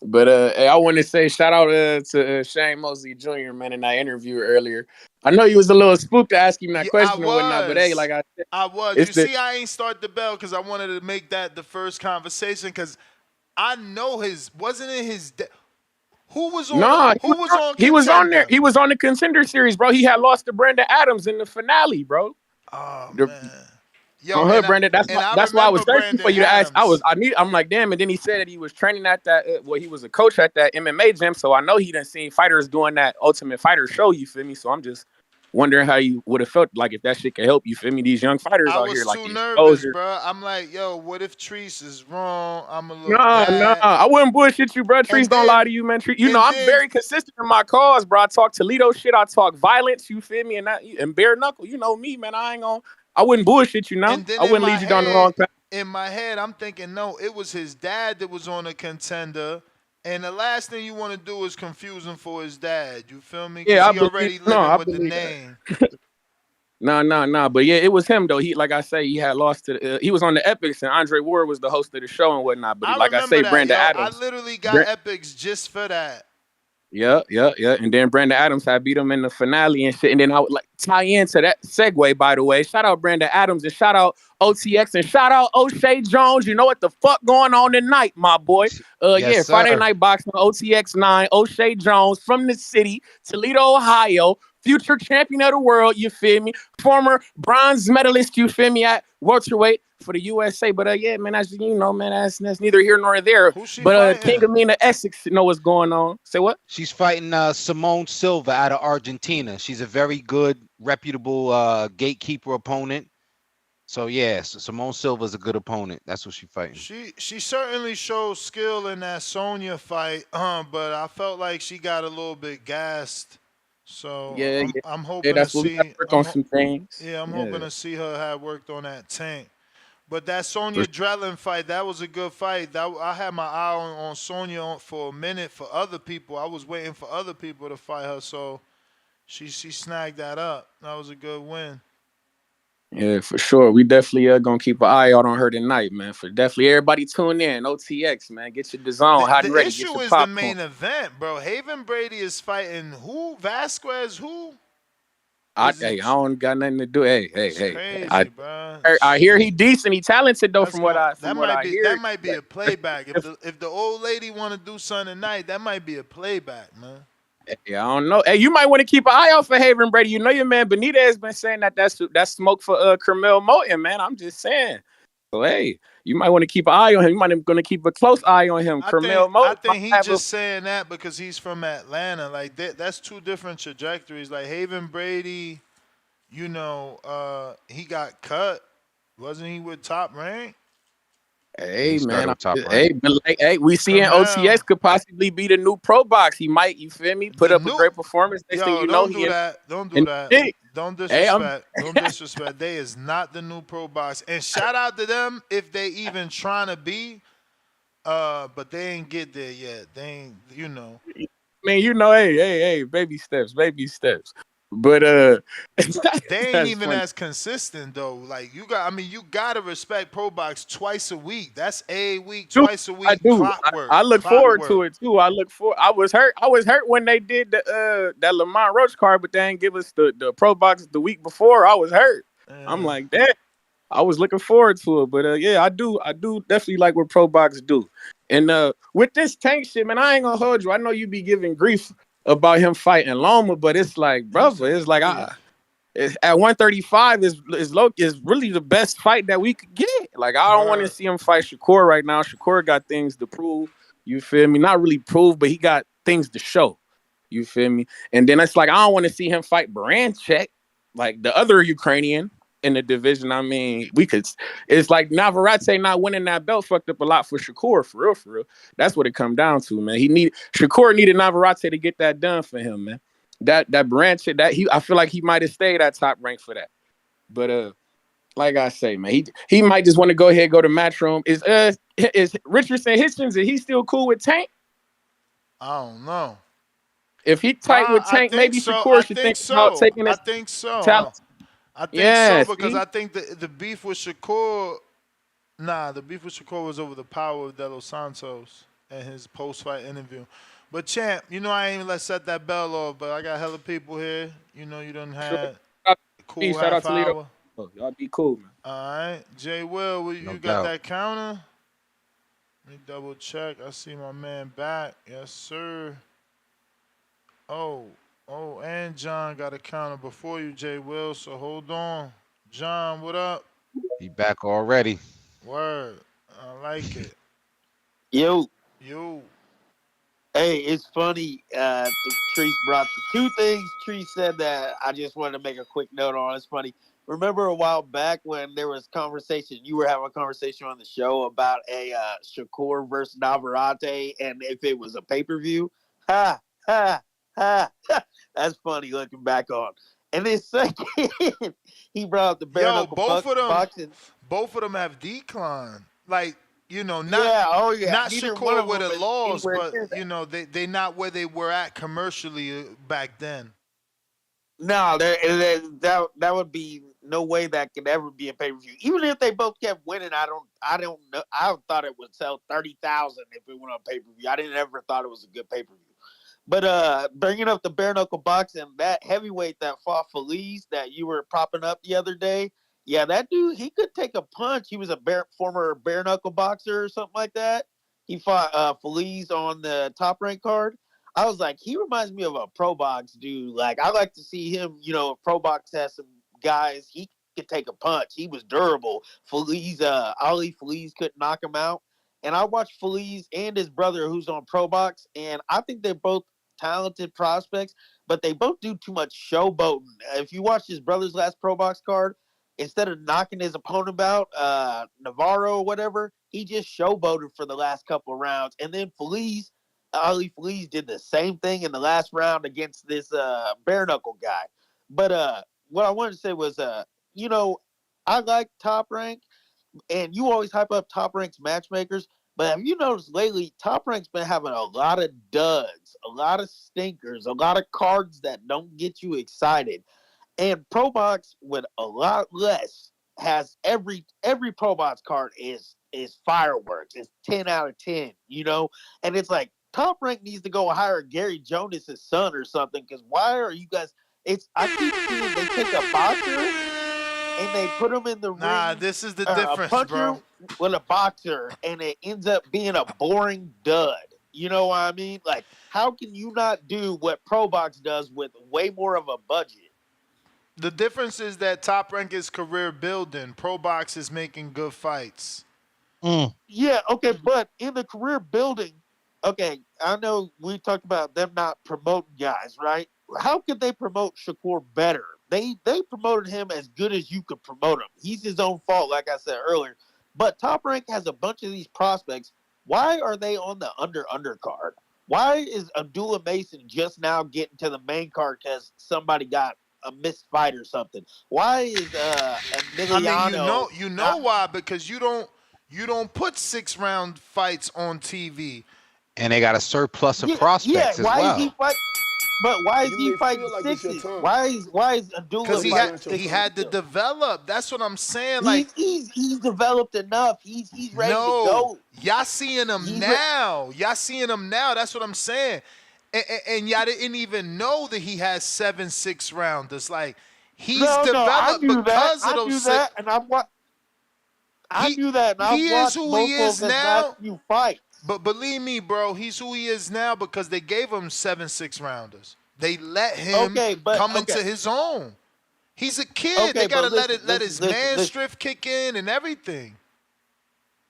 But hey, I want to say shout out to Shane Mosley Jr., man, in that interview earlier. I know you was a little spooked to ask him that question or whatnot, but hey, like I said, I was. You see, I ain't start the bell because I wanted to make that the first conversation because I know wasn't it his Who was on? Nah, Who was on he was on there. Contender? He was on the Contender Series, bro. He had lost to Brandon Adams in the finale, bro. Oh The, man, yo, on her, Brandon. I That's why I was remember searching Brandon for you to ask. Adams. I'm like, damn. And then he said that he was training at that. Well, he was a coach at that MMA gym, so I know he done seen fighters doing that Ultimate Fighter show. You feel me? So I'm just wondering how you would have felt like if that shit could help. You feel me? These young fighters I out here, was like too the nervous, exposure. bro. I'm like, yo, what if Treese is wrong? I'ma look Nah, bad. I wouldn't bullshit you, bro. Trees And don't lie to then, you, man. You know, I'm then, very consistent in my cause, bro. I talk Toledo shit. I talk violence. You feel me? And bare knuckle. You know me, man. I wouldn't bullshit you now. and then I wouldn't lead you down the wrong path. in my head, I'm thinking, no, it was his dad that was on a Contender. And the last thing you want to do is confuse him for his dad. You feel me? Because Yeah, I he believe. already No, living I with the believe that. name. Nah. But yeah, it was him though. He, like I say, he had lost to. He was on the Epics, and Andre Ward was the host of the show and whatnot. But I like I remember say, that, Brandon yo. I Adams. literally got Epics just for that. Yeah. And then Brandon Adams had beat him in the finale and shit. And then I would like tie into that segue, by the way. Shout out Brandon Adams and shout out OTX and shout out O'Shea Jones. You know what the fuck going on tonight, my boy. Yes, Yeah, sir. Friday Night Boxing, OTX 9, O'Shea Jones from the city, Toledo, Ohio. Future champion of the world, you feel me? Former bronze medalist, you feel me, at welterweight for the USA. But yeah, man, as you know, man, that's neither here nor there. Who's she But fighting? King Amina Essex know what's going on. Say what? She's fighting Simone Silva out of Argentina. She's a very good, reputable gatekeeper opponent. So yes, Simone Silva is a good opponent. That's what she's fighting. She certainly showed skill in that Sonya fight, but I felt like she got a little bit gassed. So Yeah, I'm hoping to that's what we got to see. work on some things. I'm Yeah, hoping to see her have worked on that Tank. But that for Sonya Drellin fight, that was a good fight. I had my eye on Sonya for a minute for other people. I was waiting for other people to fight her, so she snagged that up. That was a good win. Yeah, for sure. We definitely gonna keep an eye out on her tonight, man. For definitely everybody tune in. OTX, man. Get your DAZN hot and The ready. Get issue your is the popcorn. main event, bro. Haven Brady is fighting who? Vasquez who? I don't got nothing to do. Hey. Crazy, bro. I hear he decent. He talented though. That's From what I that hear. might be a playback. If the old lady want to do something tonight, that might be a playback, man. Yeah, I don't know. Hey, you might want to keep an eye out for Haven Brady. You know your man Benitez has been saying that's smoke for Carmel Moten, man. I'm just saying. So hey, you might want to keep an eye on him. You might want to keep a close eye on him. Carmel Moten. I think he's just saying that because he's from Atlanta. Like that's two different trajectories. Like Haven Brady, you know, he got cut. Wasn't he with Top Rank? Hey He man, top right. we seeing OTX could possibly be the new Pro Box. He might, you feel me, put up a great performance. Next thing you know, don't do that. Don't do and that. hey, Don't disrespect. Don't disrespect. They is not the new Pro Box. And shout out to them if they even trying to be. But they ain't get there yet. They ain't, you know. I mean, you know, hey, baby steps. But they ain't even as consistent though. Like you gotta respect Pro Box twice a week. That's a week, twice a week. I do. Clockwork. I look forward to it too. I was hurt when they did the that Lamont Roach card, but they didn't give us the Pro Box the week before. I was hurt. I'm like that. I was looking forward to it, but yeah, I do definitely like what Pro Box do. And with this Tank shit, man, I ain't gonna hold you. I know you be giving grief about him fighting Loma, but it's like, brother, it's like at 135 is really the best fight that we could get. Like I don't want to see him fight Shakur right now. Shakur got things to prove. You feel me? Not really prove, but he got things to show. You feel me? And then it's like I don't want to see him fight Baranchek, like the other Ukrainian in the division. I mean, it's like Navarrete not winning that belt fucked up a lot for Shakur, for real. That's what it come down to, man. Shakur needed Navarrete to get that done for him, man. That branch, I feel like he might have stayed at Top Rank for that. But like I say, man, he might just want to go ahead and go to Matchroom. Is Richardson Hitchens, is he still cool with Tank? I don't know. If he tight with Tank, maybe Shakur should think about taking his talent. I think so because I think the beef with Shakur, the beef with Shakur was over the power of De Los Santos and his post-fight interview. But champ, you know I ain't even set that bell off, but I got hella people here. You know you done had cool Shout half out to hour. Y'all be cool, man. All right, Jay Will, you got that counter? Let me double check. I see my man back. Yes, sir. Oh, and John got a counter before you, Jay Will. So hold on, John. What up? He back already. Word. I like it. Yo, You. hey, it's funny. Treese brought the two things Treese said that I just wanted to make a quick note on. It's funny. Remember a while back when there was conversation, you were having a conversation on the show about a Shakur versus Navarrete, and if it was a pay per view. Ha ha ha. That's funny looking back on. And then second, he brought up the bare Yo, knuckle boxing. both of them have declined. Like, not Yeah, oh yeah. Neither one Shakur of with them a is loss, anywhere but near that. they not where they were at commercially back then. No, that would be no way that could ever be a pay per view. Even if they both kept winning, I don't know. I thought it would sell 30,000 if it went on pay per view. I didn't ever thought it was a good pay per view. But bringing up the bare knuckle boxing, that heavyweight that fought Feliz that you were propping up the other day, yeah, that dude he could take a punch. He was a former bare knuckle boxer or something like that. He fought Feliz on the Top Rank card. I was like, he reminds me of a pro box dude. Like I like to see him. Pro box has some guys he could take a punch. He was durable. Feliz, Ali Feliz couldn't knock him out. And I watched Feliz and his brother, who's on Pro Box, and I think they're both talented prospects, but they both do too much showboating. If you watch his brother's last Pro Box card, instead of knocking his opponent out, Navarro or whatever, he just showboated for the last couple of rounds. And then Ali Feliz did the same thing in the last round against this bare knuckle guy. But what I wanted to say was, I like Top Rank, and you always hype up Top Rank's matchmakers. But have you noticed lately, Top Rank's been having a lot of duds, a lot of stinkers, a lot of cards that don't get you excited. And Pro Box with a lot less has every Pro Box card is fireworks. It's 10 out of 10. And it's like Top Rank needs to go hire Gary Jonas's son or something. Because why are you guys? I keep seeing they take a boxer and they put him in the Nah, ring, this is the a difference, puncher bro. with a boxer, and it ends up being a boring dud. You know what I mean? Like, how can you not do what Pro Box does with way more of a budget? The difference is that Top Rank is career building. Pro Box is making good fights. Yeah, okay, but in the career building, okay, I know we talked about them not promoting guys, right? How could they promote Shakur better? They promoted him as good as you could promote him. He's his own fault, like I said earlier. But Top Rank has a bunch of these prospects. Why are they on the undercard? Why is Abdullah Mason just now getting to the main card because somebody got a missed fight or something? Why is I mean, Emiliano you know not? why? Because you don't put 6 round fights on TV. And they got a surplus of Yeah. prospects as Why is he well. fight? But why is You he may fighting feel like it's your sixes? time. Why is Because Abdullah Nobody fighting wants your he time. sixes had to still? develop. That's what I'm saying. Like, He's developed enough. He's ready to no, go. y'all seeing him He's re- now. Y'all seeing him now. That's what I'm saying. And y'all didn't even know that he has 7 6 rounders. Like, he's no. I developed knew that. because of those And I he knew that, and I've he is watched who he both of is his last now. few fights. But believe me, bro, he's who he is now because they gave him 7 6 rounders. They let him Okay, but come into his own. He's a kid. They okay, but gotta listen, let his man listen. strength kick in and everything.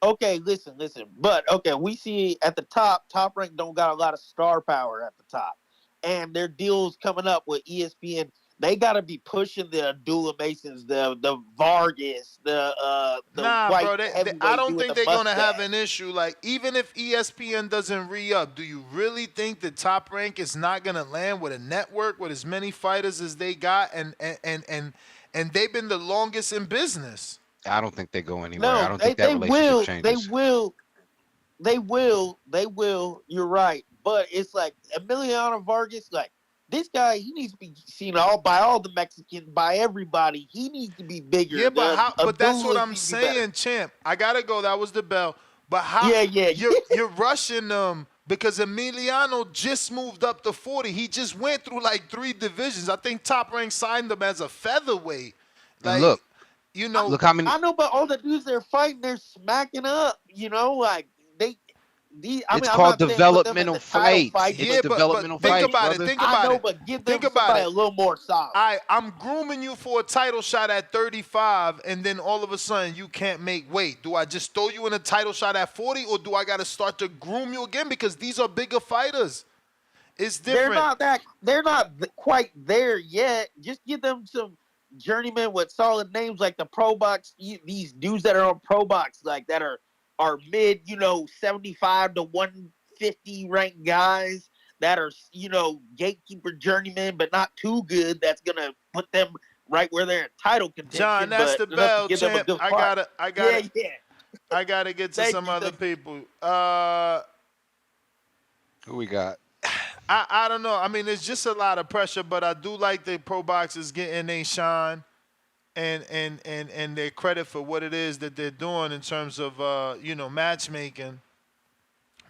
Okay, listen. But okay, we see at the Top Rank don't got a lot of star power at the top, and their deals coming up with ESPN. They got to be pushing the Abdullah Masons, the Vargas, the Nah, white bro. I heavyweight don't dude with think the they're gonna have mustache. an issue. Like, even if ESPN doesn't re-up, do you really think the Top Rank is not gonna land with a network with as many fighters as they got, and they've been the longest in business? I don't think they go anywhere. I No, don't think that relationship they changes. will, they will. You're right, but it's like Emiliano Vargas, like this guy, he needs to be seen by all the Mexicans, by everybody. He needs to be bigger. Yeah, but The how? But that's what Abdullah I'm needs to be better. saying, champ. I gotta go. That was the bell. But how? Yeah. You're rushing them because Emiliano just moved up to 40. He just went through like 3 divisions. I think Top Rank signed him as a featherweight. And Like, look, you know, look how many. I know, but all the dudes they're fighting, they're smacking up. Like they. I It's mean, I'm called not saying put them in developmental the title fights. fight, It's Yeah, but developmental but think but fights, about it. brother. Think I about know, it. but give Think them about somebody it. a little more solid. I'm grooming you for a title shot at 35, and then all of a sudden you can't make weight. Do I just throw you in a title shot at 40, or do I got to start to groom you again because these are bigger fighters? It's different. They're not quite there yet. Just give them some journeymen with solid names like the Pro Box. These dudes that are on Pro Box, like that are mid, 75 to 150 ranked guys that are, gatekeeper journeymen, but not too good. That's gonna put them right where they're in title John, contention, that's but the enough to bell, give them a champ. good I fight. gotta, I Yeah, gotta, yeah. I gotta get to Thank some you. other Thank you. people. Who we got? I don't know. I mean, it's just a lot of pressure, but I do like the pro boxers getting a shine and their credit for what it is that they're doing in terms of matchmaking.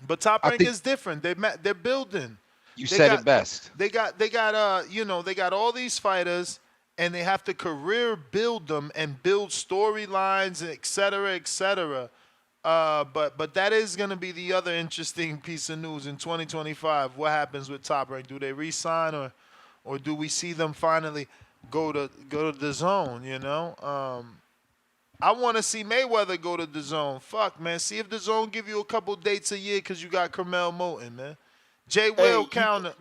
But Top I Rank think is different. They're building. you They said it got best. they got all these fighters, and they have to career build them and build storylines, et cetera, et cetera. But that is going to be the other interesting piece of news in 2025. What happens with Top Rank? Do they re-sign, or do we see them finally go to the zone? I want to see Mayweather go to the zone. Fuck, man. See if the zone give you a couple dates a year because you got Carmel Moulton, man. Jay Will Hey, you. counter.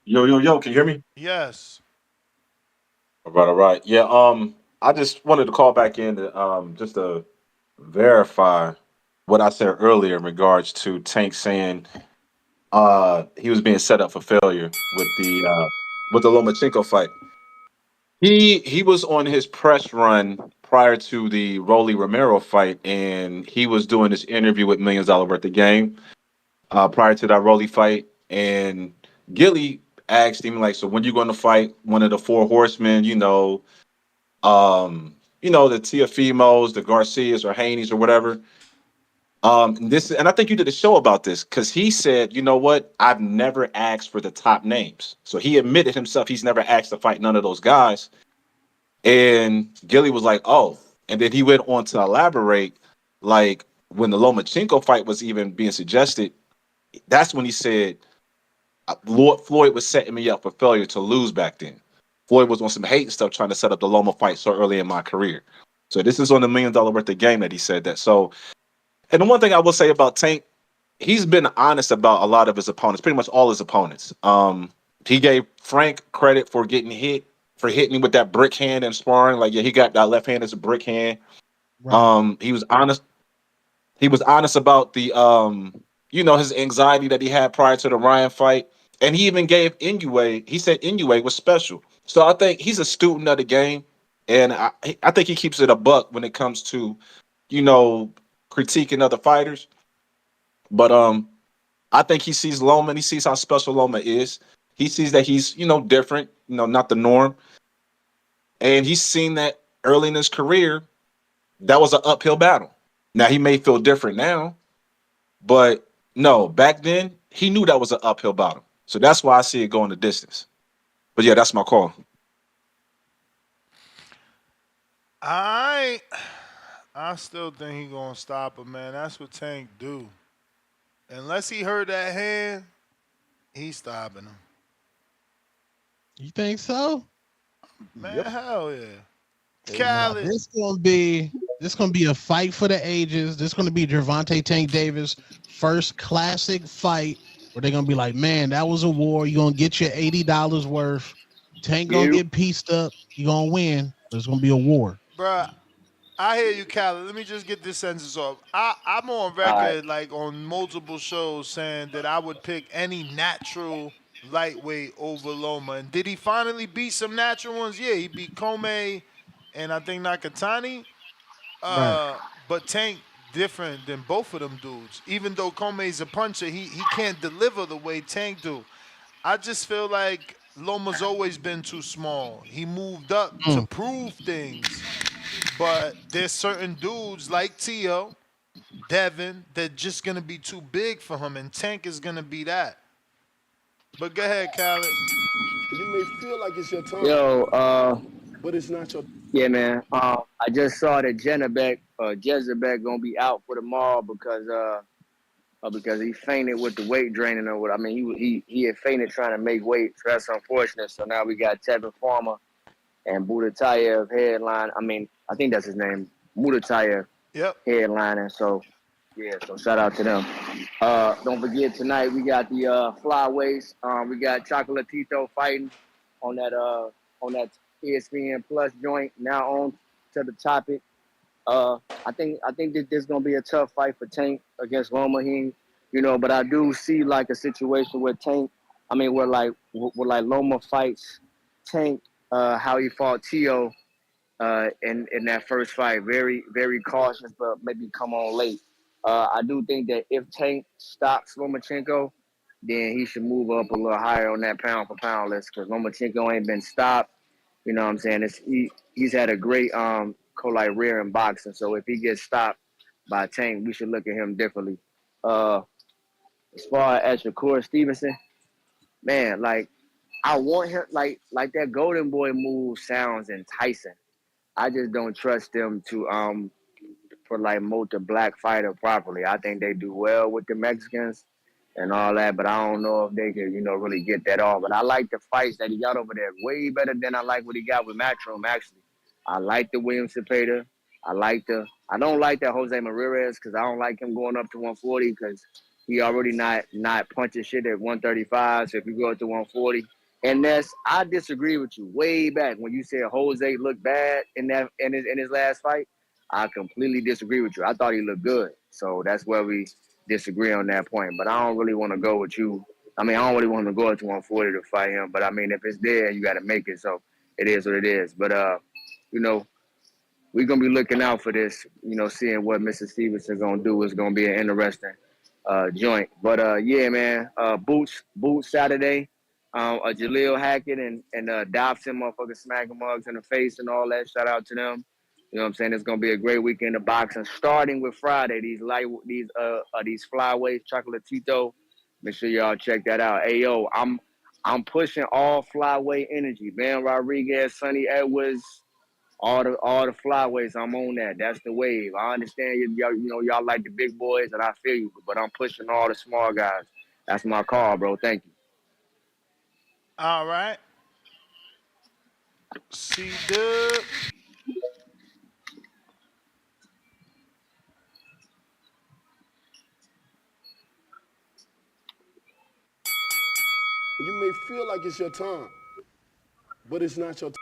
Yo, can you hear me? Yes. All right, all right. Yeah, I just wanted to call back in to just to verify what I said earlier in regards to Tank saying he was being set up for failure with the Lomachenko fight. He was on his press run prior to the Rolly Romero fight, and he was doing this interview with Millions Dollar Worth of Game prior to that Rolly fight, and Gilly asked him like, "So when you going to fight one of the four horsemen? The Tiafimos, the Garcias, or Haney's, or whatever." And I think you did a show about this because he said, "You know what? I've never asked for the top names." So he admitted himself he's never asked to fight none of those guys. And Gilly was like, "Oh," and then he went on to elaborate, like when the Lomachenko fight was even being suggested. That's when he said, Lord Floyd was setting me up for failure to lose back then. Floyd was on some hate stuff trying to set up the Loma fight so early in my career. So this is on the $1 million worth of game that he said that. So, and the one thing I will say about Tank, he's been honest about a lot of his opponents, pretty much all his opponents. He gave Frank credit for getting hit, for hitting him with that brick hand and sparring. Like, yeah, he got that left hand as a brick hand. Right. He was honest. He was honest about his anxiety that he had prior to the Ryan fight. And he even gave Inoue, he said Inoue was special. So I think he's a student of the game. And I think he keeps it a buck when it comes to, you know, critiquing other fighters. But I think he sees Loma and he sees how special Loma is. He sees that he's, different, not the norm. And he's seen that early in his career, that was an uphill battle. Now he may feel different now, but no, back then he knew that was an uphill battle. So that's why I see it going the distance. But yeah, that's my call. I I still think he gonna stop him, man. That's what Tank do. Unless he hurt that hand, he's stopping him. You think so? Man, hell yeah. Nah, Khaled. this gonna be a fight for the ages. This gonna be Gervonta Tank Davis first classic fight where they're gonna be like, man, that was a war. You're gonna get your $80 worth. Tank gonna You get pieced up. You gonna win, but it's gonna be a war. Bruh, I hear you, Khaled. Let me just get this sentence off. I'm on all right? record, like on multiple shows, saying that I would pick any natural lightweight over Loma. And did he finally beat some natural ones? Yeah, he beat Kome and I think Nakatani. Right. Uh, but Tank different than both of them dudes. Even though Kome's a puncher, he can't deliver the way Tank do. I just feel like Loma's always been too small. He moved up to Mm. prove things. But there's certain dudes like Tio, Devin, that just gonna be too big for him, and Tank is gonna be that. But go ahead, Khaled. You may feel like it's your turn. Yo, but it's not your. Yeah, man. I just saw that Jezebek gonna be out for tomorrow because he fainted with the weight draining or what. I mean, he had fainted trying to make weight. So that's unfortunate. So now we got Tevin Farmer and Budatayev headline. I mean, I think that's his name, Budatayev Yep. headlining. So yeah, so shout out to them. Don't forget tonight we got the flyweights. We got Chocolatito fighting on that ESPN Plus joint. Now on to the topic. I think that there's gonna be a tough fight for Tank against Loma. But I do see like a situation where where Loma fights Tank, how he fought Tio, in that first fight. Very very cautious, but maybe come on late. I do think that if Tank stops Lomachenko, then he should move up a little higher on that pound for pound list because Lomachenko ain't been stopped. You know what I'm saying? He's had a great career in boxing. So if he gets stopped by Tank, we should look at him differently. As far as Shakur Stevenson, man, like I want him like that Golden Boy move sounds enticing. I just don't trust them to promote the black fighter properly. I think they do well with the Mexicans and all that, but I don't know if they can, really get that off. But I like the fights that he got over there way better than I like what he got with Matchroom, actually. I like the William Cepeda. I don't like that Jose Marirez because I don't like him going up to 140 because he already not punching shit at 135. So if you go up to 140, and I disagree with you way back when you said Jose looked bad in his last fight. I completely disagree with you. I thought he looked good. So that's where we disagree on that point. But I don't really want to go with you. I mean, I don't really want to go up to 140 to fight him. But I mean, if it's there, you got to make it. So it is what it is. But we're gonna be looking out for this. Seeing what Mr. Stevenson gonna do is gonna be an interesting joint. But yeah, man. Boots Saturday. Jaleel Hackett and Dobson, motherfuckers smacking mugs in the face and all that. Shout out to them. You know what I'm saying? It's gonna be a great weekend of boxing. Starting with Friday, these flyweights, Chocolatito. Make sure y'all check that out. Hey yo, I'm pushing all flyweight energy. Ben Rodriguez, Sonny Edwards, all the flyweights. I'm on that. That's the wave. I understand y'all like the big boys, and I feel you, but I'm pushing all the small guys. That's my call, bro. Thank you. All right. C-Dub. You may feel like it's your time, but it's not your time.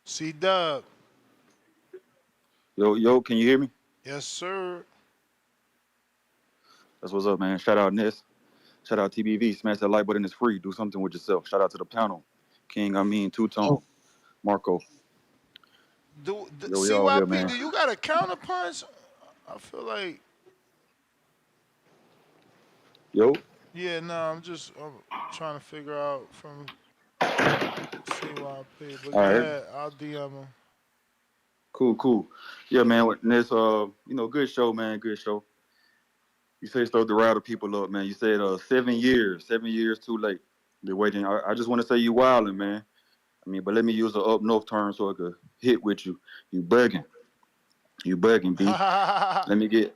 C-Dub. Yo, can you hear me? Yes, sir. That's what's up, man. Shout out Ness. Shout out TBV. Smash that like button. It's free. Do something with yourself. Shout out to the panel. King, Two-Tone. Marco. Yo, we all here, CYP, man. do you got a counterpunch? I feel like. Yo. Yeah, no, I'm trying to figure out from CYP. But All go right. ahead, I'll DM him. Cool. Yeah, man. With this, good show, man. Good show. You say start to rile the people up, man. You said 7 years. 7 years too late. They're waiting. I just want to say you wilding, man. I mean, but let me use the up north term so I could hit with you. You bugging. You bugging, B. let me give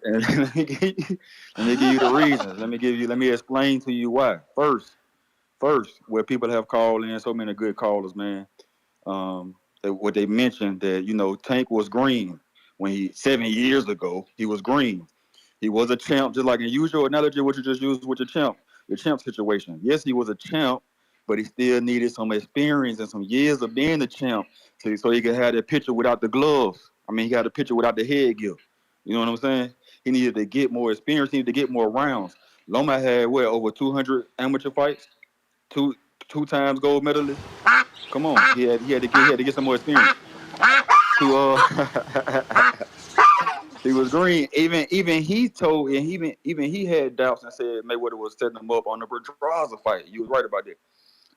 you the reasons. Let me explain to you why. First, where people have called in, so many good callers, man. What they mentioned that, Tank was green when 7 years ago, he was green. He was a champ, just like in usual analogy, what you just used with your champ situation. Yes, he was a champ, but he still needed some experience and some years of being a champ so he could have that picture without the gloves. I mean, he got a picture without the headgear. You know what I'm saying? He needed to get more experience. He needed to get more rounds. Loma had, over 200 amateur fights? Two times gold medalist? Come on. He had to get some more experience. He was green. Even he told, and even he had doubts and said Mayweather was setting him up on the Pedraza fight. You was right about that.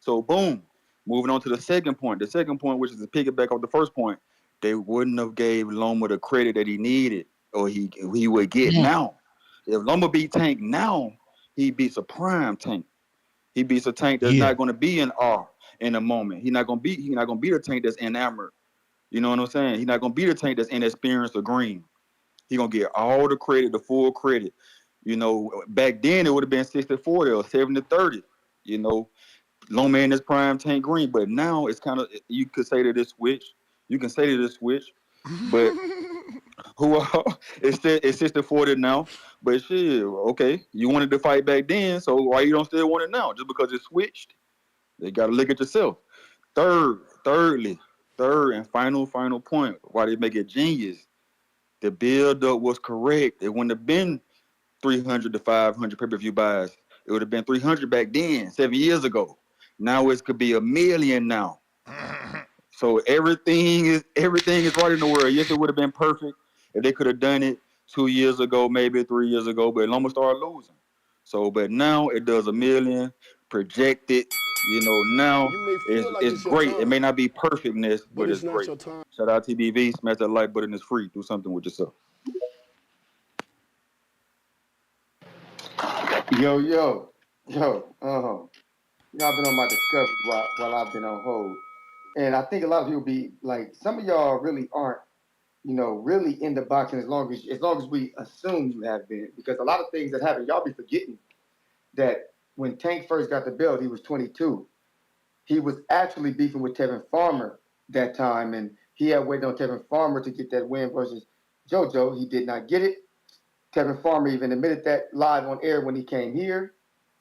So boom, moving on to the second point. The second point, which is to piggyback off the first point, they wouldn't have gave Loma the credit that he needed or he would get now. If Loma beat Tank now, he beats a prime Tank. He beats a Tank that's not going to be an R. in a moment. He's not gonna beat a Tank that's enamored. You know what I'm saying? He's not gonna beat a Tank that's inexperienced or green. He gonna get all the credit, the full credit. You know, back then it would have been 60-40 or 70-30. You know, Loma in his prime, Tank Green. But now it's kind of, you could say that it's switch. You can say that it's switch. But who it's 60-40 now. But shit, okay, you wanted to fight back then, so why you don't still want it now? Just because it switched? They gotta look at yourself. Third and final point, why they make it genius. The build-up was correct. It wouldn't have been 300 to 500 pay-per-view buys. It would have been 300 back then, 7 years ago. Now it could be 1 million now. So everything is right in the world. Yes, it would have been perfect if they could have done it 2 years ago, maybe 3 years ago, but Loma started losing. So, but now it does 1 million, projected. You know, now You may feel like it's it's your great. It time, may not be perfectness, but but it's it's not great. your time. Shout out TBV, smash that like button, it's free. Do something with yourself. Yo. Y'all been on my discovery while I've been on hold. And I think a lot of people be like, some of y'all really aren't, really into boxing as long as we assume you have been. Because a lot of things that happen, y'all be forgetting that when Tank first got the belt, he was 22. He was actually beefing with Tevin Farmer that time, and he had waited on Tevin Farmer to get that win versus JoJo. He did not get it. Tevin Farmer even admitted that live on air when he came here.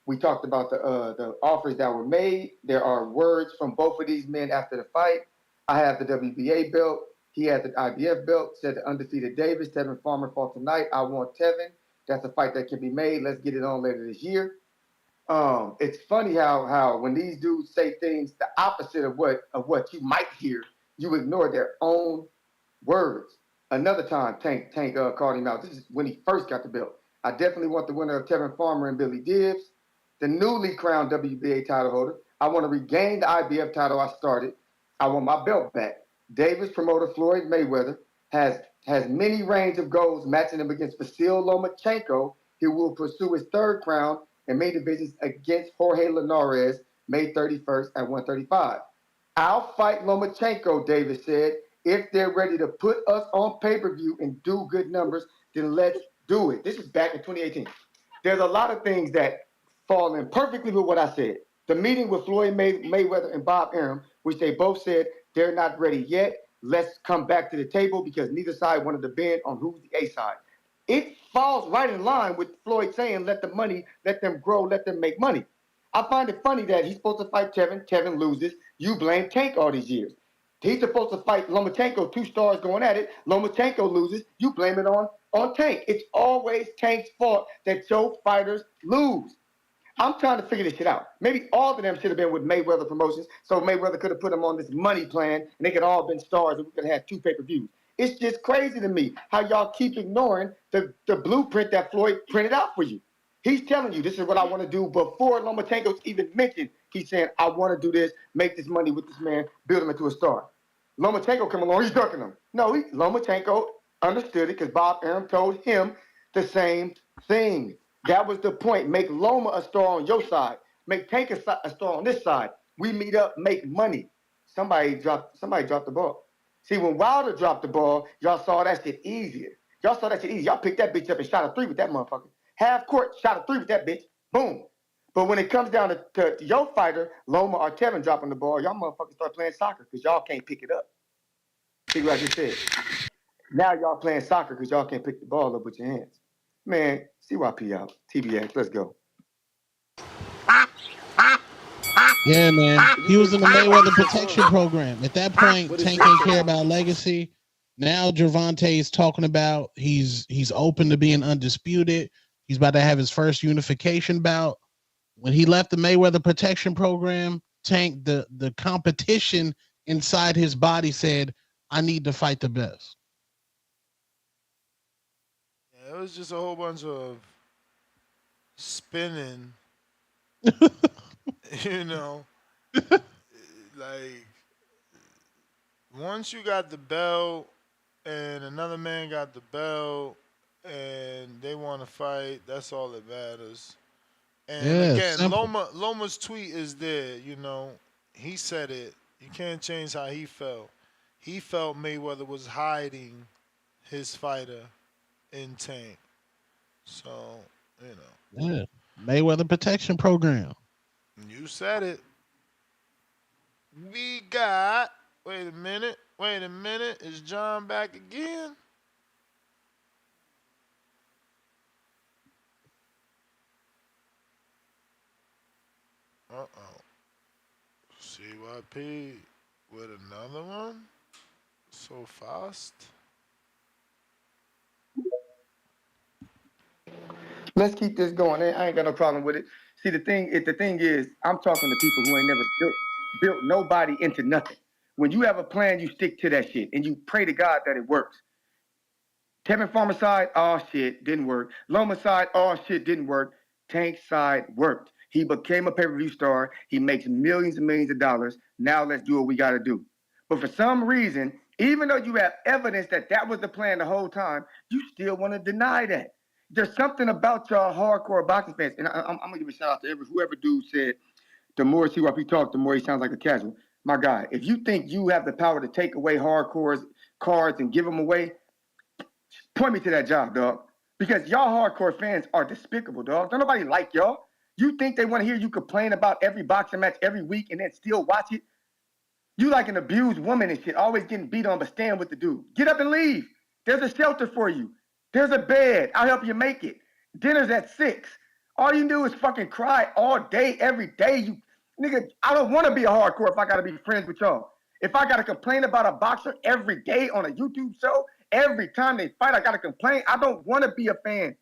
We talked about the offers that were made. There are words from both of these men after the fight. I have the WBA belt. He had the IBF belt. Said the undefeated Davis. Tevin Farmer fought tonight. I want Tevin. That's a fight that can be made. Let's get it on later this year. It's funny how when these dudes say things the opposite of what you might hear, you ignore their own words. Another time, Tank called him out. This is when he first got the belt. I definitely want the winner of Tevin Farmer and Billy Gibbs, the newly crowned WBA title holder. I want to regain the IBF title I started. I want my belt back. Davis promoter Floyd Mayweather has many range of goals matching him against Vasyl Lomachenko. He will pursue his third crown in main divisions against Jorge Linares May 31st at 135. I'll fight Lomachenko, Davis said. If they're ready to put us on pay-per-view and do good numbers, then let's do it. This is back in 2018. There's a lot of things that fall in perfectly with what I said. The meeting with Floyd Mayweather and Bob Arum, which they both said they're not ready yet. Let's come back to the table because neither side wanted to bend on who's the A side. It falls right in line with Floyd saying, let the money, let them grow, let them make money. I find it funny that he's supposed to fight Tevin. Tevin loses. You blame Tank all these years. He's supposed to fight Lomachenko, 2 stars going at it. Lomachenko loses. You blame it on Tank. It's always Tank's fault that your fighters lose. I'm trying to figure this shit out. Maybe all of them should have been with Mayweather Promotions, so Mayweather could have put them on this money plan, and they could all been stars, and we could have had 2 pay-per-views. It's just crazy to me how y'all keep ignoring the blueprint that Floyd printed out for you. He's telling you, this is what I want to do before Lomachenko's even mentioned. He's saying, I want to do this, make this money with this man, build him into a star. Lomachenko come along, he's ducking him. No, Lomachenko understood it because Bob Arum told him the same thing. That was the point. Make Loma a star on your side. Make Tank a star on this side. We meet up, make money. Somebody dropped the ball. See, when Wilder dropped the ball, y'all saw that shit easier. Y'all saw that shit easy. Y'all picked that bitch up and shot a 3 with that motherfucker. Half court, shot a 3 with that bitch. Boom. But when it comes down to your fighter, Loma or Tevin dropping the ball, y'all motherfuckers start playing soccer because y'all can't pick it up. See what I just said? Now y'all playing soccer because y'all can't pick the ball up with your hands. Man, CYP out. TBX, let's go. Yeah, man. You He may was in the feel like Mayweather it's your protection time, program. At that point, but it's Tank not ain't your care time. about legacy. Now Gervonta is talking about he's open to being undisputed. He's about to have his first unification bout. When he left the Mayweather protection program, Tank, the competition inside his body said, I need to fight the best. Yeah, it was just a whole bunch of spinning, you know, like once you got the belt and another man got the belt and they want to fight, that's all that matters. And Yeah, again, simple. Loma's tweet is there, you know. He said it. You can't change how he felt. He felt Mayweather was hiding his fighter in Tank. So, you Yeah. Mayweather protection program. you said it. We got. Wait a minute. Wait a minute. Is John back again? Uh oh. CYP with another one? So fast? Let's keep this going. I ain't got no problem with it. See, the thing is, I'm talking to people who ain't never built nobody into nothing. When you have a plan, you stick to that shit and you pray to God that it works. Tevin Farmer side, oh shit, didn't work. Loma side, oh shit, didn't work. Tank side worked. He became a pay-per-view star. He makes millions and millions of dollars. Now let's do what we got to do. But for some reason, even though you have evidence that that was the plan the whole time, you still want to deny that. There's something about y'all hardcore boxing fans, and I'm gonna give a shout out to whoever dude said the more CYP talk, the more he sounds like a casual. My guy, if you think you have the power to take away hardcore's cards and give them away, point me to that job, dog. Because y'all hardcore fans are despicable, dog. Don't nobody like y'all. You think they want to hear you complain about every boxing match every week and then still watch it? You like an abused woman and shit, always getting beat on, but staying with the dude. Get up and leave. There's a shelter for you. There's a bed. I'll help you make it. Dinner's at 6. All you do is fucking cry all day, every day. You nigga, I don't want to be a hardcore if I gotta be friends with y'all. If I gotta complain about a boxer every day on a YouTube show, every time they fight, I gotta complain. I don't want to be a fan.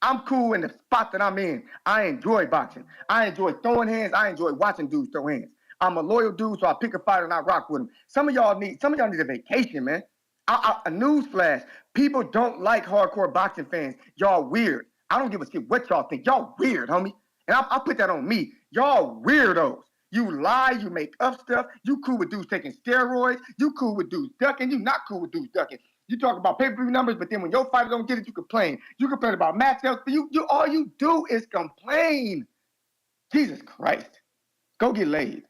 I'm cool in the spot that I'm in. I enjoy boxing. I enjoy throwing hands. I enjoy watching dudes throw hands. I'm a loyal dude, so I pick a fighter and I rock with him. Some of y'all need a vacation, man. A news flash. People don't like hardcore boxing fans. Y'all weird. I don't give a shit what y'all think. Y'all weird, homie. And I put that on me. Y'all weirdos. You lie, you make up stuff. You cool with dudes taking steroids. You cool with dudes ducking. You not cool with dudes ducking. You talk about pay-per-view numbers, but then when your fighter don't get it, you complain. You complain about matchups. You all you do is complain. Jesus Christ. Go get laid.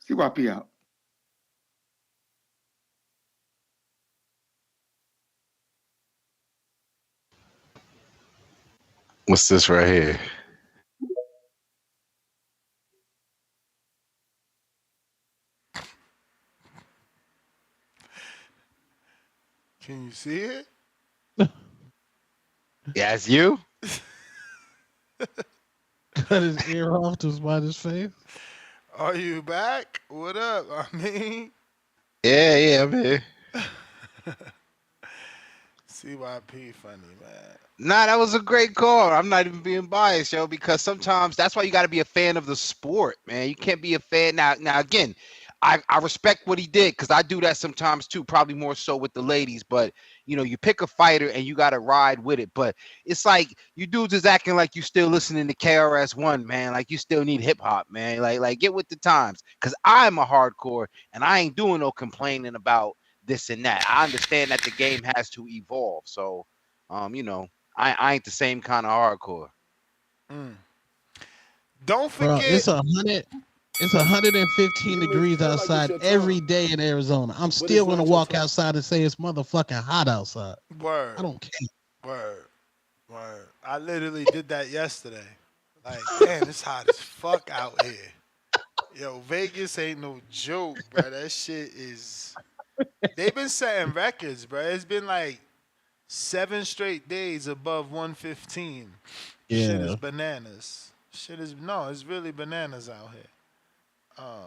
CYP out. What's this right here? Can you see it? Yeah, it's you? Cut his ear off to spite his face. Are you back? What up? I mean, Yeah, man. CYP funny, man. Nah, that was a great call. I'm not even being biased, yo, because sometimes that's why you got to be a fan of the sport, man. You can't be a fan now. Again, I respect what he did because I do that sometimes too, probably more so with the ladies. But you pick a fighter and you got to ride with it. But it's like you dudes is acting like you still listening to KRS-One, man. Like you still need hip hop, man. Like get with the times. Because I'm a hardcore and I ain't doing no complaining about this and that. I understand that the game has to evolve. So, I ain't the same kind of hardcore. Mm. Don't Bro, forget. it's 115 You look, you degrees feel like it's outside your every time, day in Arizona. I'm but it's still gonna not your walk time. outside and say it's motherfucking hot outside. Word, I don't care. word, word. I literally did that yesterday. Like, damn, it's hot as fuck out here. Yo, Vegas ain't no joke, bro. That shit is. They've been setting records, bro. It's been like 7 straight days above 115. Shit is Yeah. bananas. Shit is no, it's really bananas out here. Uh,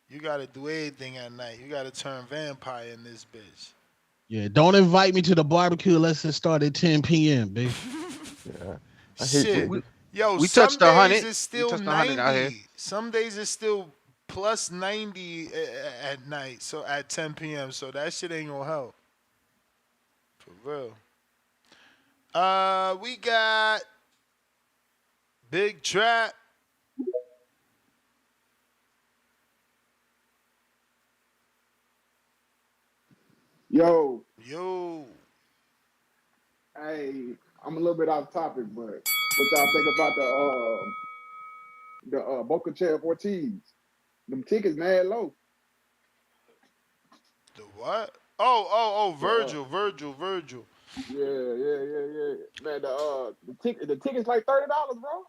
you gotta do anything at night. You gotta turn vampire in this bitch. Yeah. Don't invite me to the barbecue unless it start at 10 p.m., baby. Yeah, I hate Shit. when Yo, We some touched 100. days it's We still touched 100 out here. 90. Some days it's still plus 90 at night. So at 10 p.m. So that shit ain't gonna help. For real. We got Big Trap. Yo, Yo. hey, I'm a little bit off topic, but what y'all think about the Boca Ortiz? Them tickets mad low. The what? Oh, The Virgil. yeah. Man, the tickets like $30, bro.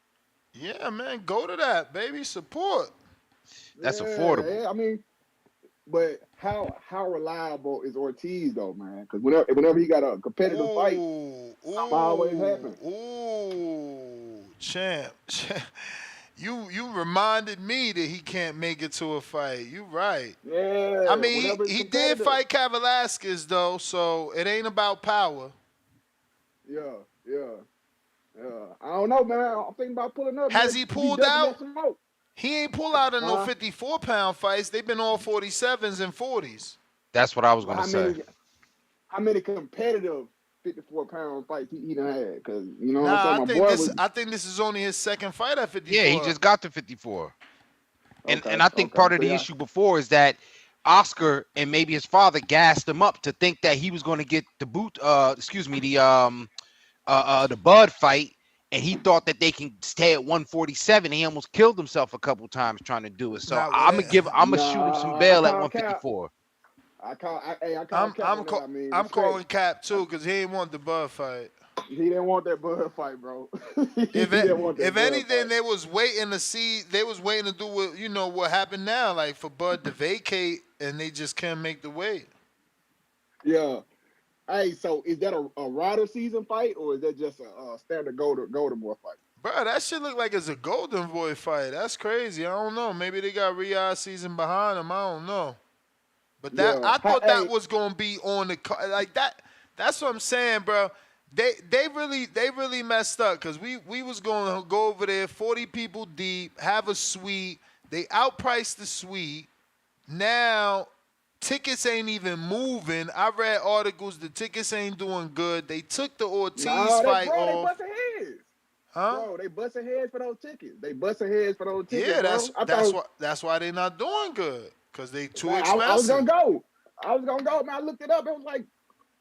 Yeah, man, go to that, baby. Support. That's affordable. Yeah. I mean, but how reliable is Ortiz though, man? Because whenever he got a competitive fight, something always happens. Champ. You reminded me that he can't make it to a fight. You right. I Yeah, mean, whenever it's he did competitive. fight Velasquez though, so it ain't about power. Yeah. I don't know, man. I'm thinking about pulling up, Has man. he Be pulled ducking that out? smoke. He ain't pull out in no Huh? 54-pound fights. They've been all 47s and 40s. That's what I was But gonna say. how many competitive 54-pound fights he done had? Because you know what I'm Nah, saying. I My think boy this. was I think this is only his second fight at Yeah, he 54. just got to 54. And I think okay. part of So the yeah, issue before is that Oscar and maybe his father gassed him up to think that he was going to get the the Bud fight, and he thought that they can stay at 147. He almost killed himself a couple times trying to do it. So Nah, I'm gonna shoot him some nah. I bail at call cap. 154. I call I'm cap I'm on that. call, I mean, I'm respect. calling Cap too because he ain't want the Bud fight. He didn't want that Bud fight, bro. he If it, didn't want that if Bud anything, fight. they was waiting to see. They was waiting to do what happened now, like for Bud to vacate, and they just can't make the weight. Yeah. Hey, so is that a Rider season fight or is that just a standard Golden Boy fight? Bro, that shit look like it's a Golden Boy fight. That's crazy. I don't know. Maybe they got Riyadh season behind them. I don't know. But that Yeah. I thought that Hey, was gonna be on the like that. That's what I'm saying, bro. They really messed up because we was gonna go over there, 40 people deep, have a suite. They outpriced the suite. Now tickets ain't even moving. I read articles. The tickets ain't doing good. They took the Ortiz nah, fight they off, busting heads. huh? Bro, they busting heads for those tickets. They busting heads for those tickets, Yeah, that's bro. I that's thought, why that's why they not doing good because they too man, I was gonna expensive. go. Man, I looked it up. It was like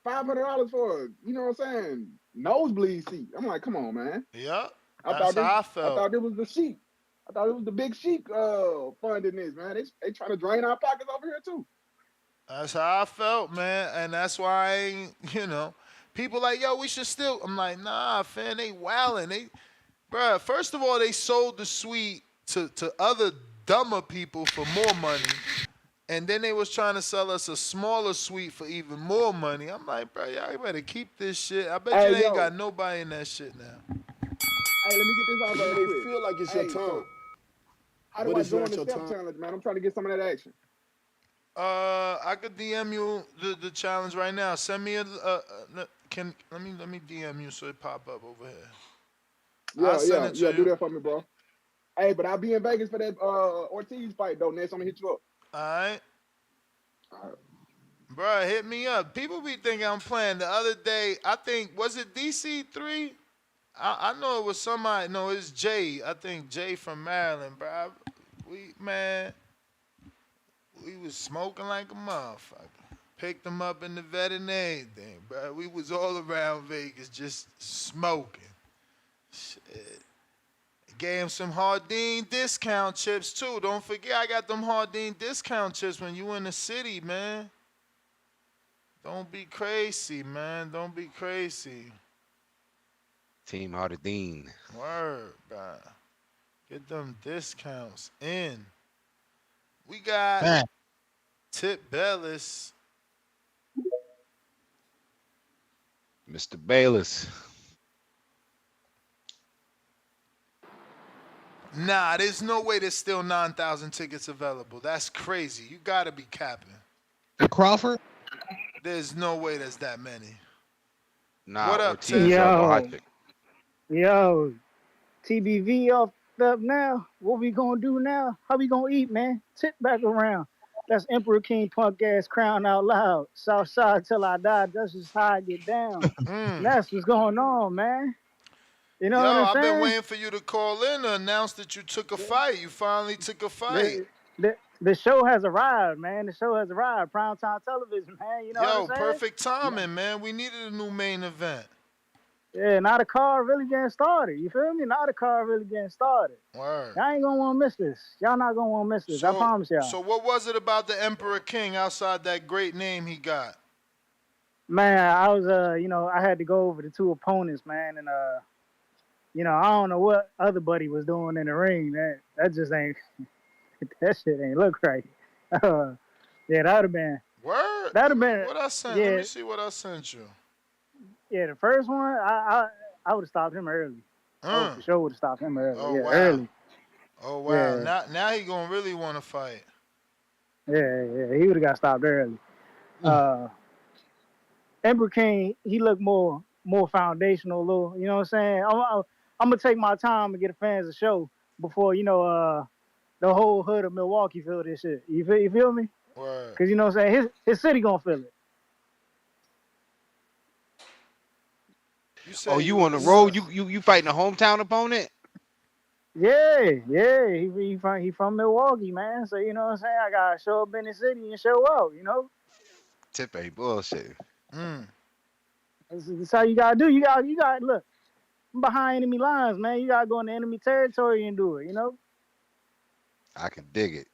$500 for what I'm saying, nosebleed seat. I'm like, come on, man. Yeah, I that's thought this. how I I felt. thought it was the sheep. I thought it was the big sheep funding this, man. They trying to drain our pockets over here too. That's how I felt, man, and that's why I ain't, people like, yo, we should still. I'm like, nah, fam, they wildin'. Bruh. First of all, they sold the suite to other dumber people for more money, and then they was trying to sell us a smaller suite for even more money. I'm like, bro, y'all better keep this shit. I bet you Hey, they ain't got yo. nobody in that shit now. Hey, let me get this off You real may quick. feel like it's your Hey, time, so how do but I it's join not the your step time. challenge, man? I'm trying to get some of that action. I could DM you the challenge right now. Send me let me DM you so it pop up over here. I'll send it to Yeah. Do you. that for me, bro. Hey, but I'll be in Vegas for that Ortiz fight, though. Next, I'm gonna hit you up. All right. All right. Bruh, hit me up. People be thinking I'm playing. The other day, I think, was it DC3? I know it was somebody. No, it's Jay. I think Jay from Maryland, bruh. We was smoking like a motherfucker. Picked him up in the vet and everything, bruh. We was all around Vegas just smoking. Shit. Gave him some Hardin discount chips, too. Don't forget, I got them Hardin discount chips when you in the city, man. Don't be crazy, man. Don't be crazy. Team Hardin. Word, bro. Get them discounts in. We got Man, Tip Bellis. Mr. Bayless. Nah, there's no way there's still 9,000 tickets available. That's crazy. You gotta be capping. Crawford. There's no way there's that many. Nah, What up, Ortiz Tip? dropped a hot Yo, chick. yo, TBV off up now. What we gonna do now? How we gonna eat, man? Sit back around. That's Emperor King Punk ass crown out loud. Southside till I die. That's just how I get down. And Mm. that's what's going on, man. You know Yo, what I'm I've been saying? waiting for you to call in to announce that you took a fight. You finally took a fight. The show has arrived, man. The show has arrived. Primetime television, man. You know what I'm Yo, saying? perfect timing, man. We needed a new main event. Yeah, now the car really getting started. You feel me? Now the car really getting started. Word. Y'all ain't gonna want to miss this. Y'all not gonna want to miss this. I promise y'all. So what was it about the Emperor King outside that great name he got? Man, I was I had to go over the two opponents, man, and I don't know what other buddy was doing in the ring. That just ain't that shit ain't look right. Yeah, that'd have been. Word. That'd have been. What I sent? Let Yeah, me see what I sent you. yeah. The first one, I would have stopped him early. I would for sure would have stopped him early. Oh Yeah, wow. early. Oh wow. Yeah, Now he gonna really want to fight. yeah. He would have got stopped early. Uh, Emperor King, he looked more foundational, little. You know what I'm saying? I'm gonna take my time and get the fans a show before the whole hood of Milwaukee feel this shit. You feel me? Word. Cause you know what I'm saying? His city gonna feel it. You Oh, say you you on the road? You fighting a hometown opponent? Yeah. He from Milwaukee, man. So you know what I'm saying? I gotta show up in the city and show out. Tip ain't bullshit. That's how you gotta do. You got look. I'm behind enemy lines, man. You gotta go into enemy territory and do it. I can dig it.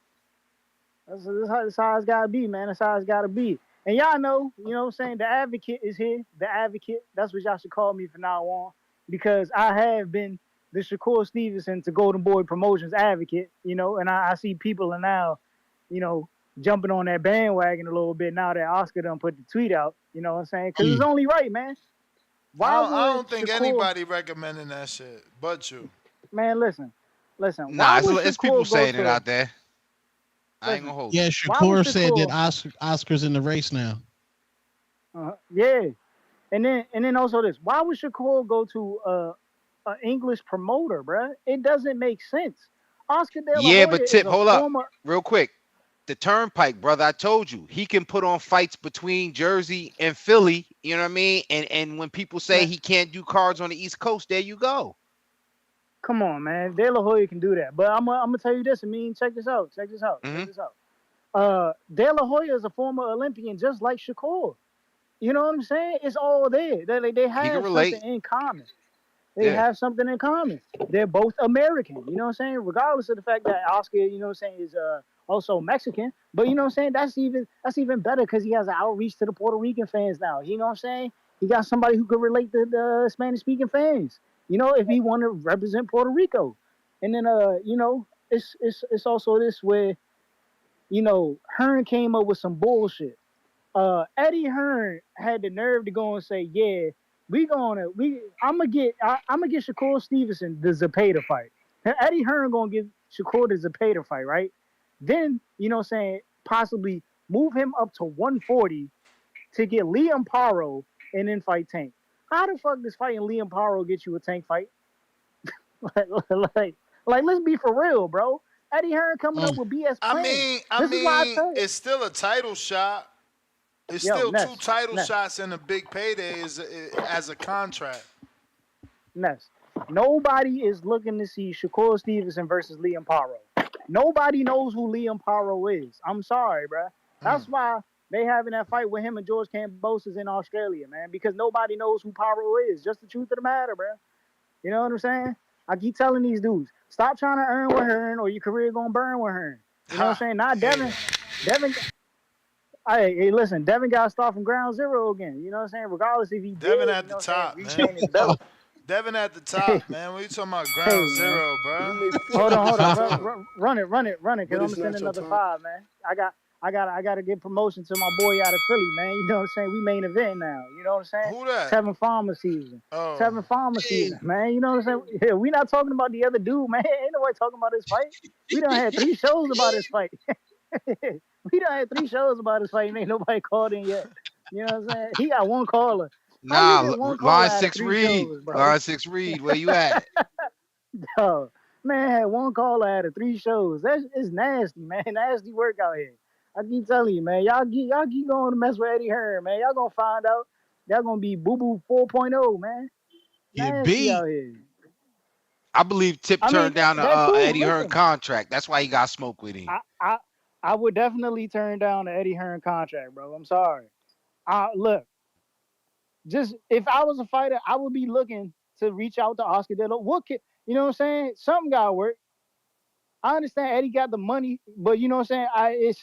That's how it's gotta be, man. That's how it's gotta be. And y'all know, you know what I'm saying? The advocate is here. The advocate. That's what y'all should call me from now on. Because I have been the Shakur Stevenson to Golden Boy Promotions advocate, and I see people are now, jumping on that bandwagon a little bit now that Oscar done put the tweet out. You know what I'm saying? Because it's only right, man. Why I would don't think Shakur, anybody recommending that shit but you. man, listen. Why Nah, would it's people Shakur go saying it to, out there. I ain't listen, gonna hold Yeah, you. why would Shakur said that Shakur, Oscar's in the race now. yeah. And then also this. Why would Shakur go to an English promoter, bruh? It doesn't make sense. Oscar De La Yeah, Hoya but is Tip, a hold up, former. real quick. The Turnpike, brother. I told you he can put on fights between Jersey and Philly. You know what I mean? And when people say Man, he can't do cards on the East Coast, there you go. come on, man. De La Hoya can do that. But I'm gonna tell you this. Check this out. Check this out. Hmm. Check this out. De La Hoya is a former Olympian, just like Shakur. You know what I'm saying? It's all there. They He can have something relate. in common. They Yeah. have something in common. They're both American. You know what I'm saying? Regardless of the fact that Oscar, is also Mexican. But you know what I'm saying? That's even better because he has an outreach to the Puerto Rican fans now. You know what I'm saying? He got somebody who could relate to the Spanish speaking fans. If he want to represent Puerto Rico. And then it's also this where, Hearn came up with some bullshit. Eddie Hearn had the nerve to go and say, "Yeah, I'm gonna get Shakur Stevenson the Zapata fight. Eddie Hearn gonna give Shakur the Zapata fight, right? Then possibly move him up to 140 to get Liam Paro and then fight Tank. How the fuck does fighting Liam Paro get you a Tank fight? like, like, let's be for real, bro. Eddie Hearn coming up with BS I plans. mean, This is why I tell you, it's still a title shot. It's yo, still two Ness, title Ness. shots and a big payday as a contract. Ness. Nobody is looking to see Shakur Stevenson versus Liam Paro. Nobody knows who Liam Paro is. I'm sorry, bruh. That's why they having that fight with him and George Kambosos in Australia, man. Because nobody knows who Paro is. Just the truth of the matter, bruh. You know what I'm saying? I keep telling these dudes, stop trying to earn with Hearn or your career gonna burn with Hearn. You know what I'm saying? Not Devin. Devin. Hey, listen, Devin got to start from ground zero again. You know what I'm saying? Regardless if he Devin did, at the what I'm saying, top, man. retain his belt. Devin at the top, man. What you talking about? Hey, Ground man. zero, bro. You may feel Hold like on. it's your time, Run it. Cause I'm but gonna it's send not your another time. 5, man. I got to get promotion to my boy out of Philly, man. You know what I'm saying? We main event now. You know what I'm saying? Who that? Tevin Farmer season. Oh, Tevin Farmer season, man. You know what I'm saying? Yeah, we not talking about the other dude, man. Ain't nobody talking about this fight. We done had 3 shows about this fight. We done had 3 shows about this fight and ain't nobody called in yet. You know what I'm saying? He got one caller. How you Nah, get one caller line out of 6 3 read. shows, bro? Line 6 read. Where you at? Yo, man had one caller out of 3 shows. It's nasty, man. Nasty work out here. I keep telling you, man. Y'all keep going to mess with Eddie Hearn, man. Y'all gonna find out. Y'all gonna be Boo Boo 4.0, man. Get Nasty beat. out here. I believe Tip I mean, turned down the that cool. Eddie Hearn Listen, contract. That's why he got smoke with him. I would definitely turn down the Eddie Hearn contract, bro. I'm sorry. Look, Just if I was a fighter, I would be looking to reach out to Oscar De La. What can, you know what I'm saying? Something got to work. I understand Eddie got the money, but you know what I'm saying?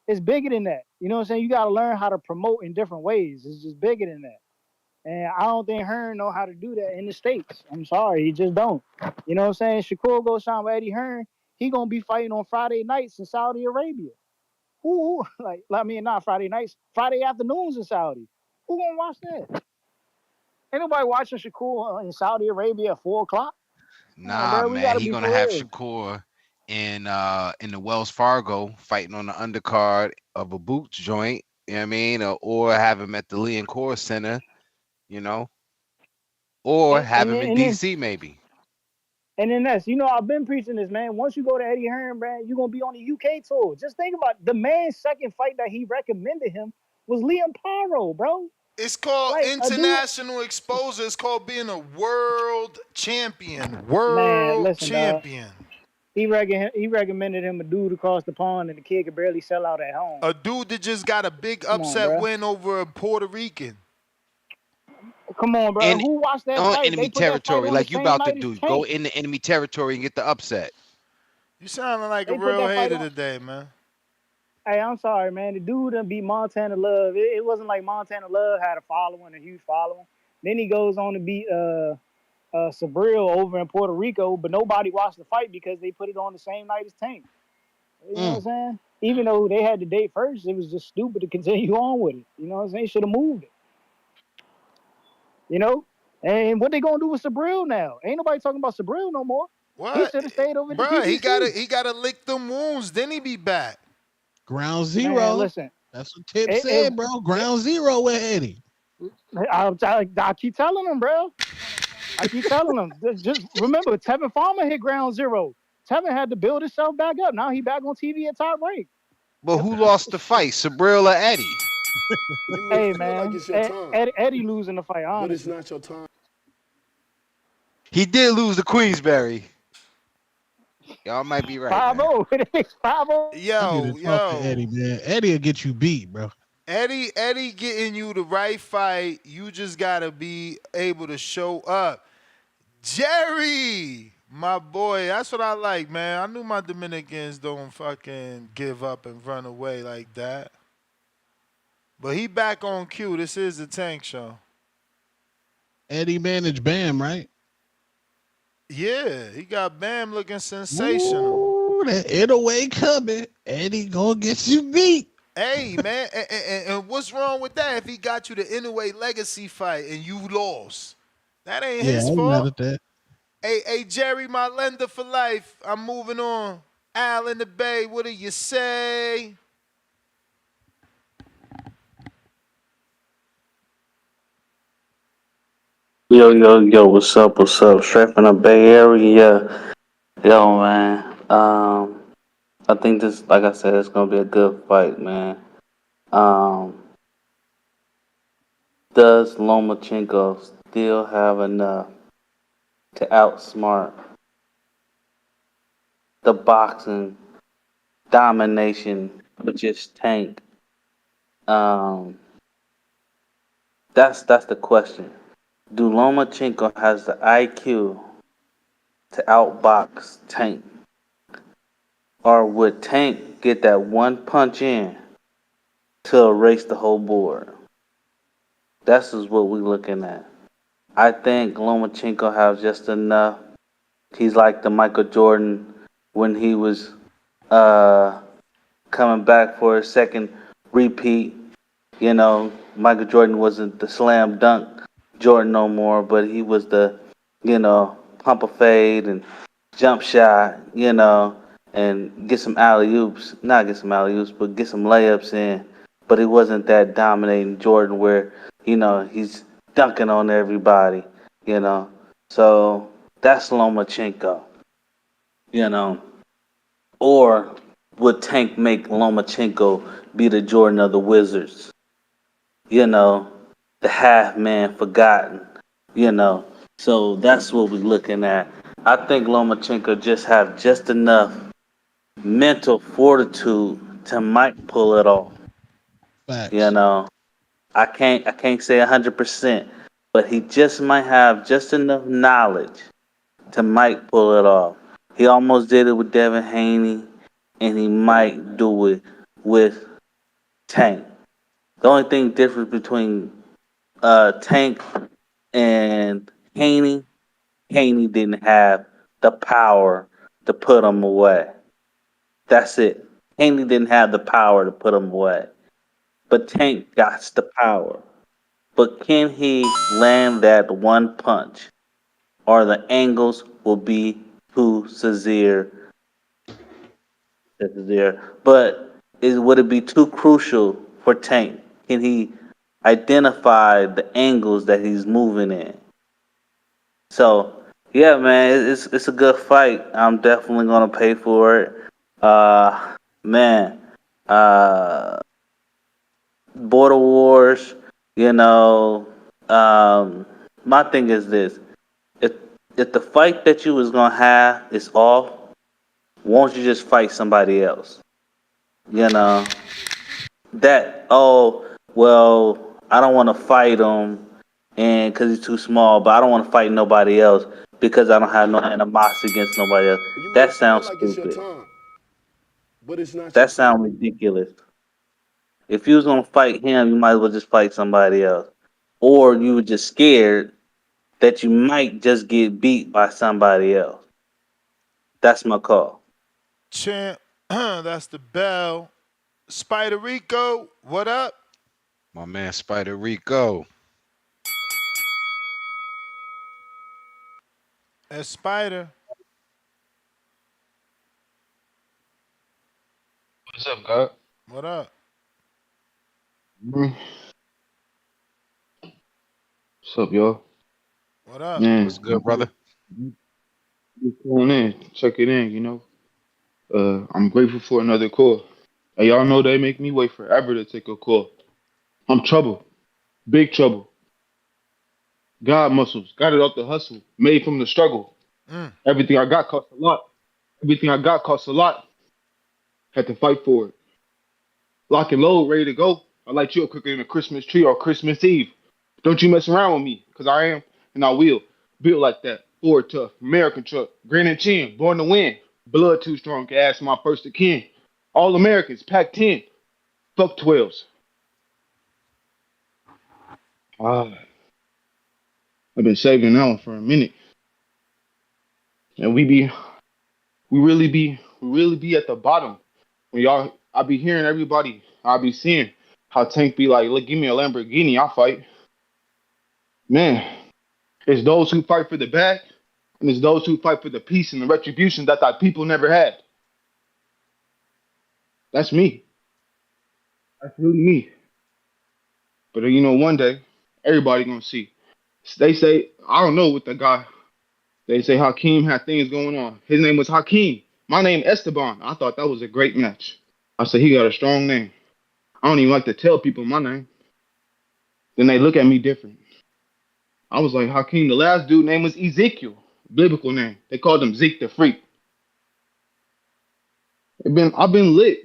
It's bigger than that. You know what I'm saying? You got to learn how to promote in different ways. It's just bigger than that. And I don't think Hearn know how to do that in the States. I'm sorry, he just don't. You know what I'm saying? Shakur goes shine with Eddie Hearn. He gonna be fighting on Friday nights in Saudi Arabia. Like I mean, not Friday nights, Friday afternoons in Saudi. Who gonna watch that? Ain't nobody watching Shakur in Saudi Arabia at 4 o'clock. Man, Nah, bro, we man, gotta he be gonna for have real. Shakur in the Wells Fargo fighting on the undercard of a boots joint. You know what I mean? Or have him at the Lee and Core Center. You know, or And have and him then, in and then DC maybe. and then that's I've been preaching this, man. Once you go to Eddie Hearn, man, you're gonna be on the UK tour. Just think about the man's second fight that he recommended him was Liam Paro, bro. It's called Like a dude, international exposure. It's called being a world champion. man. World Listen, dog. champion. He recommended him a dude across the pond, and the kid could barely sell out at home. A dude that just got a big Come on, upset bro. win over a Puerto Rican. Come on, bro. And Who watched that on fight? They enemy put that fight territory, on the like you same about to night as do. Go Tank. in the enemy territory and get the upset. You sounding like a They put real that fight hater on. today, man. Hey, I'm sorry, man. The dude done beat Montana Love. It wasn't like Montana Love had a following, a huge following. Then he goes on to beat Sabril over in Puerto Rico, but nobody watched the fight because they put it on the same night as Tank. You know what I'm Mm. saying? Even though they had the date first, it was just stupid to continue on with it. You know what I'm saying? Should have moved it. You know? And what they gonna do with Sabril now? Ain't nobody talking about Sabril no more. He What? should have stayed over at the Bruh, PBC. he gotta lick them wounds, then he be back. Ground Man, zero. listen. That's what Tip It, it, said, bro. it, Ground zero with Eddie. I keep telling them, bro. I keep telling them. Just remember, Tevin Farmer hit ground zero. Tevin had to build himself back up. Now he back on TV at top rank. But who lost the fight, Sabril or Eddie? You may Hey, feel like man. it's your time, Eddie losing the fight, but it's honestly. not your time. He did lose to Queensberry. Y'all might be right, man. 5-0. It is 5-0. I need to talk to Yo. Eddie, man. Eddie will get you beat, bro. Eddie getting you the right fight. You just gotta be able to show up. Jerry, my boy, that's what I like, man. I knew my Dominicans don't fucking give up and run away like that. But he back on cue. This is the Tank Show. Eddie managed Bam, right? Yeah, he got Bam looking sensational. Ooh, that in-away coming. Eddie gonna get you beat. Hey, man, and what's wrong with that if he got you the Inouye legacy fight and you lost? That ain't Yeah, his I'm mad fault. at that. Hey, Jerry, my lender for life. I'm moving on. Al in the Bay, what do you say? Yo, what's up? What's up? Straight from the Bay Area. Yo, man. I think this, like I said, it's gonna be a good fight, man. Um, does Lomachenko still have enough to outsmart the boxing domination of just Tank? Um, that's the question. Do Lomachenko has the IQ to outbox Tank? Or would Tank get that one punch in to erase the whole board? That's is what we're looking at. I think Lomachenko has just enough. He's like the Michael Jordan when he was uh, coming back for a second repeat. You know, Michael Jordan wasn't the slam dunk Jordan no more, but he was the, pump a fade and jump shot, and get some alley oops. Not get some alley oops, but get some layups in. But it wasn't that dominating Jordan where, he's dunking on everybody, you know. So that's Lomachenko, you know. Or would Tank make Lomachenko be the Jordan of the Wizards? The half man forgotten, you know. So that's what we're looking at. I think Lomachenko just have just enough mental fortitude to might pull it off, you Facts. know. I can't say 100%, but he just might have just enough knowledge to might pull it off. He almost did it with Devin Haney, and he might do it with Tank. The only thing different between Tank and Haney didn't have the power to put him away. That's it. Haney didn't have the power to put him away. But Tank got the power. But can he land that one punch? Or the angles will be too severe. But would it be too crucial for Tank? Can he identify the angles that he's moving in? So yeah, man, it's a good fight. I'm definitely gonna pay for it. Man, uh, Border Wars. You know, my thing is this: if if the fight that you was gonna have is off, won't you just fight somebody else? You know that. Oh well, I don't want to fight him, and because he's too small. But I don't want to fight nobody else because I don't have no animosity against nobody else. You may That feel sounds like it's your stupid. time, but it's not your That time. sounds ridiculous. If you was gonna fight him, you might as well just fight somebody else, or you were just scared that you might just get beat by somebody else. That's my call. Champ, that's the bell. Spider Rico, what up? My man Spider Rico. That's Spider. What's up, God? What up? Mm, What's up, y'all? What up? What's Man, good, brother? just calling in, check it in, you know. I'm grateful for another call. Hey, y'all know they make me wait forever to take a call. I'm trouble, big trouble. God muscles, got it off the hustle, made from the struggle. Mm. Everything I got cost a lot. Everything I got cost a lot. Had to fight for it. Lock and load, ready to go. I light you up quicker than a Christmas tree or Christmas Eve. Don't you mess around with me, cause I am and I will. Built like that. Ford tough, American truck, grin and chin, born to win. Blood too strong to ask my first of kin. All Americans, pack 10, fuck 12s. Ah, I've been saving that one for a minute. And we really be at the bottom. When y'all, I be hearing everybody, I be seeing how Tank be like, look, give me a Lamborghini, I'll fight. Man, it's those who fight for the bag, and it's those who fight for the peace and the retribution that thy people never had. That's me. That's really me. But one day, everybody gonna see. They say, I don't know what the guy, they say Hakeem had things going on. His name was Hakeem. My name Esteban. I thought that was a great match. I said, he got a strong name. I don't even like to tell people my name. Then they look at me different. I was like, Hakeem, the last dude name was Ezekiel. Biblical name. They called him Zeke the Freak. I've been lit.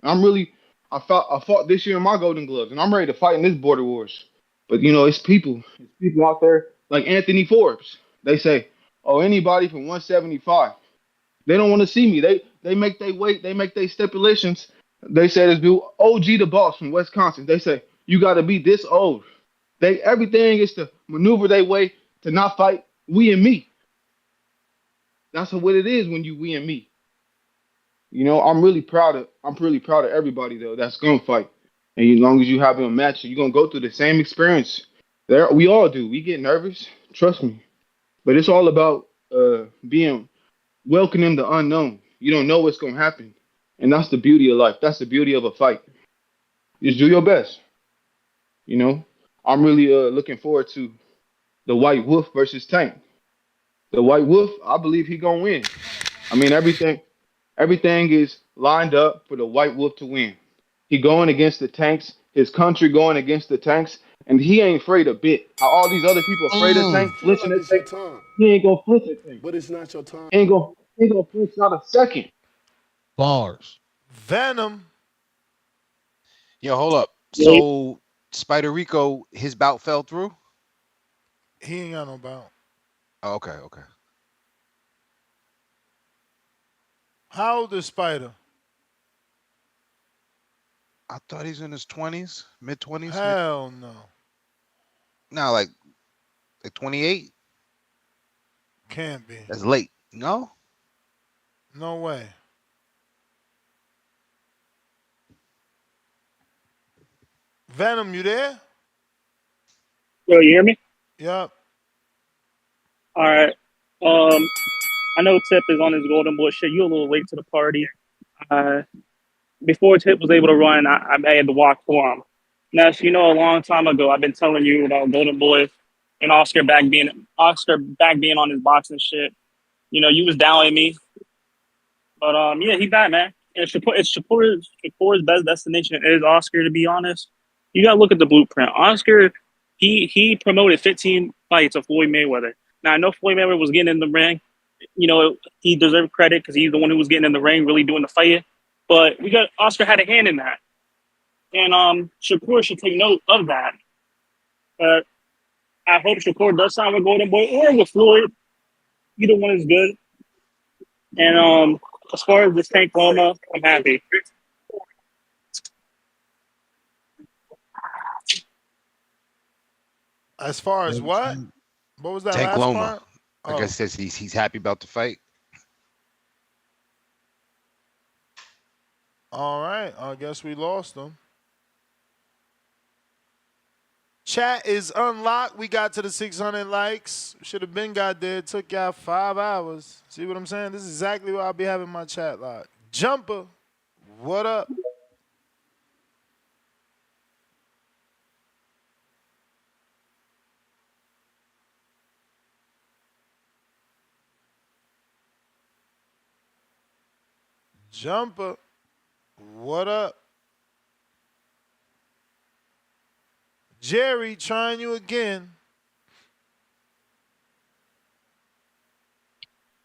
I fought this year in my Golden Gloves, and I'm ready to fight in this Border Wars. But it's people out there like Anthony Forbes. They say, oh, anybody from 175. They don't want to see me. They make they weight, they make their stipulations. They say this dude OG the boss from Wisconsin. They say you got to be this old. They everything is to maneuver their way to not fight we and me. That's what it is when you we and me. I'm really proud of everybody though that's gonna fight. And as long as you have a match, you're gonna go through the same experience. There we all do. We get nervous, trust me. But it's all about being welcoming the unknown. You don't know what's gonna happen. And that's the beauty of life. That's the beauty of a fight. Just do your best. You know? I'm really looking forward to the White Wolf versus Tank. The White Wolf, I believe he gonna win. I mean everything is lined up for the White Wolf to win. He going against the tanks, his country going against the tanks, and he ain't afraid a bit. How all these other people afraid of You may tank, feel flinching like at it's your tank, time, he ain't gonna flinch at tank. but it's not your time. He ain't gonna flinch not a second. Bars. Venom. Yo, hold up. You know, So Spider Rico, his bout fell through. He ain't got no bout. Oh, okay. How old is Spider? I thought he's in his 20s, mid 20s, mid. Hell no. No, like 28. Can't be. That's late. No. No way. Venom, you there? Yo, you hear me? Yup. All right. I know Tip is on his golden boy shit. You a little late to the party. Before Tip was able to run, I had to walk for him. Now, so you know, a long time ago, I've been telling you about Golden Boy and Oscar back being on his boxing shit. You know, you was down with me, but yeah, he back, man. And Shakur's best destination is Oscar. To be honest, you gotta look at the blueprint. Oscar, he promoted 15 fights of Floyd Mayweather. Now I know Floyd Mayweather was getting in the ring. You know, he deserved credit because he's the one who was getting in the ring, really doing the fighting. But Oscar had a hand in that, and Shakur should take note of that. But I hope Shakur does sign with Golden Boy or with Floyd. Either one is good. And as far as this Tank Loma, I'm happy. As far as what? What was that Tank last Loma. part? I guess says he's happy about the fight. All right. I guess we lost them. Chat is unlocked. We got to the 600 likes. Should have been got there. It took y'all 5 hours. See what I'm saying? This is exactly why I'll be having my chat locked. Jumper, what up? Jumper, what up? Jerry, trying you again.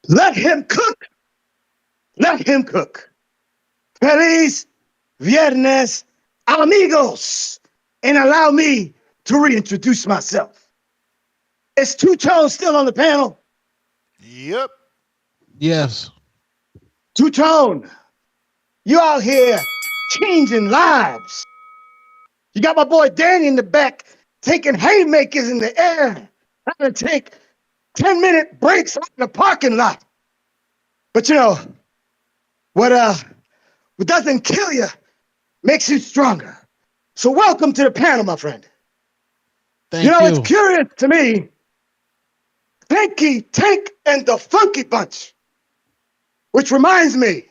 Let him cook. Let him cook. Feliz Viernes, amigos. And allow me to reintroduce myself. Is Two Tone still on the panel? Yep. Yes. Two Tone, you out here changing lives. You got my boy Danny in the back taking haymakers in the air. I'm going to take 10-minute breaks out in the parking lot. But you know, what doesn't kill you makes you stronger. So welcome to the panel, my friend. Thank you know, you. It's curious to me, Tank and the Funky Bunch, which reminds me,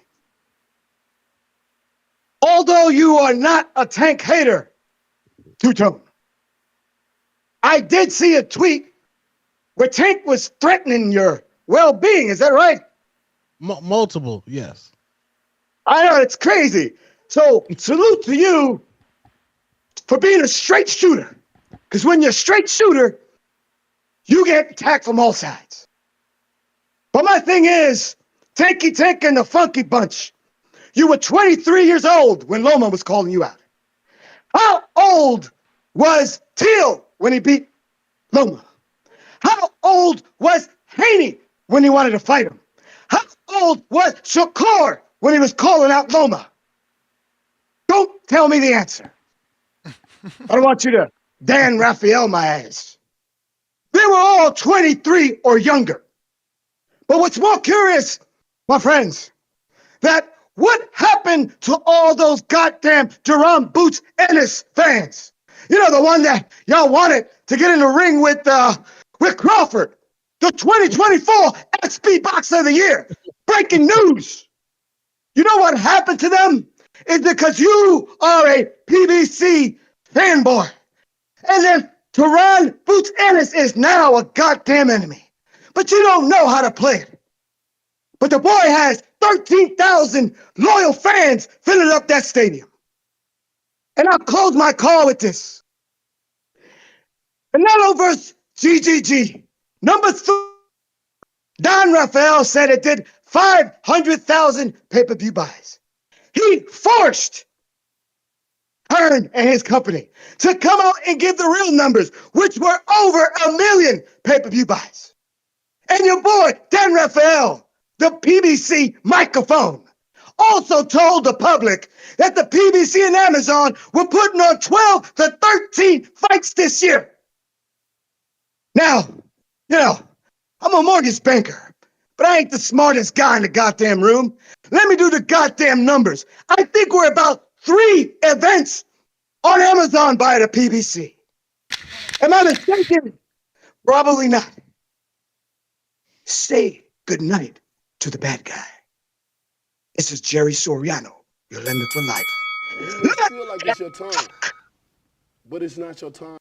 although you are not a Tank hater, Two-Tone, I did see a tweet where Tank was threatening your well-being. Is that right? Multiple, yes. I know, it's crazy. So salute to you for being a straight shooter. Because when you're a straight shooter, you get attacked from all sides. But my thing is, Tank and the Funky Bunch, you were 23 years old when Loma was calling you out. How old was Teal when he beat Loma? How old was Haney when he wanted to fight him? How old was Shakur when he was calling out Loma? Don't tell me the answer. I don't want you to Dan Raphael my ass. They were all 23 or younger. But what's more curious, my friends, that what happened to all those goddamn Jerome Boots Ennis fans? You know, the one that y'all wanted to get in the ring with Crawford, the 2024 XP Boxer of the Year. Breaking news. You know what happened to them? It's because you are a PBC fanboy. And then Teron Boots Ennis is now a goddamn enemy. But you don't know how to play it. But the boy has 13,000 loyal fans filling up that stadium. And I'll close my call with this. Canelo versus GGG. Number 3. Don Rafael said it did 500,000 pay-per-view buys. He forced Hearn and his company to come out and give the real numbers, which were over 1 million pay-per-view buys. And your boy, Dan Raphael, the PBC microphone, also told the public that the PBC and Amazon were putting on 12 to 13 fights this year. Now, I'm a mortgage banker, but I ain't the smartest guy in the goddamn room. Let me do the goddamn numbers. I think we're about 3 events on Amazon by the PBC. Am I mistaken? Probably not. Say goodnight to the bad guy. This is Jerry Soriano, your lender for life. You may feel like it's your time, but it's not your time.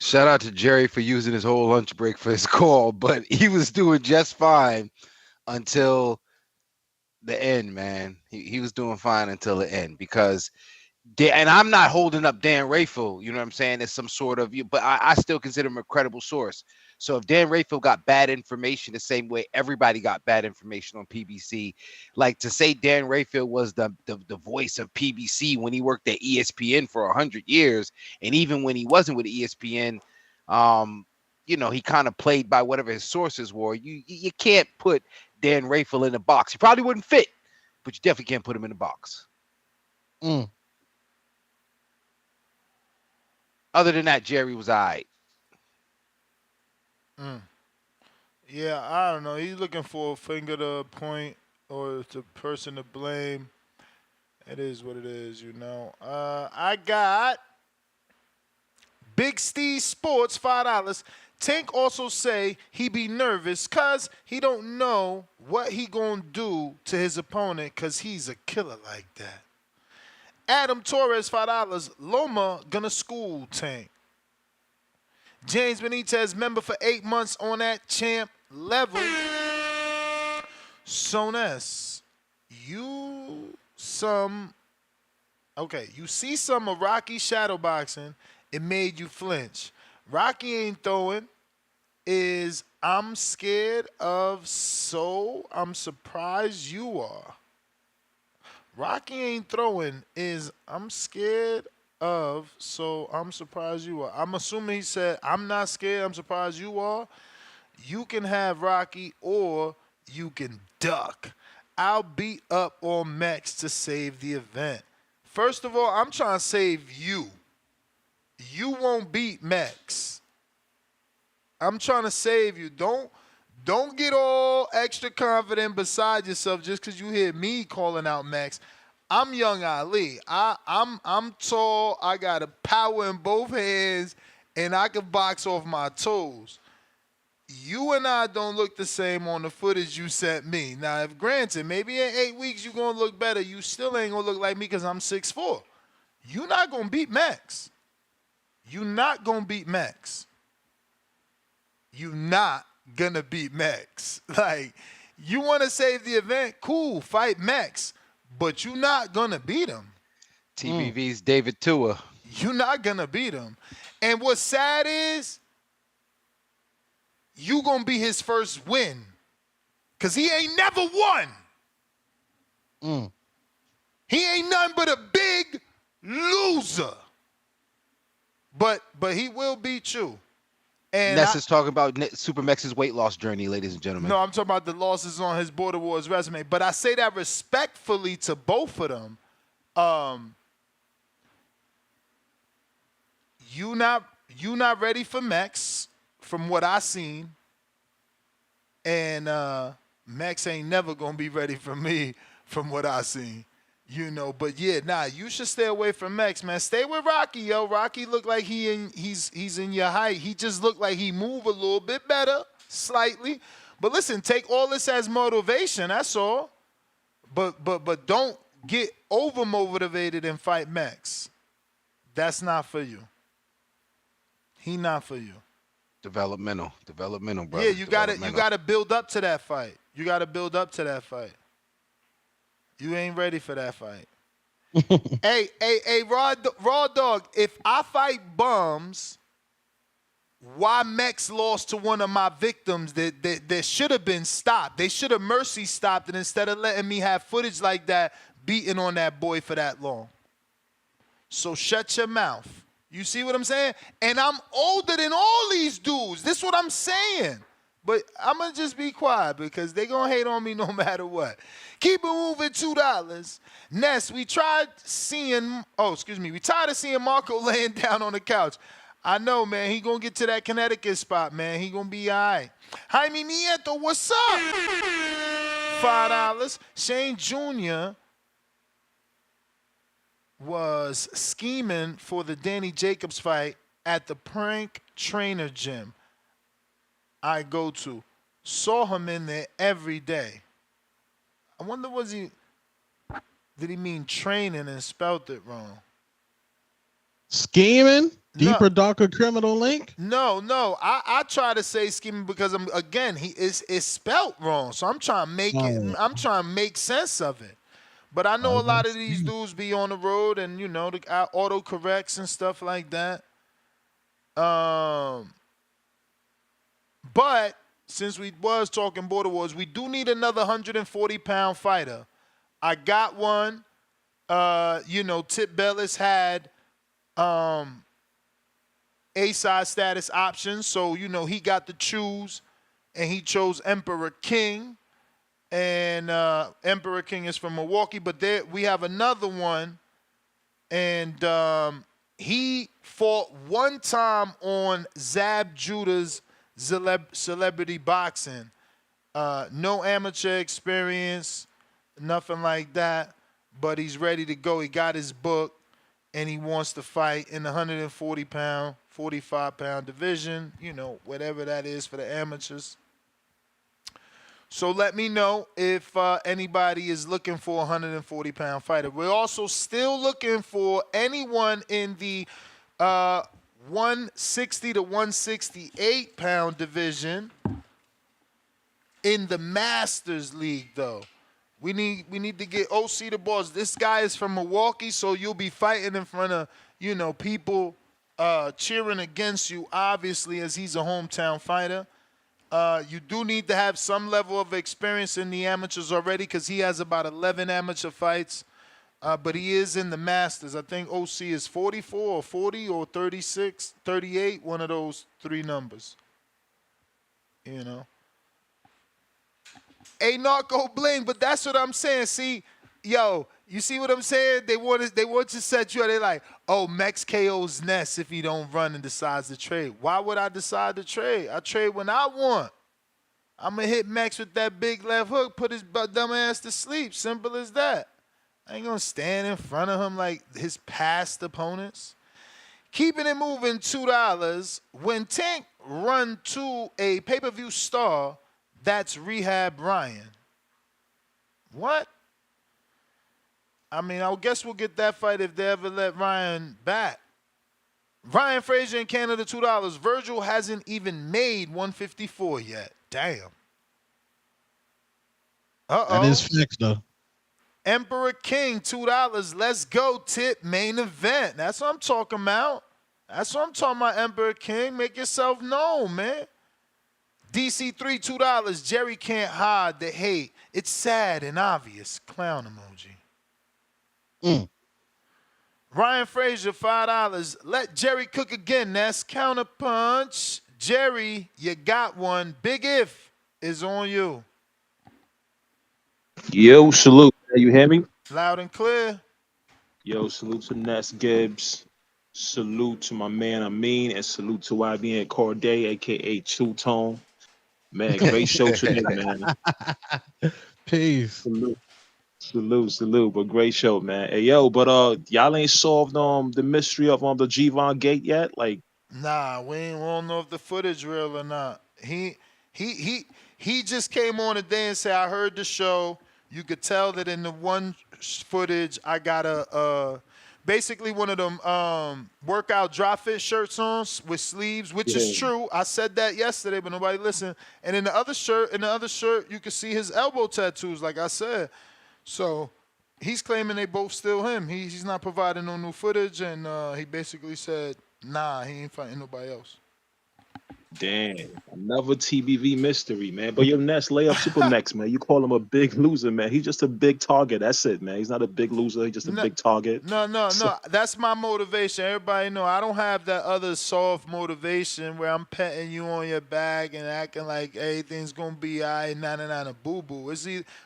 Shout out to Jerry for using his whole lunch break for his call, but he was doing just fine until the end, man. He was doing fine until the end because, and I'm not holding up Dan Rayfield, you know what I'm saying, as some sort of, but I still consider him a credible source. So if Dan Rayfield got bad information the same way everybody got bad information on PBC, like to say Dan Rayfield was the voice of PBC when he worked at ESPN for 100 years, and even when he wasn't with ESPN, he kind of played by whatever his sources were. You can't put Dan Rayfield in a box. He probably wouldn't fit, but you definitely can't put him in a box. Other than that, Jerry was all right. Yeah, I don't know. He's looking for a finger to point or the person to blame. It is what it is, I got Big Steve Sports, $5. Tank also say he be nervous because he don't know what he gonna do to his opponent because he's a killer like that. Adam Torres, $5. Loma gonna school Tank. James Benitez, member for 8 months on that champ level. Sones, you see some of Rocky shadowboxing, it made you flinch. Rocky ain't throwing is I'm scared of, so I'm surprised you are. Rocky ain't throwing is I'm scared of, so I'm surprised you are. I'm assuming he said, I'm not scared, I'm surprised you are. You can have Rocky or you can duck. I'll beat up on Max to save the event. First of all, I'm trying to save you. You won't beat Max. I'm trying to save you. Don't get all extra confident beside yourself just because you hear me calling out Max. I'm young Ali. I'm tall. I got a power in both hands, and I can box off my toes. You and I don't look the same on the footage you sent me. Now, if granted, maybe in 8 weeks you're going to look better, you still ain't going to look like me because I'm 6'4". You're not going to beat Max. You're not going to beat Max. You're not going to beat Max. Like, you want to save the event? Cool, fight Max. But you're not going to beat him. TBV's David Tua. You're not going to beat him. And what's sad is, you going to be his first win. Because he ain't never won. He ain't nothing but a big loser. But he will beat you. And Ness is talking about Super Max's weight loss journey, ladies and gentlemen. No, I'm talking about the losses on his Border Wars resume. But I say that respectfully to both of them. You not ready for Max from what I seen. And Max ain't never gonna be ready for me from what I seen. But yeah, you should stay away from Max, man. Stay with Rocky, yo. Rocky look like he's in your height. He just look like he move a little bit better, slightly. But listen, take all this as motivation, that's all. But don't get over motivated and fight Max. That's not for you. He not for you. Developmental, bro. Yeah, you gotta build up to that fight. You ain't ready for that fight. hey, Raw Dog, if I fight bums, why Max lost to one of my victims that should have been stopped? They should have mercy stopped it instead of letting me have footage like that beating on that boy for that long. So shut your mouth. You see what I'm saying? And I'm older than all these dudes. This is what I'm saying. But I'm going to just be quiet because they going to hate on me no matter what. Keep it moving, $2. Ness, we tired of seeing Marco laying down on the couch. I know, man. He going to get to that Connecticut spot, man. He going to be all right. Jaime Nieto, what's up? $5. Shane Jr. was scheming for the Danny Jacobs fight at the Prank Trainer Gym I go to. Saw him in there every day. I wonder did he mean training and spelt it wrong? Scheming? Deeper, darker criminal link? No. I try to say scheming because it's spelt wrong. So I'm trying to make it. I'm trying to make sense of it. But I know a lot of these dudes be on the road and the autocorrects and stuff like that. But since we was talking border wars, we do need another 140-pound fighter. I got one. Tip Bellis had A-side status options, so he got to choose, and he chose Emperor King. And Emperor King is from Milwaukee, but we have another one, and he fought one time on Zab Judah's Celebrity Boxing. No amateur experience, nothing like that, but he's ready to go. He got his book, and he wants to fight in the 140-pound, 45-pound division, whatever that is for the amateurs. So let me know if anybody is looking for a 140-pound fighter. We're also still looking for anyone in the 160 to 168-pound division in the Masters League, though. We need to get OC the balls. This guy is from Milwaukee, so you'll be fighting in front of people cheering against you, obviously, as he's a hometown fighter. You do need to have some level of experience in the amateurs already because he has about 11 amateur fights. But he is in the Masters. I think OC is 44 or 40 or 36, 38, one of those three numbers. Ain't Narco Bling, but that's what I'm saying. See, you see what I'm saying? They want to set you up. They're like, oh, Mex KO's Ness if he don't run and decides to trade. Why would I decide to trade? I trade when I want. I'm going to hit Mex with that big left hook, put his dumb ass to sleep. Simple as that. I ain't going to stand in front of him like his past opponents. Keeping it moving, $2. When Tank run to a pay-per-view star, that's Rehab Ryan. What? I mean, I guess we'll get that fight if they ever let Ryan back. Ryan Frazier in Canada, $2. Virgil hasn't even made 154 yet. Damn. That is fixed, though. Emperor King, $2. Let's go, Tip. Main event. That's what I'm talking about. That's what I'm talking about, Emperor King. Make yourself known, man. DC3, $2. Jerry can't hide the hate. It's sad and obvious. Clown emoji. Ryan Frazier, $5. Let Jerry cook again. That's counterpunch. Jerry, you got one. Big If is on you. Yo, salute. You hear me? Loud and clear. Yo, salute to Ness Gibbs. Salute to my man Amin, and salute to YBN Corday, aka Two Tone. Man, great show today, man. Peace. Salute, but great show, man. Hey, yo, but y'all ain't solved the mystery of the Gvon gate yet? Like, nah, we don't know if the footage real or not. He just came on today and said, I heard the show. You could tell that in the one footage, I got basically one of them workout dry fit shirts on with sleeves, which is true. I said that yesterday, but nobody listened. And in the other shirt, you can see his elbow tattoos, like I said. So he's claiming they both still him. He's not providing no new footage, and he basically said, nah, he ain't fighting nobody else. Damn, another TBV mystery, man. But your Ness lay up Super Max, man. You call him a big loser, man. He's just a big target. That's it, man. He's not a big loser. He's just a No, big target. no. That's my motivation. Everybody know I don't have that other soft motivation where I'm petting you on your back and acting like everything's gonna be alright, na boo boo.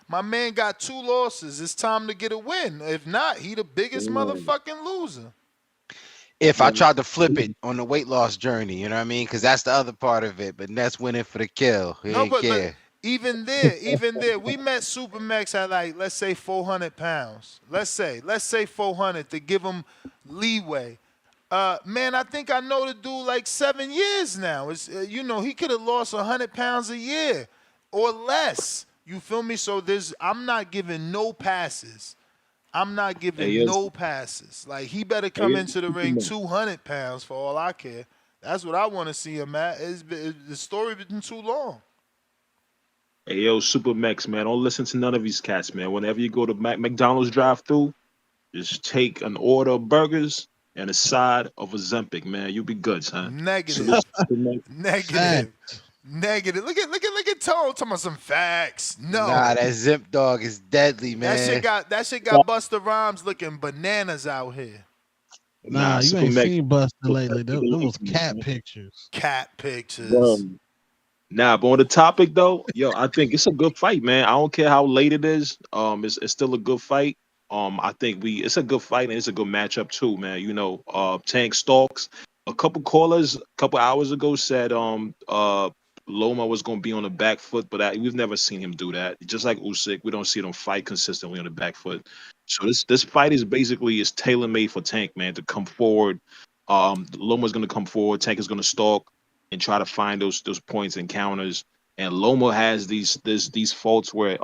My man got 2 losses. It's time to get a win. If not, he the biggest motherfucking loser. If I tried to flip it on the weight loss journey, you know what I mean? Because that's the other part of it. But Ness winning for the kill. He No, ain't but care. even there, we met Supermax at like, let's say 400 pounds. Let's say 400 to give him leeway. Man, I think I know the dude like 7 years now. It's he could have lost 100 pounds a year or less. You feel me? So I'm not giving no passes. I'm not Hey, giving yes. no passes. Like, he better Hey, come yes, into the Super ring Max. 200 pounds for all I care. That's what I want to see him at. The story been too long. Hey, yo, Super Max, man. Don't listen to none of these cats, man. Whenever you go to McDonald's drive-through, just take an order of burgers and a side of Ozempic, man. You'll be good, son. Negative. Salute, Super Max. Negative. Negative. Look at Tone talking about some facts. No. Nah, that Zimp dog is deadly, That man. shit got Busta Rhymes looking bananas out here. Nah, you Super ain't Max. seen Buster lately. Them was cat pictures. Cat pictures. Word. Nah, but on the topic though, yo, I think it's a good fight, man. I don't care how late it is. It's still a good fight. I think it's a good fight and it's a good matchup too, man. Tank Stalks. A couple callers a couple hours ago said Loma was gonna be on the back foot, but we've never seen him do that. Just like Usyk, we don't see them fight consistently on the back foot. So this fight is tailor made for Tank, man, to come forward. Loma's gonna come forward. Tank is gonna stalk and try to find those points and counters. And Loma has these faults where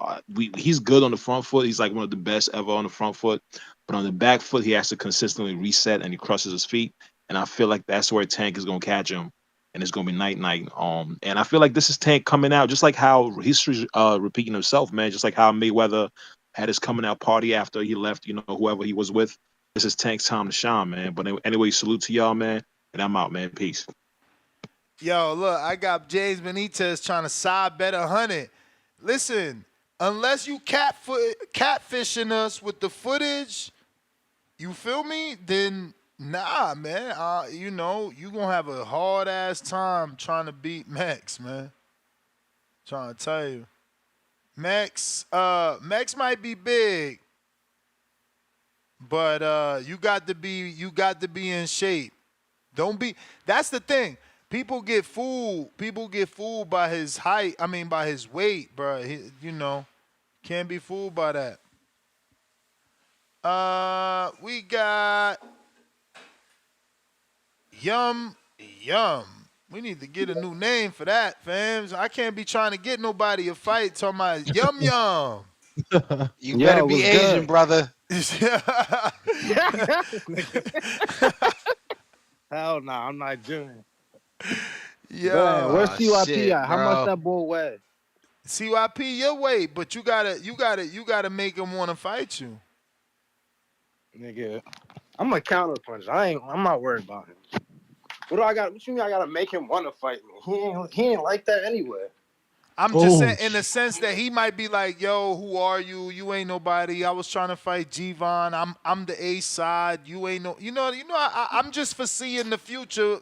he's good on the front foot. He's like one of the best ever on the front foot, but on the back foot he has to consistently reset and he crushes his feet. And I feel like that's where Tank is gonna catch him, and it's gonna be night. And I feel like this is Tank coming out, just like how history's repeating himself, man. Just like how Mayweather had his coming out party after he left, whoever he was with. This is Tank's time to shine, man. But anyway, salute to y'all, man. And I'm out, man. Peace. Yo, look, I got James Benitez trying to side bet 100. Listen, unless you catfishing us with the footage, you feel me? Then nah, man. You gonna have a hard ass time trying to beat Max, man. Trying to tell you, Max might be big, but you got to be in shape. That's the thing. People get fooled. People get fooled by his height. I mean, by his weight, bro. Can't be fooled by that. We got Yum. We need to get a new name for that, fams. I can't be trying to get nobody a fight talking about Yum. You better be Asian, brother. Hell no, I'm Nigerian. Yo, where's CYP shit, at? How bro. much that boy weigh? CYP your weight, but you gotta make him want to fight you. Nigga, I'm a counter puncher. I'm not worried about him. What you mean I gotta make him want to fight me? He ain't like that anyway. I'm just saying in the sense that he might be like, yo, who are you? You ain't nobody. I was trying to fight G-Von. I'm the A side. You ain't no. I'm just foreseeing the future.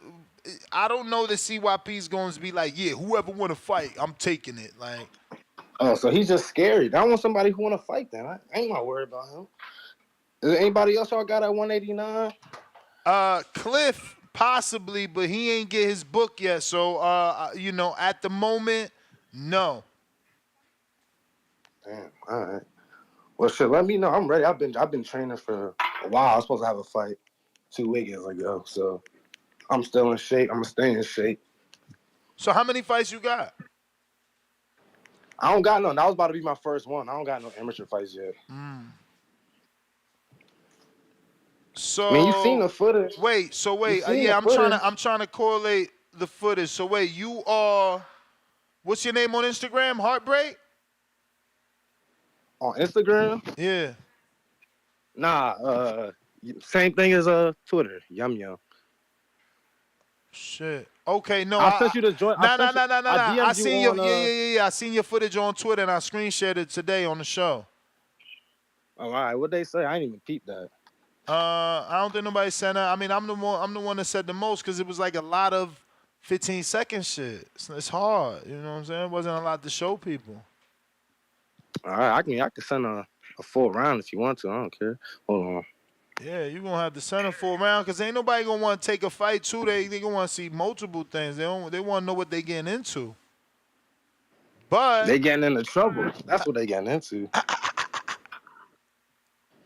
I don't know that CYP's going to be like, yeah, whoever want to fight, I'm taking it. Like, oh, so he's just scary. I want somebody who want to fight. Then I ain't not worried about him. Is there anybody else y'all got at 189? Cliff possibly, but he ain't get his book yet. So at the moment, no. Damn. All right. Well, shit. Let me know. I'm ready. I've been training for a while. I was supposed to have a fight 2 weekends ago. So I'm still in shape. I'm gonna stay in shape. So how many fights you got? I don't got none. That was about to be my first one. I don't got no amateur fights yet. So I mean, you seen the footage. Wait. Yeah, I'm trying to correlate the footage. So wait, you are. What's your name on Instagram? Heartbreak. On Instagram? Yeah. Nah. Same thing as Twitter. Yum. Shit. Okay, no, I sent you the joint. nah. I I DM'd you seen your on yeah. I seen your footage on Twitter and I screen shared it today on the show. Oh, all right, what they say? I ain't even peep that. I don't think nobody said that. I mean, I'm the one that said the most because it was like a lot of 15-second shit. It's hard, you know what I'm saying? It wasn't a lot to show people. All right, I can send a full round if you want to. I don't care. Hold on. Yeah, you gonna have to send them for a round because ain't nobody gonna want to take a fight too. They gonna want to see multiple things. They want to know what they getting into. But They getting into trouble. That's what they getting into.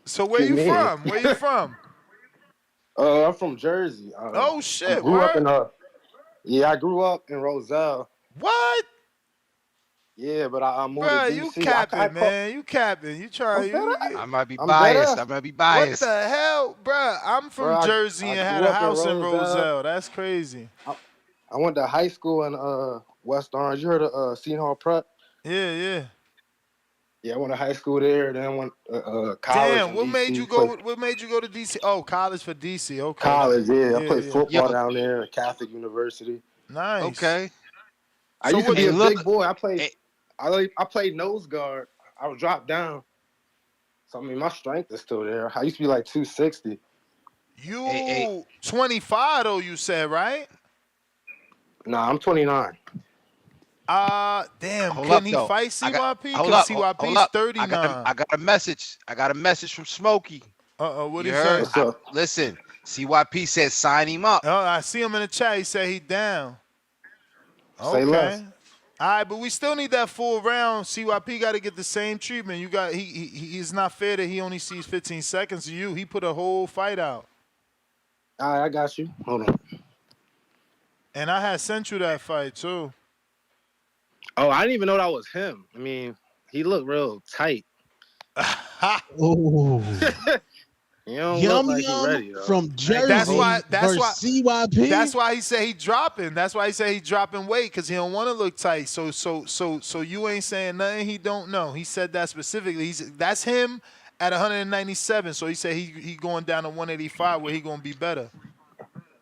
So What where you you mean? from? Where you from? I'm from Jersey. Oh I shit, grew up word? in I grew up in Roselle. What? Yeah, but I moved to Bruh, you DC. capping, man. You capping. You trying I might be I'm dead biased. ass. I might be What biased. the hell, bruh? I'm from Bro, Jersey I and had grew a up in house in Roselle. Roselle. That's crazy. I went to high school in West Orange. You heard of Seton Hall Prep? Yeah. Yeah, I went to high school there. Then I went college Damn, in what made DC. you go? What made you go to DC? Oh, college for DC. Okay. College, yeah. I played Yeah. Yo, football down there at Catholic University. Nice. okay. I So used to what? be Hey, a look. big boy. I played Hey, I played nose guard. I would drop down. So I mean my strength is still there. I used to be like 260. hey, You 25 though? You said right? Nah, I'm 29. Damn. hold Can up he though. fight I got CYP? hold Cause up, hold CYP's up. 39. I got a message. I got a message from Smokey. What You he heard? say? What's up? Listen, CYP said sign him up. Oh, I see him in the chat. He said he down. Say less. Okay. All right, but we still need that full round. CYP got to get the same treatment. You got he's not fair that he only sees 15 seconds of you. He put a whole fight out. All right, I got you. Hold on. And I had sent you that fight too. Oh, I didn't even know that was him. I mean, he looked real tight. Oh, He don't look Yum like he Yum ready though. from That's why. Jersey versus CYP. That's why he said he dropping. That's why he said he dropping weight because he don't want to look tight. So you ain't saying nothing he don't know. He said that specifically. That's him at 197. So he said he going down to 185 where he gonna be better.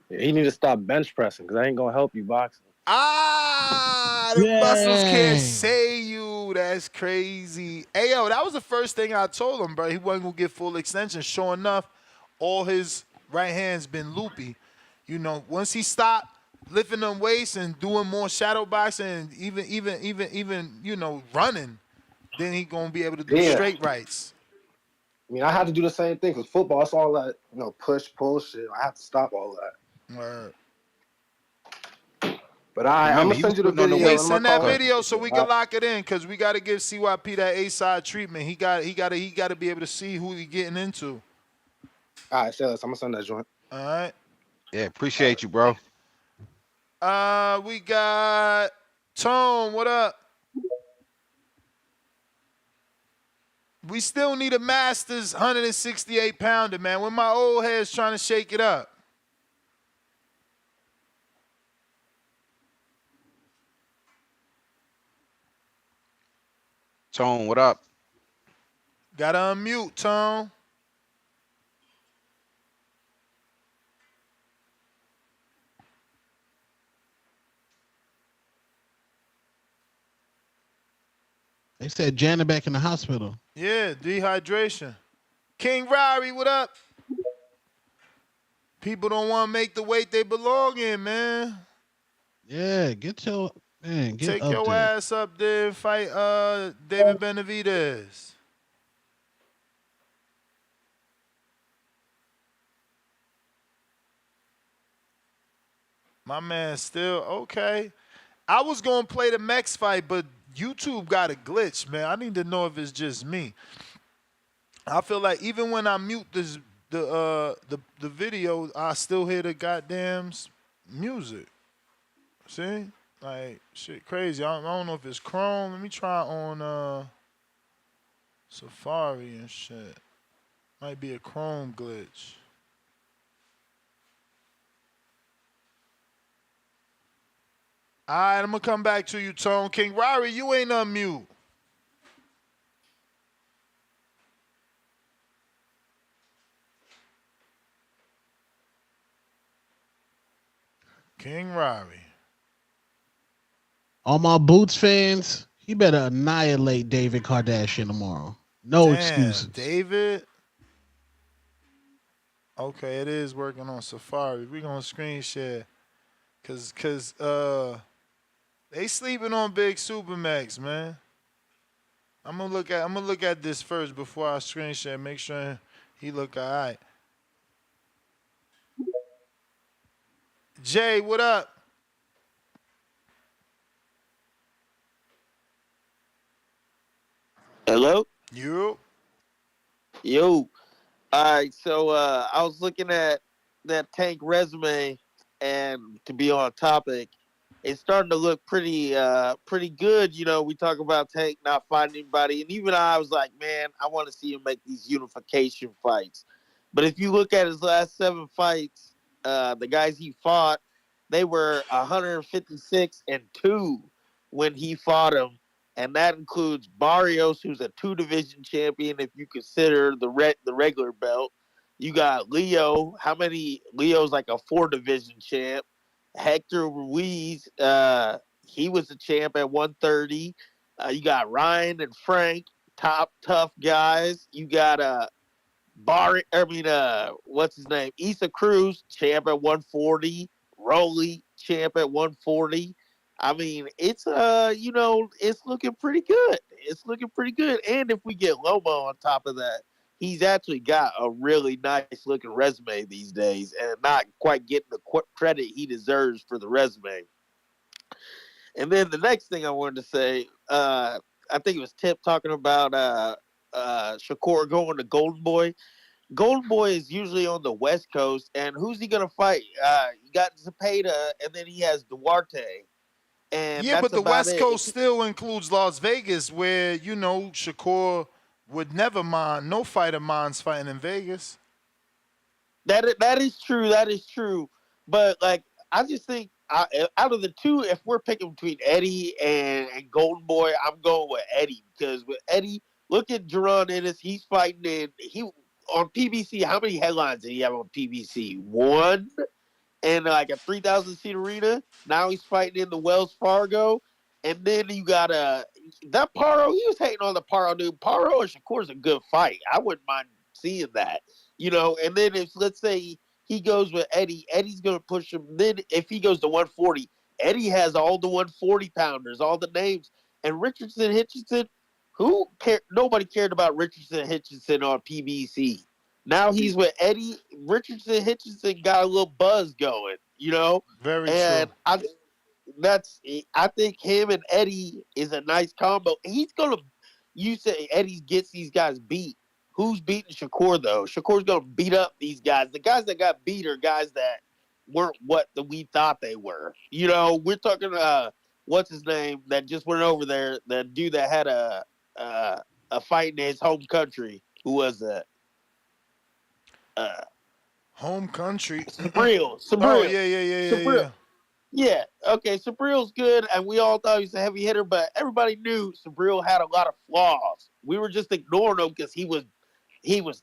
Yeah, he need to stop bench pressing because I ain't gonna help you boxing. The muscles can't Dang. say you. That's crazy. Hey, yo, that was the first thing I told him, bro. He wasn't going to get full extension. Sure enough, all his right hand's been loopy. You know, once he stopped lifting them weights and doing more shadow boxing and even you know, running, then he going to be able to do Yeah. straight rights. I mean, I had to do the same thing because football, it's all that, push, pull shit. I have to stop all that. Word. But I'm Remember, gonna he was send you the putting on the video. Hey, weight. And I'm send gonna that call it. video so we can lock it in because we got to give CYP that A-side treatment. He got to be able to see who he getting into. All right, say less. I'm gonna send that joint. All right. Yeah, appreciate you, bro. We got Tone. What up? We still need a Masters 168 pounder, man. When my old head's trying to shake it up. Tone, what up? Gotta unmute, Tone. They said Janet back in the hospital. Yeah, dehydration. King Ryrie, what up? People don't want to make the weight they belong in, man. Yeah, get up Take your there. ass up there and fight David Benavidez. My man still okay. I was gonna play the Mex fight, but YouTube got a glitch, man. I need to know if it's just me. I feel like even when I mute the video, I still hear the goddamn music. See? Like shit crazy. I don't know if it's Chrome. Let me try on Safari and shit. Might be a Chrome glitch. All right, I'm going to come back to you, Tone. King Ryrie, you ain't unmute. King Ryrie. All my Boots fans, he better annihilate David Kardashian tomorrow. No Damn, excuses. David. Okay, it is working on Safari. We're gonna screen share. Cause they sleeping on Big Supermax, man. I'm gonna look at this first before I screen share. Make sure he look alright. Jay, what up? Hello? You? Yo. All right, so I was looking at that Tank resume, and to be on topic, it's starting to look pretty good. You know, we talk about Tank not fighting anybody, and even I was like, man, I want to see him make these unification fights. But if you look at his last 7 fights, the guys he fought, they were 156-2 when he fought him, and that includes Barrios, who's a 2 division champion if you consider the regular belt. You got Leo. How many? Leo's like a 4 division champ. Hector Ruiz, he was a champ at 130. You got Ryan and Frank, top tough guys. You got what's his name? Issa Cruz, champ at 140. Rolly, champ at 140. I mean, it's it's looking pretty good. It's looking pretty good. And if we get Loma on top of that, he's actually got a really nice looking resume these days, and not quite getting the credit he deserves for the resume. And then the next thing I wanted to say, I think it was Tip talking about Shakur going to Golden Boy. Golden Boy is usually on the West Coast, and who's he gonna fight? You got Zepeda, and then he has Duarte, and Yeah, that's but the about West it. Coast still includes Las Vegas, where Shakur would never mind. No fighter minds fighting in Vegas. That is true. That is true. But like, I just think out of the two, if we're picking between Eddie and Golden Boy, I'm going with Eddie because with Eddie, look at Jerron Ennis. He's fighting he on PBC. How many headlines did he have on PBC? One. In like a 3,000 seat arena. Now he's fighting in the Wells Fargo. And then you got that Paro. He was hating on the Paro dude. Paro and Shakur's a good fight. I wouldn't mind seeing that, And then if let's say he goes with Eddie, Eddie's gonna push him. Then if he goes to 140, Eddie has all the 140 pounders, all the names, and Richardson Hitchinson. Who cared? Nobody cared about Richardson Hitchinson on PBC. Now he's with Eddie. Richardson Hitchinson got a little buzz going. Very true. And I think him and Eddie is a nice combo. He's gonna you say Eddie gets these guys beat. Who's beating Shakur though? Shakur's gonna beat up these guys. The guys that got beat are guys that weren't what we thought they were. We're talking what's his name that just went over there, the dude that had a fight in his home country. Who was that? Home country. Sabril. Oh Sabril. yeah, yeah, yeah, yeah, Sabril. yeah. Yeah, okay, Sabril's good, and we all thought he was a heavy hitter, but everybody knew Sabril had a lot of flaws. We were just ignoring him because he was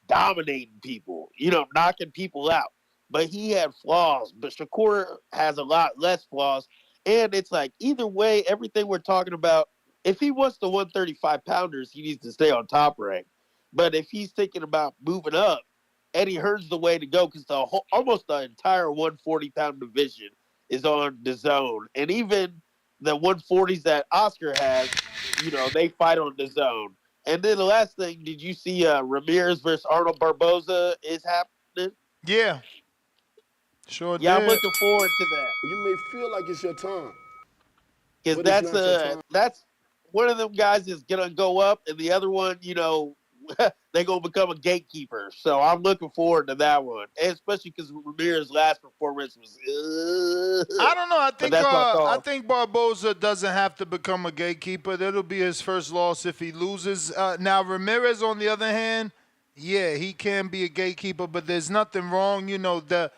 dominating people, knocking people out. But he had flaws. But Shakur has a lot less flaws. And it's like, either way, everything we're talking about, if he wants the 135 pounders, he needs to stay on top rank. But if he's thinking about moving up, Eddie Hearn's the way to go because almost the entire 140-pound division is on the zone. And even the 140s that Oscar has, they fight on the zone. And then the last thing, did you see Ramirez versus Arnold Barboza is happening? Yeah, sure Yeah, I'm did. looking forward to that You may feel like it's your time, because but it's not your time. that's one of them guys is gonna go up, and the other one, they're gonna become a gatekeeper. So I'm looking forward to that one, and especially because Ramirez's last performance was. I don't know. But that's my I call. think Barboza doesn't have to become a gatekeeper. That'll be his first loss if he loses. Now Ramirez, on the other hand, yeah, he can be a gatekeeper, but there's nothing wrong. The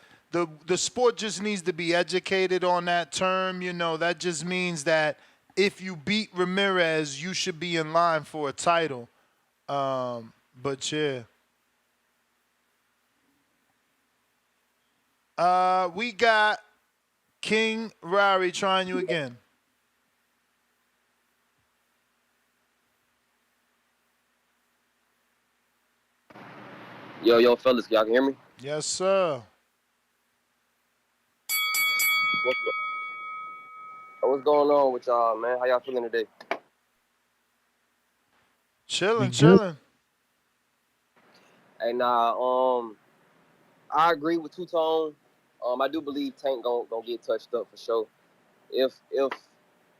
sport just needs to be educated on that term. That just means that if you beat Ramirez, you should be in line for a title. But yeah. We got King Rari trying you again. Yo, fellas, y'all can hear me? Yes, sir. What's going on with y'all, man? How y'all feeling today? We Chilling, good. chilling. Hey, I agree with Two Tone. I do believe Tank gonna get touched up for sure. If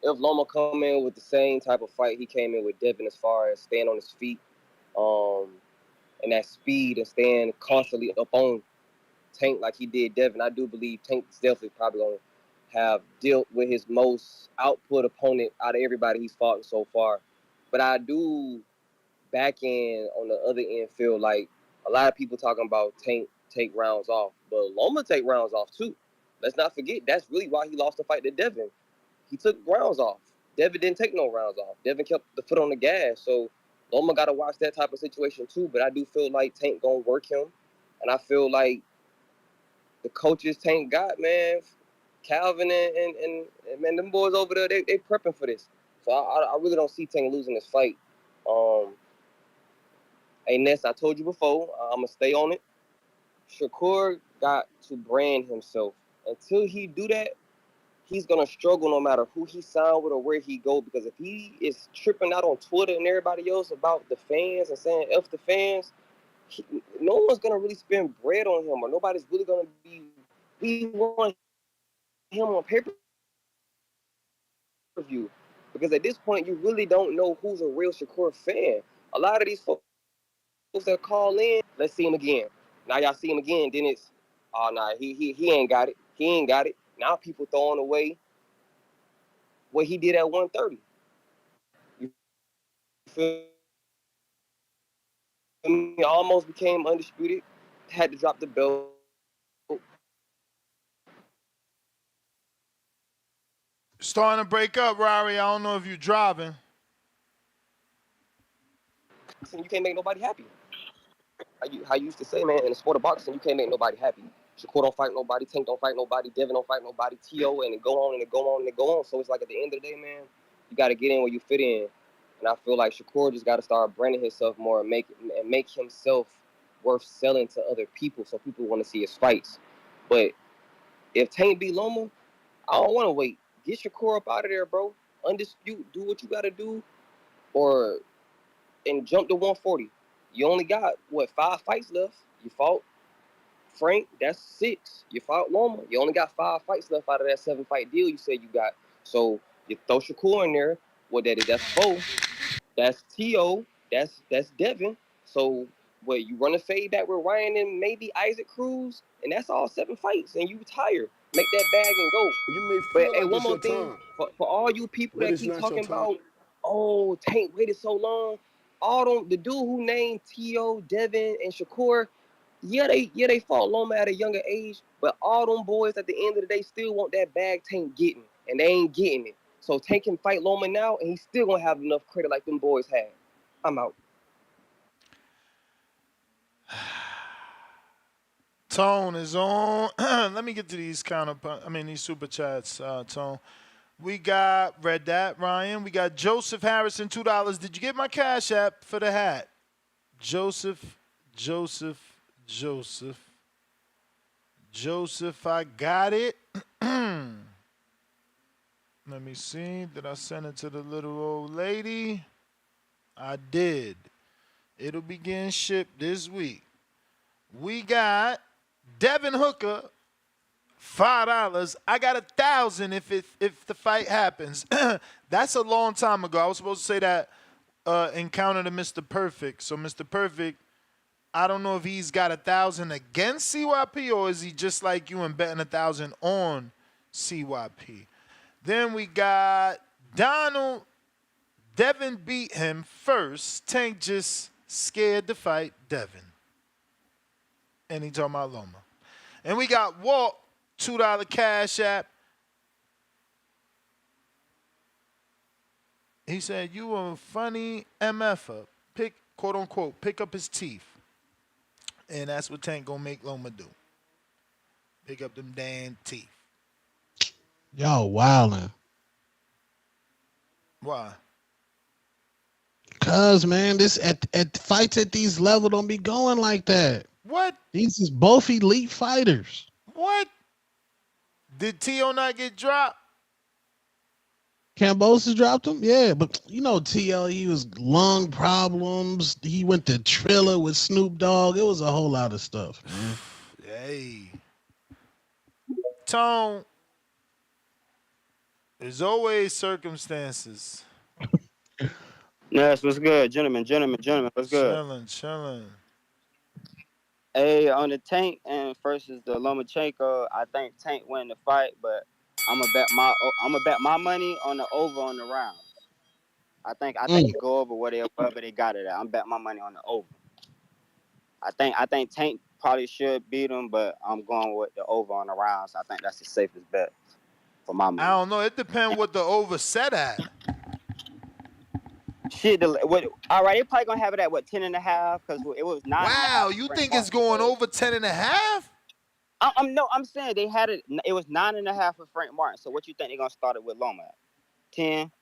Loma come in with the same type of fight he came in with Devin, as far as staying on his feet, um, and that speed and staying constantly up on Tank like he did Devin, I do believe Tank's definitely probably gonna have dealt with his most output opponent out of everybody he's fought so far. But I do back end on the other end feel like a lot of people talking about Tank take rounds off, but Loma take rounds off too. Let's not forget that's really why he lost the fight to Devin. He took rounds off. Devin didn't take no rounds off. Devin kept the foot on the gas. So Loma got to watch that type of situation too. But I do feel like Tank gonna work him, and I feel like the coaches Tank got, man, Calvin and man, them boys over there, they prepping for this. So I really don't see Tank losing this fight. Um, Hey Ness, I told you before, I'm gonna stay on it. Shakur got to brand himself. Until he do that, he's gonna struggle no matter who he signed with or where he go. Because if he is tripping out on Twitter and everybody else about the fans and saying F the fans, no one's gonna really spend bread on him, or nobody's really gonna be. We want him on pay-per-view because at this point you really don't know who's a real Shakur fan. A lot of these folks that call in, let's see him again. Now y'all see him again, then it's, oh nah, he ain't got it. He ain't got it. Now people throwing away what he did at 130. You feel me? Almost became undisputed. Had to drop the belt. Starting to break up, Rari. I don't know if you're driving. You can't make nobody happy. How you used to say, man, in the sport of boxing, you can't make nobody happy. Shakur don't fight nobody, Tank don't fight nobody, Devin don't fight nobody, T.O., and it go on and it go on and it go on. So it's like at the end of the day, man, you got to get in where you fit in. And I feel like Shakur just got to start branding himself more and make himself worth selling to other people so people want to see his fights. But if Tank beat Loma, I don't want to wait. Get Shakur up out of there, bro. Undisputed, do what you got to do, or and jump to 140. You only got, what, 5 fights left? You fought Frank, that's 6. You fought Loma. You only got 5 fights left out of that 7-fight deal you said you got. So you throw Shakur in there. What that is? That's 4. That's T.O. That's Devin. So what, you run a fade back with Ryan and maybe Isaac Cruz, and that's all 7 fights, and you retire. Make that bag and go. You may But feel hey, like one it's more your thing time, for all you people but that it's keep not your talking time. about, oh, Tank waited so long. All them, the dude who named T.O., Devin, and Shakur, they fought Loma at a younger age, but all them boys at the end of the day still want that bag Tank getting, and they ain't getting it. So Tank can fight Loma now, and he's still gonna have enough credit like them boys had. I'm out. Tone is on. Let me get to these these super chats, Tone. We got read that, Ryan. We got Joseph Harrison, $2. Did you get my cash app for the hat? Joseph, Joseph, Joseph, Joseph. I got it. Let me see. Did I send it to the little old lady? I did. It'll be getting shipped this week. We got Devin Hooker, $5. I got 1,000 if the fight happens. That's a long time ago. I was supposed to say that encounter to Mr. Perfect. So Mr. Perfect, I don't know if he's got 1,000 against CYP or is he just like you and betting 1,000 on CYP. Then we got Donald. Devin beat him first. Tank just scared to fight Devin. And he talking about Loma. And we got Walt, $2 cash app. He said, you a funny MFer. Quote unquote, pick up his teeth. And that's what Tank gonna make Loma do. Pick up them damn teeth. Yo, wildin'. Why? Cause man, this at fights at these levels don't be going like that. What? These is both elite fighters. What? Did T.O. not get dropped? Kambosos dropped him? Yeah, but you know T.O., he was lung problems. He went to Triller with Snoop Dogg. It was a whole lot of stuff, man. Hey. Tone, there's always circumstances. Yes, what's good, gentlemen, what's good? Chilling. Hey, on the Tank and versus the Lomachenko, I think Tank win the fight, but I'm gonna bet my money on the over on the rounds. I think it go over whatever they got it at. I'm betting my money on the over. I think Tank probably should beat him, but I'm going with the over on the rounds. I think that's the safest bet for my money. I don't know. It depends what the over set at. Shit, all right, they probably gonna have it at what 10.5 because it was 9. Wow, you think it's going over 10.5? I'm saying they had it. It was 9.5 for Frank Martin. So what you think they're gonna start it with Loma at? 10.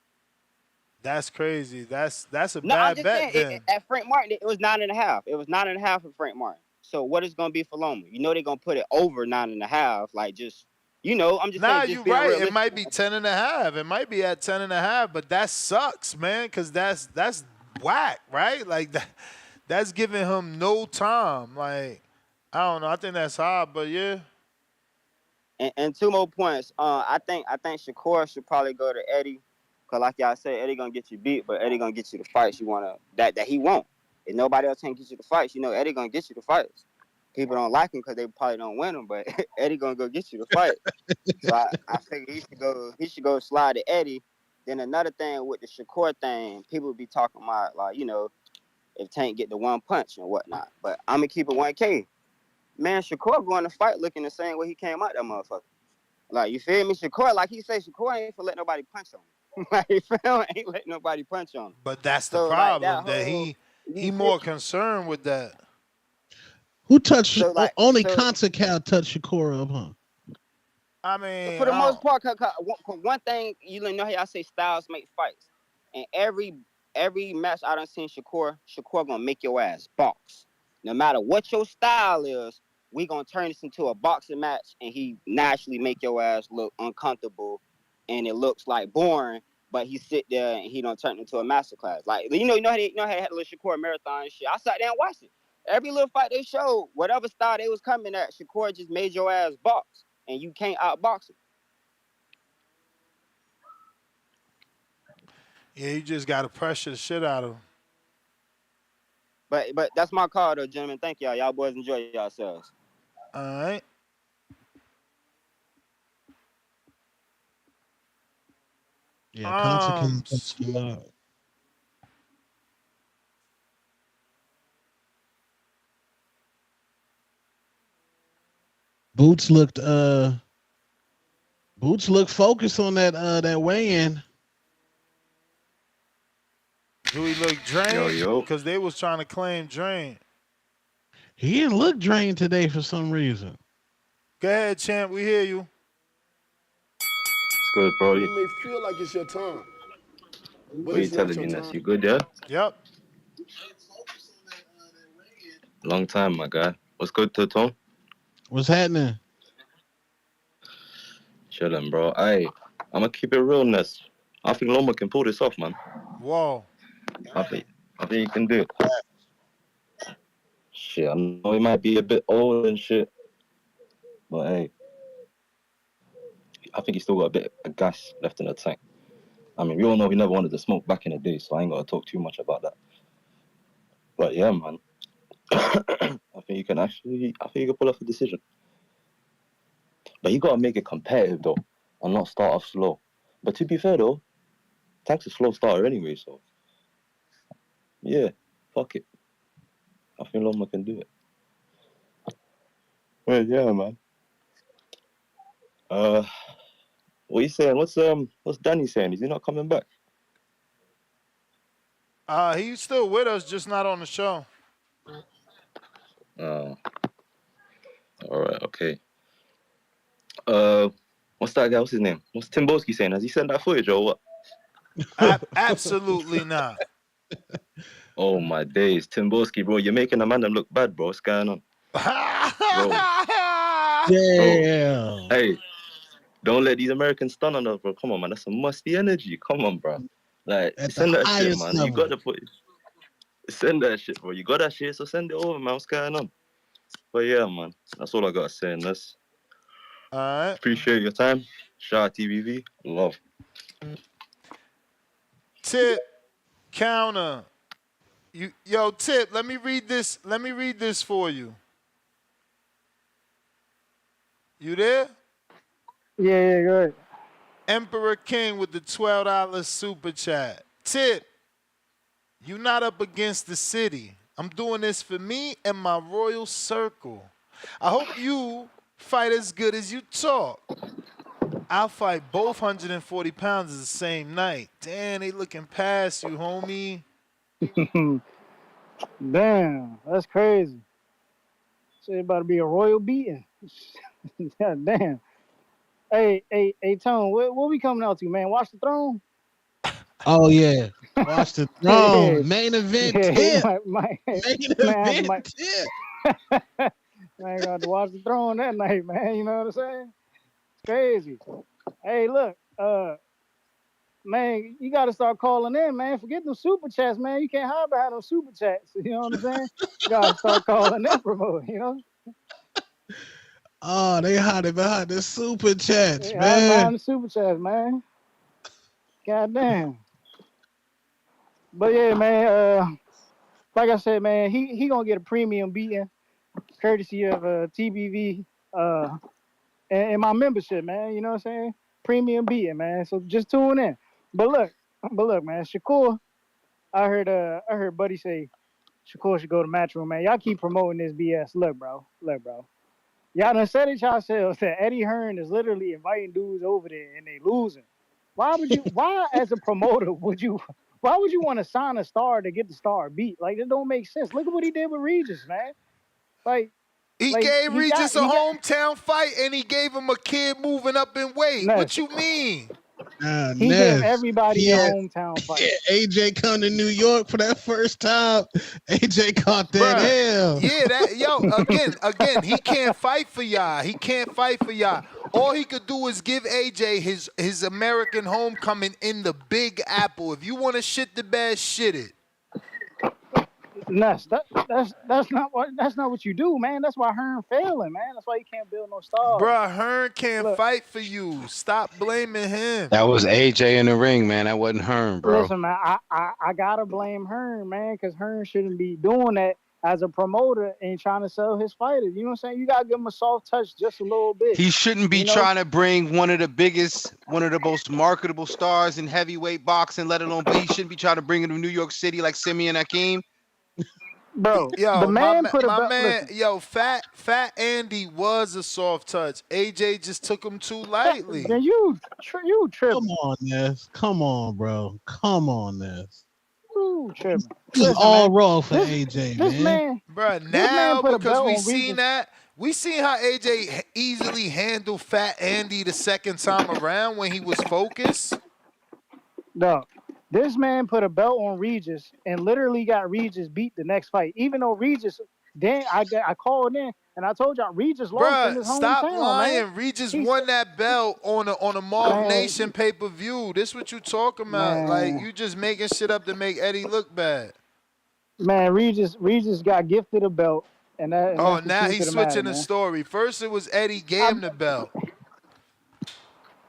That's crazy. That's a No, I'm bad just bet saying then. at Frank Martin it was 9.5. It was 9.5 for Frank Martin. So what is gonna be for Loma? You know they're gonna put it over 9.5. Like just I'm just saying. You're right. Realistic. It might be 10.5. It might be at 10.5, but that sucks, man, because that's whack, right? Like that's giving him no time. Like I don't know. I think that's hard, but yeah. And two more points. I think Shakur should probably go to Eddie, cause like y'all said, Eddie gonna get you beat, but Eddie gonna get you the fights you wanna that he won't. If nobody else can get you the fights, Eddie gonna get you the fights. People don't like him because they probably don't win them, but Eddie gonna go get you the fight. So I figure he should go slide to Eddie. Then another thing with the Shakur thing, people be talking about like if Tank get the one punch and whatnot. But I'm gonna keep it 1K. Man, Shakur going to fight looking the same way he came out that motherfucker. Like, you feel me? Shakur, like he said, Shakur ain't for let nobody punch on him. Like, you feel ain't let nobody punch on him. But that's the problem, that he more concerned with that. Who touched only Concert Cal touched Shakur up, huh? I mean, for the most part, one thing you know how I say styles make fights, and every match I done seen Shakur gonna make your ass box. No matter what your style is, we gonna turn this into a boxing match, and he naturally make your ass look uncomfortable, and it looks like boring. But he sit there and he don't turn it into a masterclass. Like you know how they had a little Shakur marathon and shit. I sat there and watched it. Every little fight they showed, whatever style they was coming at, Shakur just made your ass box, and you can't outbox him. Yeah, you just gotta pressure the shit out of him. But that's my call though, gentlemen. Thank y'all. Y'all boys enjoy yourselves. All right. Yeah, Boots looked focused on that weigh-in. Do he look drained? Because they was trying to claim drain. He didn't look drained today for some reason. Go ahead, champ. We hear you. It's good, bro. You may feel like it's your time. What are you telling me, Ness? You good, yeah? Yep. Long time, my guy. What's good, Tom? What's happening? Chilling, bro. I'm gonna keep it real, Ness. I think Loma can pull this off, man. Whoa. I think he can do it. Shit, I know he might be a bit old and shit, but hey, I think he's still got a bit of gas left in the tank. I mean, we all know he never wanted to smoke back in the day, so I ain't got to talk too much about that. But yeah, man, I think you can pull off a decision. But you got to make it competitive, though, and not start off slow. But to be fair, though, Tank's a slow starter anyway, so yeah, fuck it. I think Loma can do it. Well, yeah, man. What are you saying? What's Danny saying? Is he not coming back? He's still with us, just not on the show. All right, okay. What's that guy? What's his name? What's Timboski saying? Has he sent that footage or what? Absolutely not. Oh my days, Timboski, bro, you're making the man them look bad, bro. What's going on? Bro, bro. Damn. Hey, don't let these Americans stun on us, bro. Come on, man. That's some musty energy. Come on, bro. Like, At the send that shit, highest man. You level. gotta send that shit, bro. You got that shit, so send it over, man. What's going on? But yeah, man. That's all I gotta say in this. All right. Appreciate your time. Shout out TBV. Love. Tip counter. Yo, Tip, let me read this. Let me read this for you. You there? Yeah, good. Emperor King with the $12 super chat. Tip, you not up against the city. I'm doing this for me and my royal circle. I hope you fight as good as you talk. I'll fight both 140 pounds the same night. Damn, they looking past you, homie. Damn, that's crazy. So about to be a royal beating. God damn. Hey, Tone, what we coming out to, man? Watch the Throne? Oh yeah. Watch the Yeah, Throne. Main event yeah, tip. might have to, Main event tip. man, got to watch the Throne that night, man. You know what I'm saying? It's crazy. Hey, look, man, you got to start calling in, man. Forget them super chats, man. You can't hide behind those super chats. You know what I'm saying? You got to start calling in, promoting, you know? Oh, they hiding behind the super chats, Hey, hide man. behind the super chats, man. God damn. But yeah, man, like I said, man, he gonna get a premium beating, courtesy of TBV and my membership, man. You know what I'm saying? Premium beating, man. So just tune in. But look, man, Shakur, I heard Buddy say Shakur should go to Matchroom, man. Y'all keep promoting this BS. Look, bro. Y'all done said it yourselves that Eddie Hearn is literally inviting dudes over there and they losing. Why as a promoter why would you want to sign a star to get the star beat? Like, it don't make sense. Look at what he did with Regis, man. He Like gave he got Regis a hometown fight and he gave him a kid moving up in weight. What Ness. you mean? He gave Ness. everybody a hometown fight. Yeah, AJ come to New York for that first time. AJ caught that Bruh, L. Yeah, again, he can't fight for y'all. He can't fight for y'all. All he could do is give AJ his American homecoming in the Big Apple. If you want to shit the bed, shit it. Ness, that's not what you do, man. That's why Hearn failing, man. That's why he can't build no stars. Bruh, Hearn can't fight for you. Stop blaming him. That was AJ in the ring, man. That wasn't Hearn, bro. Listen, man, I gotta blame Hearn, man, because Hearn shouldn't be doing that as a promoter and trying to sell his fighters. You know what I'm saying? You gotta give him a soft touch just a little bit. He shouldn't be trying to bring one of the most marketable stars in heavyweight boxing, let alone, but he shouldn't be trying to bring him to New York City like Simeon Hakeem. Bro, yo, the man my, put a my belt. man, Listen, yo, Fat Andy was a soft touch. AJ just took him too lightly. Then you tripping. Come on, Ness. Come on, bro. Come on, Ness. You tripping. This is Listen, all man, raw for AJ, this man. Bruh, This man now put a because belt we on seen Regis. that, we seen how AJ easily handled Fat Andy the second time around when he was focused. No, this man put a belt on Regis and literally got Regis beat the next fight. Even though Regis, then I called in and I told y'all Regis lost in Bruh, his stop hometown, lying. man. Regis won that belt on a Marv Nation pay-per-view. This what you talking about. Like, you just making shit up to make Eddie look bad. Man, Regis got gifted a belt, and that's the now truth he's of the matter, switching the man. story. First it was Eddie gave him the belt.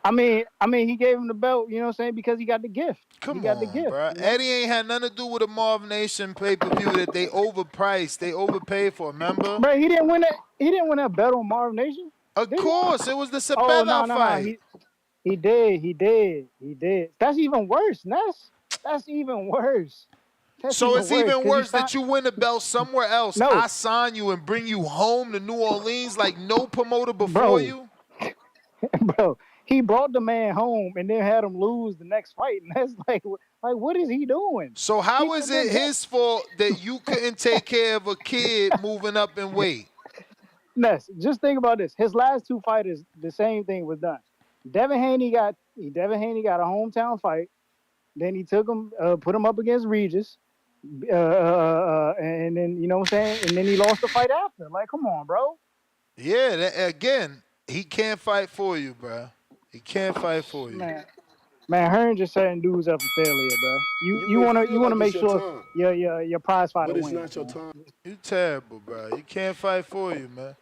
I mean, he gave him the belt, you know what I'm saying, because he got the gift. Come got the on, gift, bro. you know? Eddie ain't had nothing to do with a Marv Nation pay-per-view that they overpriced. They overpaid for, remember? Bro, he didn't win that belt on Marv Nation. Of course, it was the Oh Cepeda no, fight. he did. That's even worse, Ness. That's even worse. So it's even worse that you win the belt somewhere else. No. I sign you and bring you home to New Orleans like no promoter before you. Bro, he brought the man home and then had him lose the next fight, and that's like what is he doing? So how is it his fault that you couldn't take care of a kid moving up in weight? Ness, just think about this. His last two fighters, the same thing was done. Devin Haney got a hometown fight. Then he took him, put him up against Regis. And then you know what I'm saying, and then he lost the fight after. Like, come on, bro. Yeah, again, he can't fight for you, bro. He can't fight for you. Man, Hearn just setting dudes up for failure, bro. You You you may wanna feel you wanna like it's make your sure time, your prize fighter but it's wins, not your man. time. You terrible, bro. He can't fight for you, man.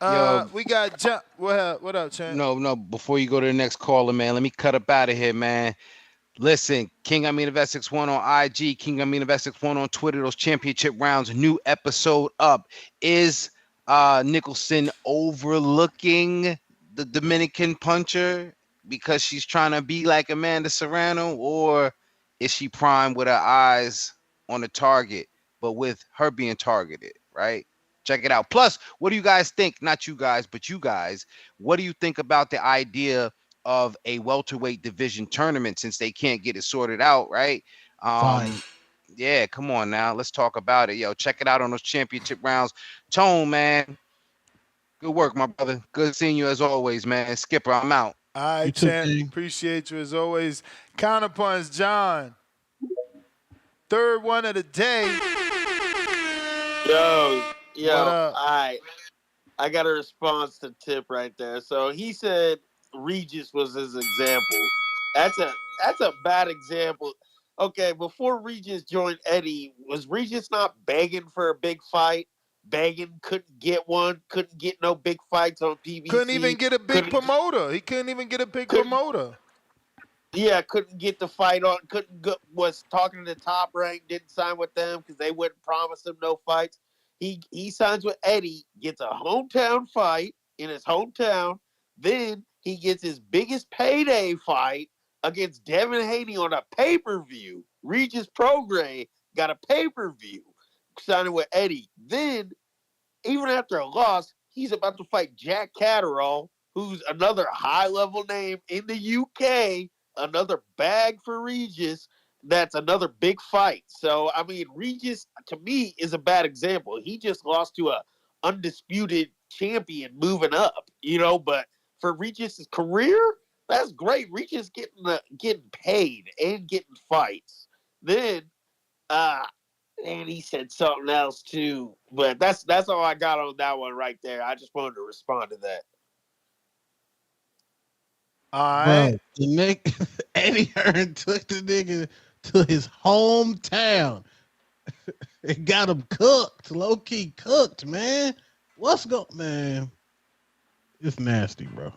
Yo, We got John. What up, champ? no. Before you go to the next caller, man, let me cut up out of here, man. Listen, King I mean of Essex 1 on IG, King I mean of Essex 1 on Twitter. Those championship rounds, new episode up. Is Nicholson overlooking the Dominican puncher because she's trying to be like Amanda Serrano, or is she primed with her eyes on the target, but with her being targeted, right? Check it out. Plus, what do you guys think? Not you guys, but you guys. What do you think about the idea of a welterweight division tournament since they can't get it sorted out, right? Fire. Yeah, come on now. Let's talk about it. Yo, check it out on those championship rounds. Tone, man. Good work, my brother. Good seeing you as always, man. Skipper, I'm out. All You right, too, champ. King. Appreciate you as always. Counterpunch, John. Third one of the day. Yo, What all up? right. I got a response to Tip right there. So he said Regis was his example. That's a bad example. Okay, before Regis joined Eddie, was Regis not begging for a big fight? Begging, couldn't get one, couldn't get no big fights on Couldn't even PBC. get a big promoter. He couldn't even get a big promoter. Yeah, couldn't get the fight on. Couldn't go, was talking to the top rank. Didn't sign with them because they wouldn't promise him no fights. He signs with Eddie, gets a hometown fight in his hometown. Then he gets his biggest payday fight against Devin Haney on a pay-per-view. Regis Prograis got a pay-per-view signing with Eddie. Then, even after a loss, he's about to fight Jack Catterall, who's another high-level name in the UK. Another bag for Regis. That's another big fight. So, I mean, Regis, to me, is a bad example. He just lost to a undisputed champion moving up, but for Regis's career, that's great. Regis getting paid and getting fights. Then, and he said something else too. But that's all I got on that one right there. I just wanted to respond to that. All Bro, right. the Nick Eddie Hearn took the nigga to his hometown and got him cooked, low key cooked, man. What's going, man? It's nasty, bro.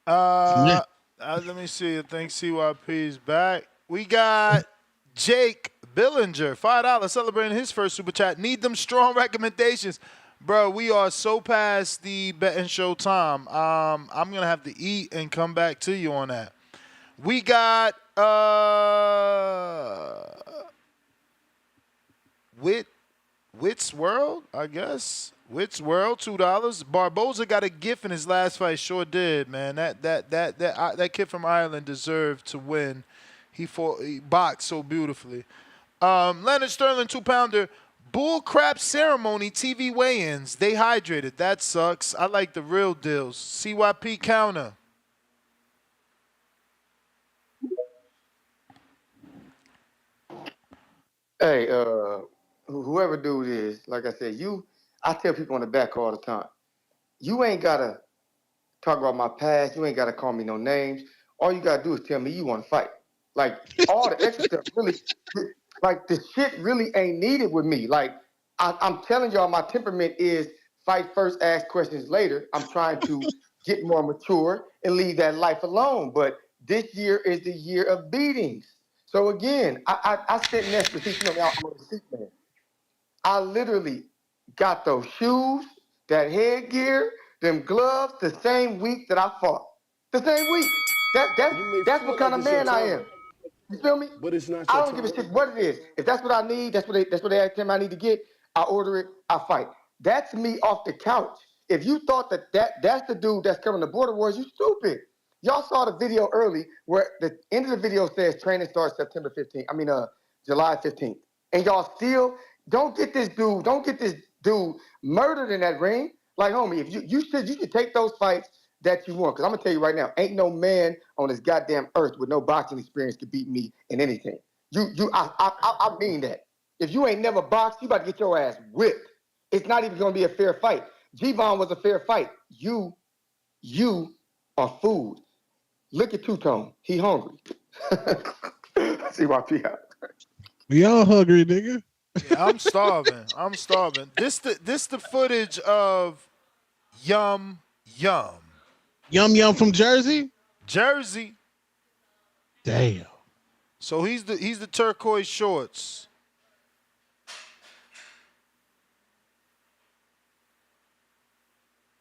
Let me see. I think CYP's back. We got Jake Billinger, $5 celebrating his first super chat. Need them strong recommendations. Bro, we are so past the betting show time. I'm gonna have to eat and come back to you on that. We got Wit's World, I guess. Wit's World, $2. Barboza got a gift in his last fight. Sure did, man. That kid from Ireland deserved to win. He boxed so beautifully. Leonard Sterling, 2-pounder. Bull crap ceremony, TV weigh-ins. They hydrated. That sucks. I like the real deals. CYP counter. Hey, whoever dude is, like I said, I tell people on the back all the time, you ain't gotta talk about my past. You ain't gotta call me no names. All you gotta do is tell me you want to fight. Like all the extra stuff, really, like the shit really ain't needed with me. Like I'm telling y'all, my temperament is fight first, ask questions later. I'm trying to get more mature and leave that life alone. But this year is the year of beatings. So again, I sit in that specific. I'm a receipt man. I literally got those shoes, that headgear, them gloves the same week that I fought. The same week. You may That's feel what kind like of it's your man I am. time, You feel me? but it's not I your don't give a time. shit what it is. If that's what I need, that's what they tell me I need to get. I order it. I fight. That's me off the couch. If you thought that's the dude that's covering the border wars, you stupid. Y'all saw the video early where the end of the video says training starts September 15th. July 15th. And y'all still don't get this dude murdered in that ring. Like, homie, if you should take those fights that you want. Because I'm gonna tell you right now, ain't no man on this goddamn earth with no boxing experience could beat me in anything. I mean that. If you ain't never boxed, you about to get your ass whipped. It's not even gonna be a fair fight. Gervonta was a fair fight. You are food. Look at Two-Tone. He hungry. CYP out. We all hungry, nigga. Yeah, I'm starving. I'm starving. This the footage of Yum Yum. Yum Yum from Jersey? Jersey. Damn. So he's the turquoise shorts.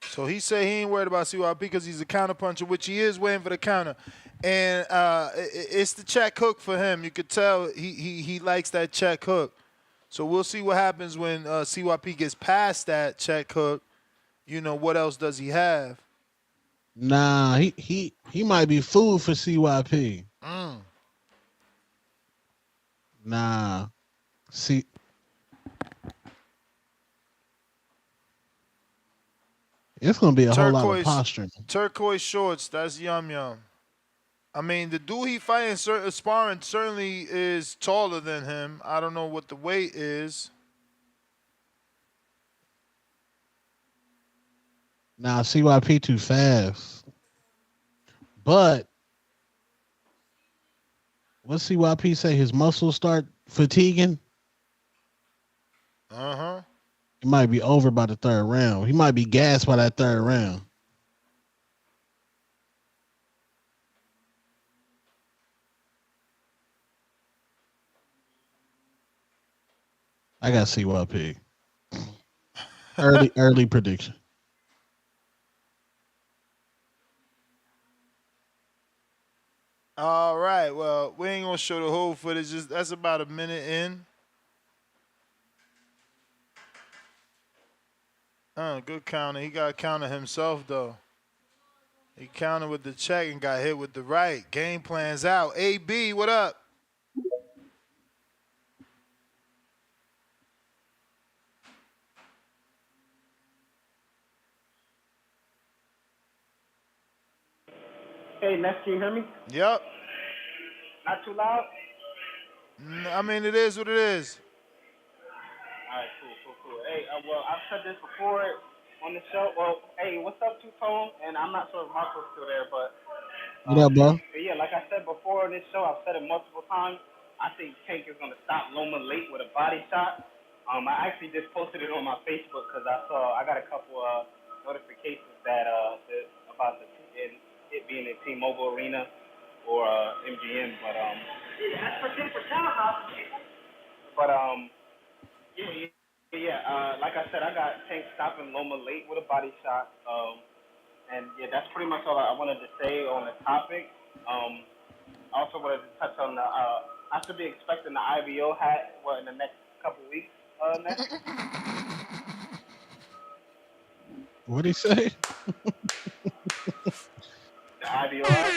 So he said he ain't worried about CYP because he's a counterpuncher, which he is waiting for the counter. And it's the check hook for him. You could tell he likes that check hook. So we'll see what happens when CYP gets past that check hook. You know, what else does he have? Nah, he might be food for CYP. Nah. See, it's gonna be a whole lot of posturing. Turquoise shorts, that's Yum Yum. I mean, the dude he fighting sparring certainly is taller than him. I don't know what the weight is. Nah, CYP too fast. But what CYP say? His muscles start fatiguing. He might be over by the third round. He might be gassed by that third round. I got CYP. Early prediction. All right. Well, we ain't gonna show the whole footage. That's about a minute in. Good counter. He got counter himself though. He countered with the check and got hit with the right. Game plan's out. AB, what up? Hey, Ness, can you hear me? Yep. Not too loud? I mean, it is what it is. All right, cool. Hey, well, I've said this before on the show. Well, hey, what's up, Two-Tone? And I'm not sure if Marco's still there, but What up, bro? but yeah, like I said before on this show, I've said it multiple times. I think Tank is going to stop Loma late with a body shot. I actually just posted it on my Facebook because I got a couple notifications that about it being in T-Mobile Arena or MGM, but that's for 10% But like I said, I got Tank stopping Loma late with a body shot. And yeah, that's pretty much all I wanted to say on the topic. I also wanted to touch on I should be expecting the IBO hat in the next couple weeks. Next. What'd he say? The IBO hat.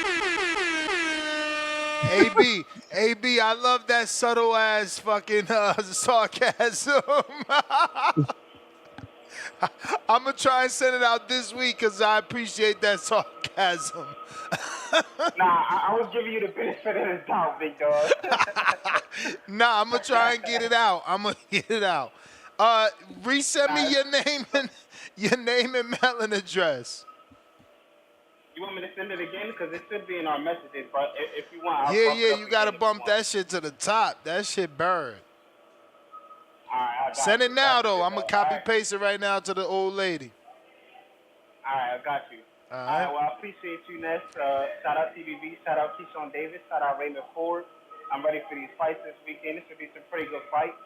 AB, I love that subtle ass fucking sarcasm. I'm gonna try and send it out this week because I appreciate that sarcasm. I was giving you the benefit of the doubt, big dog. I'm gonna try and get it out. Resend me your name and mailing address. You want me to send it again? Because it should be in our messages, but if you want, I'll Yeah, you gotta bump that shit to the top. That shit burned. Alright, Send it now though. I'm gonna copy paste it right now to the old lady. Alright, I got you. Alright, well, I appreciate you, Ness. Shout out TBV, shout out Keyshawn Davis, shout out Raymond Ford. I'm ready for these fights this weekend. This should be some pretty good fights.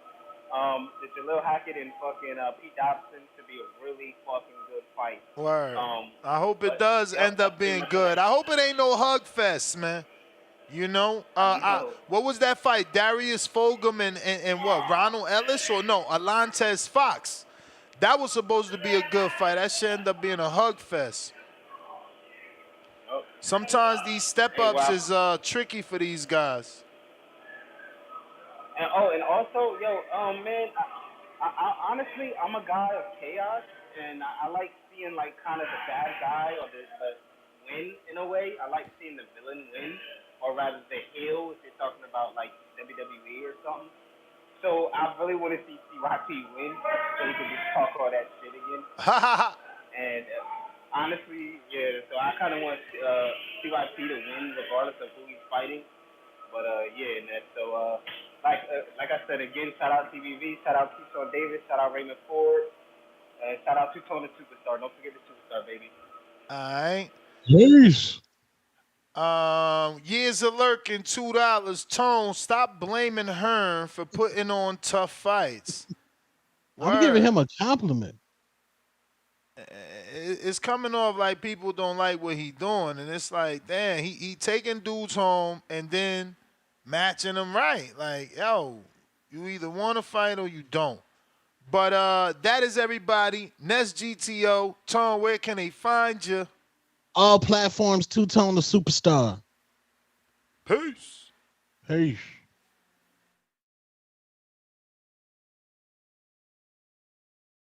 The Jalil Hackett and fucking Pete Dobson should be a really fucking good fight. Word. I hope it does end up being good. I hope it ain't no hug fest, man. You know, what was that fight? Darius Fulgham and what? Ronald Ellis or no? Alantez Fox. That was supposed to be a good fight. That should end up being a hug fest. Sometimes these step ups is tricky for these guys. And also, man, I honestly, I'm a guy of chaos, and I like seeing like kind of the bad guy or the win in a way. I like seeing the villain win, or rather the heel if you're talking about like WWE So I really want to see CYP win, so he can just talk all that shit again. And honestly, yeah. So I kind of want CYP to win regardless of who he's fighting. But yeah, and that. So like I said again, shout out TBV, shout out Keyshawn Davis, shout out Raymond Ford, and shout out Two-Tone the Superstar. Don't forget the Superstar, baby. All right. Peace. Years of lurking, $2. Tone, stop blaming Hearn for putting on tough fights. I'm giving him a compliment. It's coming off like people don't like what he doing, and it's like, damn, he taking dudes home and then matching them right. Like, yo, you either want to fight or you don't. But that is everybody. Nest GTO. Tone, where can they find you? All platforms, Two-Tone the Superstar. Peace. Peace.